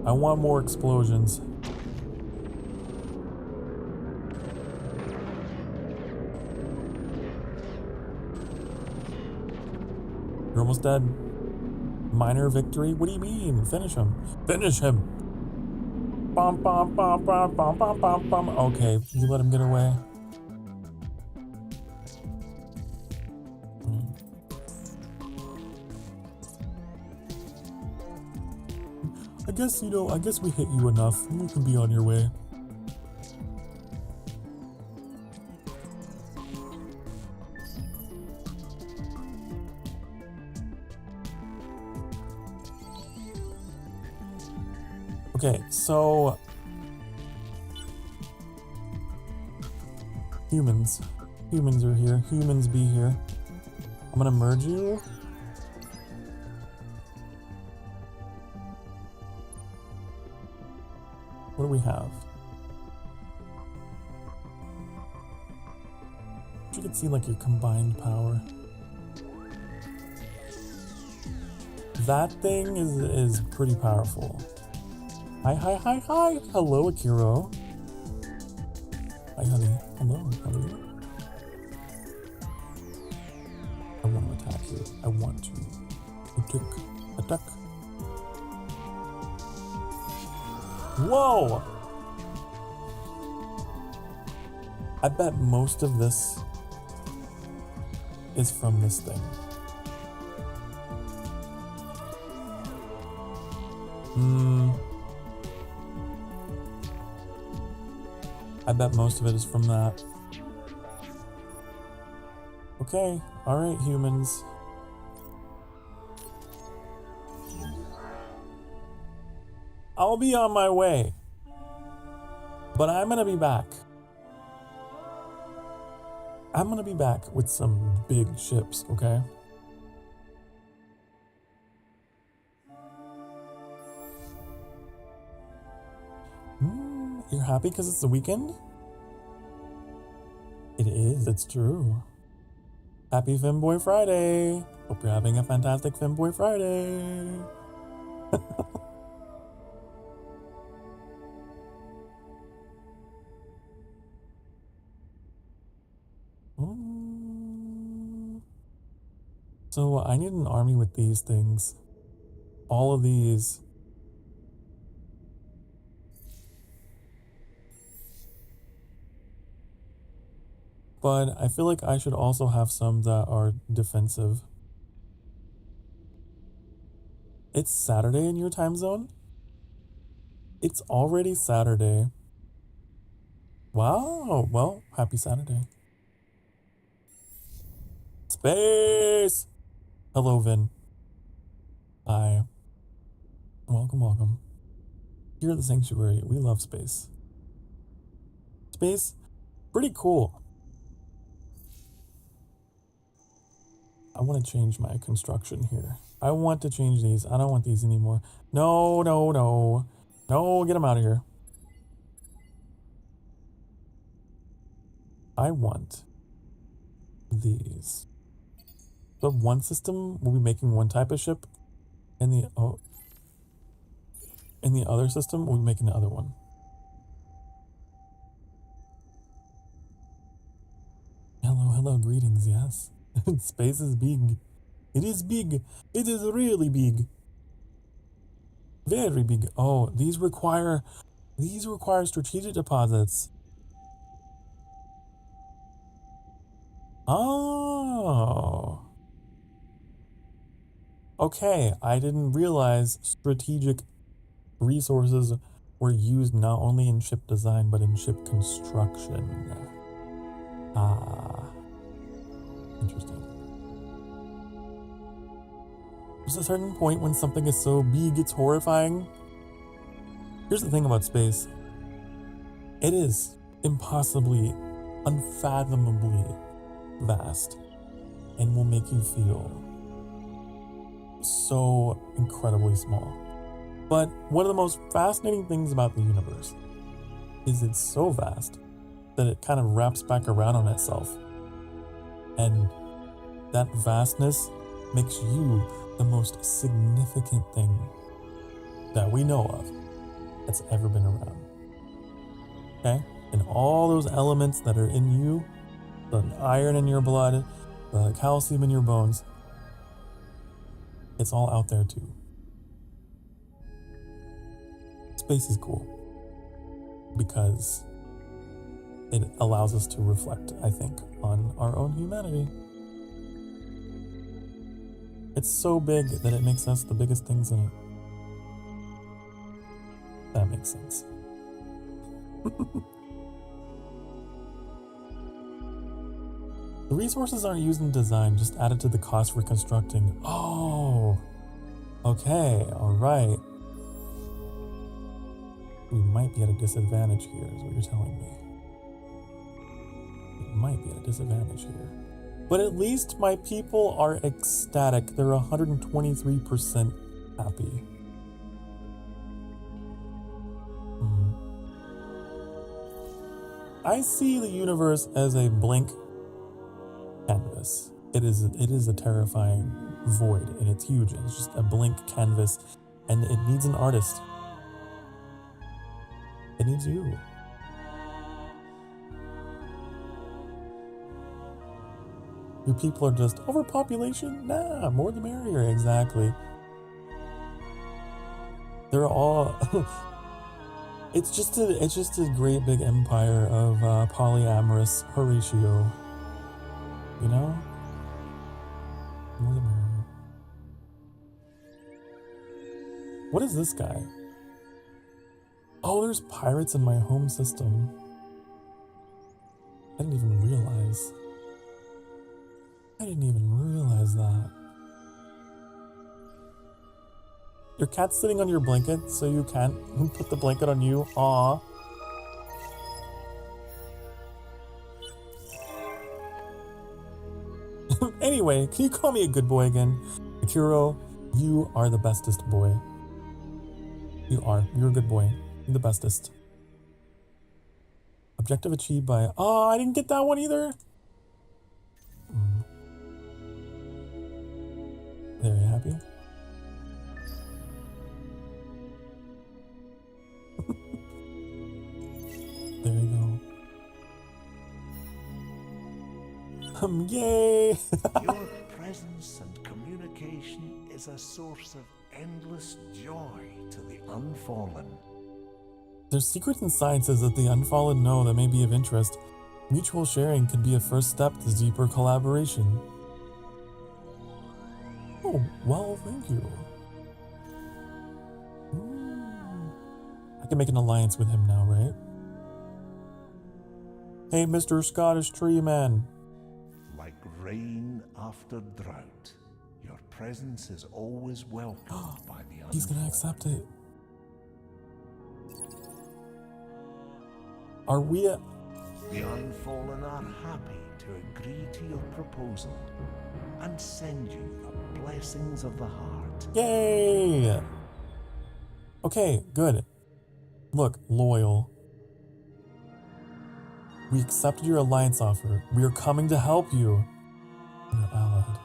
I want more explosions. You're almost dead. Minor victory? What do you mean? Finish him. Finish him! Bum, bum, bum, bum, bum, bum, bum, bum. Okay, you let him get away. I guess we hit you enough. You can be on your way. Okay, so humans are here. Humans be here. I'm gonna merge you. What do we have? You can see like your combined power. That thing is pretty powerful. Hi. Hello, Akiro. Hi, honey. Hello. How are you? I want to attack you. I want to. Attack. Whoa! I bet most of this is from this thing. I bet most of it is from that. Okay, alright, humans. I'll be on my way. But I'm gonna be back. I'm gonna be back with some big ships, okay? You're happy because it's the weekend? It is, it's true. Happy Femboy Friday! Hope you're having a fantastic Femboy Friday! So I need an army with these things. All of these. But I feel like I should also have some that are defensive. It's Saturday in your time zone? It's already Saturday. Wow, well, happy Saturday. Space! Hello, Vin. Hi. Welcome, welcome. Here at the Sanctuary, we love space. Space, pretty cool. I want to change my construction here. I want to change these. I don't want these anymore. No, no, no. No, get them out of here. I want these. So one system will be making one type of ship, and the other system will be making the other one. Hello, hello, greetings, yes. Space is big. It is big. It is really big. Very big. Oh, these require strategic deposits. Oh. Okay, I didn't realize strategic resources were used not only in ship design, but in ship construction. Ah. Interesting. There's a certain point when something is so big it's horrifying. Here's the thing about space. It is impossibly, unfathomably vast and will make you feel so incredibly small. But one of the most fascinating things about the universe is it's so vast that it kind of wraps back around on itself. And that vastness makes you the most significant thing that we know of that's ever been around. Okay? And all those elements that are in you, the iron in your blood, the calcium in your bones, it's all out there too. Space is cool because it allows us to reflect, I think, on our own humanity. It's so big that it makes us the biggest things in it. That makes sense. The resources aren't used in design, just added to the cost for constructing. Oh, okay, all right. We might be at a disadvantage here, is what you're telling me. We might be at a disadvantage here. But at least my people are ecstatic. They're 123% happy. I see the universe as a blank canvas. It is a terrifying void, and it's huge. It's just a blank canvas, and it needs an artist. It needs you. Your people are just overpopulation? Nah, more the merrier, exactly. They're all it's just a great big empire of polyamorous Horatio. You know? More the merrier. What is this guy? Oh, there's pirates in my home system. I didn't even realize. That. Your cat's sitting on your blanket, so you can't put the blanket on you. Aww. Anyway, can you call me a good boy again? Akiro, you are the bestest boy. You are. You're a good boy. You're the bestest. Objective achieved by... Oh, I didn't get that one either. Very happy. There you go. Yay! Your presence and communication is a source of endless joy to the unfallen. There's secrets in sciences that the unfallen know that may be of interest. Mutual sharing can be a first step to deeper collaboration. Oh, well, thank you. I can make an alliance with him now, right? Hey, Mr. Scottish Tree Man. Like rain after drought, your presence is always welcomed by the unfallen. He's gonna accept it. Are we a... The unfallen are happy to agree to your proposal and send you the blessings of the heart. Yay! Okay, good. Look, loyal. We accepted your alliance offer. We are coming to help you. You're allied.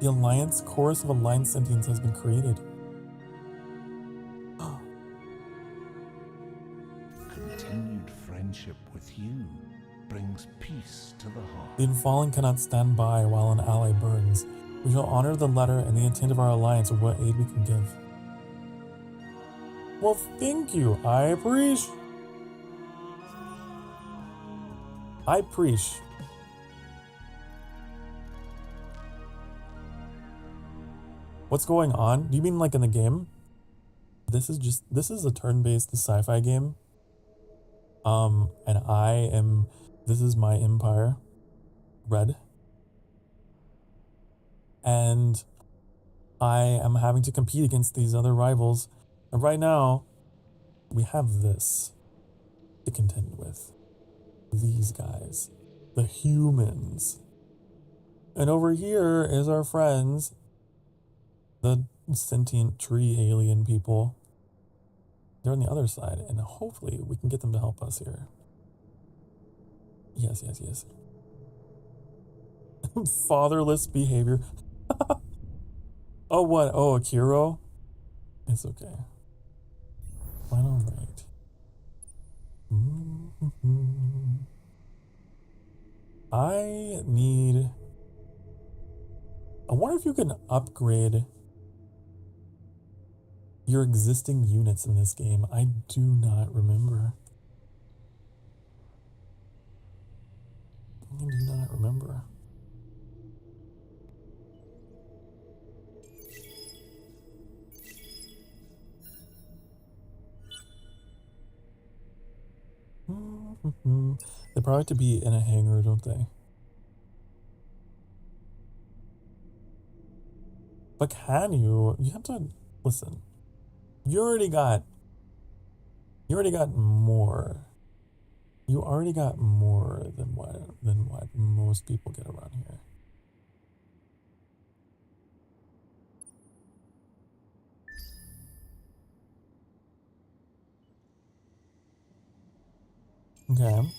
The Alliance Chorus of Aligned Sentience has been created. Continued friendship with you brings peace to the heart. The Infallen cannot stand by while an ally burns. We shall honor the letter and the intent of our alliance with what aid we can give. Well, thank you. I appreciate. What's going on? Do you mean like in the game? This is a turn-based sci-fi game. And this is my empire, Red. And I am having to compete against these other rivals. And right now, we have this to contend with. These guys, the humans. And over here is our friends, the sentient tree alien people. They're on the other side, and hopefully we can get them to help us here. Yes. Fatherless behavior. Oh, what? Oh, Akiro? It's okay. Quite alright. I wonder if you can upgrade your existing units in this game. I do not remember. I do not remember. They probably have to be in a hangar, don't they? But can you? You have to listen. You already got more. You already got more than what most people get around here. Okay.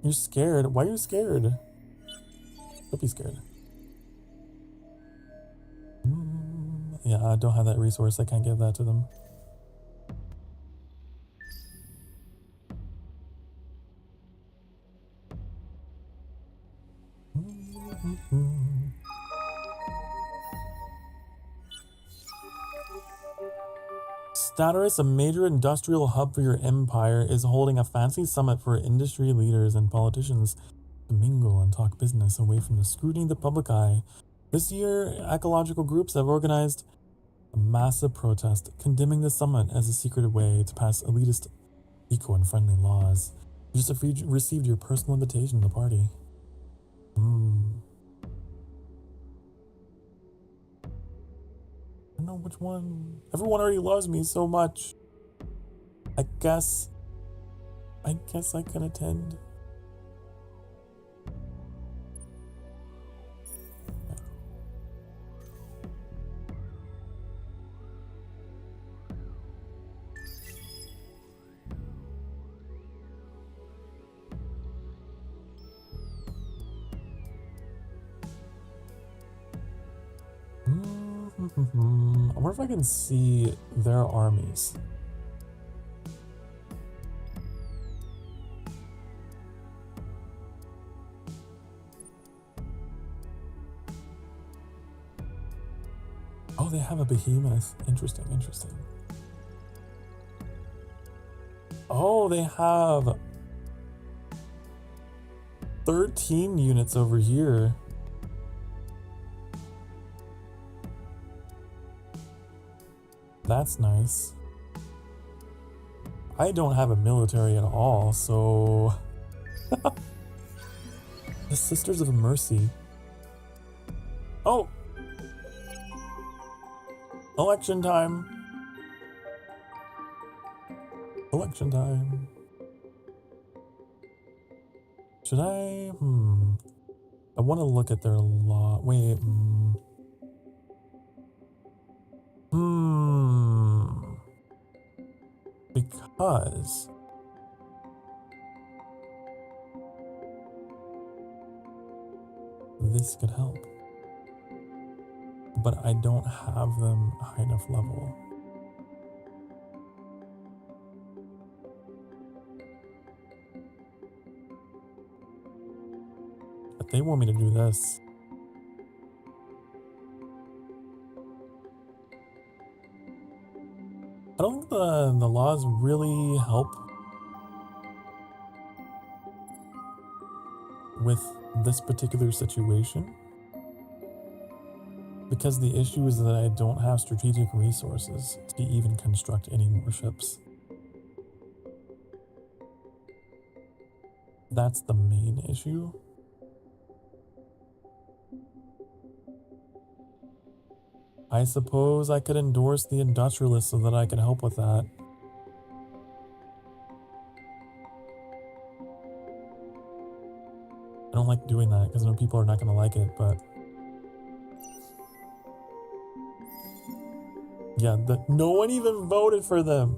You're scared. Why are you scared? Don't be scared. Yeah, I don't have that resource. I can't give that to them. Status, a major industrial hub for your empire, is holding a fancy summit for industry leaders and politicians to mingle and talk business away from the scrutiny of the public eye. This year, ecological groups have organized a massive protest condemning the summit as a secretive way to pass elitist, eco-unfriendly laws. You just received your personal invitation to the party. I don't know which one. Everyone already loves me so much. I guess I can attend. I wonder if I can see their armies. Oh, they have a behemoth. Interesting, interesting. Oh, they have 13 units over here. That's nice. I don't have a military at all, so... The Sisters of Mercy. Oh! Election time! Election time. Should I? I want to look at their law. Wait. Because this could help. But I don't have them high enough level. But they want me to do this. I don't think the laws really help with this particular situation. Because the issue is that I don't have strategic resources to even construct any more ships. That's the main issue. I suppose I could endorse the industrialists so that I can help with that. I don't like doing that because I know people are not going to like it, but... Yeah, no one even voted for them.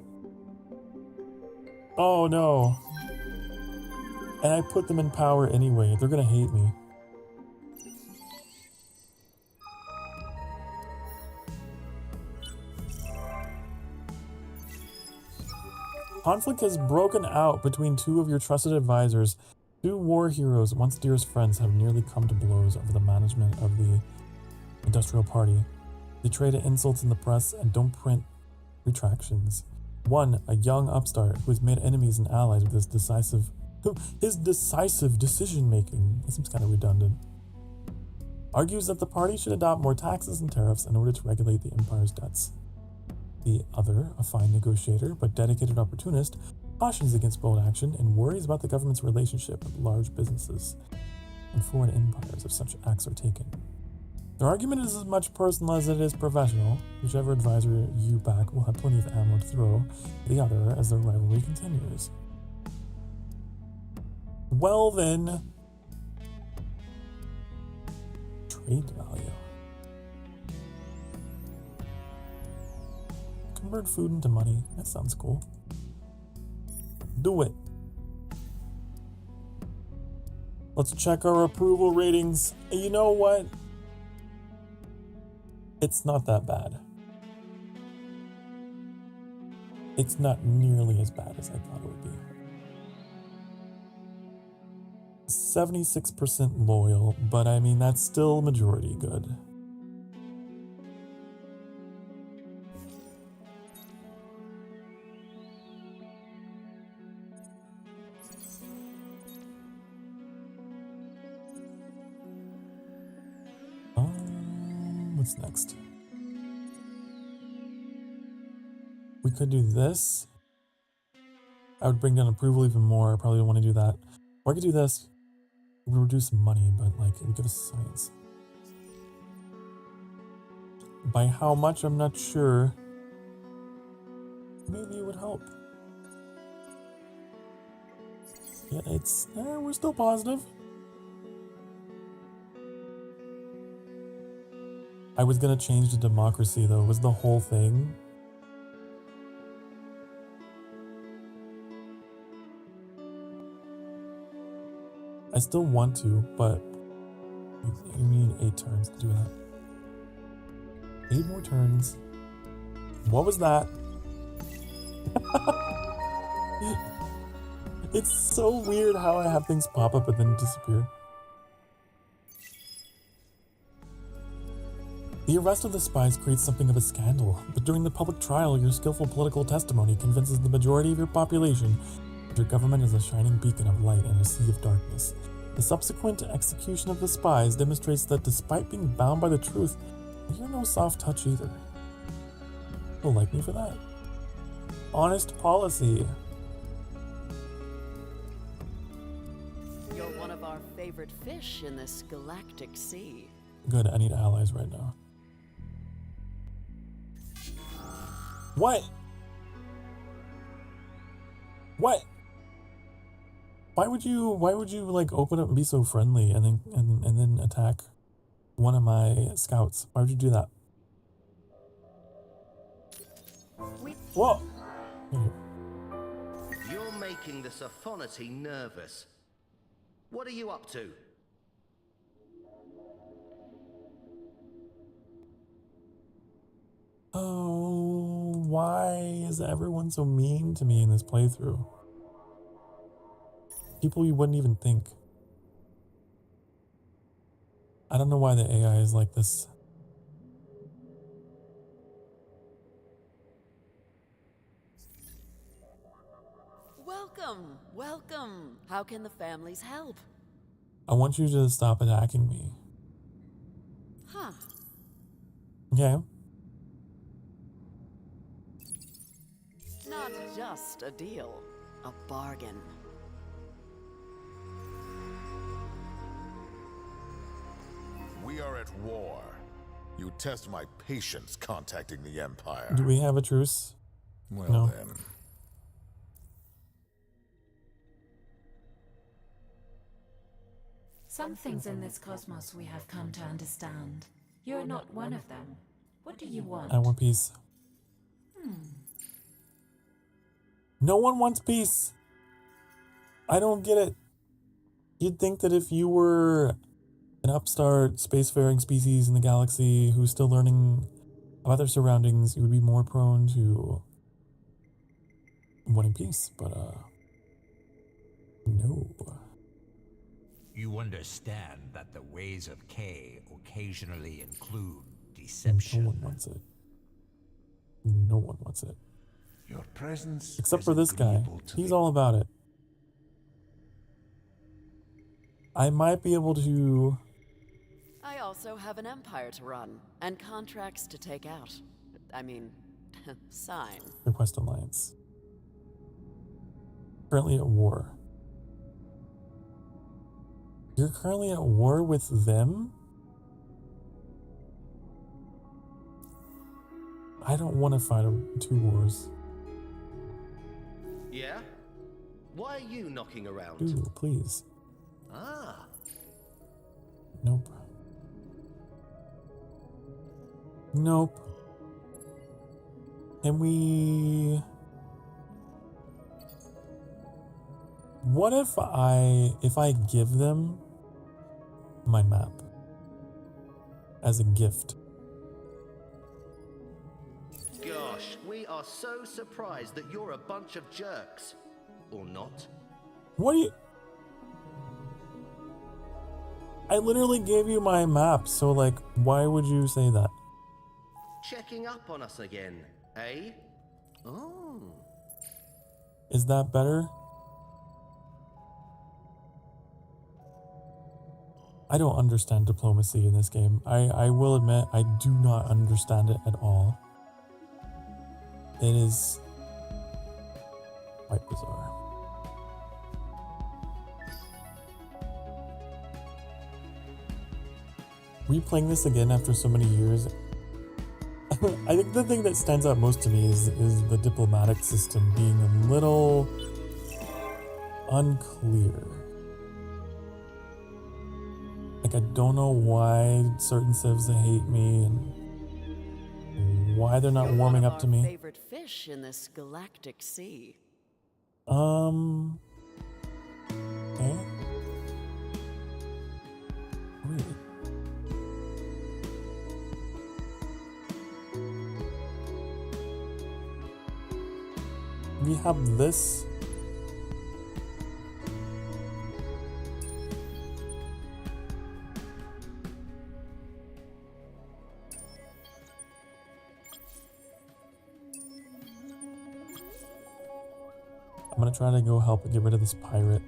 Oh no. And I put them in power anyway. They're gonna hate me. Conflict has broken out between two of your trusted advisors. Two war heroes, once dearest friends, have nearly come to blows over the management of the Industrial Party. They trade insults in the press and don't print retractions. One, a young upstart who has made enemies and allies with his decisive decision-making, it seems kind of redundant, argues that the party should adopt more taxes and tariffs in order to regulate the empire's debts. The other, a fine negotiator but dedicated opportunist, cautions against bold action and worries about the government's relationship with large businesses and foreign empires if such acts are taken. Their argument is as much personal as it is professional. Whichever advisor you back will have plenty of ammo to throw the other as their rivalry continues. Well then, trade value. Convert food into money. That sounds cool. Do it. Let's check our approval ratings. You know what? It's not that bad. It's not nearly as bad as I thought it would be. 76% loyal, but I mean, that's still majority good. What's next? We could do this. I would bring down approval even more. I probably don't want to do that. Or I could do this. We reduce money, but like it would give us science. By how much, I'm not sure. Maybe it would help. Yeah, it's we're still positive. I was gonna change to democracy though, was the whole thing. I still want to, but you need 8 turns to do that. 8 more turns. What was that? It's so weird how I have things pop up and then disappear. The arrest of the spies creates something of a scandal, but during the public trial, your skillful political testimony convinces the majority of your population that your government is a shining beacon of light in a sea of darkness. The subsequent execution of the spies demonstrates that despite being bound by the truth, you're no soft touch either. You'll like me for that. Honest policy. You're one of our favorite fish in this galactic sea. Good, I need allies right now. What? What? Why would you like open up and be so friendly and then attack one of my scouts? Why would you do that? Whoa! You're making the Sophonoty nervous. What are you up to? Oh, why is everyone so mean to me in this playthrough? People you wouldn't even think. I don't know why the AI is like this. Welcome, welcome. How can the families help? I want you to stop attacking me. Huh. Okay. Not just a deal, a bargain. We are at war. You test my patience contacting the Empire. Do we have a truce? Well No. then. Some things in this cosmos we have come to understand. You're not one of them. What do you want? I want peace. No one wants peace. I don't get it. You'd think that if you were an upstart spacefaring species in the galaxy who's still learning about their surroundings, you would be more prone to wanting peace, but no. You understand that the ways of K occasionally include deception. No one wants it. No one wants it. Your presence Except is for this guy. agreeable to He's me. all about it. I might be able to... I also have an empire to run, and contracts to take out. I mean, sign. request alliance. Currently at war. You're currently at war with them? I don't want to fight 2 wars. Yeah? Why are you knocking around? Ooh, please. Ah. Nope. Nope. Can we... What if I give them my map as a gift? Gosh, we are so surprised that you're a bunch of jerks. Or not. What do you... I literally gave you my map, so like, why would you say that? Checking up on us again, eh? Oh. Is that better? I don't understand diplomacy in this game. I will admit, I do not understand it at all. It is quite bizarre. Replaying this again after so many years, I think the thing that stands out most to me is the diplomatic system being a little unclear. Like, I don't know why certain civs hate me and why they're not warming up to me. Favorite fish in this galactic sea. Okay. Wait. have this. I'm gonna try to go help get rid of this pirate.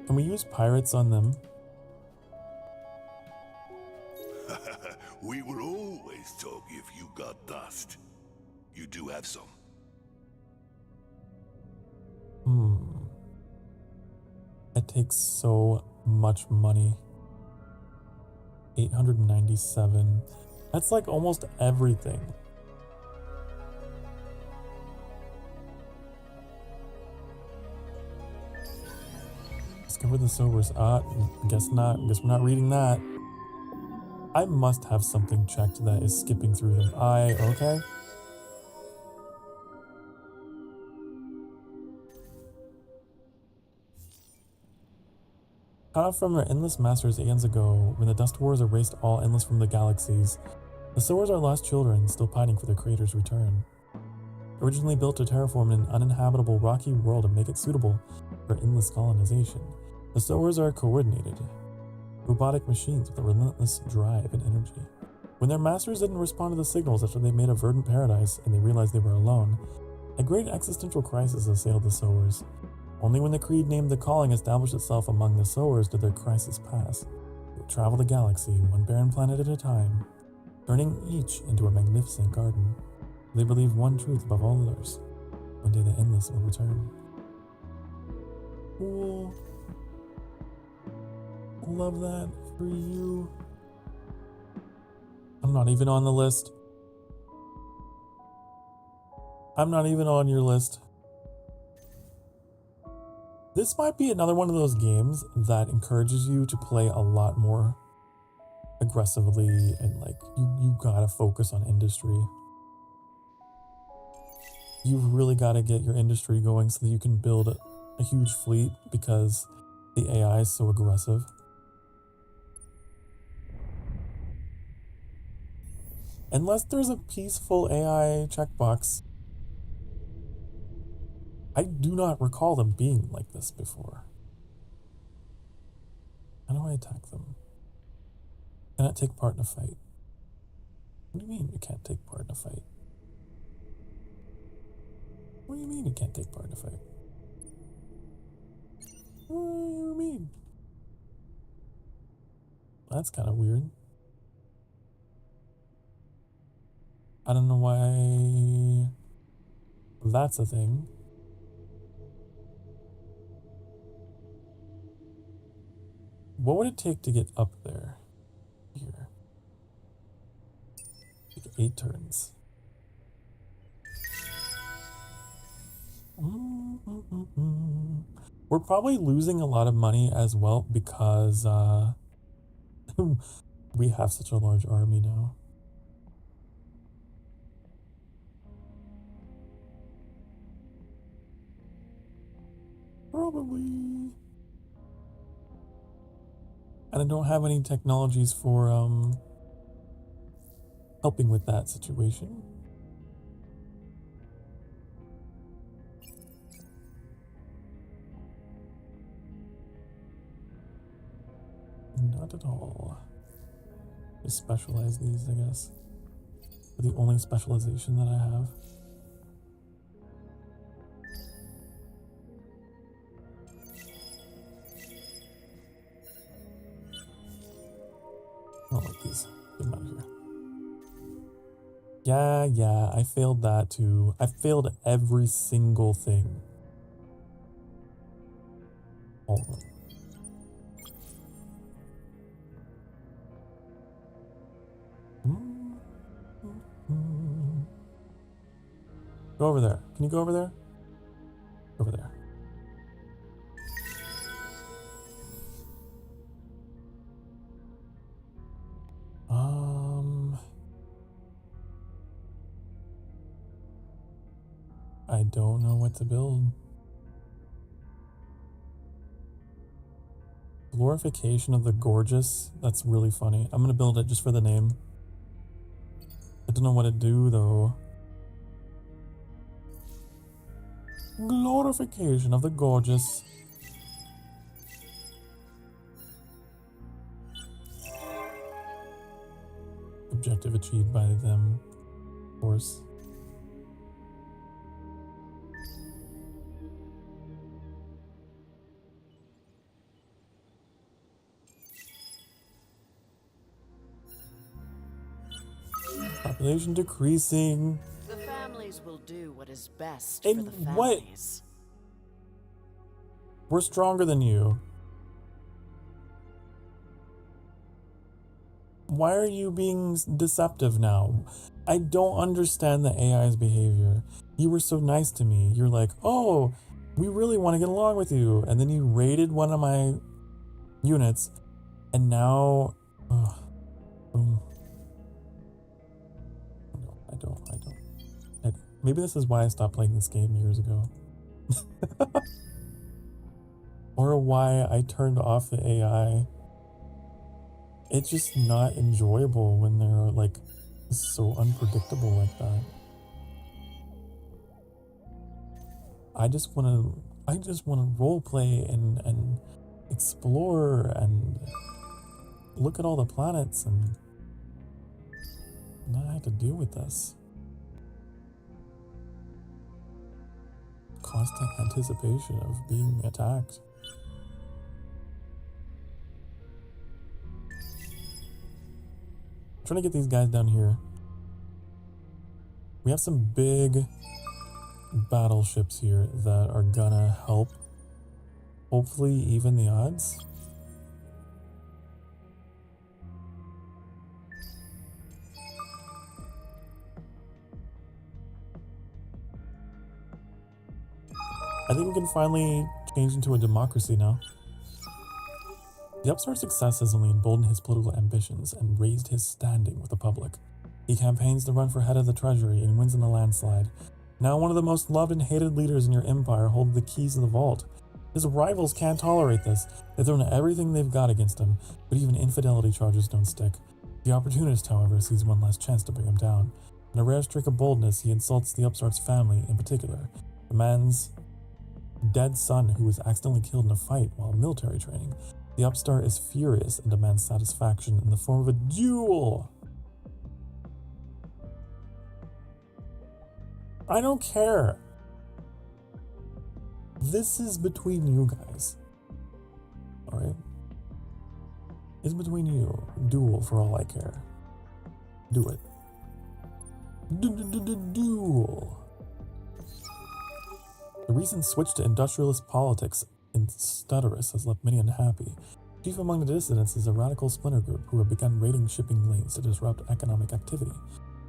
Can we use pirates on them? We will always talk if you got dust. You do have some. It takes so much money. 897. That's like almost everything. Discover the Sobers. Guess not. Guess we're not reading that. I must have something checked that is skipping through them. Okay. Cut off from their endless masters eons ago, when the Dust Wars erased all endless from the galaxies, the Sowers are lost children, still pining for their creator's return. Originally built to terraform an uninhabitable rocky world and make it suitable for endless colonization, the Sowers are coordinated, robotic machines with a relentless drive and energy. When their masters didn't respond to the signals after they made a verdant paradise and they realized they were alone, a great existential crisis assailed the Sowers. Only when the creed named the calling established itself among the Sowers did their crisis pass. They would travel the galaxy, one barren planet at a time, turning each into a magnificent garden. They believed one truth above all others. One day the endless will return. Cool. Love that for you. I'm not even on the list. I'm not even on your list. This might be another one of those games that encourages you to play a lot more aggressively and like you gotta focus on industry. You've really gotta get your industry going so that you can build a huge fleet because the AI is so aggressive. Unless there's a peaceful AI checkbox. I do not recall them being like this before. How do I attack them? Cannot take part in a fight. What do you mean you can't take part in a fight? What do you mean you can't take part in a fight? What do you mean? That's kind of weird. I don't know why that's a thing. What would it take to get up there? Here. Take 8 turns. We're probably losing a lot of money as well because we have such a large army now. Probably. And I don't have any technologies for helping with that situation. Not at all. Just specialize these, I guess. They're the only specialization that I have. I don't like these. Get them out of here. Yeah, I failed that too. I failed every single thing. All of them. Go over there. Can you go over there? Over there. I don't know what to build. Glorification of the Gorgeous. That's really funny. I'm gonna build it just for the name. I don't know what to do though. glorification of the gorgeous. Objective achieved by them, of course. Population decreasing. The families will do what is best And for the what? families. We're stronger than you. Why are you being deceptive now? I don't understand the AI's behavior. You were so nice to me. You're like, oh, we really want to get along with you. And then you raided one of my units. And now... I don't. Maybe this is why I stopped playing this game years ago. Or why I turned off the AI. It's just not enjoyable when they're like so unpredictable like that. I just wanna role play and explore and look at all the planets and not have to deal with this. Constant anticipation of being attacked. Trying to get these guys down here. We have some big battleships here that are gonna help hopefully even the odds. I think we can finally change into a democracy now. The upstart's success has only emboldened his political ambitions and raised his standing with the public. He campaigns to run for head of the treasury and wins in a landslide. Now one of the most loved and hated leaders in your empire holds the keys to the vault. His rivals can't tolerate this. They've thrown everything they've got against him, but even infidelity charges don't stick. The opportunist, however, sees one last chance to bring him down. In a rare streak of boldness, he insults the upstart's family in particular. The man's dead son who was accidentally killed in a fight while military training. The upstart is furious and demands satisfaction in the form of a duel. I don't care. This is between you guys. Alright? It's between you. Duel for all I care. Do it. Duel. The recent switch to industrialist politics in Stutterus has left many unhappy. Chief among the dissidents is a radical splinter group who have begun raiding shipping lanes to disrupt economic activity.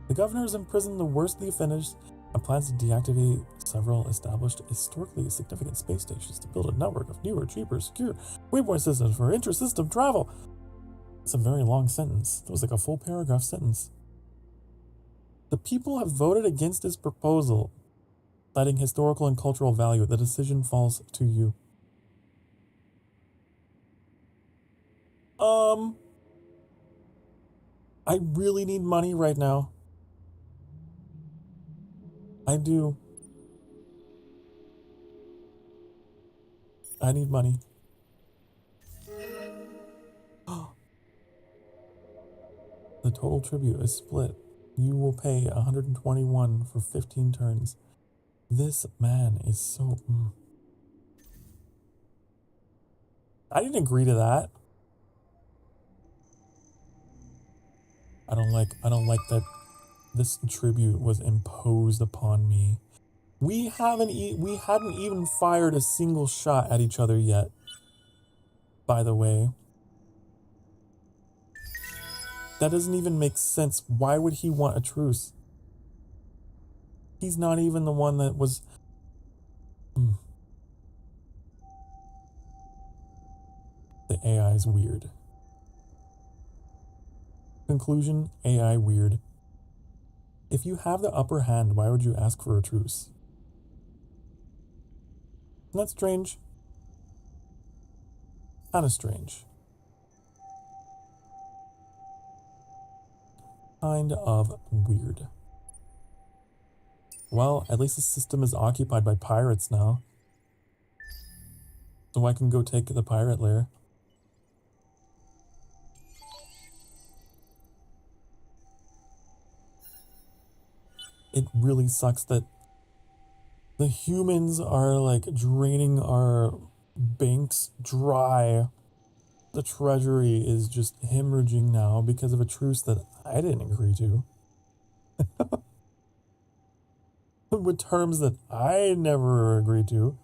The governor has imprisoned the worst of the offenders and plans to deactivate several established historically significant space stations to build a network of newer, cheaper, secure waypoint systems for inter-system travel. It's a very long sentence. It was like a full paragraph sentence. The people have voted against this proposal, citing historical and cultural value. The decision falls to you. I really need money right now. I do. I need money. The total tribute is split. You will pay 121 for 15 turns. This man is so... I didn't agree to that. I don't like that this tribute was imposed upon me. We hadn't even fired a single shot at each other yet. By the way. That doesn't even make sense. Why would he want a truce? He's not even the one that was... The AI is weird. Conclusion, AI weird. If you have the upper hand, why would you ask for a truce? Isn't that strange? Kinda strange. Kind of weird. Well, at least the system is occupied by pirates now. So I can go take the pirate lair. It really sucks that the humans are like draining our banks dry. The treasury is just hemorrhaging now because of a truce that I didn't agree to. With terms that I never agreed to.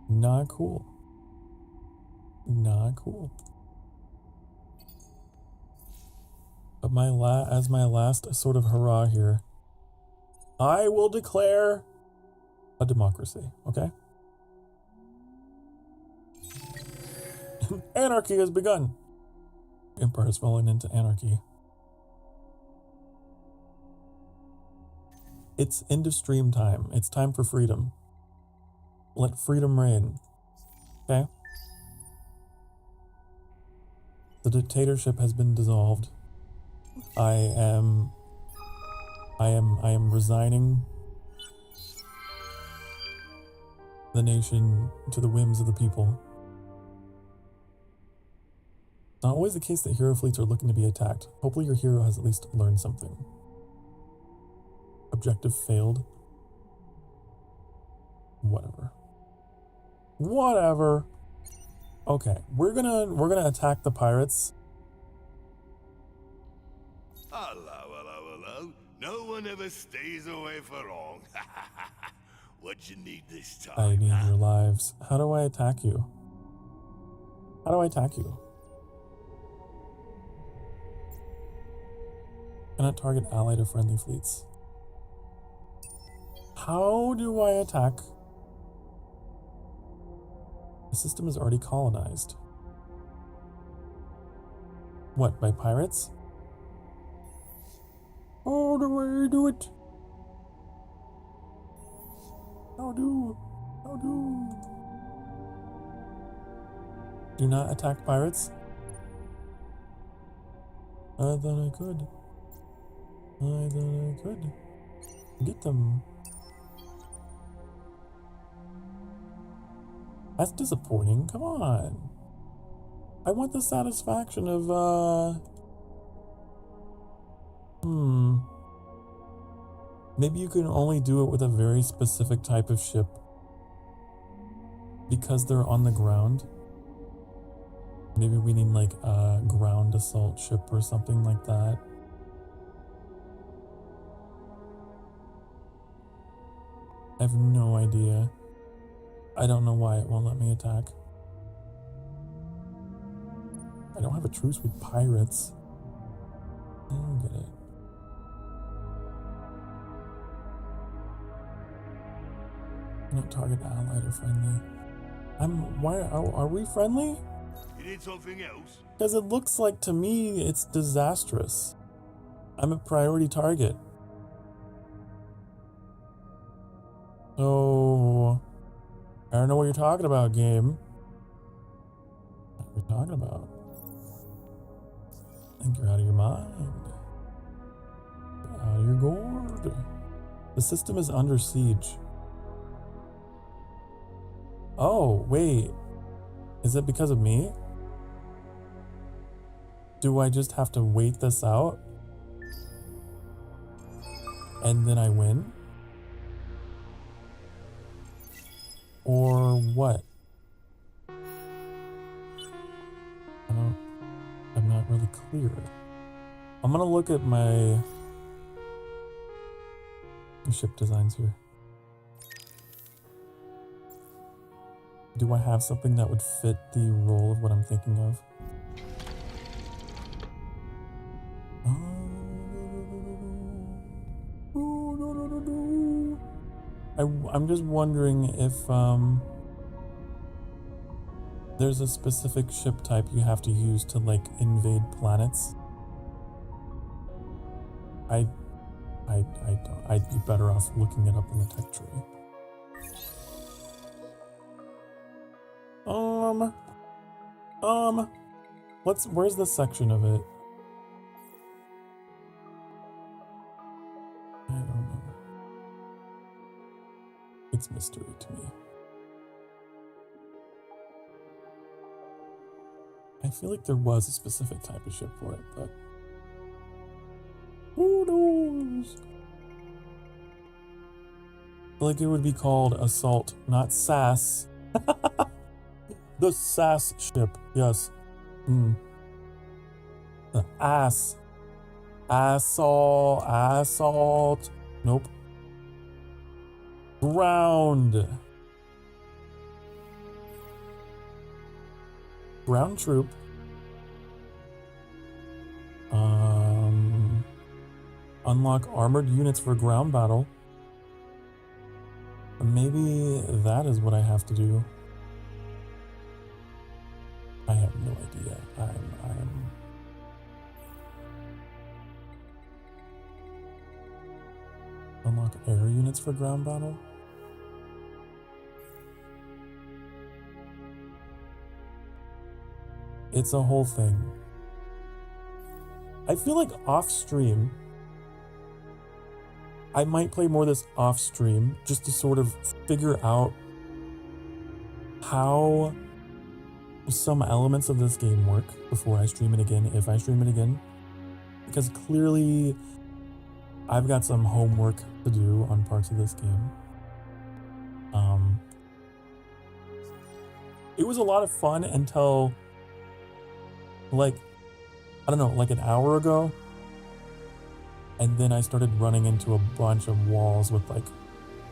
Not cool. Not cool. But as my last sort of hurrah here, I will declare a democracy, okay? Anarchy has begun. Empire is falling into anarchy. It's end of stream time. It's time for freedom. Let freedom reign. Okay? The dictatorship has been dissolved. I am resigning the nation to the whims of the people. It's not always the case that hero fleets are looking to be attacked. Hopefully your hero has at least learned something. Objective failed. Whatever. Whatever. Okay, we're gonna attack the pirates. Hello. No one ever stays away for long. What you need this time? I need your lives. How do I attack you? How do I attack you? Cannot target allied or friendly fleets. How do I attack? The system is already colonized. What, by pirates? How do I do it? How do? Do not attack pirates? I thought I could. Get them. That's disappointing. Come on. I want the satisfaction of, Maybe you can only do it with a very specific type of ship. Because they're on the ground. Maybe we need like a ground assault ship or something like that. I have no idea. I don't know why it won't let me attack. I don't have a truce with pirates. I don't get it. Not target allied or friendly. Why are we friendly? You need something else? Because it looks like to me it's disastrous. I'm a priority target. So I don't know what you're talking about, game. What are you talking about? I think you're out of your mind. You're out of your gourd. The system is under siege. Oh, wait. Is it because of me? Do I just have to wait this out? And then I win? Or what? I'm not really clear. I'm gonna look at my ship designs here. Do I have something that would fit the role of what I'm thinking of? I'm just wondering if there's a specific ship type you have to use to like invade planets. I'd be better off looking it up in the tech tree. Where's the section of it? I don't know. It's mystery to me. I feel like there was a specific type of ship for it, but who knows? I feel like it would be called Assault, not SAS. The SAS ship, yes. The ass. Assault. Nope. Ground. Ground troop. Unlock armored units for ground battle. Maybe that is what I have to do. I have no idea. I'm unlock air units for ground battle. It's a whole thing. I feel like off stream, I might play more of this off stream just to sort of figure out how some elements of this game work before I stream it again, if I stream it again. Because clearly I've got some homework to do on parts of this game. It was a lot of fun until, like, I don't know, like an hour ago. And then I started running into a bunch of walls with, like,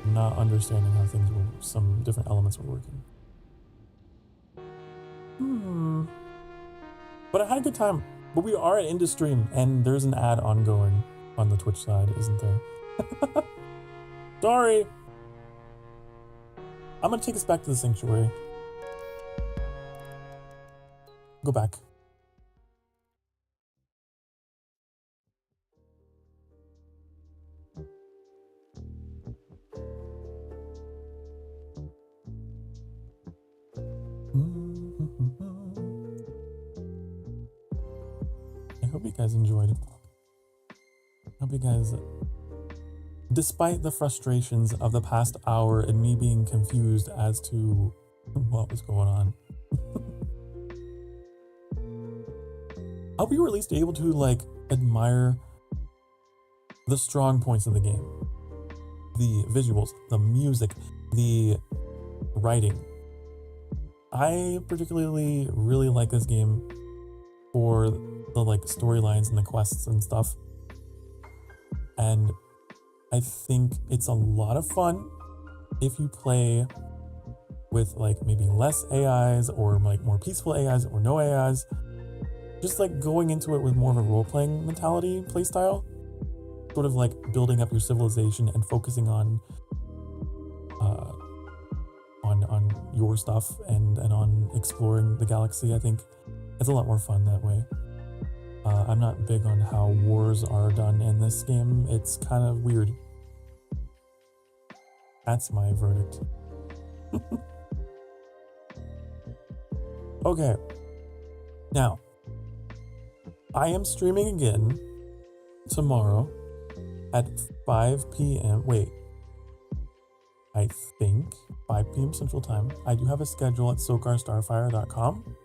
not understanding how things were, some different elements were working. But I had a good time. But we are at Industream, and there's an ad ongoing on the Twitch side, isn't there? Sorry. I'm gonna take us back to the sanctuary. Go back. I hope you guys enjoyed it. I hope you guys, despite the frustrations of the past hour and me being confused as to what was going on, I hope you were at least able to, like, admire the strong points of the game. The visuals, the music, the writing. I particularly really like this game for the, like, storylines and the quests and stuff. And I think it's a lot of fun if you play with, like, maybe less AIs or, like, more peaceful AIs or no AIs. Just, like, going into it with more of a role-playing mentality playstyle. Sort of, like, building up your civilization and focusing on your stuff and on exploring the galaxy. I think it's a lot more fun that way. I'm not big on how wars are done in this game. It's kind of weird. That's my verdict. Okay. Now, I am streaming again tomorrow at 5 p.m. Wait. I think 5 p.m. Central Time. I do have a schedule at sokarstarfire.com.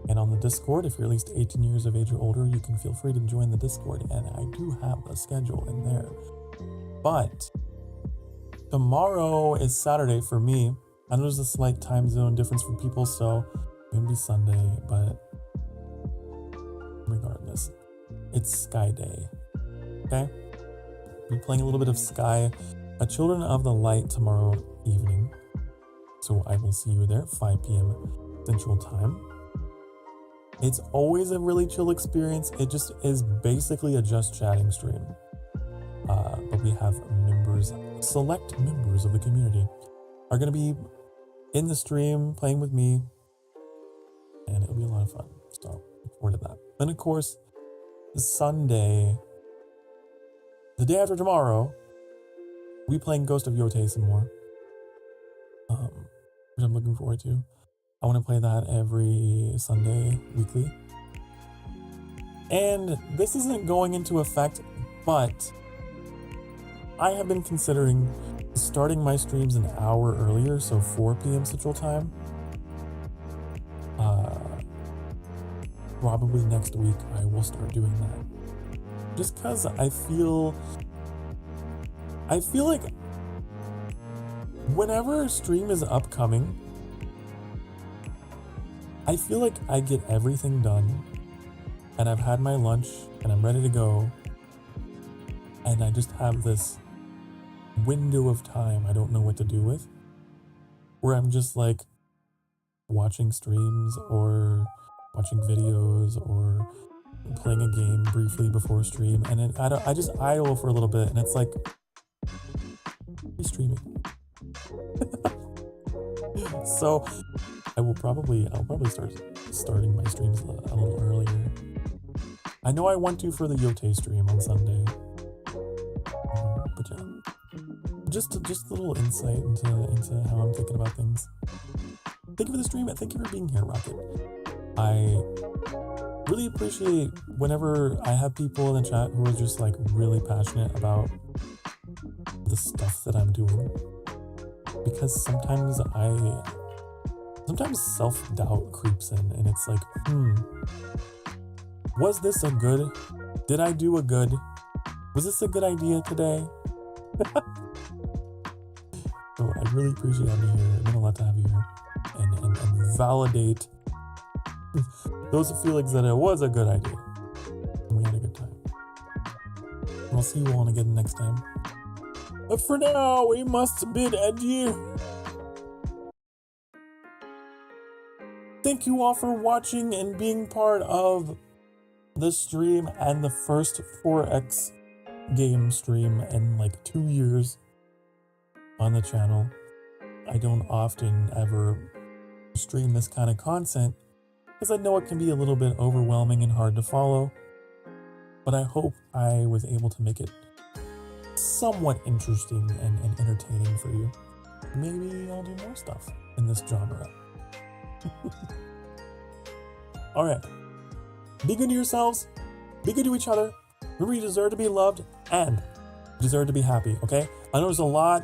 And on the Discord, if you're at least 18 years of age or older, you can feel free to join the Discord. And I do have the schedule in there. But tomorrow is Saturday for me. I know there's a slight time zone difference for people, so it's going to be Sunday. But regardless, it's Sky Day. Okay? We'll be playing a little bit of Sky, a Children of the Light tomorrow evening. So I will see you there at 5 p.m. Central Time. It's always a really chill experience. It just is basically a just chatting stream. But we have members, select members of the community, are going to be in the stream playing with me. And it'll be a lot of fun. So look forward to that. Then, of course, Sunday, the day after tomorrow, we playing Ghost of Yote some more. Which I'm looking forward to. I want to play that every Sunday, weekly. And this isn't going into effect, but I have been considering starting my streams an hour earlier, so 4 p.m. Central Time. Probably next week I will start doing that. Just because I feel like whenever a stream is upcoming, I feel like I get everything done and I've had my lunch and I'm ready to go, and I just have this window of time I don't know what to do with, where I'm just like watching streams or watching videos or playing a game briefly before stream, and then I just idle for a little bit, and it's like, be streaming. So I'll probably start starting my streams a little earlier. I know I want to for the Yote stream on Sunday, but yeah, just a little insight into how I'm thinking about things. Thank you for the stream, and thank you for being here, Rocket. I really appreciate whenever I have people in the chat who are just like really passionate about the stuff that I'm doing, because sometimes self-doubt creeps in, and it's like, was this did I do was this a good idea today? So I really appreciate having you here. It meant a lot to have you here and validate those feelings that it was a good idea. And we had a good time. I'll see you all again next time. But for now, we must bid adieu. Thank you all for watching and being part of the stream and the first 4X game stream in like 2 years on the channel. I don't often ever stream this kind of content because I know it can be a little bit overwhelming and hard to follow, but I hope I was able to make it somewhat interesting and entertaining for you. Maybe I'll do more stuff in this genre. Alright, be good to yourselves, be good to each other. Remember, you deserve to be loved and you deserve to be happy, okay? I know there's a lot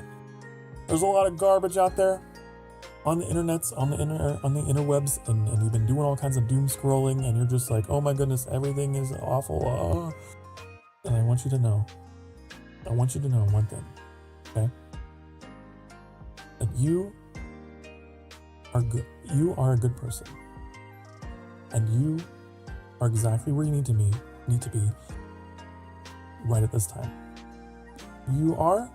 of garbage out there on the internets, on the interwebs, and you've been doing all kinds of doom scrolling, and you're just like, oh my goodness, everything is awful. And I want you to know one thing, okay? That you are good. You are a good person, and you are exactly where you need to be right at this time. You are,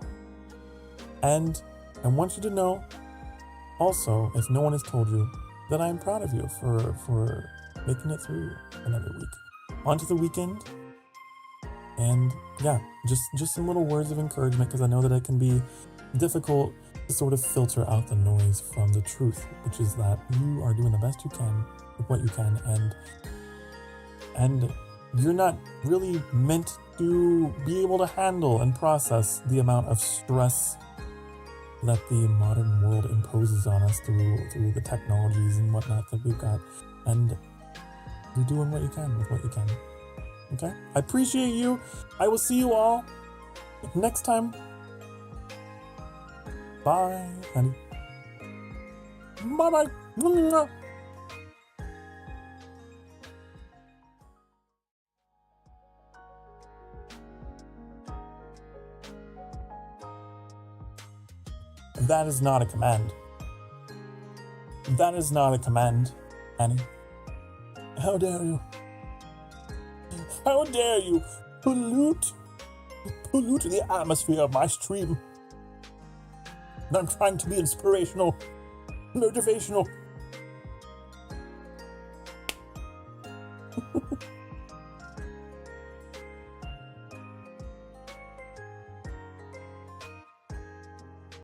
and I want you to know also, if no one has told you, that I am proud of you for making it through another week. Onto the weekend. And yeah, just some little words of encouragement, because I know that it can be difficult to sort of filter out the noise from the truth, which is that you are doing the best you can with what you can, and you're not really meant to be able to handle and process the amount of stress that the modern world imposes on us through the technologies and whatnot that we've got, and you're doing what you can with what you can. Okay? I appreciate you. I will see you all next time. Bye, honey. Bye-bye. That is not a command. That is not a command, Annie. How dare you? How dare you pollute the atmosphere of my stream? And I'm trying to be inspirational, motivational.